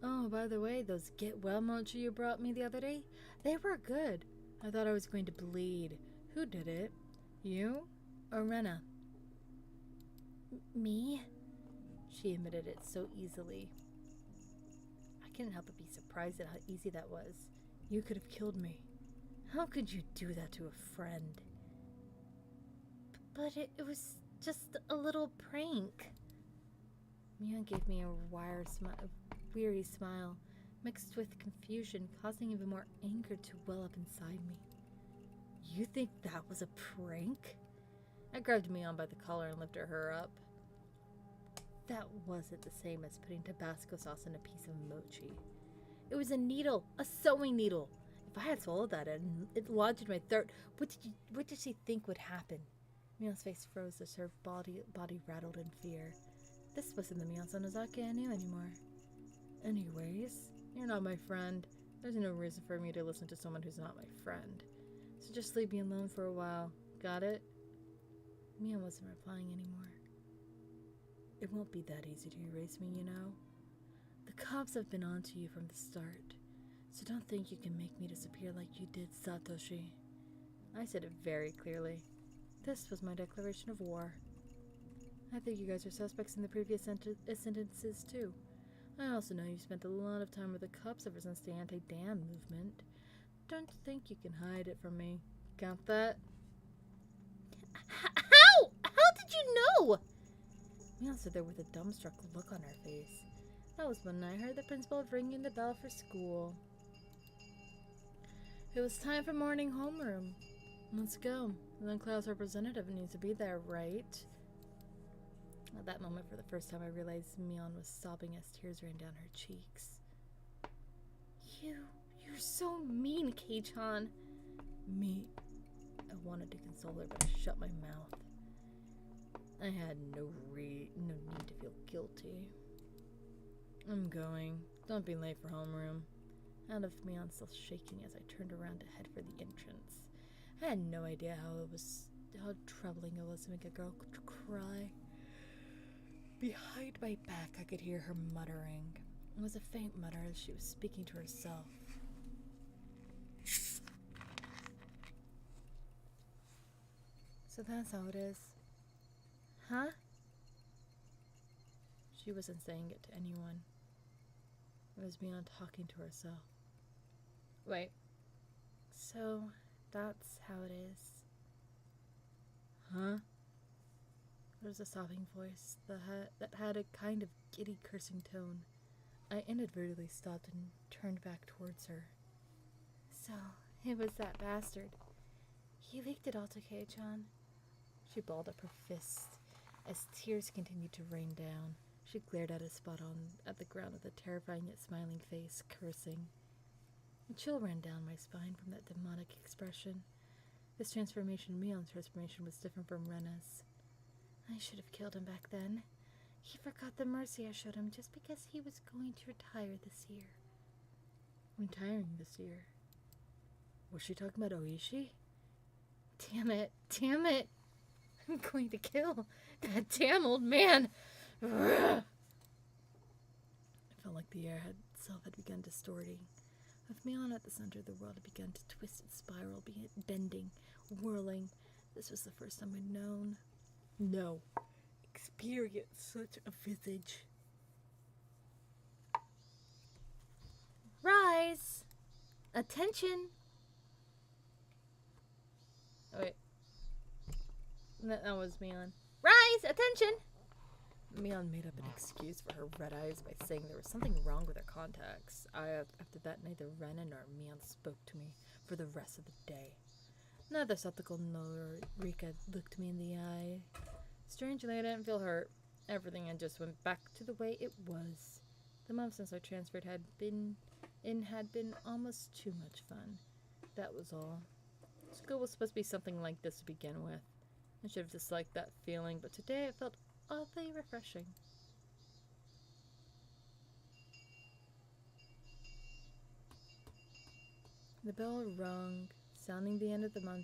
Oh, by the way, those get well mochi you brought me the other day, they were good. I thought I was going to bleed. Who did it? You or Rena? Me? She admitted it so easily. I couldn't help but be surprised at how easy that was. You could have killed me. How could you do that to a friend? But it was just a little prank. Mion gave me a weary smile, mixed with confusion, causing even more anger to well up inside me. You think that was a prank? I grabbed Mion by the collar and lifted her up. That wasn't the same as putting Tabasco sauce in a piece of mochi. It was a needle, a sewing needle. If I had swallowed that and it lodged in my throat, what did she think would happen? Mion's face froze as her body rattled in fear. This wasn't the Mion Sonozaki I knew anymore. Anyways, you're not my friend. There's no reason for me to listen to someone who's not my friend. So just leave me alone for a while. Got it? Mion wasn't replying anymore. It won't be that easy to erase me, you know? The cops have been on to you from the start, so don't think you can make me disappear like you did, Satoshi. I said it very clearly. This was my declaration of war. I think you guys are suspects in the previous sentences too. I also know you spent a lot of time with the cops ever since the anti-dam movement. Don't think you can hide it from me. Got that? How? How did you know? Mion stood there with a dumbstruck look on her face. That was when I heard the principal ringing the bell for school. It was time for morning homeroom. Let's go. The class representative needs to be there, right? At that moment, for the first time, I realized Mion was sobbing as tears ran down her cheeks. You're so mean, K-chan. Me. I wanted to console her, but I shut my mouth. I had no need to feel guilty. I'm going. Don't be late for homeroom. Out of Mion still shaking as I turned around to head for the entrance. I had no idea how troubling it was to make a girl cry. Behind my back, I could hear her muttering. It was a faint mutter as she was speaking to herself. So that's how it is. Huh? She wasn't saying it to anyone. It was Mion talking to herself. Wait. So, that's how it is. Huh? There was a sobbing voice that had a kind of giddy cursing tone. I inadvertently stopped and turned back towards her. So, it was that bastard. He leaked it all to K-chan. She balled up her fist as tears continued to rain down. She glared at a spot at the ground with a terrifying yet smiling face, cursing. A chill ran down my spine from that demonic expression. This transformation, Mion's transformation, was different from Rena's. I should have killed him back then. He forgot the mercy I showed him just because he was going to retire this year. Retiring this year? Was she talking about Oishi? Damn it. Damn it. I'm going to kill that damn old man. Ugh. It felt like the air itself had begun distorting. With Mion at the center of the world, it began to twist and spiral, bending, whirling. This was the first time I'd known. No. Experience such a visage. Rise! Attention! Oh, wait. That was Mion. Rise! Attention! Mion made up an excuse for her red eyes by saying there was something wrong with her contacts. After that, neither Renan nor Mion spoke to me for the rest of the day. Neither Satoko nor Rika looked me in the eye. Strangely, I didn't feel hurt. Everything had just went back to the way it was. The month since I transferred had been almost too much fun. That was all. School was supposed to be something like this to begin with. I should have disliked that feeling, but today it felt oddly refreshing. The bell rung, sounding the end of the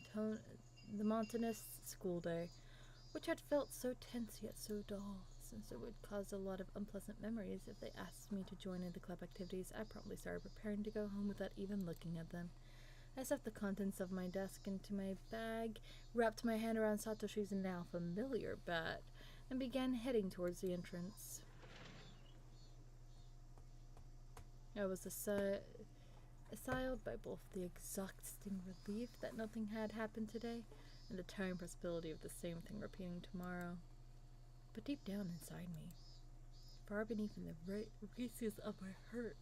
monotonous school day, which had felt so tense yet so dull. Since it would cause a lot of unpleasant memories if they asked me to join in the club activities, I promptly started preparing to go home without even looking at them. I stuffed the contents of my desk into my bag, wrapped my hand around Satoshi's now familiar bat, and began heading towards the entrance. I was assailed by both the exhausting relief that nothing had happened today and the tiring possibility of the same thing repeating tomorrow. But deep down inside me, far beneath in the recesses of my heart,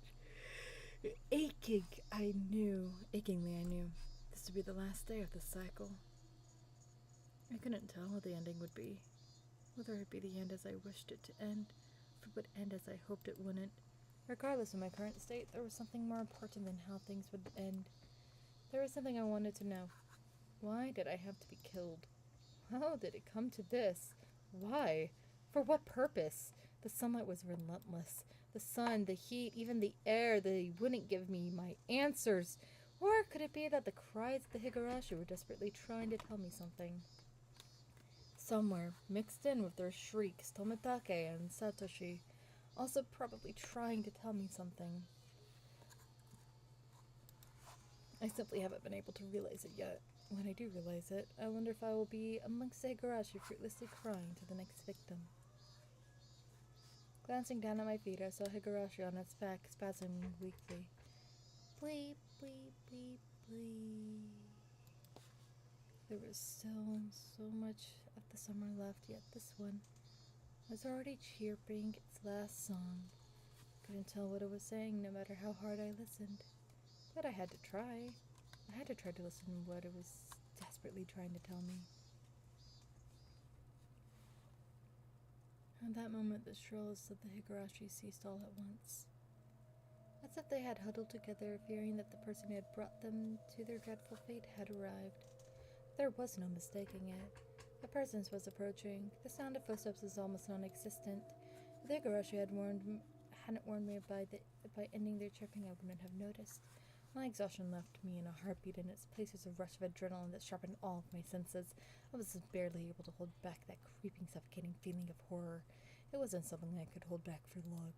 achingly I knew this would be the last day of the cycle. I couldn't tell what the ending would be, whether it be the end as I wished it to end, or it would end as I hoped it wouldn't. Regardless of my current state, there was something more important than how things would end. There was something I wanted to know. Why did I have to be killed? How did it come to this? Why? For what purpose? The sunlight was relentless. The sun, the heat, even the air, they wouldn't give me my answers. Or could it be that the cries of the Higurashi were desperately trying to tell me something? Somewhere, mixed in with their shrieks, Tomitake and Satoshi, also probably trying to tell me something. I simply haven't been able to realize it yet. When I do realize it, I wonder if I will be amongst the Higurashi fruitlessly crying to the next victim. Glancing down at my feet, I saw Higurashi on its back, spasming weakly. Bleep, bleep, bleep, bleep. There was still so much of the summer left, yet this one was already chirping its last song. Couldn't tell what it was saying, no matter how hard I listened. But I had to try. I had to try to listen to what it was desperately trying to tell me. At that moment, the shrills of the Higurashi ceased all at once. As if they had huddled together, fearing that the person who had brought them to their dreadful fate had arrived. There was no mistaking it. A presence was approaching. The sound of footsteps was almost non-existent. If the Higurashi hadn't warned me by ending their chirping, I wouldn't have noticed. My exhaustion left me in a heartbeat, and its place was a rush of adrenaline that sharpened all of my senses. I was barely able to hold back that creeping, suffocating feeling of horror. It wasn't something I could hold back for long.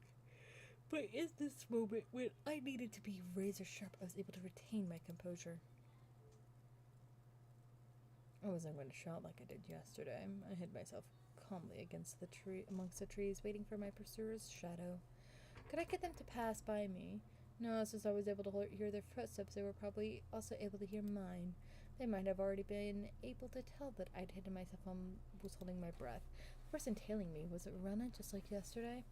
But in this moment, when I needed to be razor sharp, I was able to retain my composure. I wasn't going to shout like I did yesterday. I hid myself calmly amongst the trees, waiting for my pursuer's shadow. Could I get them to pass by me? No, since I was able to hear their footsteps, they were probably also able to hear mine. They might have already been able to tell that I'd hidden myself and was holding my breath. The person tailing me, was it Rena, just like yesterday?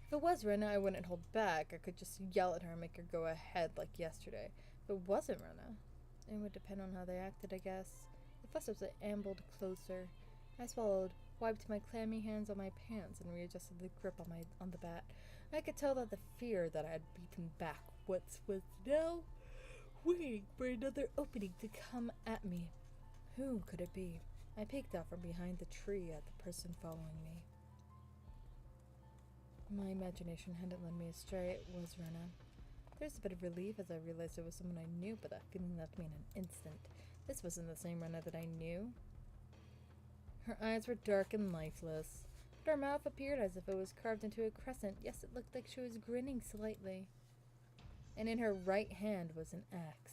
If it was Rena, I wouldn't hold back. I could just yell at her and make her go ahead like yesterday. If it wasn't Rena, it would depend on how they acted, I guess. The footsteps ambled closer. I swallowed, wiped my clammy hands on my pants, and readjusted the grip on the bat. I could tell that the fear that I had beaten back was now waiting for another opening to come at me. Who could it be? I peeked out from behind the tree at the person following me. My imagination hadn't led me astray. It was Rena. There was a bit of relief as I realized it was someone I knew, but that feeling left me in an instant. This wasn't the same Rena that I knew. Her eyes were dark and lifeless, but her mouth appeared as if it was carved into a crescent. Yes, it looked like she was grinning slightly. And in her right hand was an axe.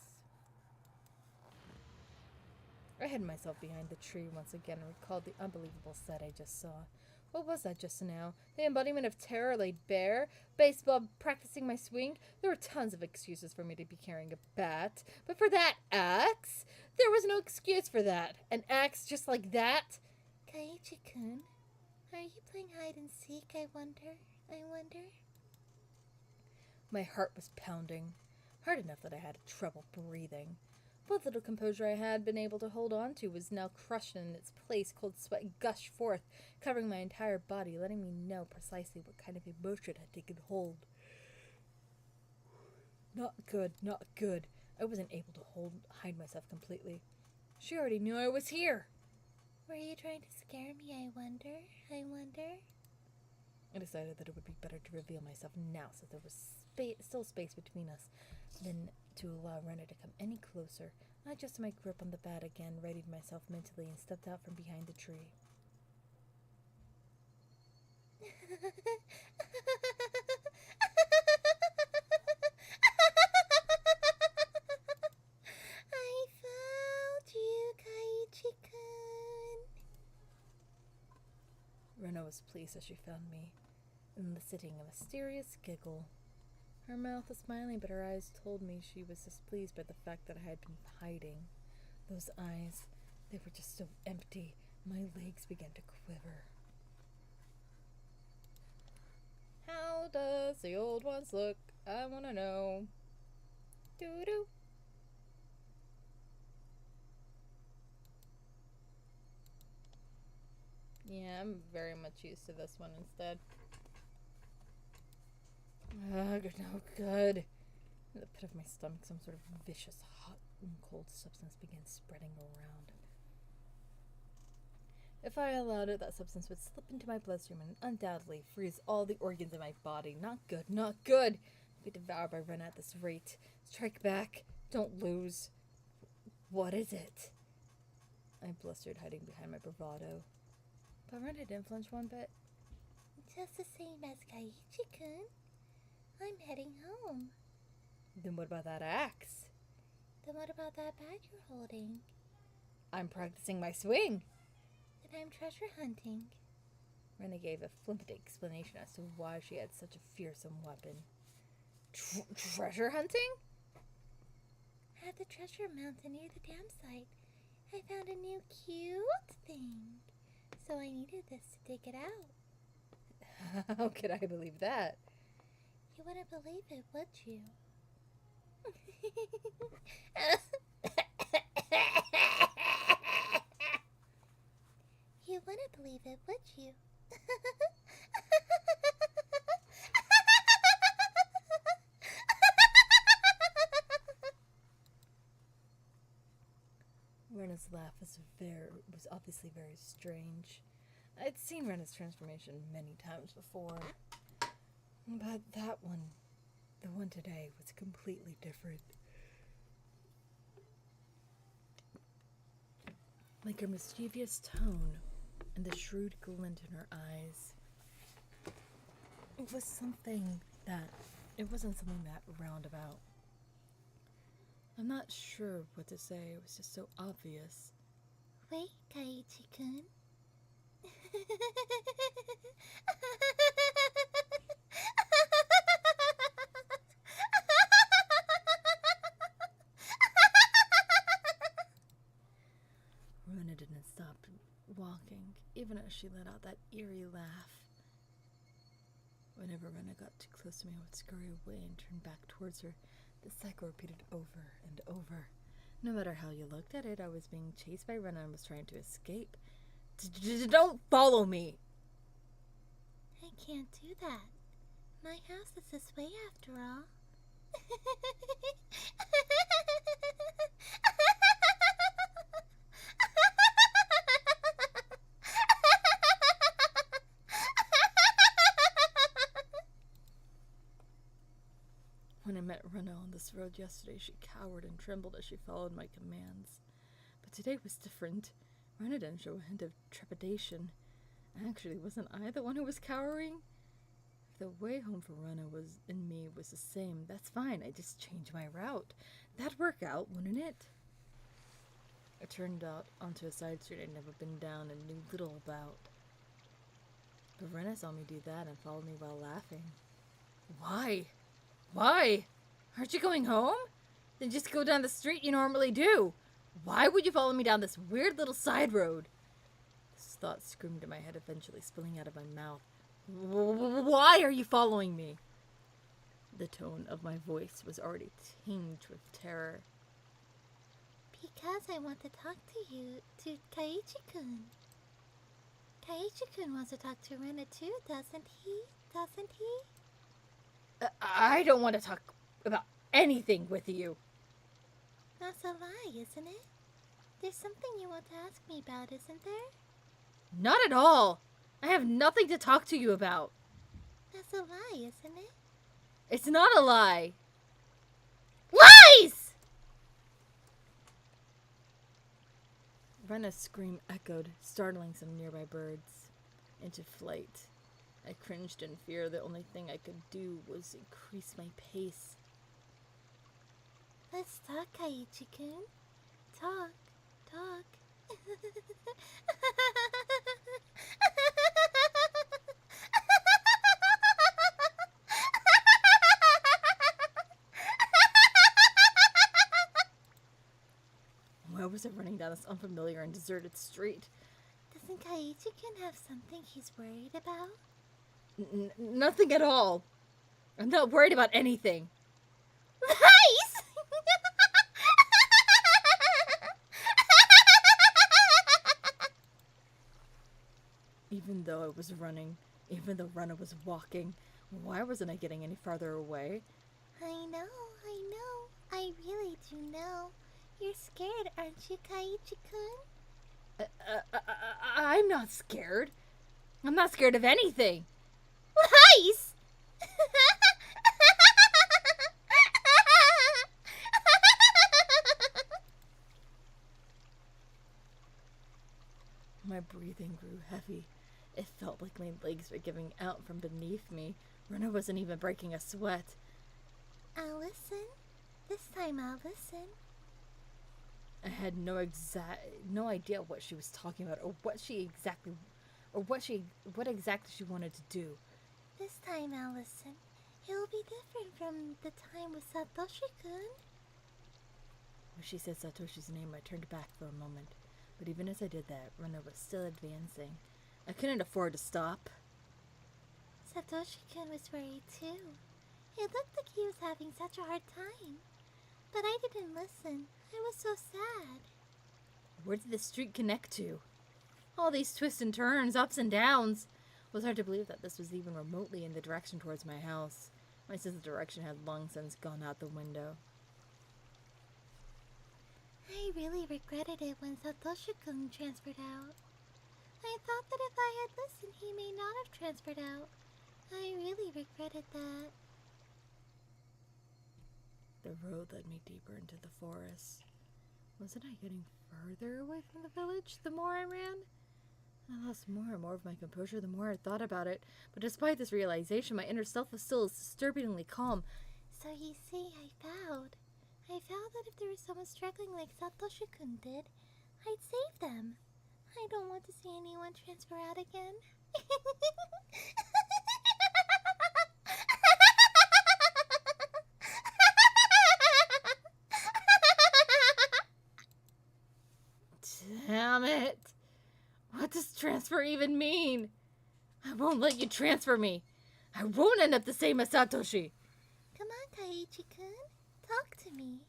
I hid myself behind the tree once again and recalled the unbelievable sight I just saw. What was that just now? The embodiment of terror laid bare? Baseball, practicing my swing? There were tons of excuses for me to be carrying a bat. But for that axe? There was no excuse for that. An axe just like that? Kaiichi-kun, are you playing hide and seek, I wonder? My heart was pounding. Hard enough that I had trouble breathing. What little composure I had been able to hold on to was now crushed in its place. Cold sweat gushed forth, covering my entire body, letting me know precisely what kind of emotion had taken hold. Not good, not good. I wasn't able to hide myself completely. She already knew I was here. Were you trying to scare me, I wonder? I decided that it would be better to reveal myself now, since there was still space between us than to allow Rena to come any closer. I adjusted my grip on the bat again, readied myself mentally, and stepped out from behind the tree. I found you, Kaiichi-kun. Rena was pleased as she found me, eliciting a mysterious giggle. Her mouth was smiling, but her eyes told me she was displeased by the fact that I had been hiding. Those eyes, they were just so empty. My legs began to quiver. How does the old ones look? I want to know. Doo-doo. Yeah, I'm very much used to this one instead. Ugh, no good. In the pit of my stomach, some sort of vicious, hot and cold substance began spreading around. If I allowed it, that substance would slip into my bloodstream and undoubtedly freeze all the organs in my body. Not good, not good. I'll be devoured by Rena at this rate. Strike back. Don't lose. What is it? I blustered, hiding behind my bravado. But Rena didn't flinch one bit. Just the same as Kaiichi-kun. I'm heading home. Then what about that axe? Then what about that bag you're holding? I'm practicing my swing. Then I'm treasure hunting. Rena gave a flippant explanation as to why she had such a fearsome weapon. Treasure hunting? At the treasure mountain near the dam site, I found a new cute thing. So I needed this to dig it out. How could I believe that? You wouldn't believe it, would you? You wouldn't believe it, would you? Rena's laugh was obviously very strange. I'd seen Rena's transformation many times before, but that one, the one today, was completely different. Like her mischievous tone and the shrewd glint in her eyes. It wasn't something that roundabout. I'm not sure what to say. It was just so obvious. Wait, Kaiichi-kun. Rona didn't stop walking, even as she let out that eerie laugh. Whenever Rona got too close to me, I would scurry away and turn back towards her. The cycle repeated over and over. No matter how you looked at it, I was being chased by Rena and was trying to escape. Don't follow me! I can't do that. My house is this way after all. When I met Rena on this road yesterday, she cowered and trembled as she followed my commands. But today was different. Rena didn't show a hint of trepidation. Actually, wasn't I the one who was cowering? If the way home for Rena was the same, that's fine. I just changed my route. That'd work out, wouldn't it? I turned out onto a side street I'd never been down and knew little about. But Rena saw me do that and followed me while laughing. Why? Why? Aren't you going home? Then just go down the street you normally do. Why would you follow me down this weird little side road? This thought screamed in my head, eventually spilling out of my mouth. Why are you following me? The tone of my voice was already tinged with terror. Because I want to talk to you, to Kaiichi-kun. Kaiichi-kun wants to talk to Rena too, doesn't he? Doesn't he? I don't want to talk about anything with you. That's a lie, isn't it? There's something you want to ask me about, isn't there? Not at all. I have nothing to talk to you about. That's a lie, isn't it? It's not a lie. Lies! Rena's scream echoed, startling some nearby birds into flight. I cringed in fear. The only thing I could do was increase my pace. Let's talk, Kaiichi-kun. Talk. Why was I running down this unfamiliar and deserted street? Doesn't Kaiichi-kun have something he's worried about? Nothing at all. I'm not worried about anything. Lies! Even though I was running, even though Rena was walking, why wasn't I getting any farther away? I know. I really do know. You're scared, aren't you, Kaiichi-kun? I'm not scared. I'm not scared of anything. Lies! My breathing grew heavy. It felt like my legs were giving out from beneath me. Rena wasn't even breaking a sweat. I'll listen. This time I'll listen. I had no idea what she was talking about, or what exactly she wanted to do. This time I'll listen. It'll be different from the time with Satoshi-kun. When she said Satoshi's name, I turned back for a moment. But even as I did that, Rena was still advancing. I couldn't afford to stop. Satoshi-kun was worried too. It looked like he was having such a hard time. But I didn't listen. I was so sad. Where did the street connect to? All these twists and turns, ups and downs. It was hard to believe that this was even remotely in the direction towards my house. My sense of direction had long since gone out the window. I really regretted it when Satoshi-kun transferred out. I thought that if I had listened, he may not have transferred out. I really regretted that. The road led me deeper into the forest. Wasn't I getting further away from the village the more I ran? I lost more and more of my composure the more I thought about it, but despite this realization, my inner self was still disturbingly calm. So you see, I vowed that if there was someone struggling like Satoshi-kun did, I'd save them. I don't want to see anyone transfer out again. Damn it! What does transfer even mean? I won't let you transfer me. I won't end up the same as Satoshi. Come on, Kaiichi-kun. Talk to me.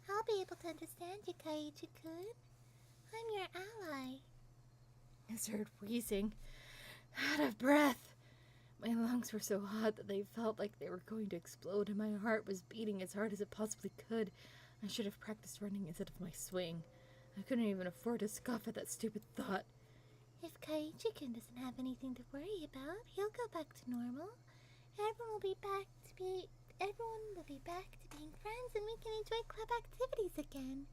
I'll be able to understand you, Kaiichi-kun. I'm your ally. I started wheezing, out of breath. My lungs were so hot that they felt like they were going to explode, and my heart was beating as hard as it possibly could. I should have practiced running instead of my swing. I couldn't even afford to scoff at that stupid thought. If Kaiichi-kun doesn't have anything to worry about, he'll go back to normal. Everyone will be back to being friends, and we can enjoy club activities again.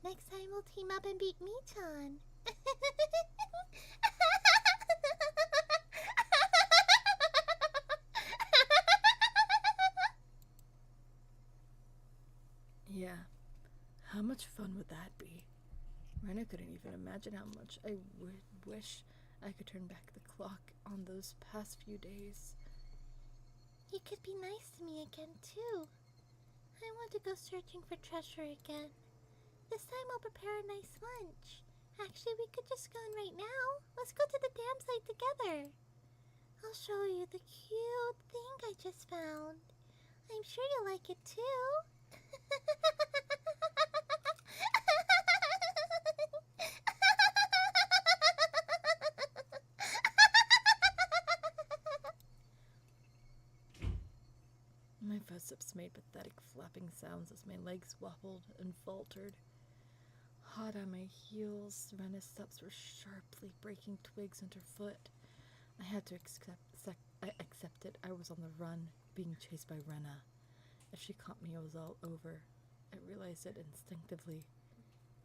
Next time we'll team up and beat Michan. Yeah, how much fun would that be? Rena couldn't even imagine how much I would wish I could turn back the clock on those past few days. You could be nice to me again, too. I want to go searching for treasure again. This time I'll prepare a nice lunch. Actually, we could just go in right now. Let's go to the dam site together. I'll show you the cute thing I just found. I'm sure you'll like it, too. My footsteps made pathetic flapping sounds as my legs wobbled and faltered. Hot on my heels, Rena's steps were sharply breaking twigs underfoot. I had to accept it. I was on the run, being chased by Rena. If she caught me, it was all over. I realized it instinctively.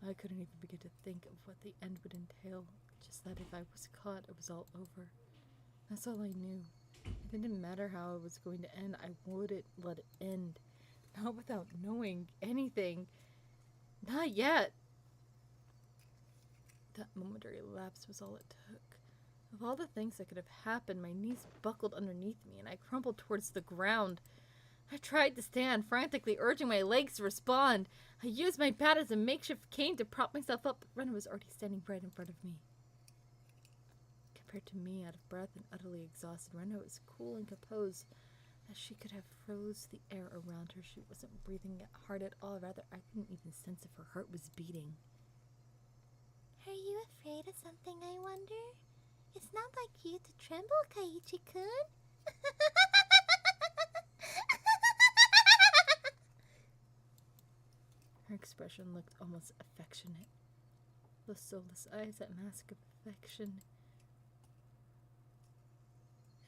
I couldn't even begin to think of what the end would entail, just that if I was caught, it was all over. That's all I knew. It didn't matter how it was going to end, I wouldn't let it end. Not without knowing anything. Not yet. That momentary lapse was all it took. Of all the things that could have happened, my knees buckled underneath me and I crumpled towards the ground. I tried to stand, frantically urging my legs to respond. I used my bat as a makeshift cane to prop myself up, but Rena was already standing right in front of me. Compared to me, out of breath and utterly exhausted, Rena was cool and composed, as she could have froze the air around her. She wasn't breathing hard at all. Rather, I couldn't even sense if her heart was beating. Are you afraid of something, I wonder? It's not like you to tremble, Kaiichi-kun. Her expression looked almost affectionate. Those soulless eyes, that mask of affection.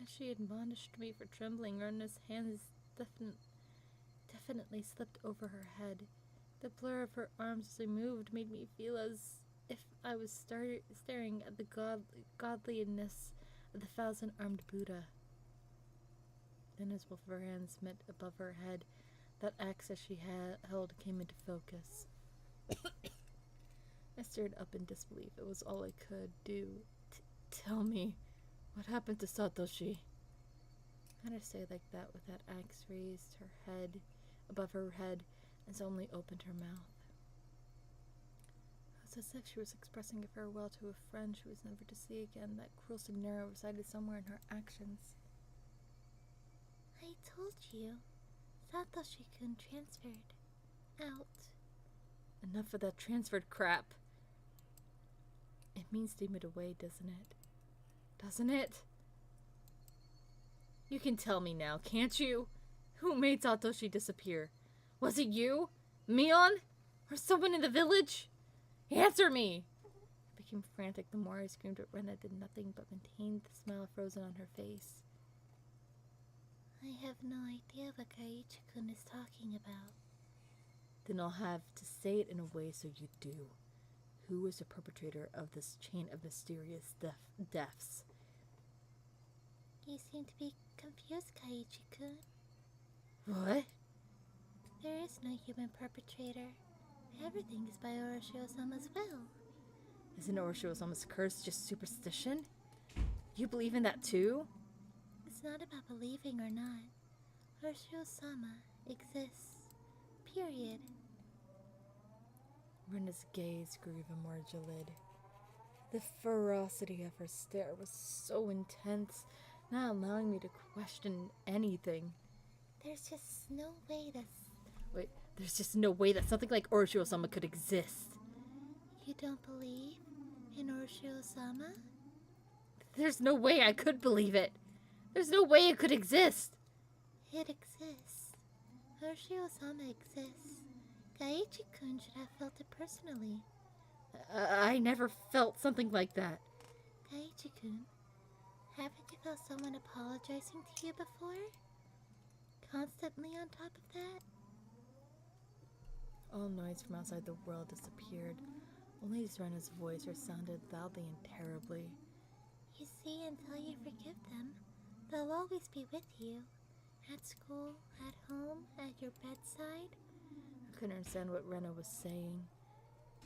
As she admonished me for trembling, Rena's hands definitely slipped over her head. The blur of her arms as they moved made me feel as if I was staring at the godliness of the thousand-armed Buddha. Then as both of her hands met above her head, that axe that she held came into focus. I stared up in disbelief. It was all I could do. Tell me, what happened to Satoshi? I had to say like that with that axe raised her head above her head and suddenly opened her mouth. It was as if she was expressing a farewell to a friend she was never to see again. That cruel scenario resided somewhere in her actions. I told you, Satoshi-kun transferred out. Enough of that transferred crap. It means demoted away, doesn't it? Doesn't it? You can tell me now, can't you? Who made Satoshi disappear? Was it you? Mion? Or someone in the village? Answer me! I became frantic the more I screamed, but Rena did nothing but maintain the smile frozen on her face. I have no idea what Kaiichi-kun is talking about. Then I'll have to say it in a way so you do. Who was the perpetrator of this chain of mysterious deaths? You seem to be confused, Kaiichi-kun. What? There is no human perpetrator. Everything is by Oroshio-sama's will. Isn't Oroshio-sama's curse just superstition? You believe in that too? It's not about believing or not. Oroshio-sama exists. Period. Rena's gaze grew even more gelid. The ferocity of her stare was so intense, not allowing me to question anything. There's just no way Wait, there's just no way that something like Oroshio-sama could exist. You don't believe in Oroshio-sama? There's no way I could believe it. There's no way it could exist. It exists. Oroshio-sama exists. Kaiichi-kun should have felt it personally. I never felt something like that. Kaiichi-kun, haven't you felt someone apologizing to you before? Constantly on top of that? All noise from outside the world disappeared. Only Rena's voice resounded loudly and terribly. You see, until you forgive them, they'll always be with you. At school, at home, at your bedside. I couldn't understand what Rena was saying.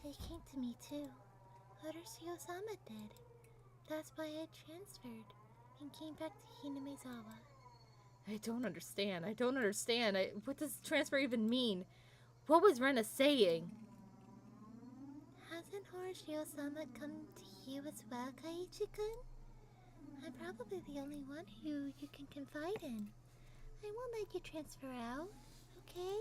They came to me too. Oroshio-sama did. That's why I transferred and came back to Hinamezawa. I don't understand. What does transfer even mean? What was Rena saying? Hasn't Oroshio-sama come to you as well, Kaiichi-kun? I'm probably the only one who you can confide in. I won't let you transfer out, okay?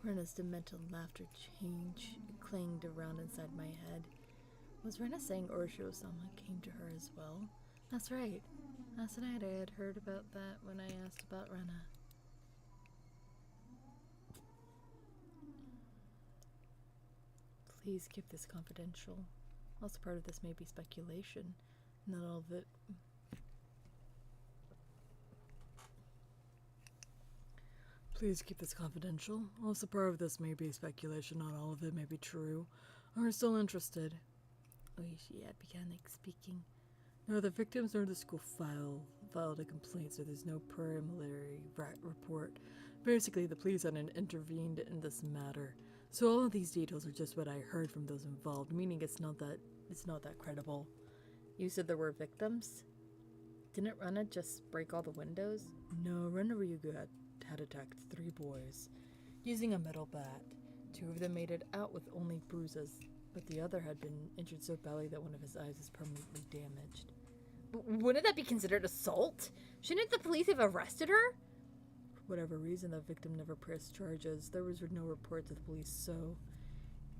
Rena's demented laughter clanged around inside my head. Was Rena saying Oroshio-sama came to her as well? That's right. Last night I had heard about that when I asked about Rena. Please keep this confidential. Also, part of this may be speculation. Not all of it. Please keep this confidential. Also, part of this may be speculation. Not all of it may be true. Are still interested. Oishi had begun speaking. Neither the victims nor the school filed a complaint, so there's no preliminary report. Basically, the police hadn't intervened in this matter. So all of these details are just what I heard from those involved, meaning it's not that credible. You said there were victims? Didn't Rena just break all the windows? No, Rena Ryugu had attacked 3 boys using a metal bat. 2 of them made it out with only bruises, but the other had been injured so badly that one of his eyes is permanently damaged. Wouldn't that be considered assault? Shouldn't the police have arrested her? For whatever reason, the victim never pressed charges. There was no report to the police, so...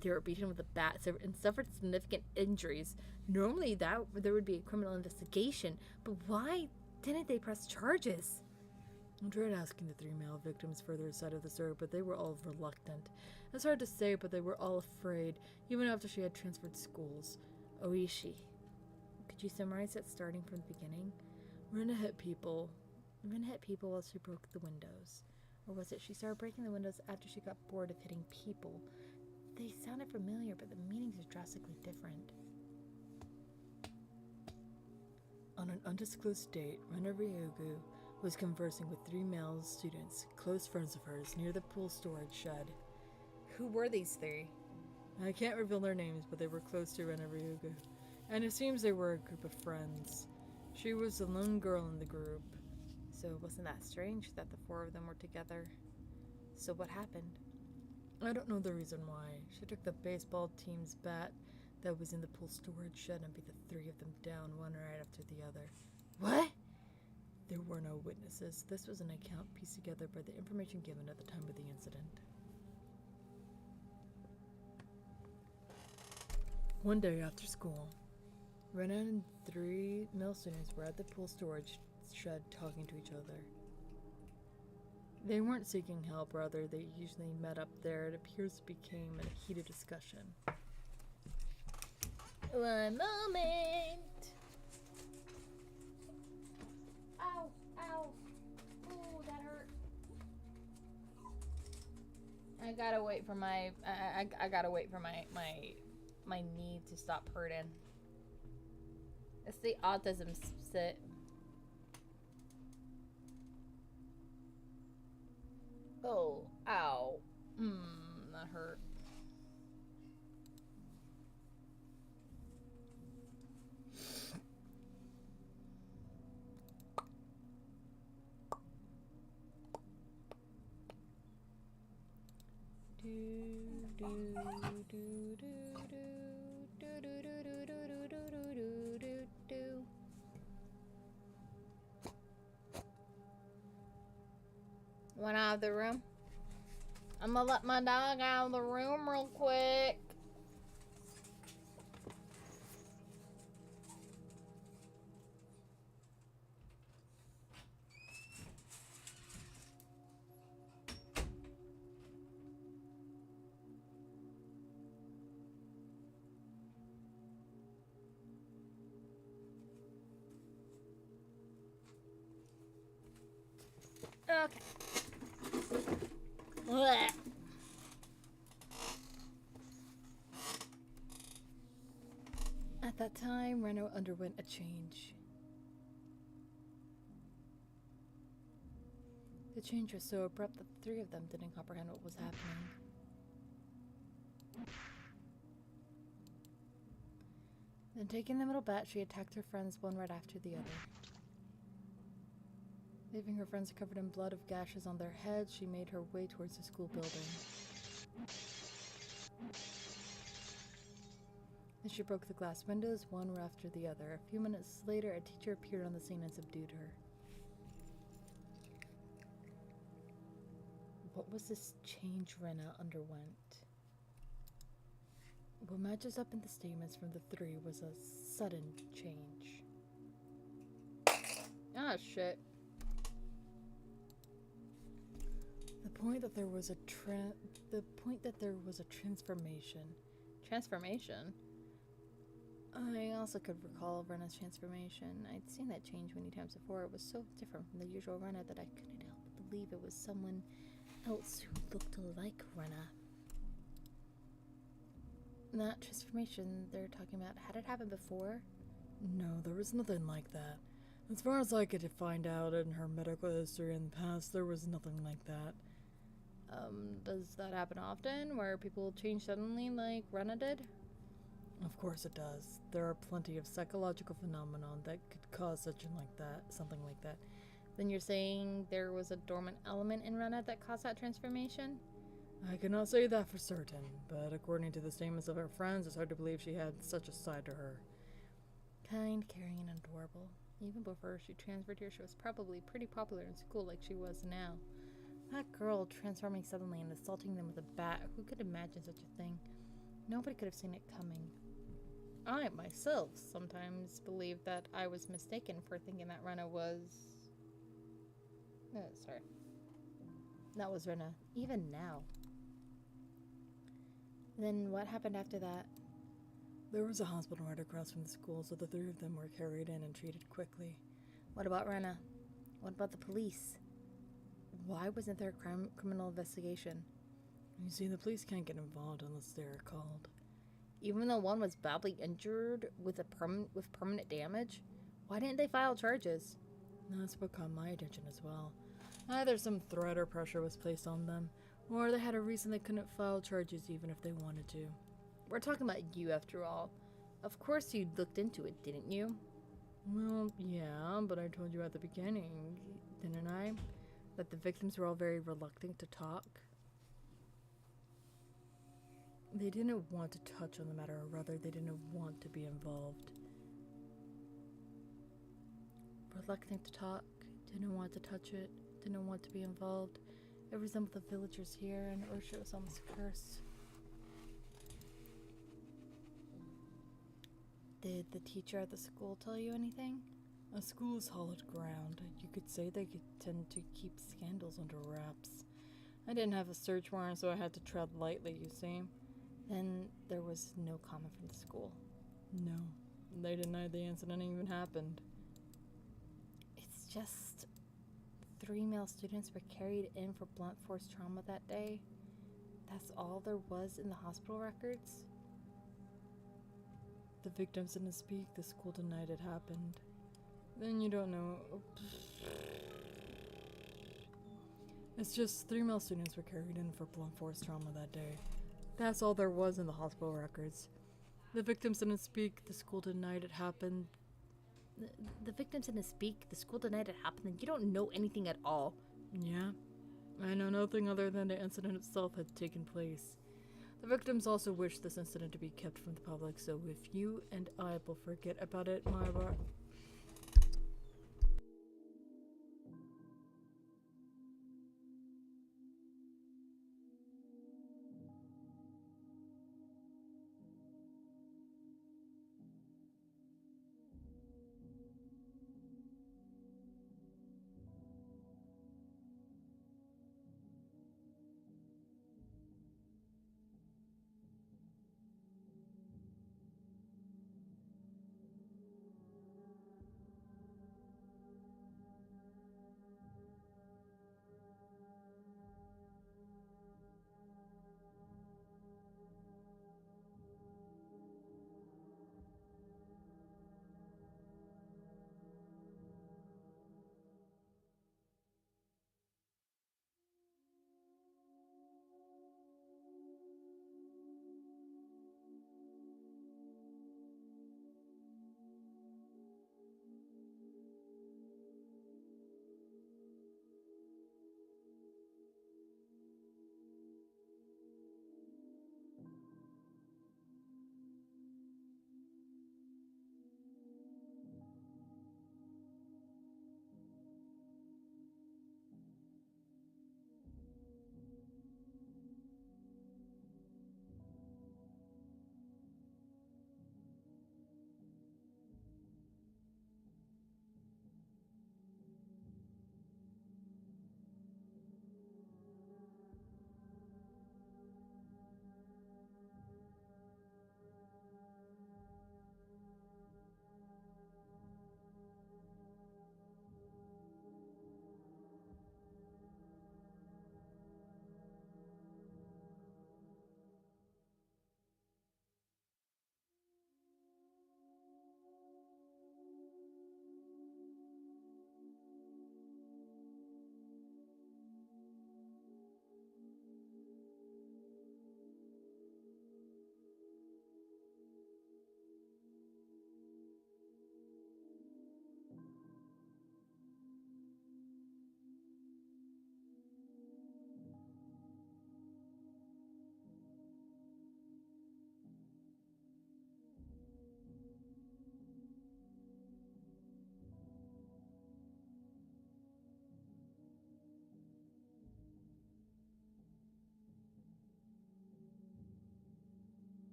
They were beaten with a bat and suffered significant injuries. Normally, there would be a criminal investigation, but why didn't they press charges? I tried asking the 3 male victims further aside of the story, but they were all reluctant. It's hard to say, but they were all afraid, even after she had transferred schools. Oishi. Could you summarize it starting from the beginning? Rena hit people. Rena hit people while she broke the windows. Or was it she started breaking the windows after she got bored of hitting people? They sounded familiar, but the meanings are drastically different. On an undisclosed date, Rena Ryugu was conversing with 3 male students, close friends of hers, near the pool storage shed. Who were these 3? I can't reveal their names, but they were close to Rena Ryugu. And it seems they were a group of friends. She was the lone girl in the group. So wasn't that strange that the 4 of them were together? So what happened? I don't know the reason why. She took the baseball team's bat that was in the pool storage shed and beat the 3 of them down, one right after the other. What? There were no witnesses. This was an account pieced together by the information given at the time of the incident. One day after school, Rena and 3 male students were at the pool storage shed talking to each other. They weren't seeking help, rather they usually met up there. It appears to became a heated discussion. One moment. Ow, ow. Ooh, that hurt. I gotta wait for my I gotta wait for my knee to stop hurting. It's the autism sit. Oh, ow. That hurt. Went out of the room. I'm gonna let my dog out of the room real quick. Okay. Blech. At that time, Reno underwent a change. The change was so abrupt that the 3 of them didn't comprehend what was happening. Then taking the middle bat, she attacked her friends one right after the other. Leaving her friends covered in blood of gashes on their heads, she made her way towards the school building. Then she broke the glass windows one after the other. A few minutes later, a teacher appeared on the scene and subdued her. What was this change Rena underwent? What matches up in the statements from the 3 was a sudden change. Ah, shit. The point that there was a transformation. Transformation? I also could recall Rena's transformation. I'd seen that change many times before. It was so different from the usual Rena that I couldn't help but believe it was someone else who looked like Rena. That transformation they're talking about, had it happened before? No, there was nothing like that. As far as I could find out in her medical history in the past, there was nothing like that. Does that happen often, where people change suddenly like Rena did? Of course it does. There are plenty of psychological phenomenon that could cause something like that. Then you're saying there was a dormant element in Rena that caused that transformation? I cannot say that for certain, but according to the statements of her friends, it's hard to believe she had such a side to her. Kind, caring, and adorable. Even before she transferred here, she was probably pretty popular in school like she was now. That girl transforming suddenly and assaulting them with a bat, who could imagine such a thing? Nobody could have seen it coming. I, myself, sometimes believe that I was mistaken for thinking that Rena was... That was Rena, even now. Then what happened after that? There was a hospital right across from the school, so the three of them were carried in and treated quickly. What about Rena? What about the police? Why wasn't there a criminal investigation? You see, the police can't get involved unless they're called. Even though one was badly injured with permanent damage? Why didn't they file charges? That's what caught my attention as well. Either some threat or pressure was placed on them, or they had a reason they couldn't file charges even if they wanted to. We're talking about you after all. Of course you looked into it, didn't you? Well, yeah, but I told you at the beginning, didn't I? That the victims were all very reluctant to talk. They didn't want to touch on the matter, or rather, they didn't want to be involved. Reluctant to talk, didn't want to touch it, didn't want to be involved. It resembled the villagers here, and Ursula was almost cursed. Did the teacher at the school tell you anything? A school is hallowed ground. You could say they tend to keep scandals under wraps. I didn't have a search warrant, so I had to tread lightly, you see. Then there was no comment from the school. No, they denied the incident even happened. It's just 3 male students were carried in for blunt force trauma that day. That's all there was in the hospital records? The victims didn't speak. The school denied it happened. Then you don't know. It's just 3 male students were carried in for blunt force trauma that day. That's all there was in the hospital records. The victims didn't speak. The school denied it happened. The victims didn't speak. The school denied it happened. And you don't know anything at all. Yeah. I know nothing other than the incident itself had taken place. The victims also wished this incident to be kept from the public, so if you and I will forget about it, Myra...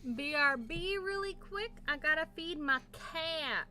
BRB really quick. I gotta feed my cat.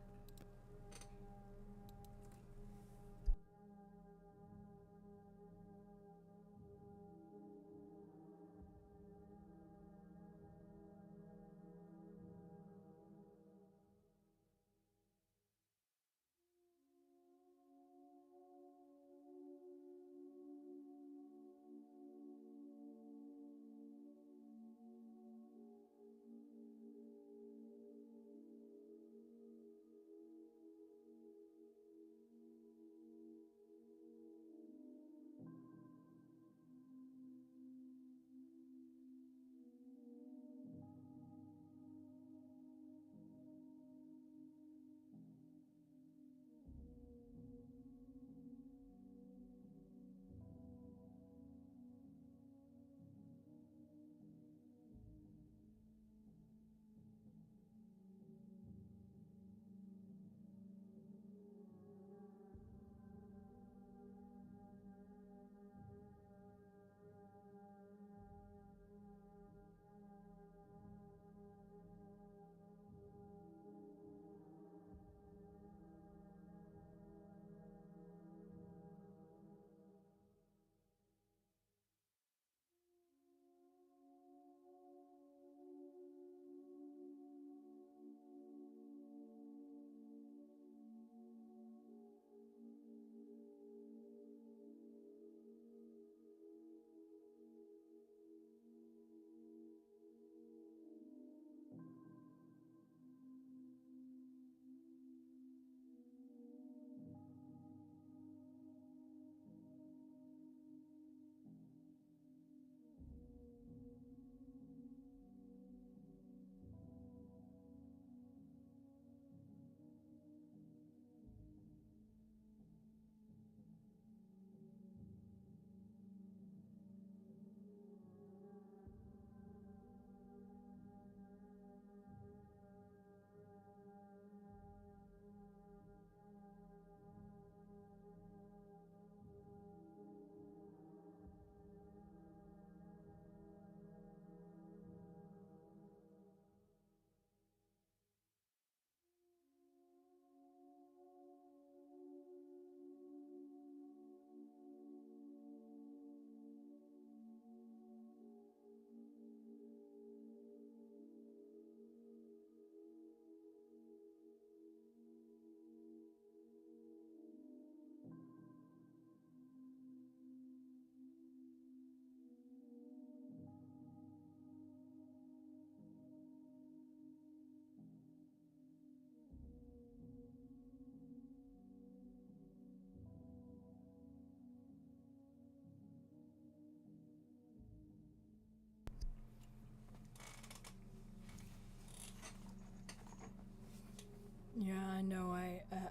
Yeah, I know.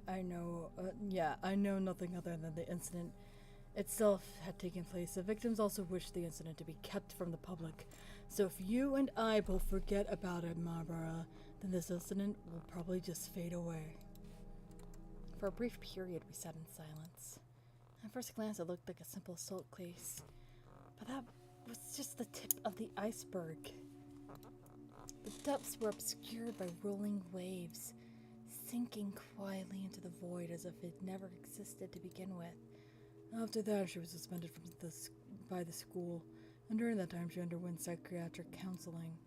I know. Yeah, I know nothing other than the incident itself had taken place. The victims also wished the incident to be kept from the public. So if you and I both forget about it, Marbara, then this incident will probably just fade away. For a brief period, we sat in silence. At first glance, it looked like a simple assault case, but that was just the tip of the iceberg. The depths were obscured by rolling waves, sinking quietly into the void as if it never existed to begin with. After that, she was suspended by the school, and during that time, she underwent psychiatric counseling.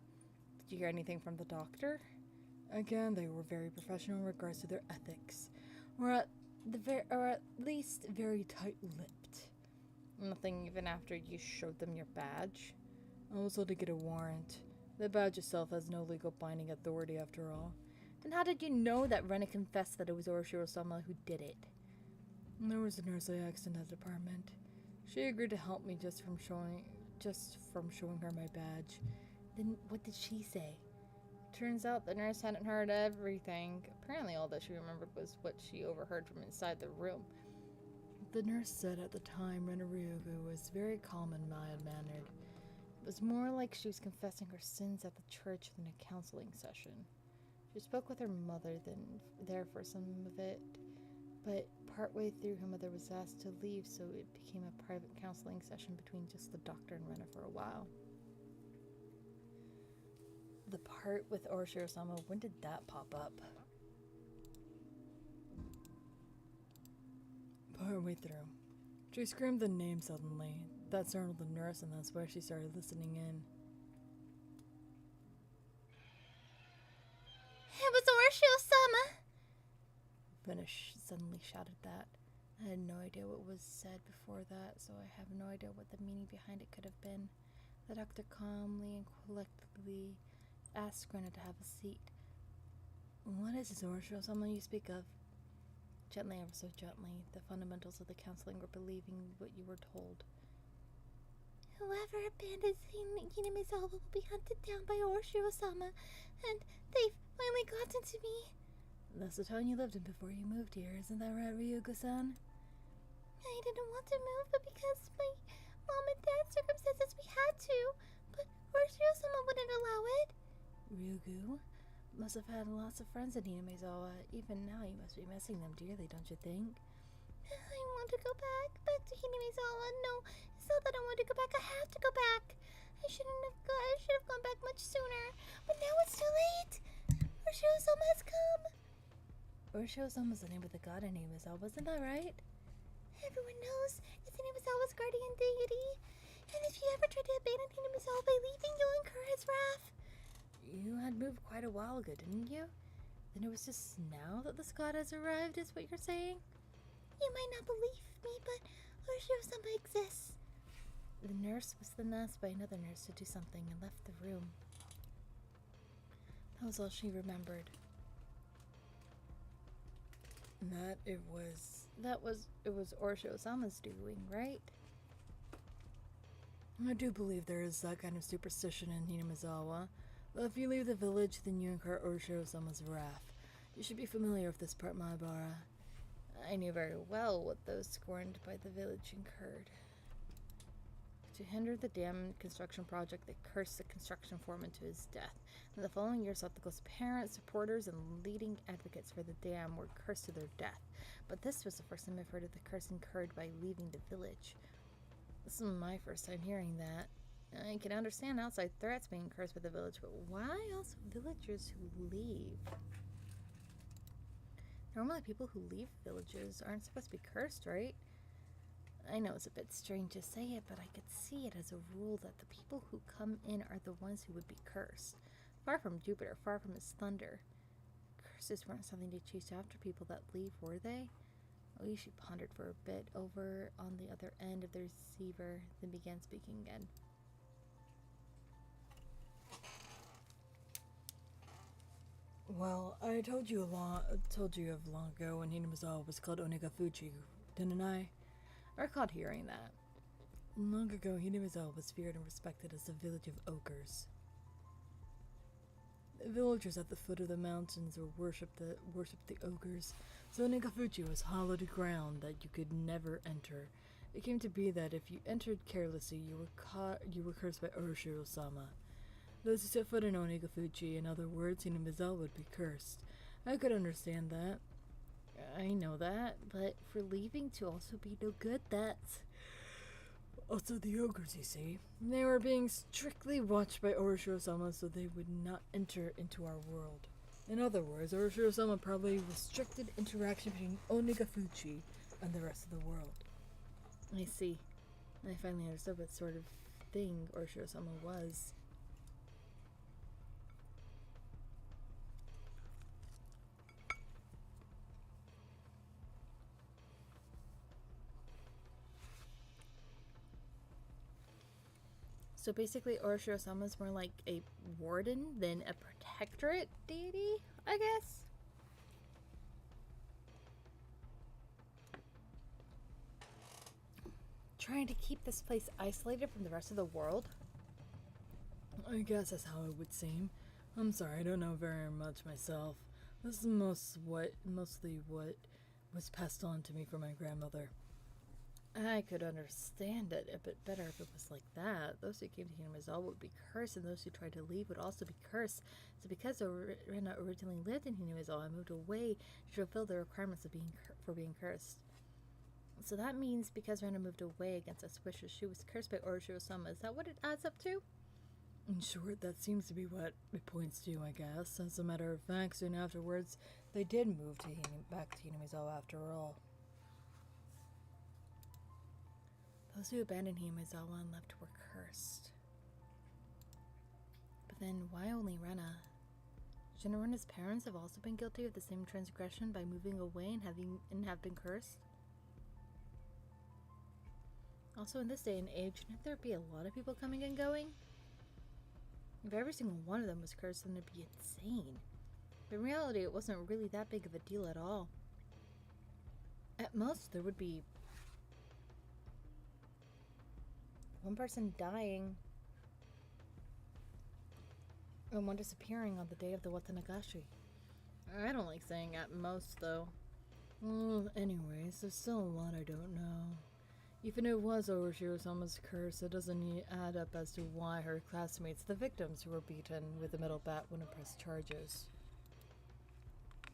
Did you hear anything from the doctor? Again, they were very professional in regards to their ethics, or at least very tight-lipped. Nothing even after you showed them your badge? I was told to get a warrant. The badge itself has no legal binding authority after all. Then how did you know that Rena confessed that it was Oroshiro-sama who did it? There was a nurse I asked in that department. She agreed to help me just from showing her my badge. Then what did she say? Turns out the nurse hadn't heard everything. Apparently all that she remembered was what she overheard from inside the room. The nurse said at the time Rena Ryugu was very calm and mild-mannered. It was more like she was confessing her sins at the church than a counseling session. She spoke with her mother there for some of it, but partway through her mother was asked to leave, so it became a private counseling session between just the doctor and Rena for a while. The part with Oroshiro-sama, when did that pop up? Partway through. She screamed the name suddenly. That startled the nurse, and that's where she started listening in. It was Oroshiro-sama! Finish suddenly shouted that. I had no idea what was said before that, so I have no idea what the meaning behind it could have been. The doctor calmly and collectively asked Rena to have a seat. What is this Oroshiro-sama you speak of? Gently, ever so gently, the fundamentals of the counseling were believing what you were told. Whoever abandons Hinamizawa will be hunted down by Oroshiro-sama, and they've finally gotten to me. That's the town you lived in before you moved here, isn't that right, Ryuko-san? I didn't want to move, but because my mom and dad's circumstances, we had to. But Oroshiro-sama wouldn't allow it. Ryugu must have had lots of friends in Hinamizawa. Even now, you must be missing them dearly, don't you think? I want to go back to Hinamizawa. No, it's not that I want to go back. I have to go back. I should have gone back much sooner. But now it's too late. Oroshiro-sama has come. Oroshiro-sama is the name of the god in Hinamizawa, isn't that right? Everyone knows it's Hinamizawa's guardian deity. And if you ever try to abandon Hinamizawa by leaving, you'll incur his wrath. You had moved quite a while ago, didn't you? Then it was just now that this god has arrived, is what you're saying? You might not believe me, but Oroshiro-sama exists. The nurse was then asked by another nurse to do something and left the room. That was all she remembered. It was Oroshiro-sama's doing, right? I do believe there is that kind of superstition in Hinamizawa. But if you leave the village, then you incur Oroshiro-sama's wrath. You should be familiar with this part, Maibara. I knew very well what those scorned by the village incurred. To hinder the dam construction project, they cursed the construction foreman to his death. In the following year, Satsuko's parents, supporters, and leading advocates for the dam were cursed to their death. But this was the first time I've heard of the curse incurred by leaving the village. This is my first time hearing that. I can understand outside threats being cursed by the village, but why also villagers who leave? Normally people who leave villages aren't supposed to be cursed, right? I know it's a bit strange to say it, but I could see it as a rule that the people who come in are the ones who would be cursed. Far from Jupiter, far from his thunder. Curses weren't something to chase after people that leave, were they? Oishi pondered for a bit over on the other end of the receiver, then began speaking again. Well, I told you of long ago when Hinamizawa was called Onagafuchi, didn't I? I recalled hearing that. Long ago, Hinamizawa was feared and respected as the village of ogres. The villagers at the foot of the mountains worshipped the ogres, so Onagafuchi was hallowed ground that you could never enter. It came to be that if you entered carelessly, you were cursed by Oroshiro-sama. Those who set foot in Onagafuchi, in other words, Hinamizawa would be cursed. I could understand that. I know that, but for leaving to also be no good, that's... Also the ogres, you see. They were being strictly watched by Oroshiro-sama so they would not enter into our world. In other words, Oroshiro-sama probably restricted interaction between Onagafuchi and the rest of the world. I see. I finally understood what sort of thing Oroshiro-sama was. So basically, Oroshiro-sama is more like a warden than a protectorate deity, I guess? Trying to keep this place isolated from the rest of the world? I guess that's how it would seem. I'm sorry, I don't know very much myself. This is mostly what was passed on to me from my grandmother. I could understand it a bit better if it was like that. Those who came to Hinamizawa would be cursed, and those who tried to leave would also be cursed. So because Rena originally lived in Hinamizawa and moved away to fulfill the requirements of being cursed. So that means because Rena moved away against us wishes, she was cursed by Oroshiro-sama. Is that what it adds up to? In short, that seems to be what it points to, I guess. As a matter of fact, soon afterwards, they did move to back to Hinamizawa after all. Those who abandoned Hinamizawa and left were cursed. But then, why only Rena? Shouldn't Rena's parents have also been guilty of the same transgression by moving away and have been cursed? Also, in this day and age, shouldn't there be a lot of people coming and going? If every single one of them was cursed, then it'd be insane. But in reality, it wasn't really that big of a deal at all. At most, there would be one person dying and one disappearing on the day of the Watanagashi. I don't like saying at most, though. Well, anyways, there's still a lot I don't know. Even if it was Orochiro-sama's curse, it doesn't add up as to why her classmates, the victims who were beaten with the metal bat, wouldn't press charges.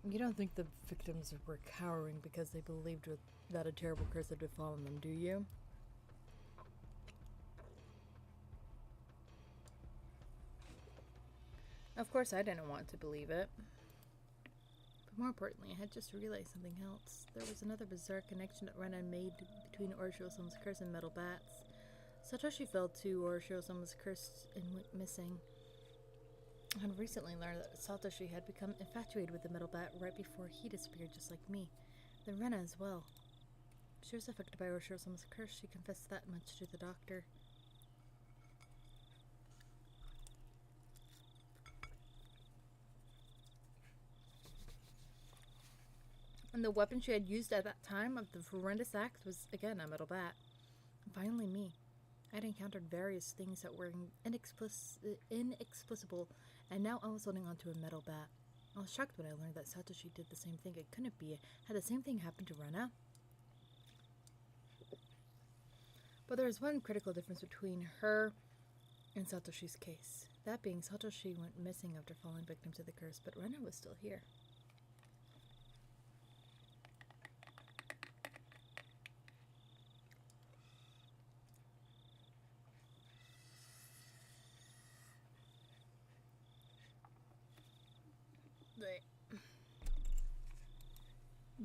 You don't think the victims were cowering because they believed that a terrible curse had befallen them, do you? Of course, I didn't want to believe it. But more importantly, I had just realized something else. There was another bizarre connection that Rena made between Orochiro-sama's curse and metal bats. Satoshi fell to Orochiro-sama's curse and went missing. I had recently learned that Satoshi had become infatuated with the metal bat right before he disappeared, just like me. Then Rena as well. She was affected by Orochiro-sama's curse. She confessed that much to the doctor. And the weapon she had used at that time of the horrendous act was, again, a metal bat. And finally, me. I had encountered various things that were inexplicable, and now I was holding onto a metal bat. I was shocked when I learned that Satoshi did the same thing. It couldn't be. Had the same thing happened to Rena? But there is one critical difference between her and Satoshi's case. That being, Satoshi went missing after falling victim to the curse, but Rena was still here.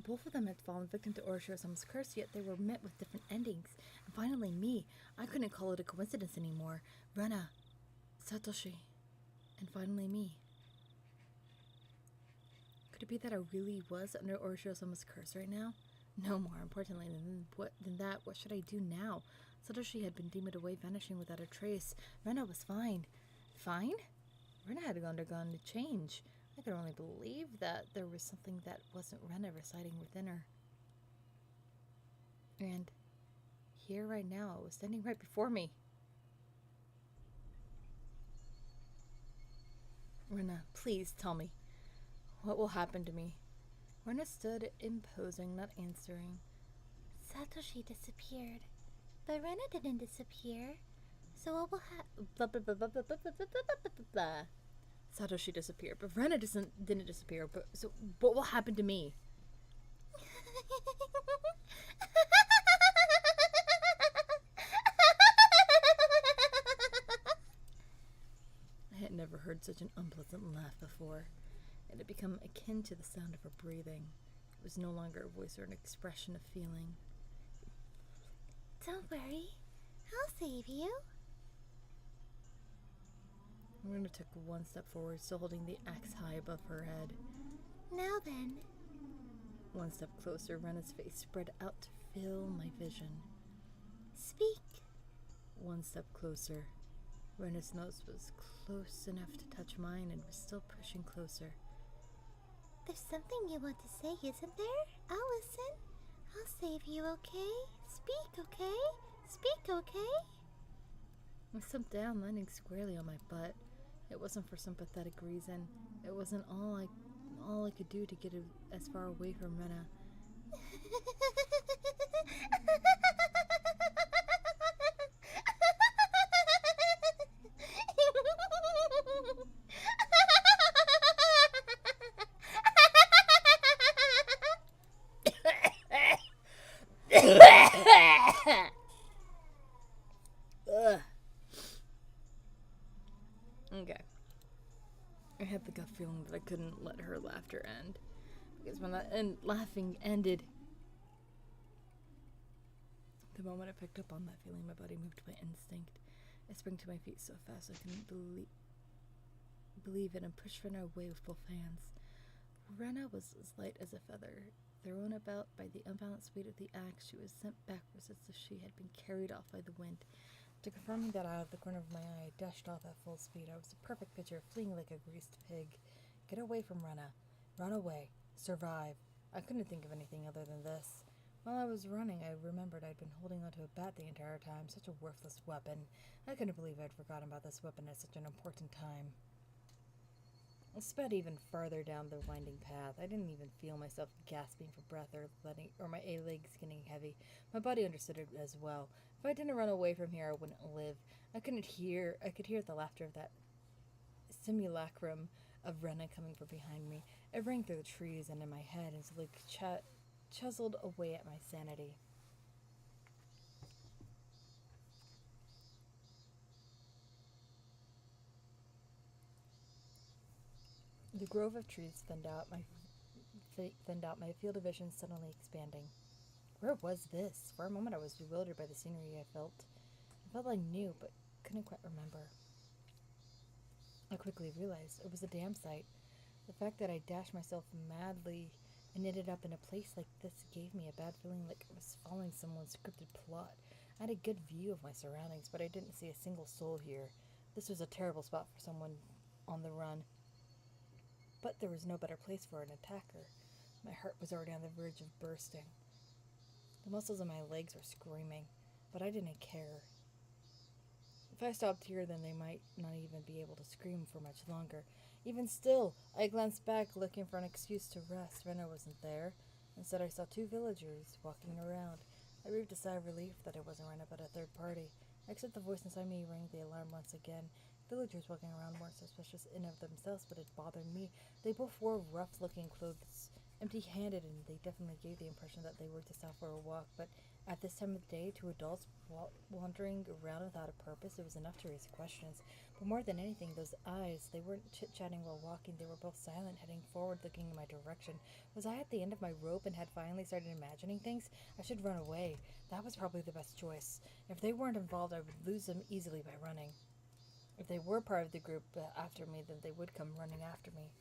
Both of them had fallen victim to Orochiro-sama's curse, yet they were met with different endings. And finally, me. I couldn't call it a coincidence anymore. Rena, Satoshi, and finally me. Could it be that I really was under Orochiro-sama's curse right now? No, more importantly than that, what should I do now? Satoshi had been demoted away, vanishing without a trace. Rena was fine. Fine? Rena had undergone a change. I could only believe that there was something that wasn't Rena residing within her. And here right now, it was standing right before me. Rena, please tell me. What will happen to me? Rena stood imposing, not answering. Satoshi disappeared. But Rena didn't disappear. So what will happen? Satoshi disappeared, but Rena didn't disappear. But so, what will happen to me? I had never heard such an unpleasant laugh before. It had become akin to the sound of her breathing. It was no longer a voice or an expression of feeling. Don't worry. I'll save you. Rena took one step forward, still holding the axe high above her head. Now then. One step closer, Rena's face spread out to fill my vision. Speak. One step closer. Rena's nose was close enough to touch mine and was still pushing closer. There's something you want to say, isn't there? I'll listen. I'll save you, okay? Speak, okay? Speak, okay? I slumped down, landing squarely on my butt. It wasn't for some pathetic reason. It wasn't all I could do to get as far away from Rena. Okay. I had the gut feeling that I couldn't let her laughter end. Because when that laughing ended, the moment I picked up on that feeling, my body moved by instinct. I sprang to my feet so fast I couldn't believe it and pushed Rena away with both hands. Rena was as light as a feather. Thrown about by the unbalanced weight of the axe, she was sent backwards as if she had been carried off by the wind. To confirm that out of the corner of my eye, I dashed off at full speed. I was a perfect picture of fleeing like a greased pig. Get away from Rena. Run away. Survive. I couldn't think of anything other than this. While I was running, I remembered I'd been holding onto a bat the entire time, such a worthless weapon. I couldn't believe I'd forgotten about this weapon at such an important time. I sped even farther down the winding path. I didn't even feel myself gasping for breath or my legs getting heavy. My body understood it as well. If I didn't run away from here, I wouldn't live. I could hear the laughter of that simulacrum of Rena coming from behind me. It rang through the trees and in my head and slowly chiseled away at my sanity. The grove of trees thinned out, my field of vision suddenly expanding. Where was this? For a moment I was bewildered by the scenery I felt. I felt I knew, but couldn't quite remember. I quickly realized it was a dam site. The fact that I dashed myself madly and ended up in a place like this gave me a bad feeling like I was following someone's scripted plot. I had a good view of my surroundings, but I didn't see a single soul here. This was a terrible spot for someone on the run. But there was no better place for an attacker. My heart was already on the verge of bursting. The muscles in my legs were screaming, but I didn't care. If I stopped here, then they might not even be able to scream for much longer. Even still, I glanced back, looking for an excuse to rest. Rena wasn't there. Instead, I saw two villagers walking around. I breathed a sigh of relief that it wasn't Rena, but a third party. Except the voice inside me rang the alarm once again. Villagers walking around weren't suspicious in of themselves, but it bothered me. They both wore rough-looking clothes, empty-handed, and they definitely gave the impression that they were just out for a walk. But at this time of day, two adults wandering around without a purpose, it was enough to raise questions. But more than anything, those eyes, they weren't chit-chatting while walking. They were both silent, heading forward, looking in my direction. Was I at the end of my rope and had finally started imagining things? I should run away. That was probably the best choice. If they weren't involved, I would lose them easily by running. If they were part of the group after me, then they would come running after me.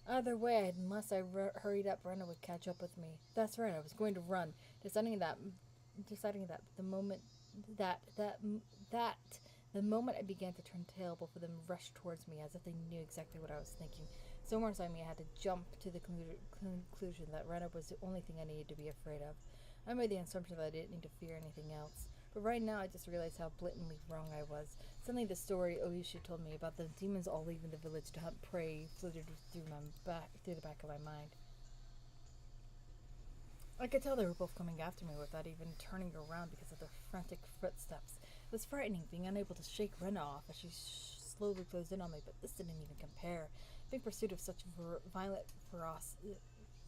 Either way, unless I hurried up, Rena would catch up with me. That's right, I was going to run, deciding that the moment I began to turn tail, both of them rushed towards me as if they knew exactly what I was thinking. Somewhere inside me, I had to jump to the conclusion that Rena was the only thing I needed to be afraid of. I made the assumption that I didn't need to fear anything else. But right now, I just realized how blatantly wrong I was. Suddenly, the story Oyushi told me about the demons all leaving the village to hunt prey floated through the back of my mind. I could tell they were both coming after me without even turning around because of their frantic footsteps. It was frightening, being unable to shake Rena off as she slowly closed in on me, but this didn't even compare. Being pursued of such violent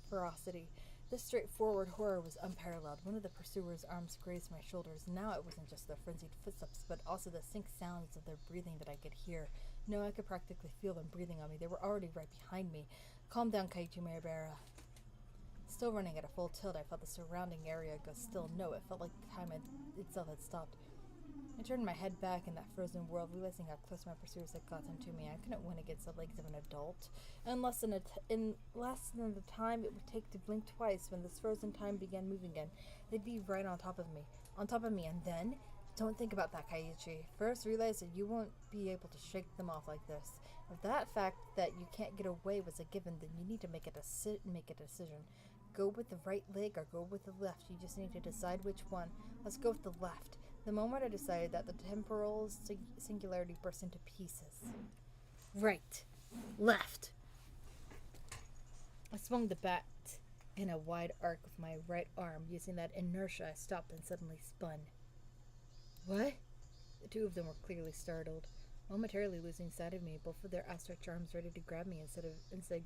ferocity. This straightforward horror was unparalleled. One of the pursuers' arms grazed my shoulders. Now it wasn't just their frenzied footsteps, but also the sync sounds of their breathing that I could hear. No, I could practically feel them breathing on me. They were already right behind me. Calm down, Kaiichi Maribera. Still running at a full tilt, I felt the surrounding area go still. No, it felt like time itself had stopped. I turned my head back in that frozen world, realizing how close my pursuers had gotten to me. I couldn't win against the legs of an adult. In less than the time it would take to blink twice, when this frozen time began moving again, they'd be right on top of me. And then, don't think about that, Kaiichi. First, realize that you won't be able to shake them off like this. If that fact that you can't get away was a given, then you need to make a decision. Go with the right leg or go with the left. You just need to decide which one. Let's go with the left. The moment I decided that, the temporal singularity burst into pieces. Right. Left. I swung the bat in a wide arc with my right arm. Using that inertia, I stopped and suddenly spun. What? The two of them were clearly startled, momentarily losing sight of me, both of their outstretched arms ready to grab me instead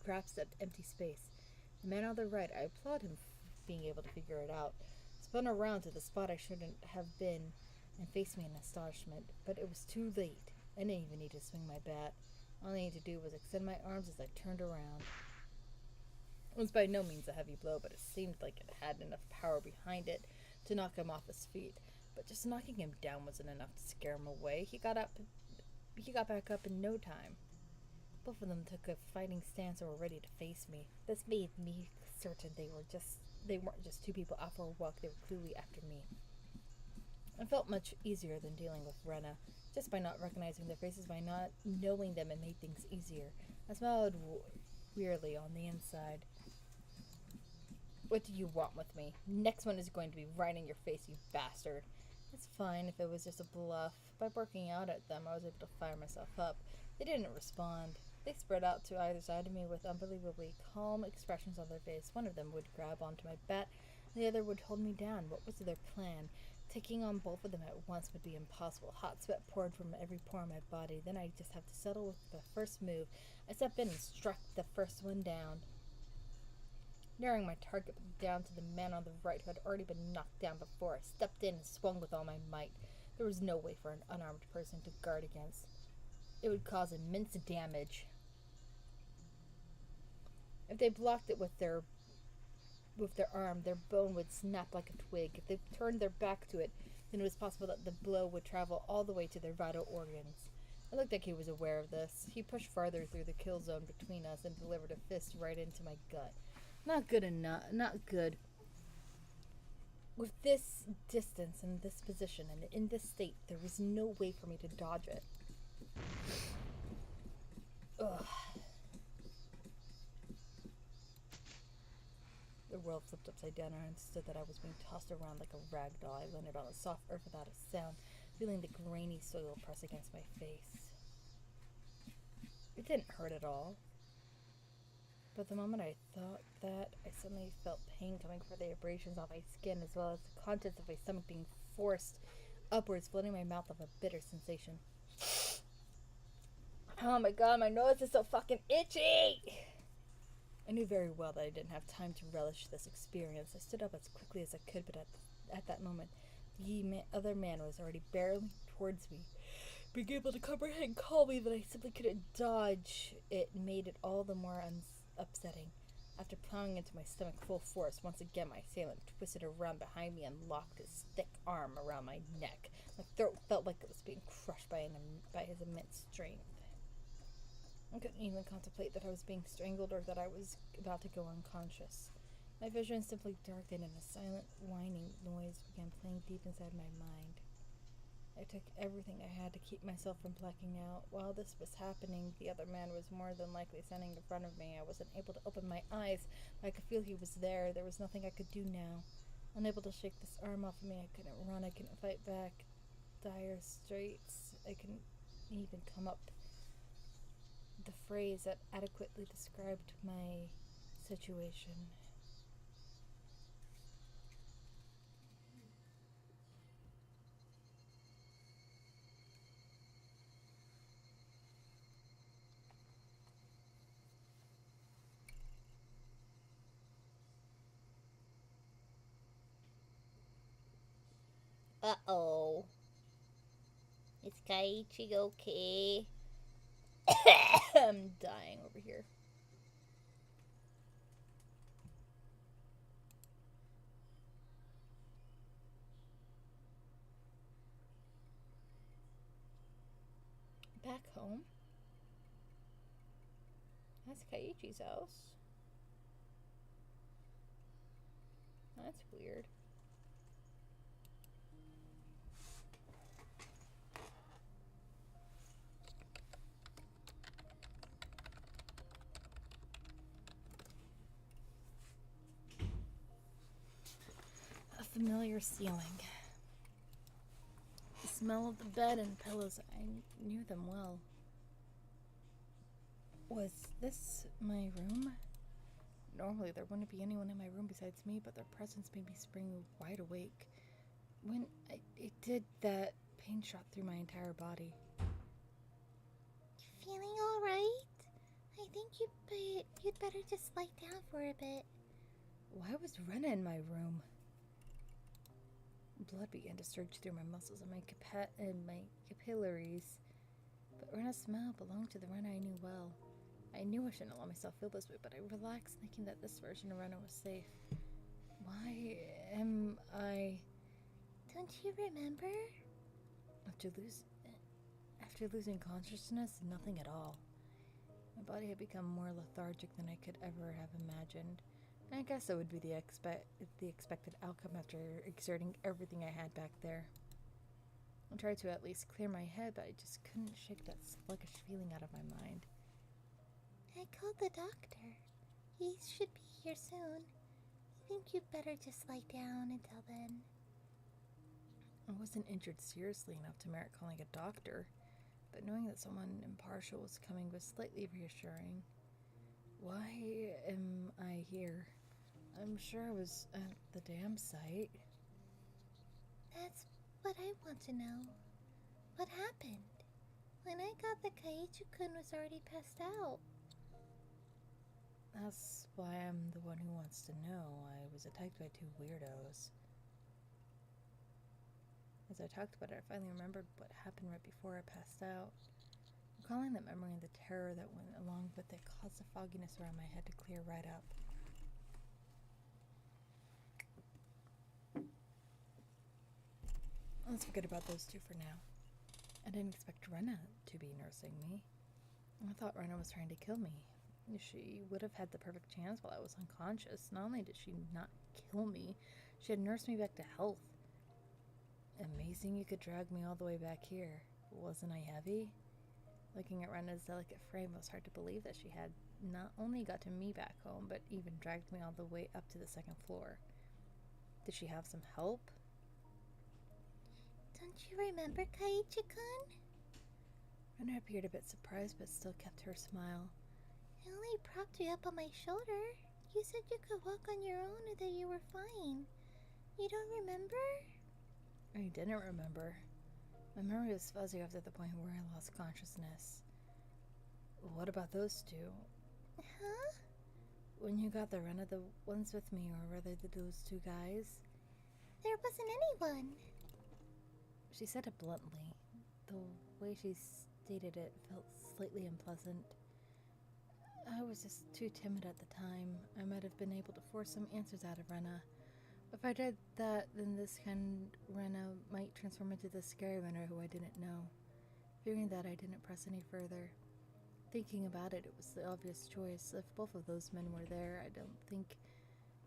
grasp at empty space. The man on the right, I applaud him for being able to figure it out, spun around to the spot I shouldn't have been and faced me in astonishment, but it was too late. I didn't even need to swing my bat. All I needed to do was extend my arms as I turned around. It was by no means a heavy blow, but it seemed like it had enough power behind it to knock him off his feet. But just knocking him down wasn't enough to scare him away. He got back up in no time. Both of them took a fighting stance and were ready to face me. This made me certain they weren't just two people out for a walk. They were clearly after me. I felt much easier than dealing with Rena. Just by not recognizing their faces, by not knowing them, it made things easier. I smiled wearily on the inside. What do you want with me? Next one is going to be right in your face, you bastard. It's fine if it was just a bluff. By barking out at them, I was able to fire myself up. They didn't respond. They spread out to either side of me with unbelievably calm expressions on their face. One of them would grab onto my bat, and the other would hold me down. What was their plan? Taking on both of them at once would be impossible. Hot sweat poured from every pore in my body. Then I'd just have to settle with the first move. I stepped in and struck the first one down, narrowing my target down to the man on the right who had already been knocked down before. I stepped in and swung with all my might. There was no way for an unarmed person to guard against. It would cause immense damage. If they blocked it with their arm, their bone would snap like a twig. If they turned their back to it, then it was possible that the blow would travel all the way to their vital organs. It looked like he was aware of this. He pushed farther through the kill zone between us and delivered a fist right into my gut. Not good. With this distance and this position and in this state, there was no way for me to dodge it. Ugh. The world flipped upside down and I understood that I was being tossed around like a rag doll. I landed on the soft earth without a sound, feeling the grainy soil press against my face. It didn't hurt at all. But the moment I thought that, I suddenly felt pain coming from the abrasions on my skin, as well as the contents of my stomach being forced upwards, flooding my mouth with a bitter sensation. Oh my god, my nose is so fucking itchy! I knew very well that I didn't have time to relish this experience. I stood up as quickly as I could, but at that moment, the other man was already barreling towards me. Being able to comprehend calmly that I simply couldn't dodge it made it all the more upsetting. After plowing into my stomach full force, once again my assailant twisted around behind me and locked his thick arm around my neck. My throat felt like it was being crushed by his immense strength. I couldn't even contemplate that I was being strangled or that I was about to go unconscious. My vision simply darkened and a silent, whining noise began playing deep inside my mind. I took everything I had to keep myself from blacking out. While this was happening, the other man was more than likely standing in front of me. I wasn't able to open my eyes, but I could feel he was there. There was nothing I could do now. Unable to shake this arm off of me, I couldn't run, I couldn't fight back. Dire straits. I couldn't even come up the phrase that adequately described my situation. Uh-oh. Is Kaiichi okay? I'm dying over here. Back home? That's Kaiichi's house. That's weird. A familiar ceiling. The smell of the bed and pillows. I knew them well. Was this my room? Normally there wouldn't be anyone in my room besides me, but their presence made me spring wide awake. When it did, that pain shot through my entire body. You feeling alright? I think you'd better just lie down for a bit. Why was Rena in my room? Blood began to surge through my muscles and my capillaries. Rena's smile belonged to the Rena I knew well. I knew I shouldn't let myself feel this way, but I relaxed thinking that this version of Rena was safe. Why am I... Don't you remember? After losing consciousness, nothing at all. My body had become more lethargic than I could ever have imagined. And I guess that would be the expected outcome after exerting everything I had back there. I tried to at least clear my head, but I just couldn't shake that sluggish feeling out of my mind. I called the doctor. He should be here soon. I think you'd better just lie down until then. I wasn't injured seriously enough to merit calling a doctor, but knowing that someone impartial was coming was slightly reassuring. Why am I here? I'm sure I was at the dam site. That's what I want to know. What happened? When I got the Kaiichi-kun was already passed out. That's why I'm the one who wants to know. I was attacked by two weirdos. As I talked about it, I finally remembered what happened right before I passed out. Recalling that memory and the terror that went along with it caused the fogginess around my head to clear right up. Let's forget about those two for now. I didn't expect Rena to be nursing me. I thought Rena was trying to kill me. She would have had the perfect chance while I was unconscious. Not only did she not kill me, she had nursed me back to health. Amazing you could drag me all the way back here. Wasn't I heavy? Looking at Rena's delicate frame, it was hard to believe that she had not only gotten me back home, but even dragged me all the way up to the second floor. Did she have some help? Don't you remember, Kaiichi-kun? Rena appeared a bit surprised, but still kept her smile. I only propped you up on my shoulder. You said you could walk on your own and that you were fine. You don't remember? I didn't remember. My memory was fuzzy after the point where I lost consciousness. What about those two? Huh? When you got the Rena, the ones with me, or rather those two guys? There wasn't anyone. She said it bluntly. The way she stated it felt slightly unpleasant. I was just too timid at the time. I might have been able to force some answers out of Rena. If I did that, then this kind Rena might transform into the scary Rena who I didn't know. Fearing that, I didn't press any further. Thinking about it, it was the obvious choice. If both of those men were there, I don't think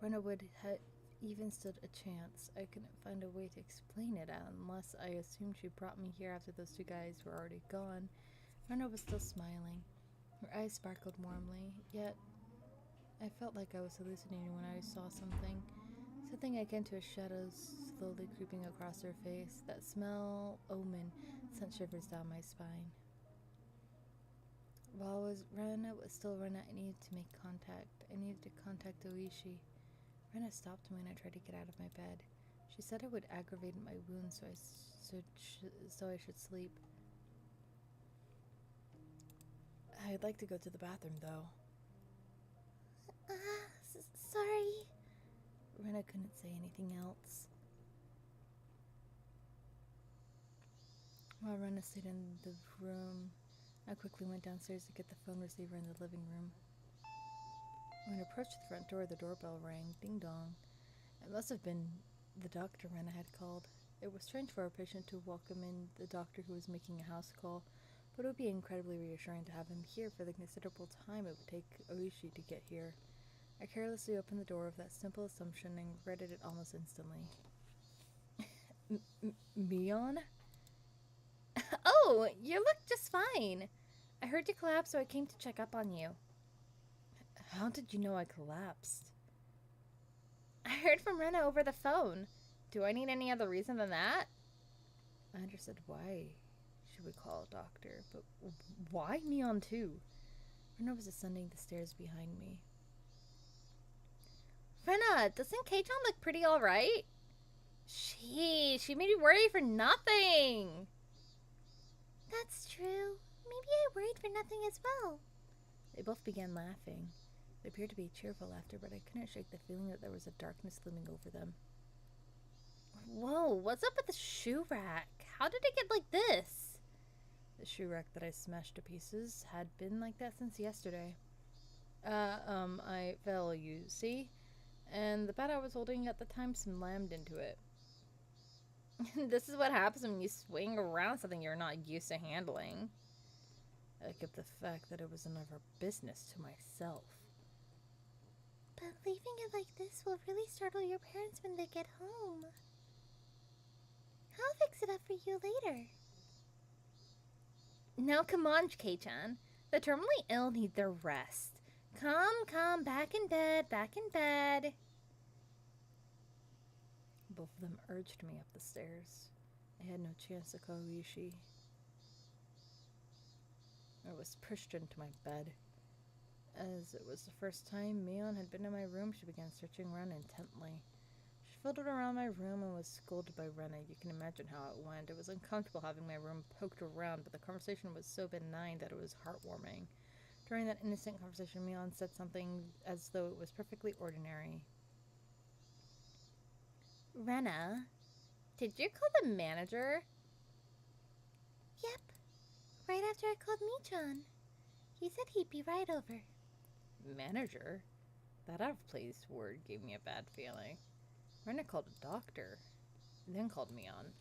Rena would have even stood a chance. I couldn't find a way to explain it unless I assumed she brought me here after those two guys were already gone. Rena was still smiling. Her eyes sparkled warmly, yet I felt like I was hallucinating when I saw something. Something akin to a shadow slowly creeping across her face. That smell omen sent shivers down my spine. While Rena was still Rena, I needed to make contact. I needed to contact Oishi. Rena stopped me when I tried to get out of my bed. She said it would aggravate my wounds, so I should sleep. I'd like to go to the bathroom, though. Sorry. Rena couldn't say anything else. While Rena stayed in the room, I quickly went downstairs to get the phone receiver in the living room. When I approached the front door, the doorbell rang. Ding dong. It must have been the doctor Rena had called. It was strange for a patient to welcome in the doctor who was making a house call, but it would be incredibly reassuring to have him here for the considerable time it would take Oishi to get here. I carelessly opened the door with that simple assumption and regretted it almost instantly. Mion? Oh, you look just fine. I heard you collapsed, so I came to check up on you. How did you know I collapsed? I heard from Rena over the phone. Do I need any other reason than that? I understood why she would call a doctor, but why Mion too? Rena was ascending the stairs behind me. Rena, doesn't Keijon look pretty alright? She made me worry for nothing. That's true. Maybe I worried for nothing as well. They both began laughing. It appeared to be cheerful laughter, but I couldn't shake the feeling that there was a darkness looming over them. Whoa, what's up with the shoe rack? How did it get like this? The shoe rack that I smashed to pieces had been like that since yesterday. I fell, you see? And the bat I was holding at the time slammed into it. This is what happens when you swing around something you're not used to handling. I kept the fact that it was none of her business to myself. But leaving it like this will really startle your parents when they get home. I'll fix it up for you later. Now come on, Kei-chan. The terminally ill need their rest. Come, back in bed, back in bed. Both of them urged me up the stairs. I had no chance to call Rishi. I was pushed into my bed. As it was the first time Mion had been in my room, she began searching around intently. She fiddled around my room and was scolded by Rena. You can imagine how it went. It was uncomfortable having my room poked around, but the conversation was so benign that it was heartwarming. During that innocent conversation, Mion said something as though it was perfectly ordinary. Rena, did you call the manager? Yep. Right after I called Michan. He said he'd be right over. Manager? That out-of-place word gave me a bad feeling. Rena called a doctor, then called Mion.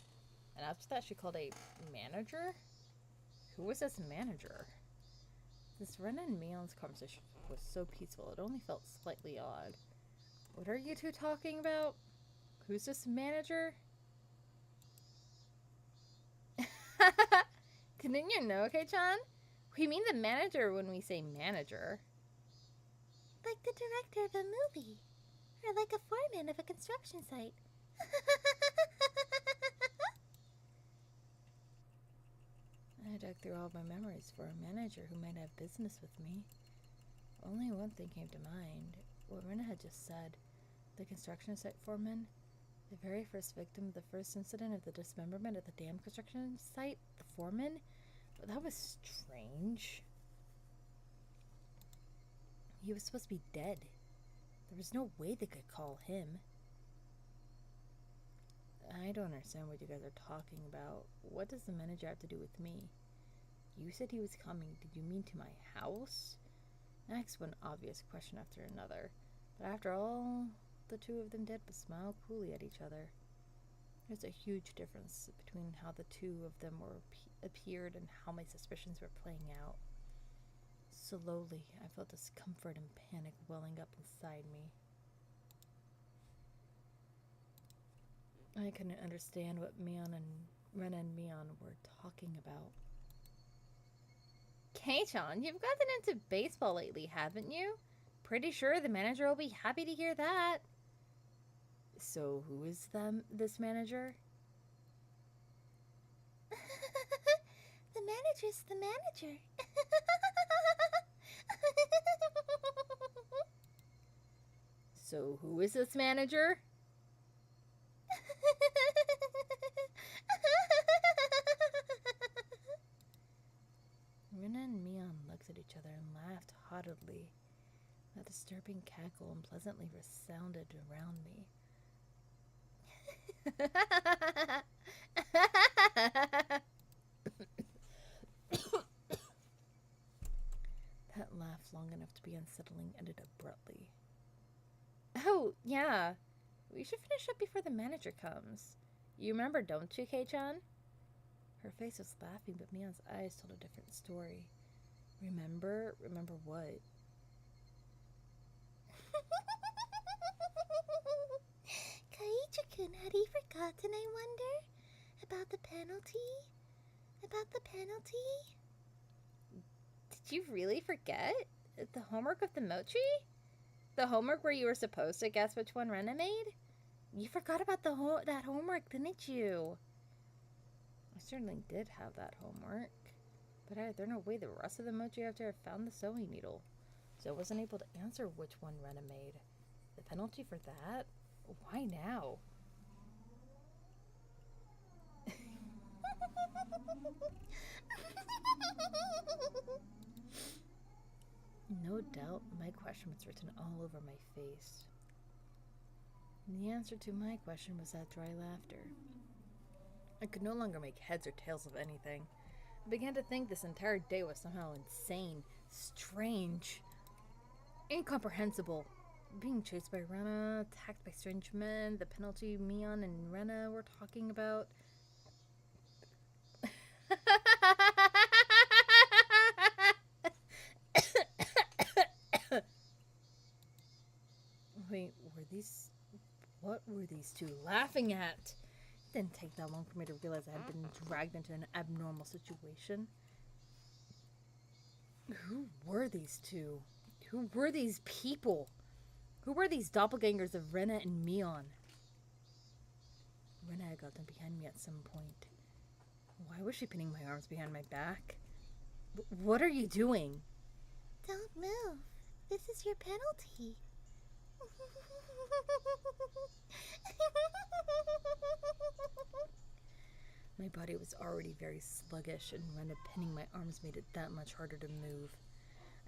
And after that she called a manager? Who was this manager? This Rena and Mion's conversation was so peaceful, it only felt slightly odd. What are you two talking about? Who's this manager? Didn't you know, Kei-chan? We mean the manager when we say manager. Like the director of a movie. Or like a foreman of a construction site. I dug through all my memories for a manager who might have business with me. Only one thing came to mind. What Rena had just said. The construction site foreman. The very first victim of the first incident of the dismemberment at the dam construction site. The foreman? But that was strange. He was supposed to be dead. There was no way they could call him. I don't understand what you guys are talking about. What does the manager have to do with me? You said he was coming. Did you mean to my house? I asked one obvious question after another. But after all the two of them did was smile coolly at each other. There's a huge difference between how the two of them appeared and how my suspicions were playing out. Slowly, I felt discomfort and panic welling up inside me. I couldn't understand what Rena and Mion were talking about. Kei-chan, you've gotten into baseball lately, haven't you? Pretty sure the manager will be happy to hear that. So who is this manager? The manager's the manager. So who is this manager? Rena and Mion looked at each other and laughed haughtily. That disturbing cackle unpleasantly resounded around me. That laugh, long enough to be unsettling, ended abruptly. Oh, yeah. We should finish up before the manager comes. You remember, don't you, Kei-chan? Her face was laughing, but Mion's eyes told a different story. Remember? Remember what? Kaiichi-kun, had he forgotten, I wonder? About the penalty? About the penalty? Did you really forget? The homework of the mochi? The homework where you were supposed to guess which one Rena made? You forgot about that homework, didn't you? I certainly did have that homework. But there's no way the rest of the mochi after I found the sewing needle. So I wasn't able to answer which one Rena made. The penalty for that? Why now? No doubt my question was written all over my face. And the answer to my question was that dry laughter. I could no longer make heads or tails of anything. I began to think this entire day was somehow insane, strange, incomprehensible. Being chased by Rena, attacked by strange men, the penalty Mion and Rena were talking about. Wait, what were these two laughing at? It didn't take that long for me to realize I had been dragged into an abnormal situation. Who were these two? Who were these people? Who were these doppelgangers of Rena and Mion? Rena had gotten behind me at some point. Why was she pinning my arms behind my back? What are you doing? Don't move. This is your penalty. My body was already very sluggish, and Rena pinning my arms made it that much harder to move.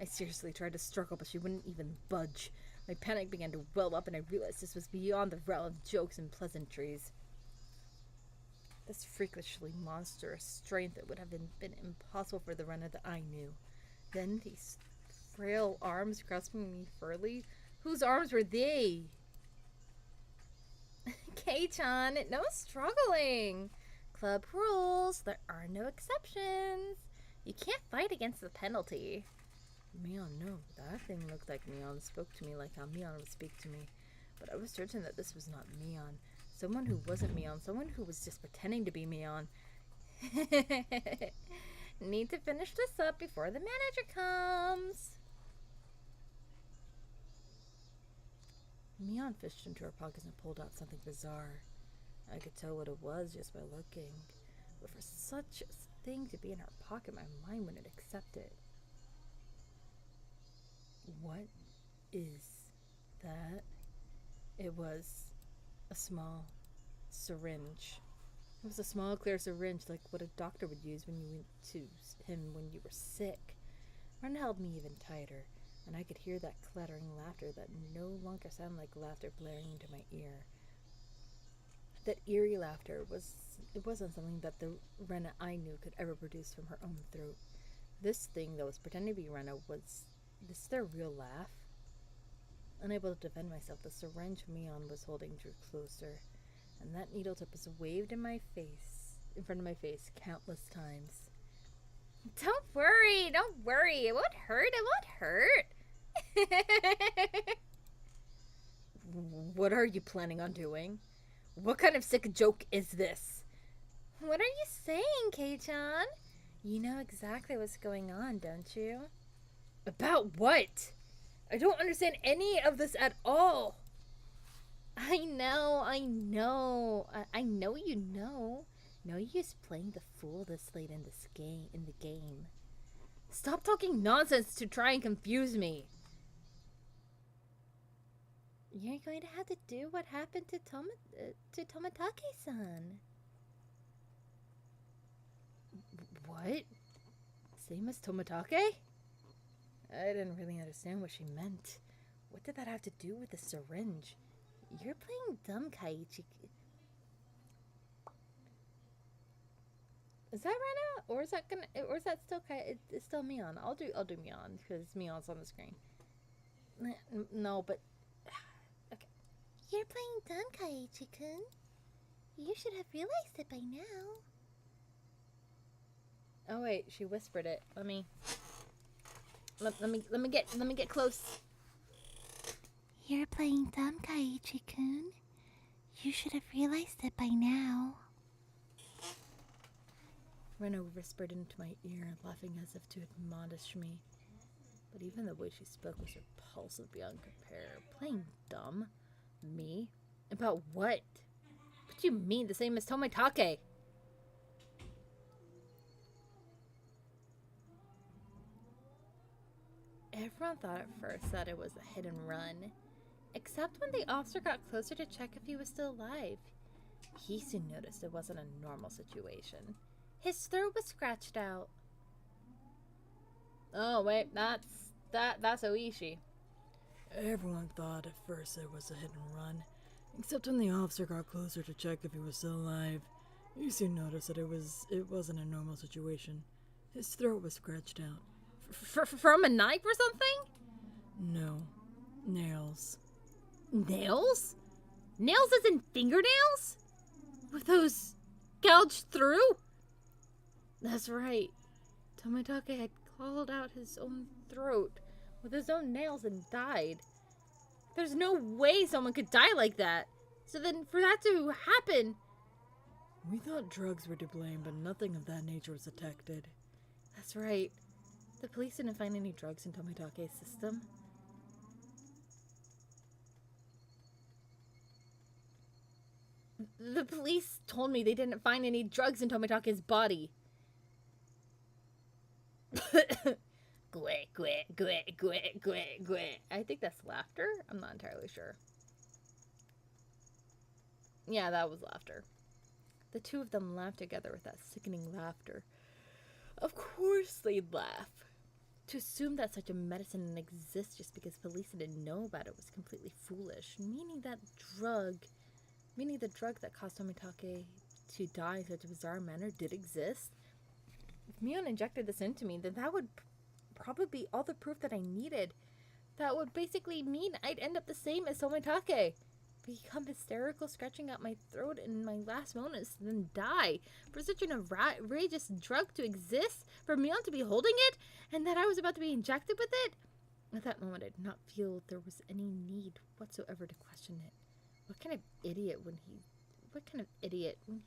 I seriously tried to struggle, but she wouldn't even budge. My panic began to well up, and I realized this was beyond the realm of jokes and pleasantries. This freakishly monstrous strength that would have been impossible for the Rena that I knew. Then these frail arms grasping me firmly. Whose arms were they? Kei-chan, no struggling. Club rules. There are no exceptions. You can't fight against the penalty. Mion, no. That thing looked like Mion, spoke to me like how Mion would speak to me. But I was certain that this was not Mion. Someone who wasn't Mion. Someone who was just pretending to be Mion. Need to finish this up before the manager comes. Mion fished into her pockets and pulled out something bizarre. I could tell what it was just by looking. But for such a thing to be in her pocket, my mind wouldn't accept it. What is that? It was a small syringe. It was a small, clear syringe like what a doctor would use when you went to him when you were sick. Ren held me even tighter, and I could hear that clattering laughter that no longer sounded like laughter blaring into my ear. That eerie laughter wasn't something that the Rena I knew could ever produce from her own throat. This thing that was pretending to be Rena was this their real laugh? Unable to defend myself, the syringe Mion was holding drew closer, and that needle tip was waved in front of my face, countless times. Don't worry, it won't hurt. What are you planning on doing? What kind of sick joke is this? What are you saying, Kei-chan? You know exactly what's going on, don't you? About what? I don't understand any of this at all. I know you know. No use playing the fool this late in the game. Stop talking nonsense to try and confuse me. You're going to have to do what happened to Tomatake-san. What? Same as Tomatake? I didn't really understand what she meant. What did that have to do with the syringe? You're playing dumb, Kaiichi. Is that Rena? Or is that still it's still Mion? I'll do Mion because Mion's on the screen. No, but okay. You're playing dumb, Kaiichi-kun. You should have realized it by now. Oh wait, she whispered it. Let me get close. You're playing dumb, Kaiichi-kun. You should have realized it by now. Rena whispered into my ear, laughing as if to admonish me. But even the way she spoke was repulsive beyond compare. Playing dumb? Me? About what? What do you mean, the same as Tomatake? Everyone thought at first that it was a hit and run, except when the officer got closer to check if he was still alive. He soon noticed it wasn't a normal situation. His throat was scratched out. Oh wait, that's Oishi. Everyone thought at first it was a hit and run, except when the officer got closer to check if he was still alive. He soon noticed that it wasn't a normal situation. His throat was scratched out. From a knife or something? No. Nails. Nails? Nails as in fingernails? Were those gouged through? That's right. Tomitake had clawed out his own throat with his own nails and died. There's no way someone could die like that. So then for that to happen... We thought drugs were to blame, but nothing of that nature was detected. That's right. The police didn't find any drugs in Tomitake's system. The police told me they didn't find any drugs in Tomitake's body. Gweh, gweh, gweh, gweh, gweh, gweh. I think that's laughter. I'm not entirely sure. Yeah, that was laughter. The two of them laughed together with that sickening laughter. Of course they'd laugh. To assume that such a medicine exists just because police didn't know about it was completely foolish. Meaning the drug that caused Tomitake to die in such a bizarre manner did exist. If Mion injected this into me, then that would probably be all the proof that I needed. That would basically mean I'd end up the same as Tomitake. Become hysterical, scratching out my throat in my last moments, and then die. For such an outrageous drug to exist, for Mion to be holding it, and that I was about to be injected with it? At that moment, I did not feel there was any need whatsoever to question it. What kind of idiot when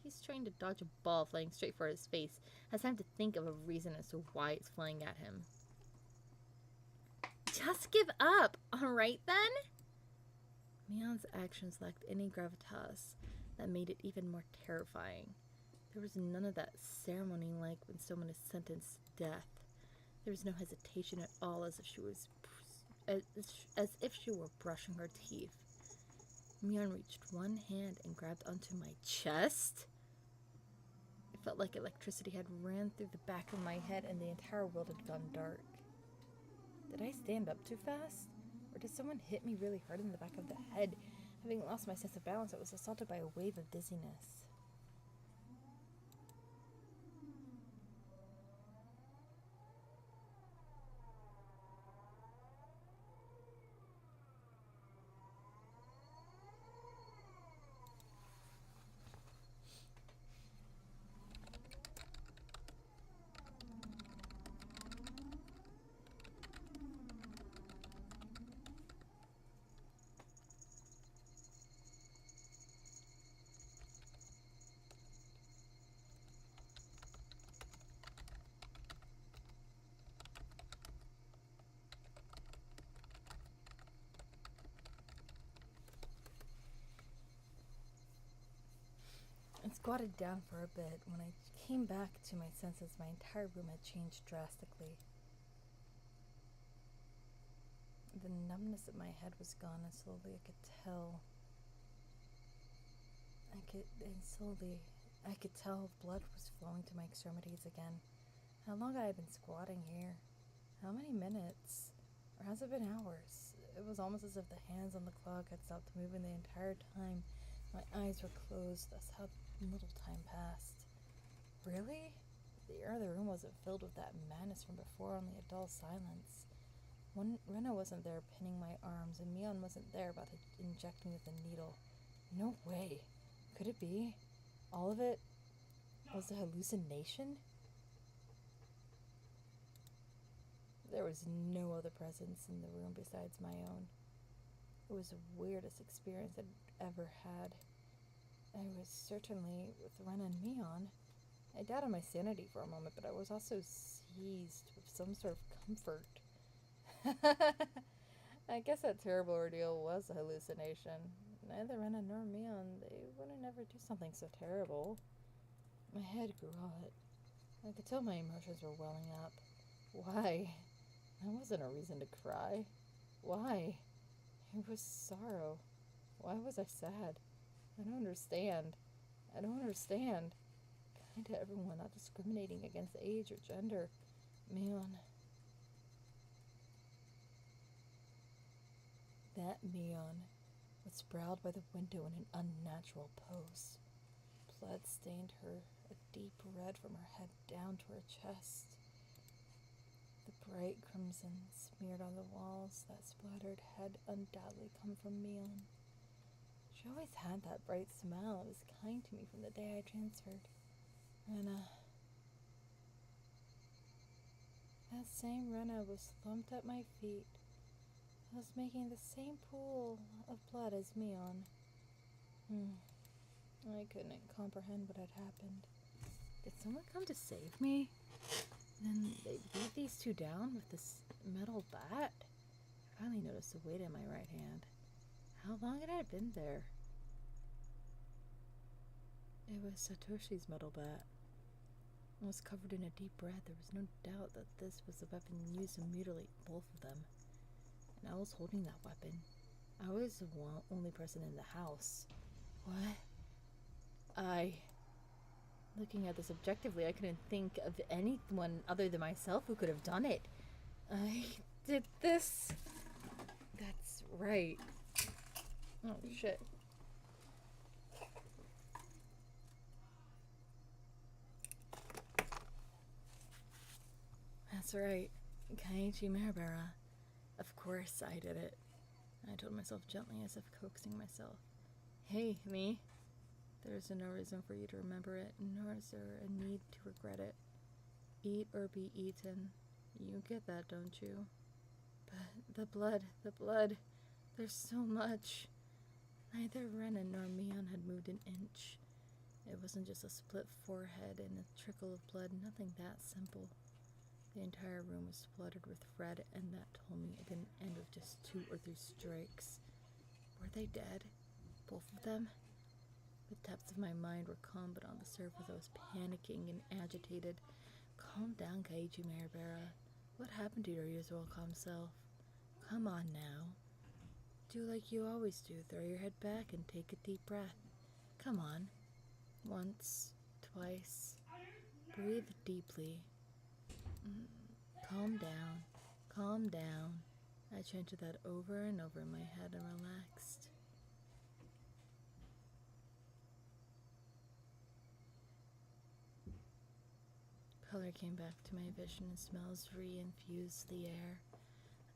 he's trying to dodge a ball flying straight for his face has time to think of a reason as to why it's flying at him? Just give up, alright then? Mion's actions lacked any gravitas that made it even more terrifying. There was none of that ceremony like when someone is sentenced to death. There was no hesitation at all, as if she were brushing her teeth. Mion reached one hand and grabbed onto my chest. It felt like electricity had ran through the back of my head and the entire world had gone dark. Did I stand up too fast? Or did someone hit me really hard in the back of the head? Having lost my sense of balance, I was assaulted by a wave of dizziness. And squatted down for a bit. When I came back to my senses, my entire room had changed drastically. The numbness of my head was gone, and slowly I could tell blood was flowing to my extremities again. How long had I been squatting here? How many minutes? Or has it been hours? It was almost as if the hands on the clock had stopped moving the entire time. My eyes were closed. That's how little time passed. Really? The air of the room wasn't filled with that madness from before, only a dull silence. Rena wasn't there pinning my arms, and Mion wasn't there about to inject me with a needle. No way. Could it be? All of it was a hallucination? There was no other presence in the room besides my own. It was the weirdest experience I'd ever had. I was certainly with Ren and Mion. I doubted my sanity for a moment, but I was also seized with some sort of comfort. I guess that terrible ordeal was a hallucination. Neither Rena nor Mion, they wouldn't ever do something so terrible. My head grew hot. I could tell my emotions were welling up. Why? That wasn't a reason to cry. Why? It was sorrow. Why was I sad? I don't understand. Kind to everyone, not discriminating against age or gender. Mion. That Mion was sprawled by the window in an unnatural pose. Blood stained her a deep red from her head down to her chest. bright crimson smeared on the walls. That splattered had undoubtedly come from Mion. She always had that bright smile and was kind to me from the day I transferred. Rena. That same Rena was slumped at my feet. I was making the same pool of blood as Mion. I couldn't comprehend what had happened. Did someone come to save me? Then they beat these two down with this metal bat? I finally noticed the weight in my right hand. How long had I been there? It was Satoshi's metal bat. It was covered in a deep red. There was no doubt that this was the weapon used to mutilate both of them. And I was holding that weapon. I was the only person in the house. What? Looking at this objectively, I couldn't think of anyone other than myself who could have done it. I did this. That's right. Oh, shit. That's right. Kaiichi Maribara. Of course I did it. I told myself gently as if coaxing myself. Hey, me. There is no reason for you to remember it, nor is there a need to regret it. Eat or be eaten. You get that, don't you? But the blood. There's so much. Neither Renan nor Mion had moved an inch. It wasn't just a split forehead and a trickle of blood, nothing that simple. The entire room was spluttered with red, and that told me it didn't end with just 2 or 3 strikes. Were they dead? Both of them? The depths of my mind were calm, but on the surface I was panicking and agitated. Calm down, Kaiichi Maribara. What happened to your usual calm self? Come on now. Do like you always do. Throw your head back and take a deep breath. Come on. Once, twice. Breathe deeply. Calm down. Calm down. I chanted that over and over in my head and relaxed. Color came back to my vision and smells re-infused the air.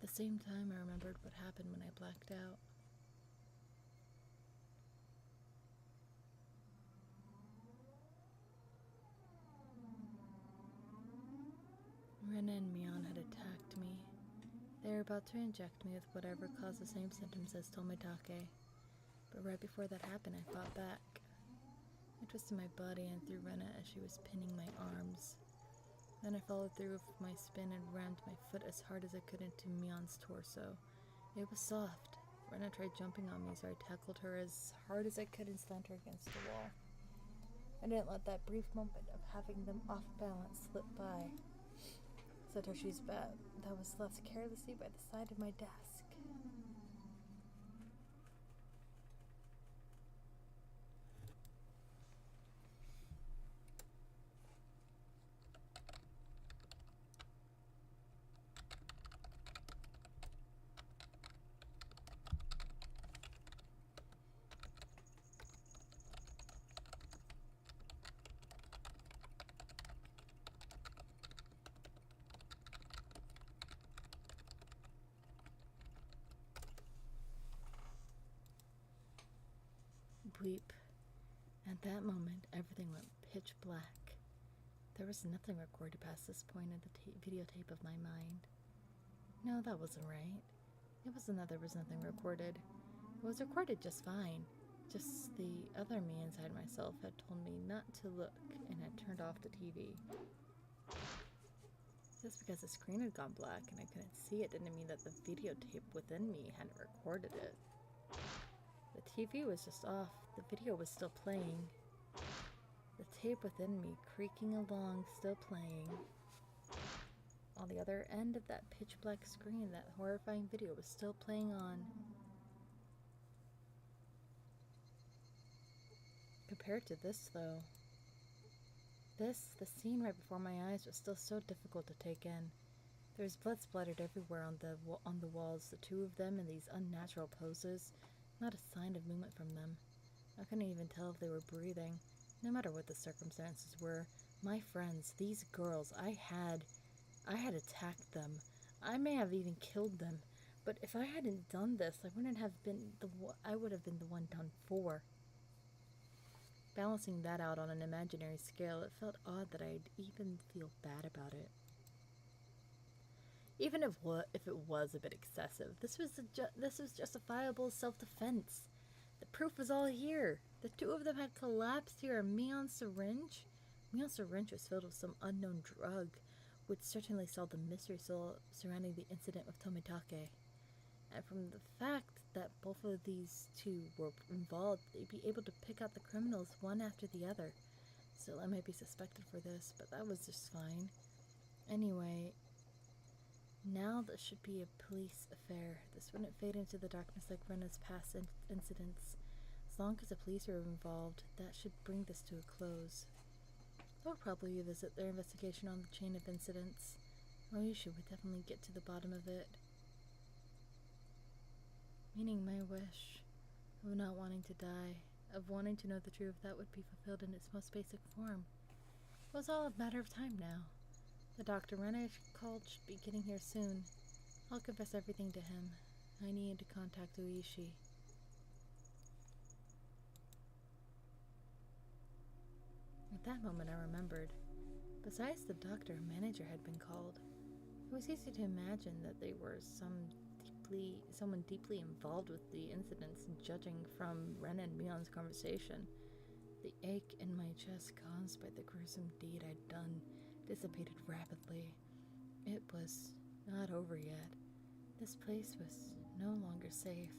At the same time, I remembered what happened when I blacked out. Rena and Mion had attacked me. They were about to inject me with whatever caused the same symptoms as Tomitake. But right before that happened, I fought back. I twisted my body and threw Rena as she was pinning my arms. Then I followed through with my spin and rammed my foot as hard as I could into Mion's torso. It was soft. Rena tried jumping on me, so I tackled her as hard as I could and slammed her against the wall. I didn't let that brief moment of having them off balance slip by. Satoshi's bat that was left carelessly by the side of my desk. Bleep. At that moment, everything went pitch black. There was nothing recorded past this point in the videotape of my mind. No, that wasn't right. It wasn't that there was nothing recorded. It was recorded just fine. Just the other me inside myself had told me not to look and had turned off the TV. Just because the screen had gone black and I couldn't see it didn't mean that the videotape within me hadn't recorded it. The TV was just off. The video was still playing. The tape within me creaking along, still playing. On the other end of that pitch black screen, that horrifying video was still playing on. Compared to this, though, the scene right before my eyes was still so difficult to take in. There was blood splattered everywhere on the walls, the two of them in these unnatural poses. Not a sign of movement from them. I couldn't even tell if they were breathing. No matter what the circumstances were, my friends, these girls, I I had attacked them. I may have even killed them. But if I hadn't done this, I would have been the one done for. Balancing that out on an imaginary scale, it felt odd that I'd even feel bad about it. Even if it was a bit excessive, this was justifiable self-defense. The proof was all here. The two of them had collapsed here. Mion's syringe was filled with some unknown drug, which certainly solved the mystery surrounding the incident with Tomitake. And from the fact that both of these two were involved, they'd be able to pick out the criminals one after the other. Still, I might be suspected for this, but that was just fine. Anyway, now this should be a police affair. This wouldn't fade into the darkness like Rena's past incidents. As long as the police are involved, that should bring this to a close. They'll probably revisit their investigation on the chain of incidents. Oyushi would definitely get to the bottom of it. Meaning my wish of not wanting to die, of wanting to know the truth, that would be fulfilled in its most basic form. It was all a matter of time now. The doctor Rena called should be getting here soon. I'll confess everything to him. I need to contact Oishi. At that moment I remembered. Besides the doctor, a manager had been called. It was easy to imagine that they were someone deeply involved with the incidents, judging from Ren and Mion's conversation. The ache in my chest caused by the gruesome deed I'd done dissipated rapidly. It was not over yet. This place was no longer safe.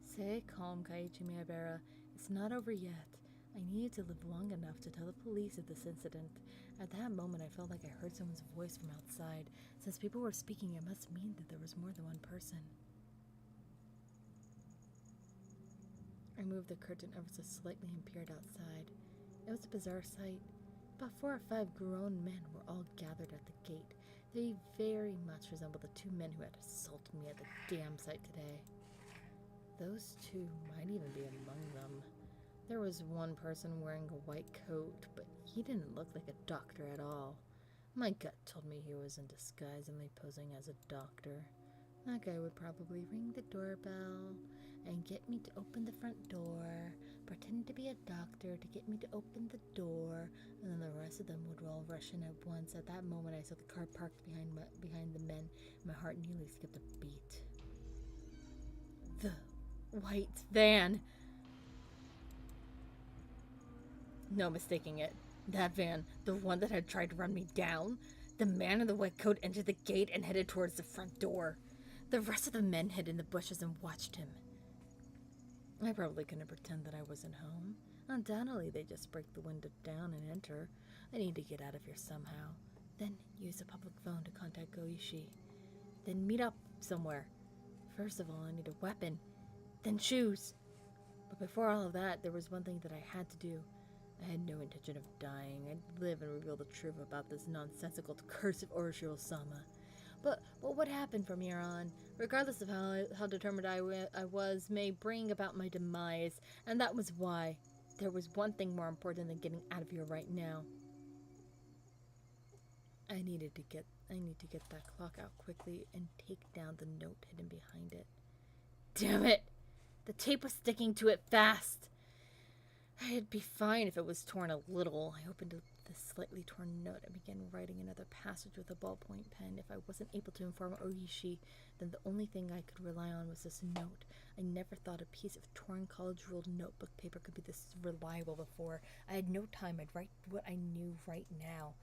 Stay calm, Kaiichi Miyabera. It's not over yet. I needed to live long enough to tell the police of this incident. At that moment, I felt like I heard someone's voice from outside. Since people were speaking, it must mean that there was more than one person. I moved the curtain ever so slightly and peered outside. It was a bizarre sight. About 4 or 5 grown men were all gathered at the gate. They very much resembled the 2 men who had assaulted me at the damn site today. Those 2 might even be among them. There was one person wearing a white coat, but he didn't look like a doctor at all. My gut told me he was in disguise, only posing as a doctor. That guy would probably ring the doorbell and get me to open the front door, pretend to be a doctor to get me to open the door, and then the rest of them would all rush in at once. At that moment, I saw the car parked behind the men. My heart nearly skipped a beat. The white van! No mistaking it. That van, the one that had tried to run me down. The man in the white coat entered the gate and headed towards the front door. The rest of the men hid in the bushes and watched him. I probably couldn't pretend that I wasn't home. Undoubtedly, they just break the window down and enter. I need to get out of here somehow. Then use a public phone to contact Goichi. Then meet up somewhere. First of all, I need a weapon. Then shoes. But before all of that, there was one thing that I had to do. I had no intention of dying. I'd live and reveal the truth about this nonsensical curse of Oroshiro-sama. But what would happen from here on, regardless of how determined I was, may bring about my demise, and that was why. There was one thing more important than getting out of here right now. I need to get that clock out quickly and take down the note hidden behind it. Damn it! The tape was sticking to it fast! I'd be fine if it was torn a little. I opened the slightly torn note and began writing another passage with a ballpoint pen. If I wasn't able to inform Oishi, then the only thing I could rely on was this note. I never thought a piece of torn college-ruled notebook paper could be this reliable before. I had no time. I'd write what I knew right now.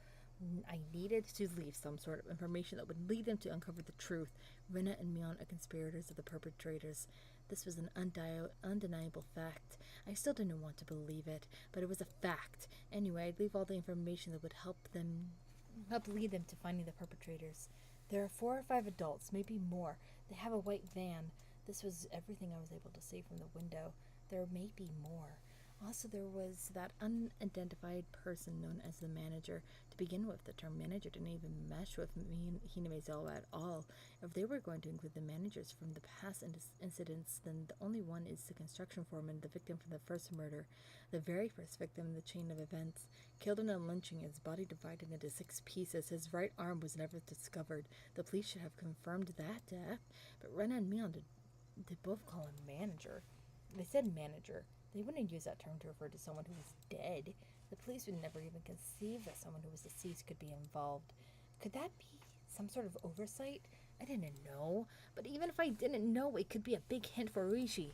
I needed to leave some sort of information that would lead them to uncover the truth. Rena and Mion are conspirators of the perpetrators. This was an undeniable fact. I still didn't want to believe it, but it was a fact. Anyway, I'd leave all the information that would help lead them to finding the perpetrators. There are 4 or 5 adults, maybe more. They have a white van. This was everything I was able to see from the window. There may be more. Also, there was that unidentified person known as the manager. To begin with, the term manager didn't even mesh with me and Hinamizawa at all. If they were going to include the managers from the past incidents, then the only one is the construction foreman, the victim from the first murder, the very first victim in the chain of events. Killed in a lynching, his body divided into 6 pieces. His right arm was never discovered. The police should have confirmed that death, but Rena and Mion did both call him manager. They said manager. They wouldn't use that term to refer to someone who was dead. The police would never even conceive that someone who was deceased could be involved. Could that be some sort of oversight? I didn't know. But even if I didn't know, it could be a big hint for Rishi.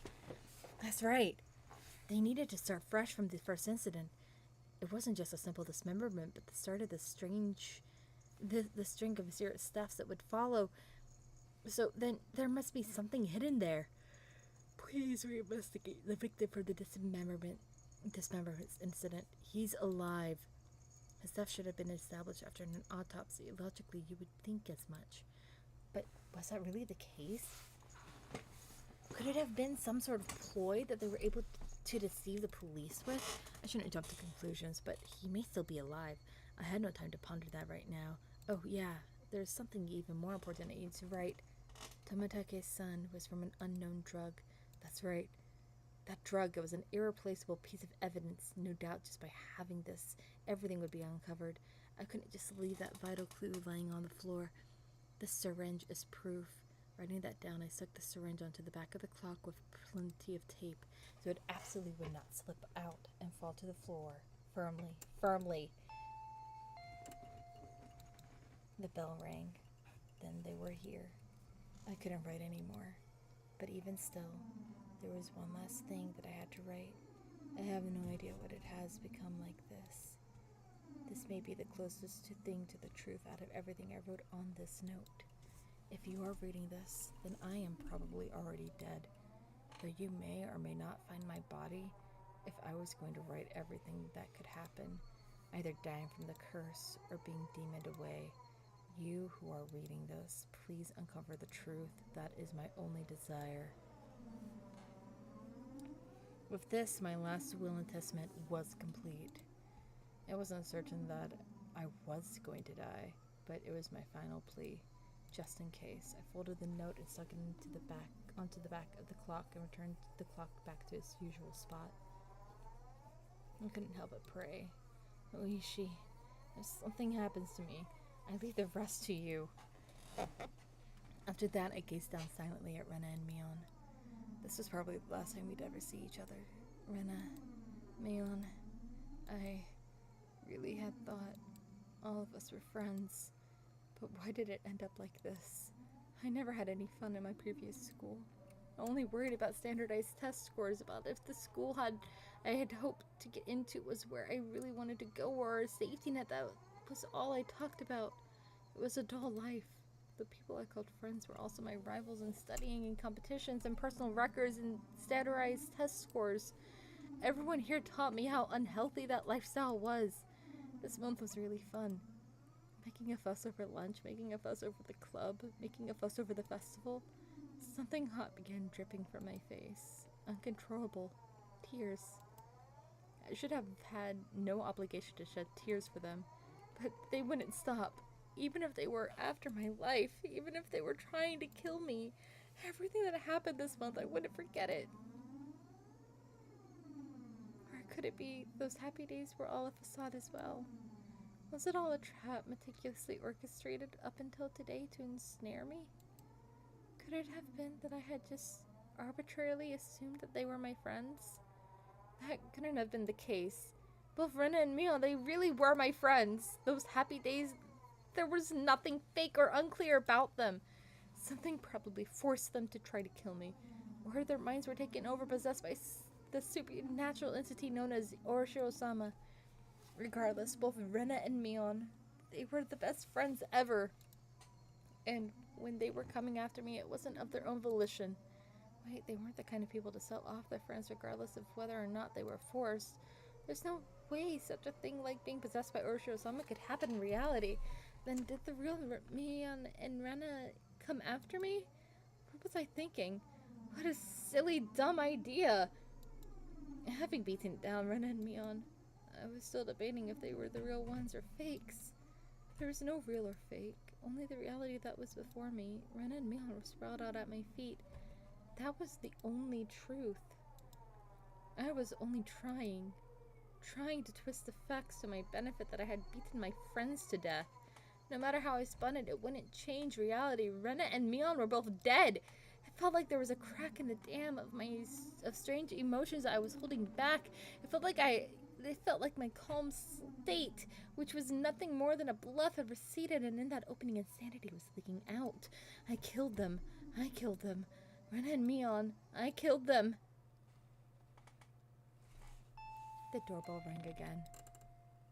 That's right. They needed to start fresh from the first incident. It wasn't just a simple dismemberment, but the start of the string of serious deaths that would follow. So then there must be something hidden there. Please reinvestigate the victim for the dismemberment incident. He's alive. His death should have been established after an autopsy. Logically, you would think as much. But was that really the case? Could it have been some sort of ploy that they were able to deceive the police with? I shouldn't jump to conclusions, but he may still be alive. I had no time to ponder that right now. Oh yeah, there's something even more important I need to write. Tomotake's son was from an unknown drug. That's right. That drug, it was an irreplaceable piece of evidence. No doubt just by having this, everything would be uncovered. I couldn't just leave that vital clue lying on the floor. The syringe is proof. Writing that down, I stuck the syringe onto the back of the clock with plenty of tape, so it absolutely would not slip out and fall to the floor. Firmly, firmly. The bell rang. Then they were here. I couldn't write anymore. But even still, there was one last thing that I had to write. I have no idea what it has become like this. This may be the closest thing to the truth out of everything I wrote on this note. If you are reading this, then I am probably already dead. Though you may or may not find my body, if I was going to write everything that could happen, either dying from the curse or being demoned away, you who are reading this, please uncover the truth. That is my only desire. With this, my last will and testament was complete. I wasn't certain that I was going to die, but it was my final plea, just in case. I folded the note and stuck it onto the back of the clock and returned the clock back to its usual spot. I couldn't help but pray. Oishi, if something happens to me, I leave the rest to you. After that, I gazed down silently at Rena and Mion. This was probably the last time we'd ever see each other. Rena, Mion, I really had thought all of us were friends. But why did it end up like this? I never had any fun in my previous school. I only worried about standardized test scores, about if the school I had hoped to get into was where I really wanted to go, or a safety net. That was all I talked about. It was a dull life. The people I called friends were also my rivals in studying and competitions and personal records and standardized test scores. Everyone here taught me how unhealthy that lifestyle was. This month was really fun. Making a fuss over lunch, making a fuss over the club, making a fuss over the festival. Something hot began dripping from my face. Uncontrollable. Tears. I should have had no obligation to shed tears for them, but they wouldn't stop. Even if they were after my life, even if they were trying to kill me, everything that happened this month, I wouldn't forget it. Or could it be those happy days were all a facade as well? Was it all a trap meticulously orchestrated up until today to ensnare me? Could it have been that I had just arbitrarily assumed that they were my friends? That couldn't have been the case. Both Rena and Mio, they really were my friends. Those happy days, there was nothing fake or unclear about them. Something probably forced them to try to kill me. Or their minds were taken over, possessed by the supernatural entity known as Oroshiro-sama. Regardless, both Rena and Mion, they were the best friends ever. And when they were coming after me, it wasn't of their own volition. Wait, they weren't the kind of people to sell off their friends regardless of whether or not they were forced. There's no way such a thing like being possessed by Oroshiro-sama could happen in reality. Then did the real Mion and Rena come after me? What was I thinking? What a silly, dumb idea. Having beaten down Rena and Mion, I was still debating if they were the real ones or fakes. There was no real or fake, only the reality that was before me. Rena and Mion were sprawled out at my feet. That was the only truth. I was only trying to twist the facts to my benefit that I had beaten my friends to death. No matter how I spun it, it wouldn't change reality. Rena and Mion were both dead. It felt like there was a crack in the dam of strange emotions I was holding back. It felt like my calm state, which was nothing more than a bluff, had receded, and in that opening, insanity was leaking out. I killed them. Rena and Mion, I killed them. The doorbell rang again.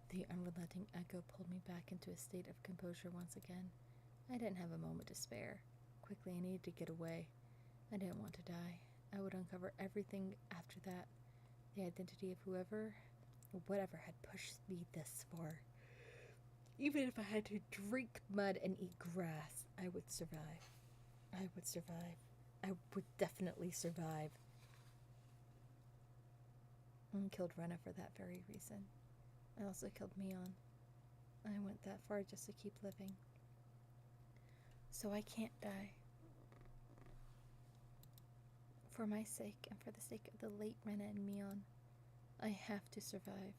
The unrelenting echo pulled me back into a state of composure once again. I didn't have a moment to spare. Quickly, I needed to get away. I didn't want to die. I would uncover everything after that. The identity of whatever had pushed me this far. Even if I had to drink mud and eat grass, I would survive. I would definitely survive. And killed Rena for that very reason. I also killed Mion. I went that far just to keep living. So I can't die. For my sake, and for the sake of the late Rena and Mion, I have to survive.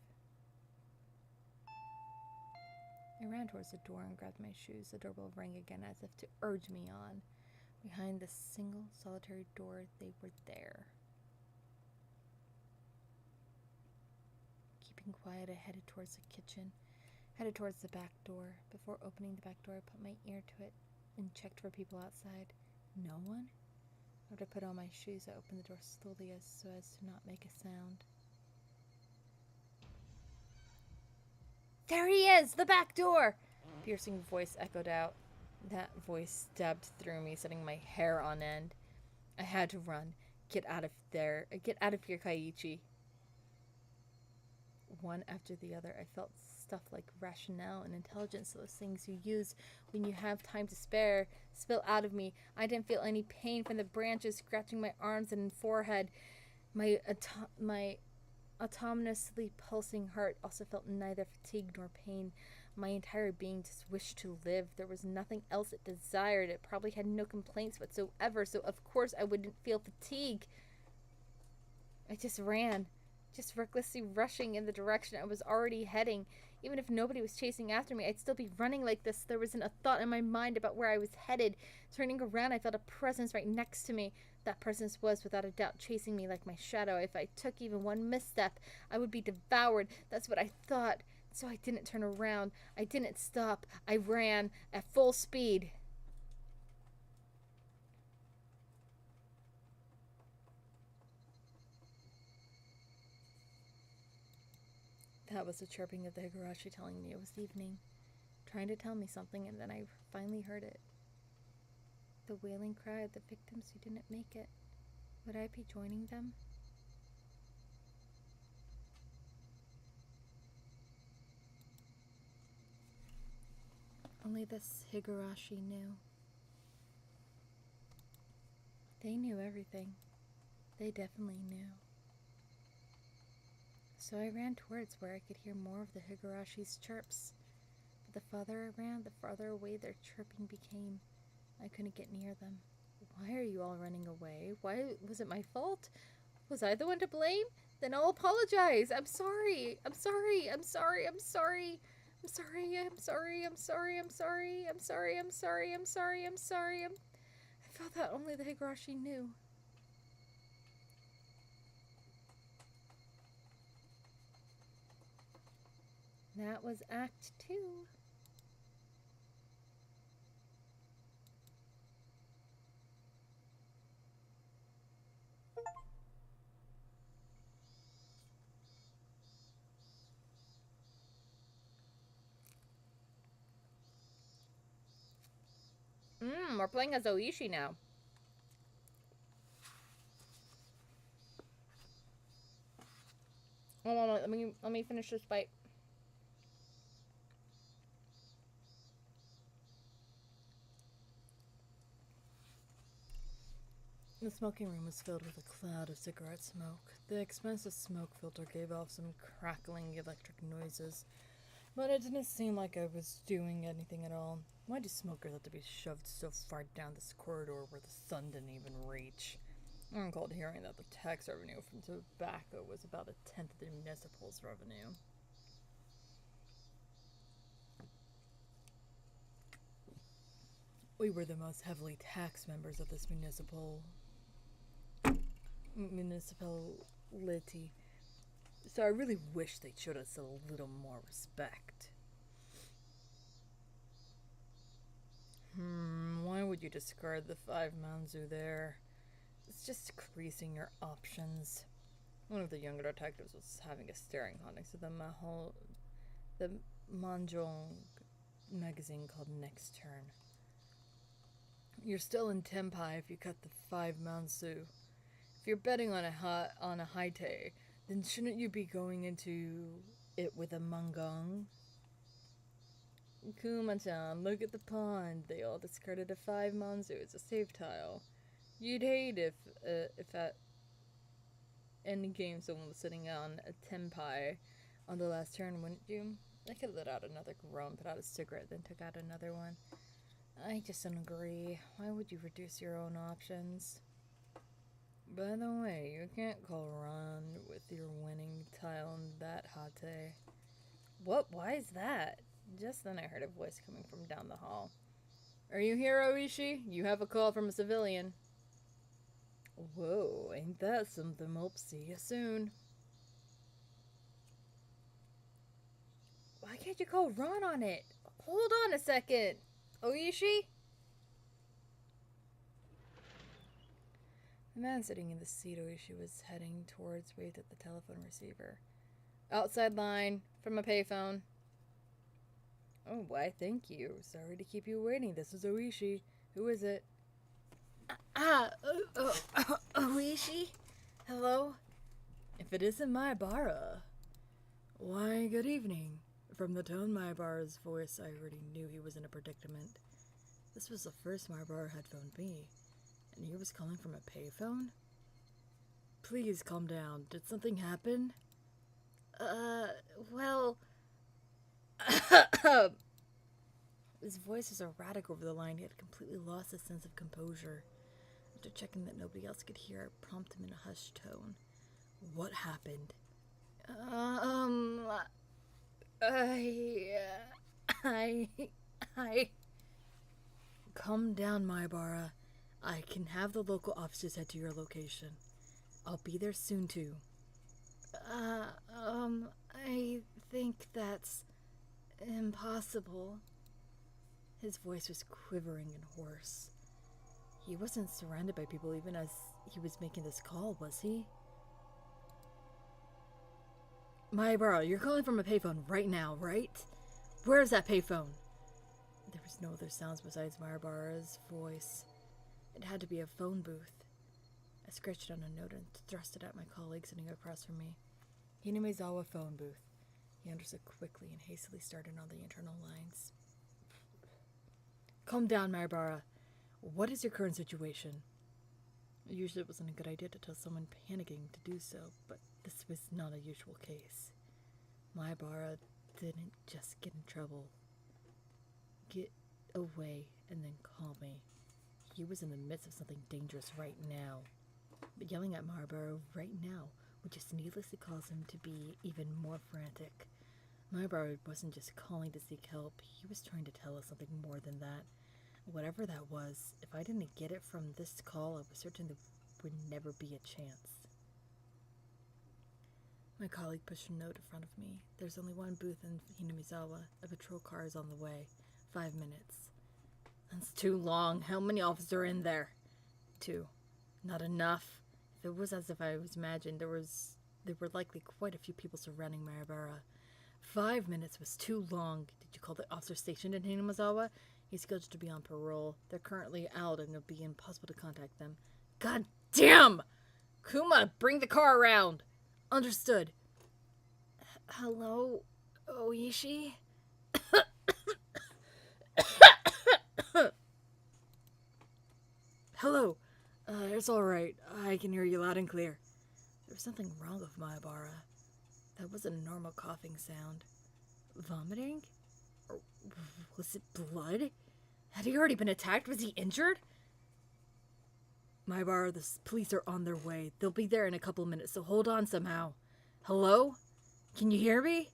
I ran towards the door and grabbed my shoes. The doorbell rang again as if to urge me on. Behind the single, solitary door, they were there. Keeping quiet, I headed towards the kitchen, headed towards the back door. Before opening the back door, I put my ear to it and checked for people outside. No one? After I put on my shoes, I opened the door slowly so as to not make a sound. There he is! The back door! A piercing voice echoed out. That voice stabbed through me, setting my hair on end. I had to run. Get out of there. Get out of here, Kaiichi. One after the other, I felt stuff like rationale and intelligence, those things you use when you have time to spare, spill out of me. I didn't feel any pain from the branches scratching my arms and forehead. My autonomously pulsing heart also felt neither fatigue nor pain. My entire being just wished to live. There was nothing else it desired. It probably had no complaints whatsoever, so of course I wouldn't feel fatigue. I just ran, just recklessly rushing in the direction I was already heading. Even if nobody was chasing after me, I'd still be running like this. There wasn't a thought in my mind about where I was headed. Turning around, I felt a presence right next to me. That presence was, without a doubt, chasing me like my shadow. If I took even one misstep, I would be devoured. That's what I thought. So I didn't turn around. I didn't stop. I ran at full speed. That was the chirping of the Higurashi telling me it was evening, trying to tell me something, and then I finally heard it. The wailing cry of the victims who didn't make it. Would I be joining them? Only this Higurashi knew. They knew everything. They definitely knew. So I ran towards where I could hear more of the Higurashi's chirps. But the farther I ran, the farther away their chirping became. I couldn't get near them. Why are you all running away? Why was it my fault? Was I the one to blame? Then I'll apologize. I'm sorry. I'm sorry. I'm sorry. I'm sorry. I'm sorry. I'm sorry. I'm sorry. I'm sorry. I'm sorry. I'm sorry. I'm sorry. I'm sorry. I felt that only the Higurashi knew. That was Act 2. We're playing as Oishi now. Hold on, let me finish this bite. The smoking room was filled with a cloud of cigarette smoke. The expensive smoke filter gave off some crackling electric noises, but it didn't seem like I was doing anything at all. Why do smokers have to be shoved so far down this corridor where the sun didn't even reach? I recalled hearing that the tax revenue from tobacco was about a tenth of the municipal's revenue. We were the most heavily taxed members of this municipality, so I really wish they'd showed us a little more respect. Why would you discard the 5 manzu there? It's just decreasing your options. One of the younger detectives was having a staring contest to the Mahjong magazine called Next Turn. You're still in Tenpai if you cut the 5 manzu. If you're betting on a haite, then shouldn't you be going into it with a mangong? Kuma-chan, look at the pond. They all discarded a 5 manzu. It's a safe tile. You'd hate if at any game someone was sitting on a tenpai on the last turn, wouldn't you? I could let out another groan, put out a cigarette, then took out another one. I just don't agree. Why would you reduce your own options? By the way, you can't call Ron with your winning tile in that hate. What? Why is that? Just then I heard a voice coming from down the hall. Are you here, Oishi? You have a call from a civilian. Whoa, ain't that something? Hope see you soon. Why can't you call Ron on it? Hold on a second. Oishi? The man sitting in the seat Oishi was heading towards waved at the telephone receiver. Outside line, from a payphone. Oh, why, thank you. Sorry to keep you waiting. This is Oishi. Who is it? Oishi? Hello? If it isn't Maibara. Why, good evening. From the tone Maibara's voice, I already knew he was in a predicament. This was the first Maibara had phoned me, and he was calling from a payphone? Please calm down. Did something happen? Well... His voice was erratic over the line. He had completely lost his sense of composure. After checking that nobody else could hear, I prompted him in a hushed tone. What happened? Calm down, Maibara. I can have the local officers head to your location. I'll be there soon, too. I think that's impossible. His voice was quivering and hoarse. He wasn't surrounded by people even as he was making this call, was he? Maibara, you're calling from a payphone right now, right? Where's that payphone? There was no other sounds besides Maibara's voice. It had to be a phone booth. I scratched on a note and thrust it at my colleague sitting across from me. Hinamizawa phone booth. He understood quickly and hastily started on the internal lines. Calm down, Maibara. What is your current situation? Usually it wasn't a good idea to tell someone panicking to do so, but this was not a usual case. Maibara didn't just get in trouble. Get away and then call me. He was in the midst of something dangerous right now. But yelling at Maibara right now would just needlessly cause him to be even more frantic. Maibara wasn't just calling to seek help. He was trying to tell us something more than that. Whatever that was, if I didn't get it from this call, I was certain there would never be a chance. My colleague pushed a note in front of me. There's only one booth in Hinamizawa. A patrol car is on the way. 5 minutes. That's too long. How many officers are in there? 2. Not enough. If it was as if I was imagined, there were likely quite a few people surrounding Maibara. 5 minutes was too long. Did you call the officer stationed in Hinamizawa? He's scheduled to be on parole. They're currently out and it'll be impossible to contact them. God damn! Kuma, bring the car around! Understood. Hello, Oishi? Hello. It's alright. I can hear you loud and clear. There was something wrong with Mahabara. That wasn't a normal coughing sound. Vomiting? Or was it blood? Had he already been attacked? Was he injured? Mahabara, the police are on their way. They'll be there in a couple minutes, so hold on somehow. Hello? Can you hear me?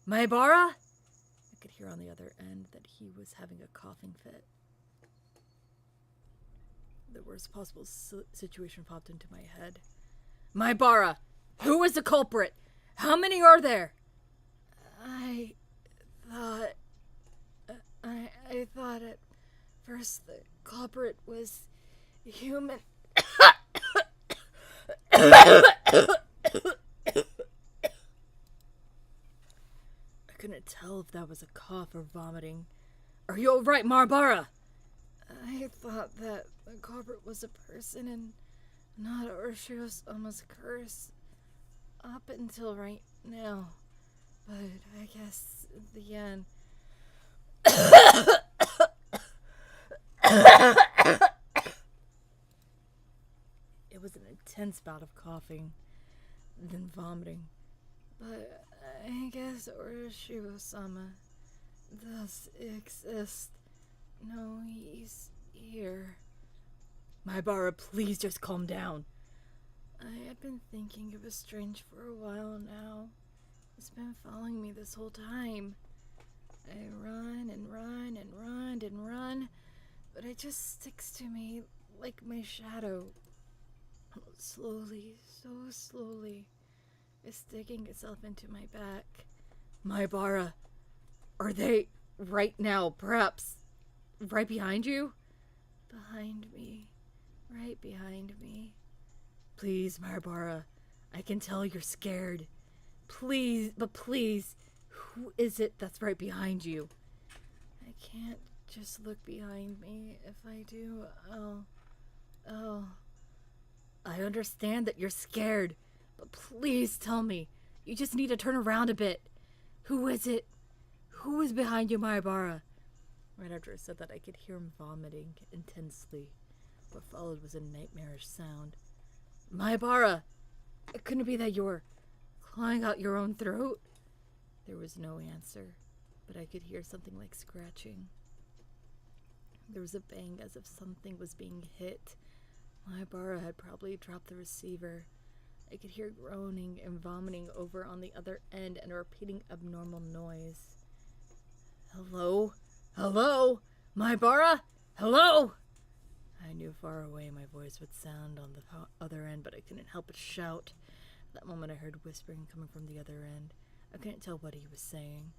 Mahabara? I could hear on the other end that he was having a coughing fit. The worst possible situation popped into my head. Mahabara! Who is the culprit? How many are there? I thought at first the culprit was human. I couldn't tell if that was a cough or vomiting. Are you alright, Mahabara? I thought that the culprit was a person and not Urashio's curse up until right now. But I guess in the end... It was an intense bout of coughing, then vomiting. But I guess Urashio-sama does exist. No, he's here. Mahabara, please just calm down. I have been thinking it was strange for a while now. It's been following me this whole time. I run and run and run and run, but it just sticks to me like my shadow. Slowly, so slowly, it's digging itself into my back. Mahabara, are they right now, perhaps right behind you? Behind me. Right behind me. Please, Mahabara, I can tell you're scared. Please, but please, who is it that's right behind you? I can't just look behind me. If I do, I understand that you're scared, but please tell me. You just need to turn around a bit. Who is it? Who is behind you, Mahabara? Right after I said that, I could hear him vomiting intensely. What followed was a nightmarish sound. Mahabara! Couldn't it be that you're clawing out your own throat? There was no answer, but I could hear something like scratching. There was a bang as if something was being hit. Mahabara had probably dropped the receiver. I could hear groaning and vomiting over on the other end and a repeating abnormal noise. Hello? Hello? Mahabara? Hello? I knew far away my voice would sound on the other end, but I couldn't help but shout. At that moment I heard whispering coming from the other end. I couldn't tell what he was saying.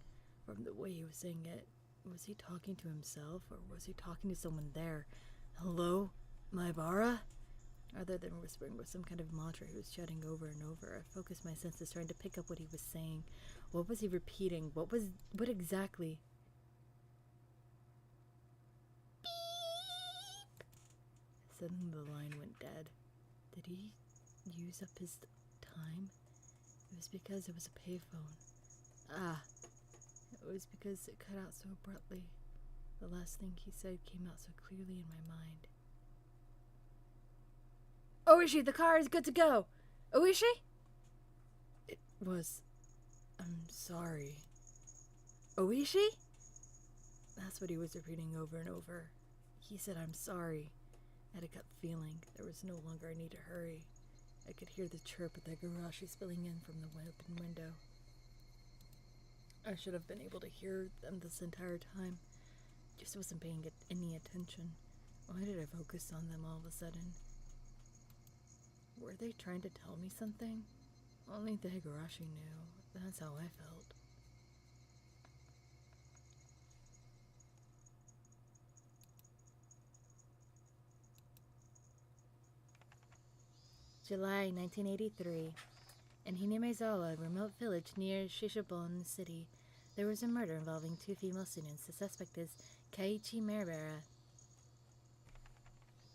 From the way he was saying it, was he talking to himself or was he talking to someone there? Hello? Mahabara? Rather than whispering with some kind of mantra he was shouting over and over, I focused my senses trying to pick up what he was saying. What was he repeating? What exactly? Beep! Suddenly the line went dead. Did he use up his time? It was because it was a payphone. It was because it cut out so abruptly. The last thing he said came out so clearly in my mind. Oishi, the car is good to go. Oishi? It was... I'm sorry. Oishi? That's what he was repeating over and over. He said, I'm sorry. I had a gut feeling there was no longer a need to hurry. I could hear the chirp of the Higurashi spilling in from the open window. I should have been able to hear them this entire time. Just wasn't paying any attention. Why did I focus on them all of a sudden? Were they trying to tell me something? Only the Higurashi knew. That's how I felt. July 1983. In Hinemezawa, a remote village near Shishibon City, there was a murder involving 2 female students. The suspect is Keiichi Mahabara.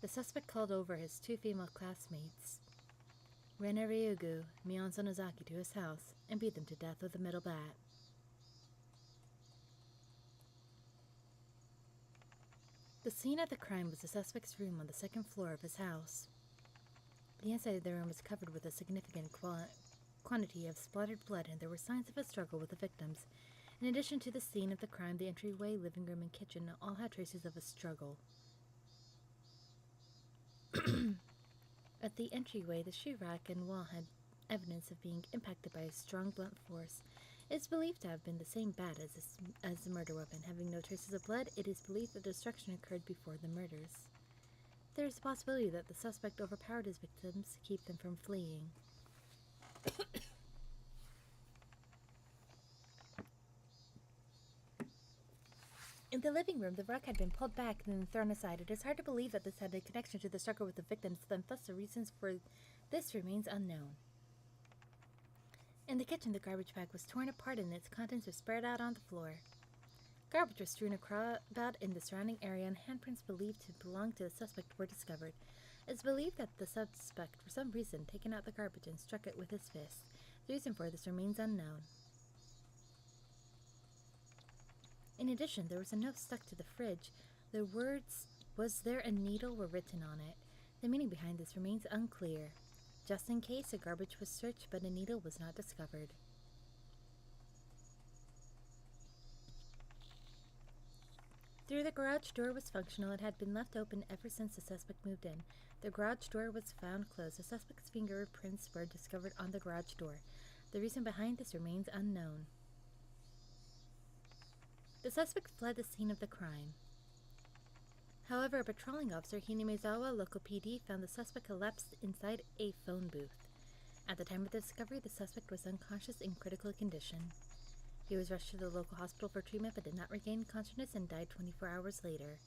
The suspect called over his 2 female classmates, Rena Ryugu, Mion Sonozaki, to his house and beat them to death with a metal bat. The scene of the crime was the suspect's room on the 2nd floor of his house. The inside of the room was covered with a significant quantity of splattered blood, and there were signs of a struggle with the victims. In addition to the scene of the crime, the entryway, living room, and kitchen all had traces of a struggle. At the entryway, the shoe rack and wall had evidence of being impacted by a strong blunt force. It is believed to have been the same bat as the murder weapon. Having no traces of blood, it is believed that destruction occurred before the murders. There is a possibility that the suspect overpowered his victims to keep them from fleeing. In the living room, the rug had been pulled back and then thrown aside. It is hard to believe that this had a connection to the struggle with the victims, and thus the reasons for this remains unknown. In the kitchen, the garbage bag was torn apart and its contents were spread out on the floor. Garbage was strewn about in the surrounding area, and handprints believed to belong to the suspect were discovered. It is believed that the suspect, for some reason, taken out the garbage and struck it with his fist. The reason for this remains unknown. In addition, there was a note stuck to the fridge. The words, "Was there a needle?" were written on it. The meaning behind this remains unclear. Just in case, a garbage was searched, but a needle was not discovered. Though the garage door was functional, it had been left open ever since the suspect moved in. The garage door was found closed. The suspect's fingerprints were discovered on the garage door. The reason behind this remains unknown. The suspect fled the scene of the crime. However, a patrolling officer, Hinamizawa Local PD, found the suspect collapsed inside a phone booth. At the time of the discovery, the suspect was unconscious in critical condition. He was rushed to the local hospital for treatment but did not regain consciousness and died 24 hours later.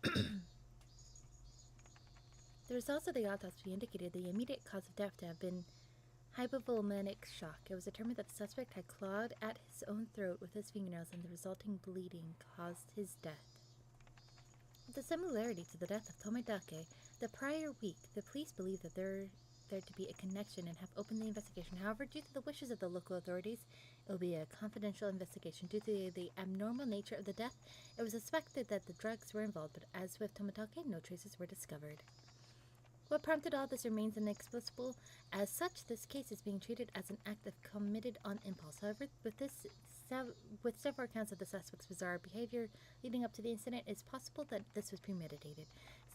The results of the autopsy indicated the immediate cause of death to have been hypovolemic shock. It was determined that the suspect had clawed at his own throat with his fingernails, and the resulting bleeding caused his death. With a similarity to the death of Tomedake, the prior week, the police believed that there to be a connection and have opened the investigation. However, due to the wishes of the local authorities, it will be a confidential investigation. Due to the abnormal nature of the death, it was suspected that the drugs were involved, but as with Tomatake, no traces were discovered. What prompted all this remains inexplicable. As such, this case is being treated as an act of committed on impulse. However, with several accounts of the suspect's bizarre behavior leading up to the incident, it is possible that this was premeditated.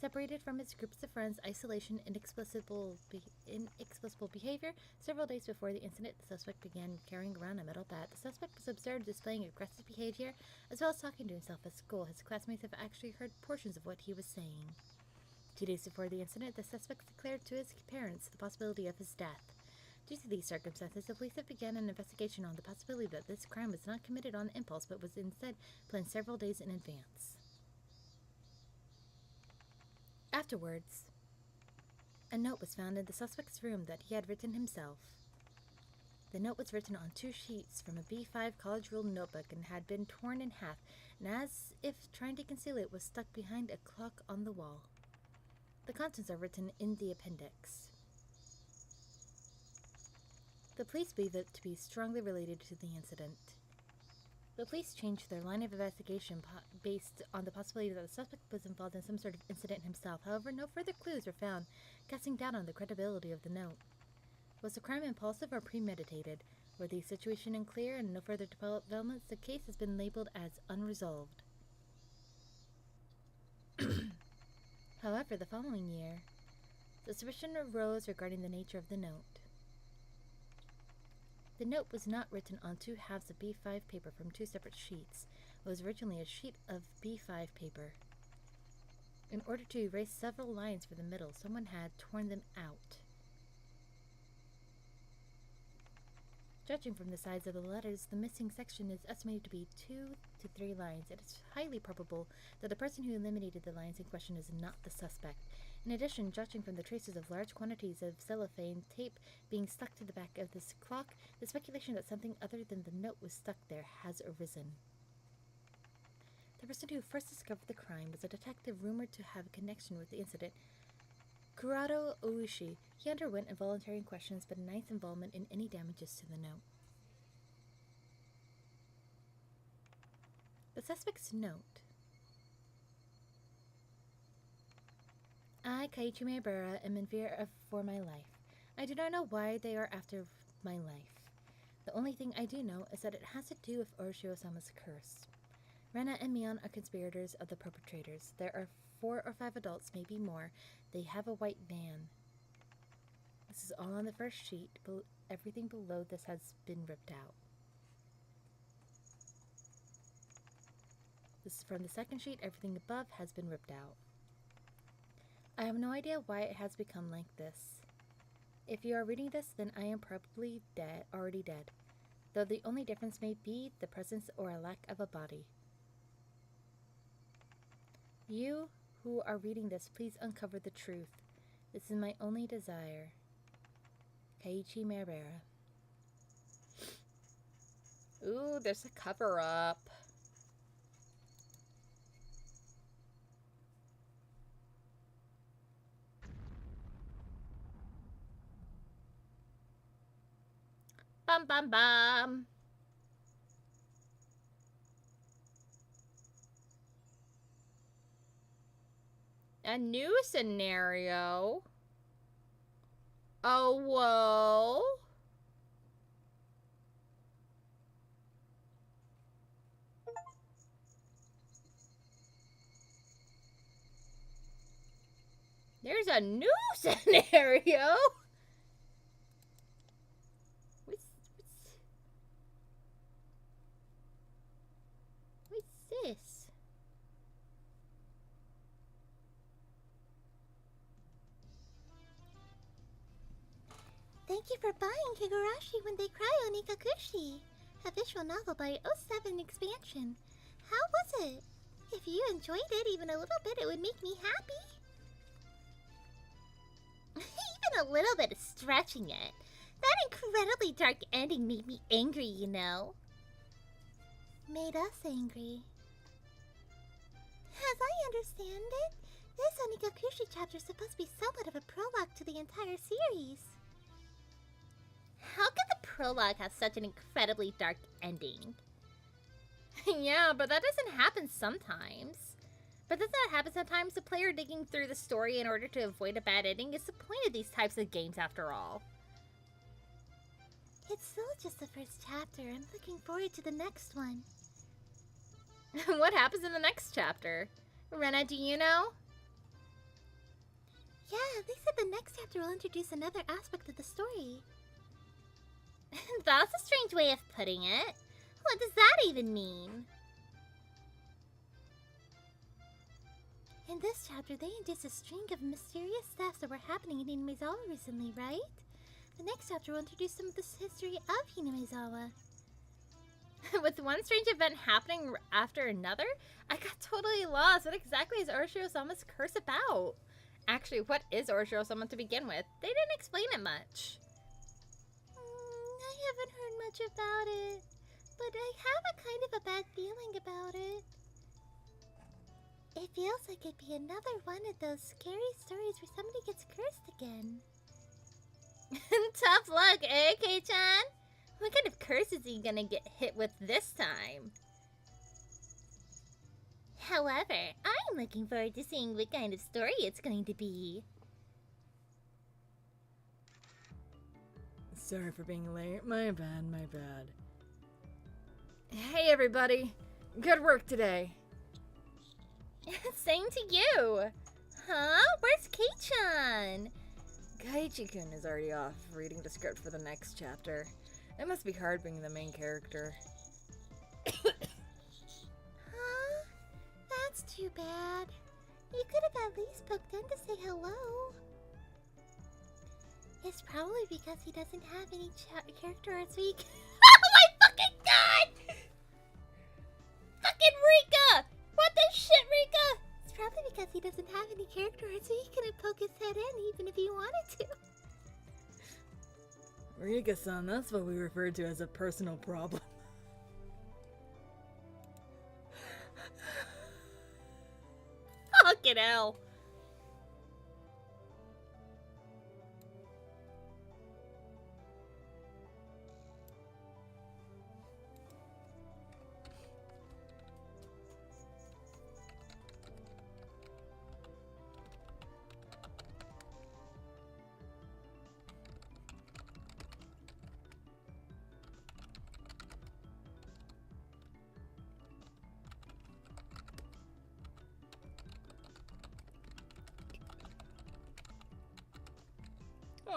Separated from his groups of friends, isolation, inexplicable behavior. Several days before the incident, the suspect began carrying around a metal bat. The suspect was observed displaying aggressive behavior, as well as talking to himself at school. His classmates have actually heard portions of what he was saying. 2 days before the incident, the suspect declared to his parents the possibility of his death. Due to these circumstances, the police have begun an investigation on the possibility that this crime was not committed on impulse, but was instead planned several days in advance. Afterwards, a note was found in the suspect's room that he had written himself. The note was written on 2 sheets from a B5 college-ruled notebook and had been torn in half, and as if trying to conceal it, was stuck behind a clock on the wall. The contents are written in the appendix. The police believe it to be strongly related to the incident. The police changed their line of investigation based on the possibility that the suspect was involved in some sort of incident himself. However, no further clues were found, casting doubt on the credibility of the note. Was the crime impulsive or premeditated? Were the situation unclear and no further developments? The case has been labeled as unresolved. However, the following year, suspicion arose regarding the nature of the note. The note was not written on 2 halves of B5 paper from 2 separate sheets. It was originally a sheet of B5 paper. In order to erase several lines for the middle, someone had torn them out. Judging from the size of the letters, the missing section is estimated to be 2 to 3 lines. It is highly probable that the person who eliminated the lines in question is not the suspect. In addition, judging from the traces of large quantities of cellophane tape being stuck to the back of this clock, the speculation that something other than the note was stuck there has arisen. The person who first discovered the crime was a detective rumored to have a connection with the incident, Kurado Ouishi. He underwent involuntary questions but denies involvement in any damages to the note. The suspect's note. I, Kaiichi Maebara, am in fear for my life. I do not know why they are after my life. The only thing I do know is that it has to do with Orochio-sama's curse. Rena and Mion are conspirators of the perpetrators. There are 4 or 5 adults, maybe more. They have a white van. This is all on the first sheet. Everything below this has been ripped out. This is from the second sheet. Everything above has been ripped out. I have no idea why it has become like this. If you are reading this, then I am probably already dead. Though the only difference may be the presence or a lack of a body. You who are reading this, please uncover the truth. This is my only desire. Kaiichi Maebara. Ooh, there's a cover-up. Bum bum bum. A new scenario. Oh, whoa. There's a new scenario. What's this? Thank you for buying Higurashi When They Cry on Ikakushi, a visual novel by '07 expansion. How was it? If you enjoyed it even a little bit, it would make me happy. Even a little bit is stretching it. That incredibly dark ending made me angry, you know. Made us angry. As I understand it, this Onikakushi chapter is supposed to be somewhat of a prologue to the entire series. How could the prologue have such an incredibly dark ending? Yeah, but that doesn't happen sometimes. But doesn't that happen sometimes? The player digging through the story in order to avoid a bad ending is the point of these types of games after all. It's still just the first chapter. I'm looking forward to the next one. What happens in the next chapter? Rena, do you know? Yeah, they said the next chapter will introduce another aspect of the story. That's a strange way of putting it. What does that even mean? In this chapter, they introduced a string of mysterious thefts that were happening in Hinamizawa recently, right? The next chapter will introduce some of the history of Hinamizawa. With one strange event happening after another, I got totally lost. What exactly is Orochio-sama's curse about? Actually, what is Orochio-sama to begin with? They didn't explain it much. I haven't heard much about it, but I have a kind of a bad feeling about it. It feels like it'd be another one of those scary stories where somebody gets cursed again. Tough luck, eh, Kei-chan? What kind of curse is he gonna get hit with this time? However, I'm looking forward to seeing what kind of story it's going to be. Sorry for being late. My bad, my bad. Hey, everybody. Good work today. Same to you. Huh? Where's Kei-chan? Kaiichi-kun is already off reading the script for the next chapter. It must be hard being the main character. Huh? That's too bad. You could have at least poked in to say hello. It's probably because he doesn't have any character arts week. Oh my fucking god! Fucking Rika! What the shit, Rika? It's probably because he doesn't have any character arts, so he couldn't poke his head in even if he wanted to. Rika-san, that's what we refer to as a personal problem. Fucking hell.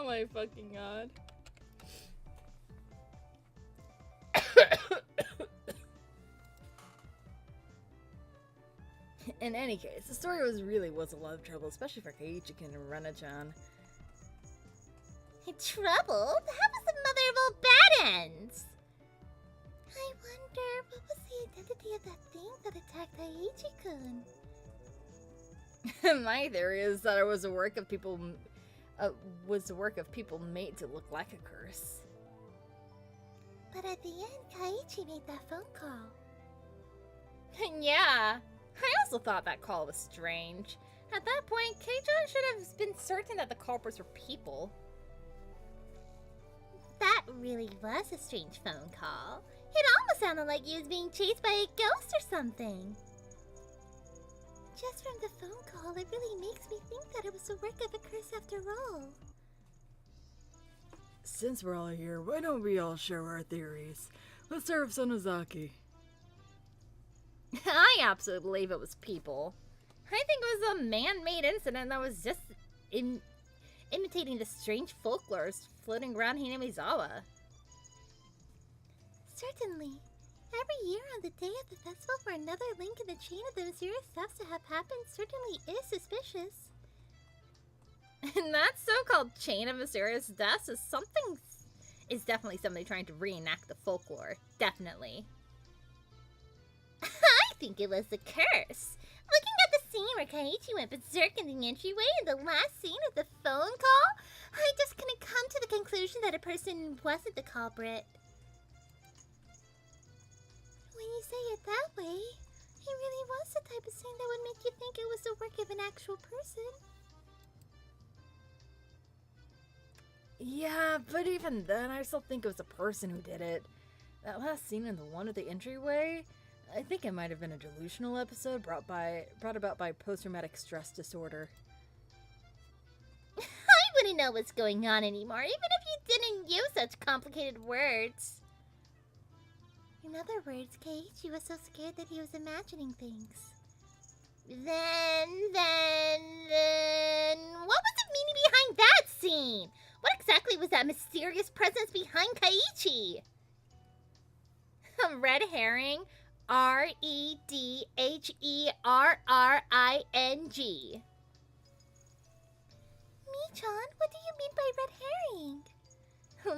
Oh my fucking god. In any case, the story really was a lot of trouble, especially for Keiichi-kun and Rena-chan. Trouble? That was the mother of all bad ends! I wonder, what was the identity of that thing that attacked Keiichi-kun? My theory is that it was a work of people made to look like a curse. But at the end, Keiichi made that phone call. Yeah, I also thought that call was strange. At that point, Keiichi should have been certain that the culprits were people. That really was a strange phone call. It almost sounded like he was being chased by a ghost or something. Just from the phone call, it really makes me think that it was the work of a curse after all. Since we're all here, why don't we all share our theories? Let's start with Sonozaki. I absolutely believe it was people. I think it was a man-made incident that was just imitating the strange folklore floating around Hinamizawa. Certainly. Every year on the day of the festival for another link in the chain of the mysterious deaths to have happened certainly is suspicious. And that so-called chain of mysterious deaths is definitely somebody trying to reenact the folklore. Definitely. I think it was the curse. Looking at the scene where Keiichi went berserk in the entryway and the last scene of the phone call, I just couldn't come to the conclusion that a person wasn't the culprit. When you say it that way, it really was the type of scene that would make you think it was the work of an actual person. Yeah, but even then, I still think it was a person who did it. That last scene in the one at the entryway, I think it might have been a delusional episode brought about by post-traumatic stress disorder. I wouldn't know what's going on anymore, even if you didn't use such complicated words. In other words, Keiichi was so scared that he was imagining things. Then, what was the meaning behind that scene? What exactly was that mysterious presence behind Keiichi? A red herring? REDHERRING. Mi-chan, what do you mean by red herring?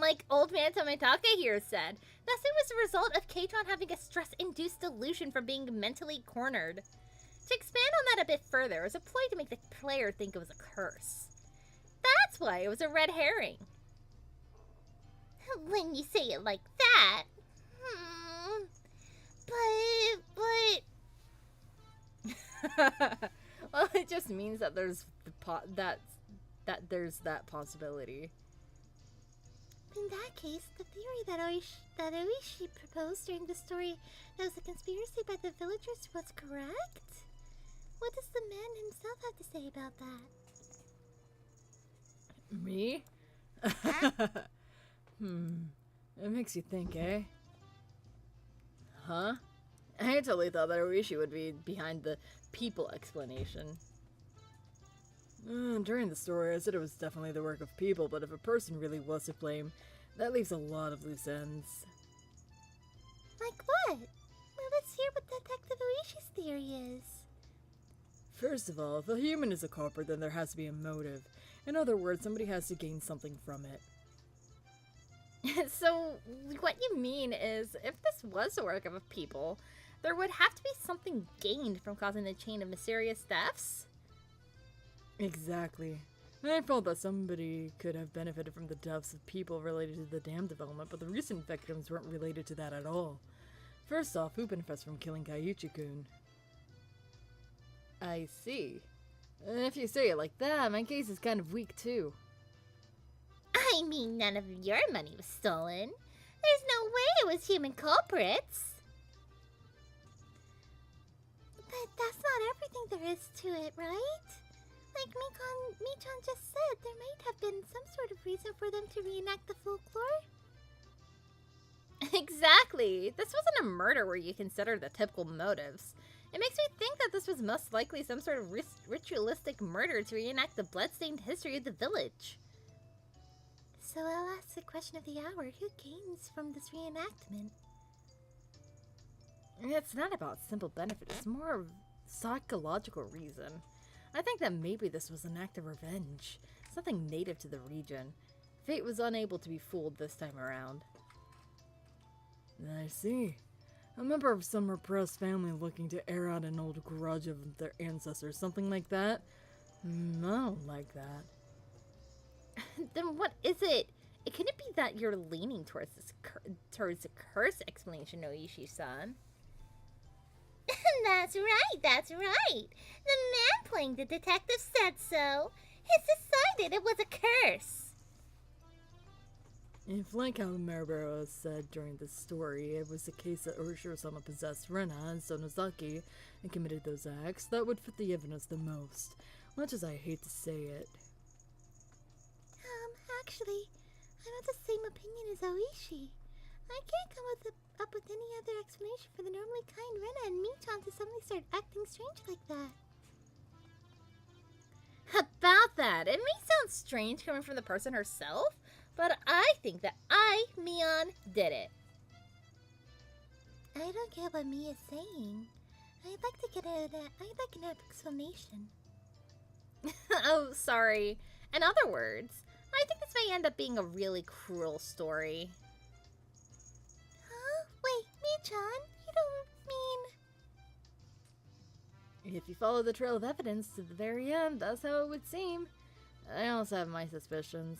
Like old man Tomitaka here said, thus it was a result of Keiichi having a stress-induced delusion from being mentally cornered. To expand on that a bit further, it was a ploy to make the player think it was a curse. That's why it was a red herring. When you say it like that, but Well, it just means that there's there's that possibility. in that case, the theory that Oishi proposed during the story that was a conspiracy by the villagers was correct? What does the man himself have to say about that? Me? It makes you think, eh? Huh? I totally thought that Oishi would be behind the people explanation. During the story, I said it was definitely the work of people, but if a person really was to blame, that leaves a lot of loose ends. Like what? Well, let's hear what Detective Oishi's theory is. First of all, if a human is a culprit, then there has to be a motive. In other words, somebody has to gain something from it. So, what you mean is, if this was the work of a people, there would have to be something gained from causing the chain of mysterious deaths? Exactly. I felt that somebody could have benefited from the deaths of people related to the dam development, but the recent victims weren't related to that at all. First off, who benefits from killing Keiichi-kun? I see. If you say it like that, my case is kind of weak too. I mean, none of your money was stolen. There's no way it was human culprits. But that's not everything there is to it, right? Like Mi-chan just said, there might have been some sort of reason for them to reenact the folklore. Exactly. This wasn't a murder where you consider the typical motives. It makes me think that this was most likely some sort of ritualistic murder to reenact the bloodstained history of the village. So I'll ask the question of the hour. Who gains from this reenactment? It's not about simple benefit, it's more of psychological reason. I think that maybe this was an act of revenge, something native to the region. Fate was unable to be fooled this time around. I see. A member of some repressed family looking to air out an old grudge of their ancestors, something like that? I don't like that. Then what is it? It couldn't be that you're leaning towards towards a curse explanation, Noishi-san. That's right, that's right. The man playing the detective said so. He decided it was a curse. If, like how Maribero said during the story, it was the case that Urashiro-sama possessed Rena and Sonozaki and committed those acts, that would fit the evidence the most, much as I hate to say it. Actually, I'm of the same opinion as Oishi. I can't come up with any other explanation for the normally kind Rena and Michan to suddenly start acting strange like that. About that, it may sound strange coming from the person herself, but I think that Mion, did it. I don't get what Mia's saying. I'd like an explanation. Oh, sorry. In other words, I think this may end up being a really cruel story. Huh? Wait, Michan, you don't mean... If you follow the trail of evidence to the very end, that's how it would seem. I also have my suspicions.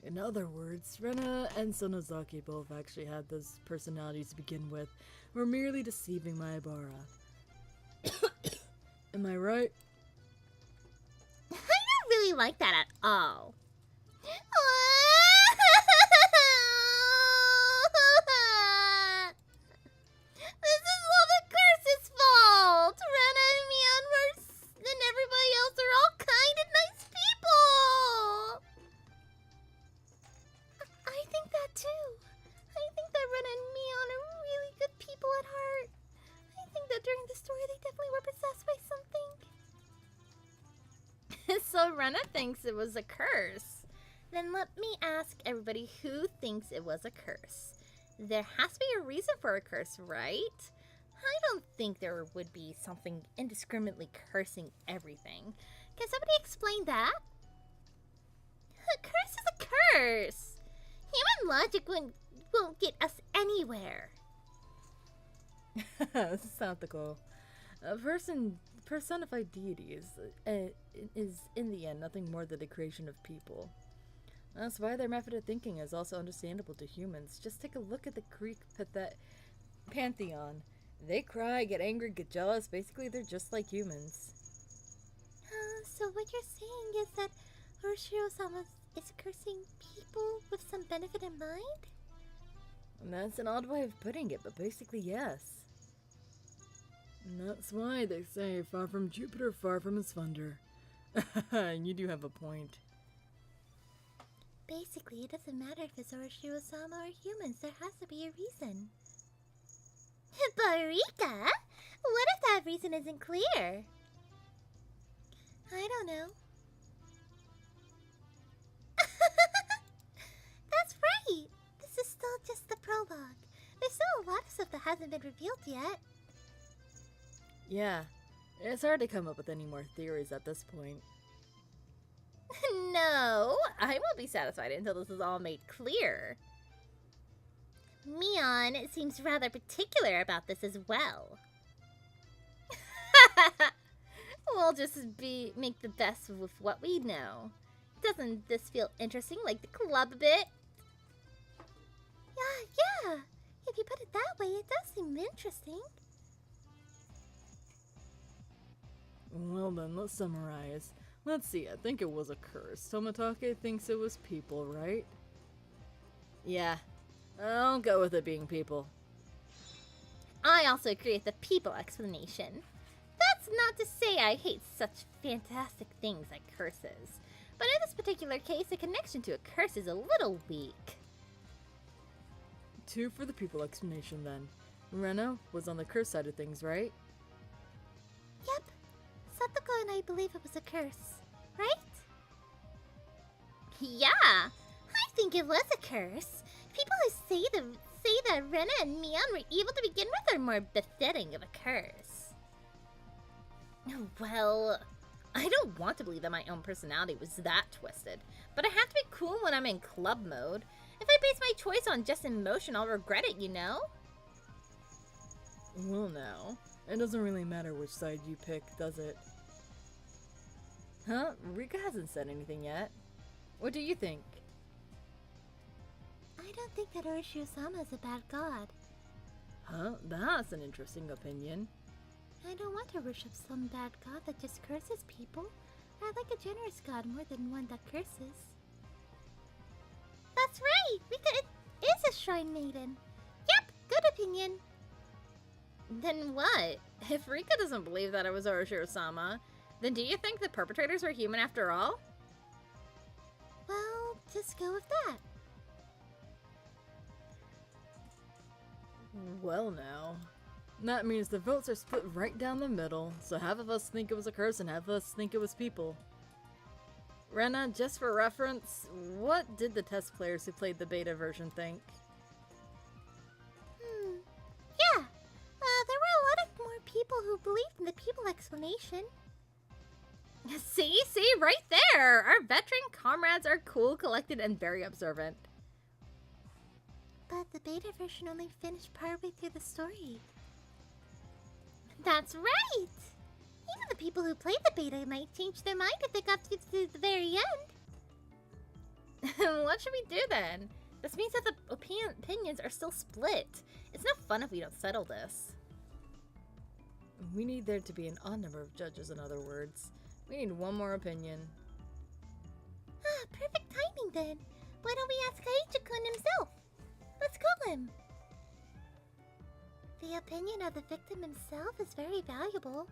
In other words, Rena and Sonozaki both actually had those personalities to begin with, were merely deceiving Maebara. Am I right? I don't really like that at all. This is all the curse's fault! Rena and Mion and everybody else are all kind and nice people! I think that too. I think that Rena and Mion are really good people at heart. I think that during the story they definitely were possessed by something. So Rena thinks it was a curse. Then let me ask everybody who thinks it was a curse. There has to be a reason for a curse, right? I don't think there would be something indiscriminately cursing everything. Can somebody explain that? A curse is a curse. Human logic won't get us anywhere. Santico. A personified deity is, in the end, nothing more than the creation of people. That's why their method of thinking is also understandable to humans. Just take a look at the Greek pantheon. They cry, get angry, get jealous. Basically, they're just like humans. So what you're saying is that Urashiro-sama is cursing people with some benefit in mind? And that's an odd way of putting it, but basically, yes. And that's why they say, far from Jupiter, far from his thunder. You do have a point. Basically, it doesn't matter if it's Urashiro-sama or humans. There has to be a reason. Barika? What if that reason isn't clear? I don't know. That's right! This is still just the prologue. There's still a lot of stuff that hasn't been revealed yet. Yeah, it's hard to come up with any more theories at this point. No, I won't be satisfied until this is all made clear. Mion seems rather particular about this as well. We'll just make the best with what we know. Doesn't this feel interesting, like the club a bit? Yeah. If you put it that way, it does seem interesting. Well then, let's summarize. Let's see, I think it was a curse. Tomatake thinks it was people, right? Yeah, I'll go with it being people. I also agree with the people explanation. That's not to say I hate such fantastic things like curses. But in this particular case, the connection to a curse is a little weak. 2 for the people explanation then. Rena was on the curse side of things, right? Yep. Satoko and I believe it was a curse, right? Yeah, I think it was a curse. People who say that Rena and Mion were evil to begin with are more befitting of a curse. Well, I don't want to believe that my own personality was that twisted, but I have to be cool when I'm in club mode. If I base my choice on just emotion, I'll regret it, you know? Well, now, it doesn't really matter which side you pick, does it? Huh? Rika hasn't said anything yet. What do you think? I don't think that Orochi-sama is a bad god. Huh? That's an interesting opinion. I don't want to worship some bad god that just curses people. I like a generous god more than one that curses. That's right! Rika is a shrine maiden. Yep, good opinion. Then what? If Rika doesn't believe that it was Orochi-sama, then do you think the perpetrators were human after all? Well, just go with that. Well, now. That means the votes are split right down the middle, so half of us think it was a curse and half of us think it was people. Rena, just for reference, what did the test players who played the beta version think? Yeah, there were a lot of more people who believed in the people explanation. See, right there! Our veteran comrades are cool, collected, and very observant. But the beta version only finished partway through the story. That's right! Even the people who played the beta might change their mind if they got to the very end. What should we do then? This means that the opinions are still split. It's no fun if we don't settle this. We need there to be an odd number of judges, in other words. We need one more opinion. Ah, perfect timing then. Why don't we ask Kaiichi-kun himself? Let's call him. The opinion of the victim himself is very valuable.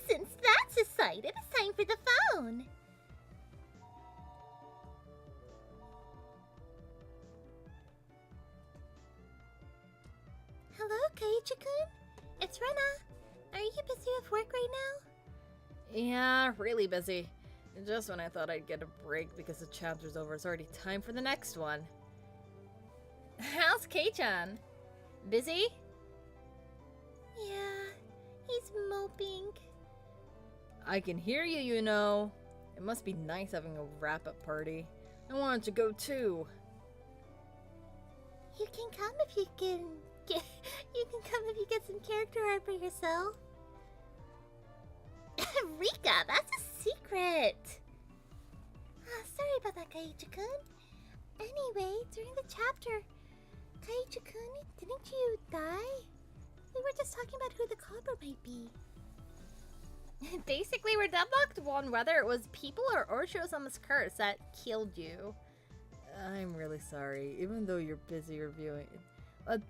Since that's decided, it's time for the phone. Hello, Kaiichi-kun? It's Rena. Are you busy with work right now? Yeah, really busy. Just when I thought I'd get a break because the chapter's over, it's already time for the next one. How's Kei-chan? Busy? Yeah, he's moping. I can hear you, you know. It must be nice having a wrap-up party. I wanted to go too. You can come if you can you can come if you get some character art for yourself. Rika, that's a secret. Sorry about that, Kaiichi-kun. Anyway, during the chapter, Kaiichi-kun, didn't you die? We were just talking about who the culprit might be. Basically, we're deadlocked on whether it was people or Orochi-sama's curse that killed you. I'm really sorry, even though you're busy reviewing. I'm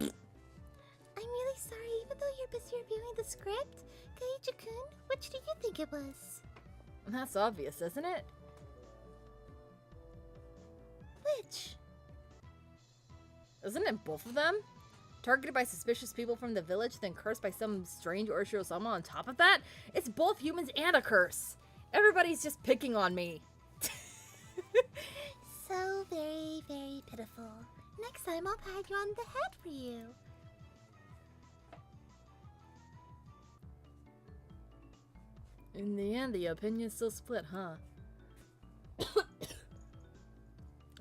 really sorry, even though you're busy reviewing the script. Kaiichi-kun, which do you think it was? That's obvious, isn't it? Which? Isn't it both of them? Targeted by suspicious people from the village, then cursed by some strange Orochi-sama on top of that? It's both humans and a curse. Everybody's just picking on me. So very, very pitiful. Next time I'll pat you on the head for you. In the end, the opinion's still split, huh?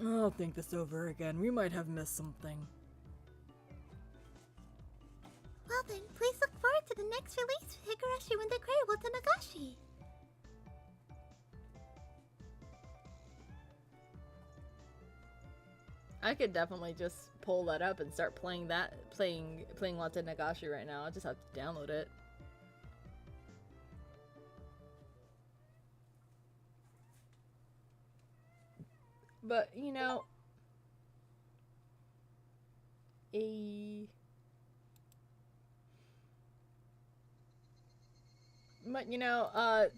I'll think this over again. We might have missed something. Well then, please look forward to the next release of Higurashi when the Great Watanagashi. I could definitely just pull that up and start playing Wata Nagashi right now. I just have to download it. But, you know,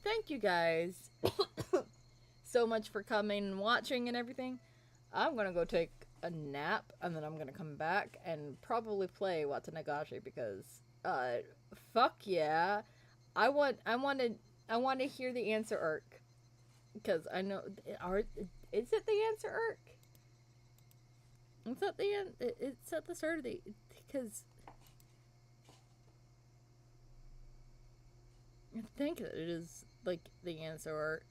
thank you guys so much for coming and watching and everything. I'm gonna go take a nap and then I'm gonna come back and probably play Wata Nagashi because fuck yeah. I want to hear the answer arc. Because I know, is it the answer arc? Is that the end? It's at the start of the, because I think that it is like the answer arc.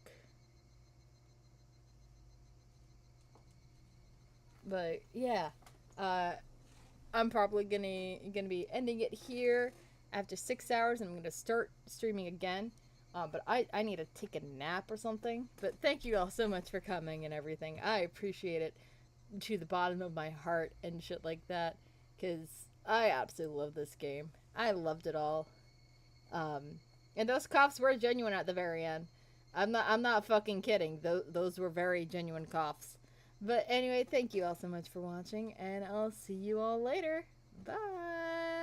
But yeah, I'm probably gonna be ending it here after 6 hours, and I'm gonna start streaming again. But I need to take a nap or something. But thank you all so much for coming and everything. I appreciate it to the bottom of my heart and shit like that, because I absolutely love this game. I loved it all. And those coughs were genuine at the very end. I'm not fucking kidding. Those were very genuine coughs. But anyway, thank you all so much for watching, and I'll see you all later. Bye.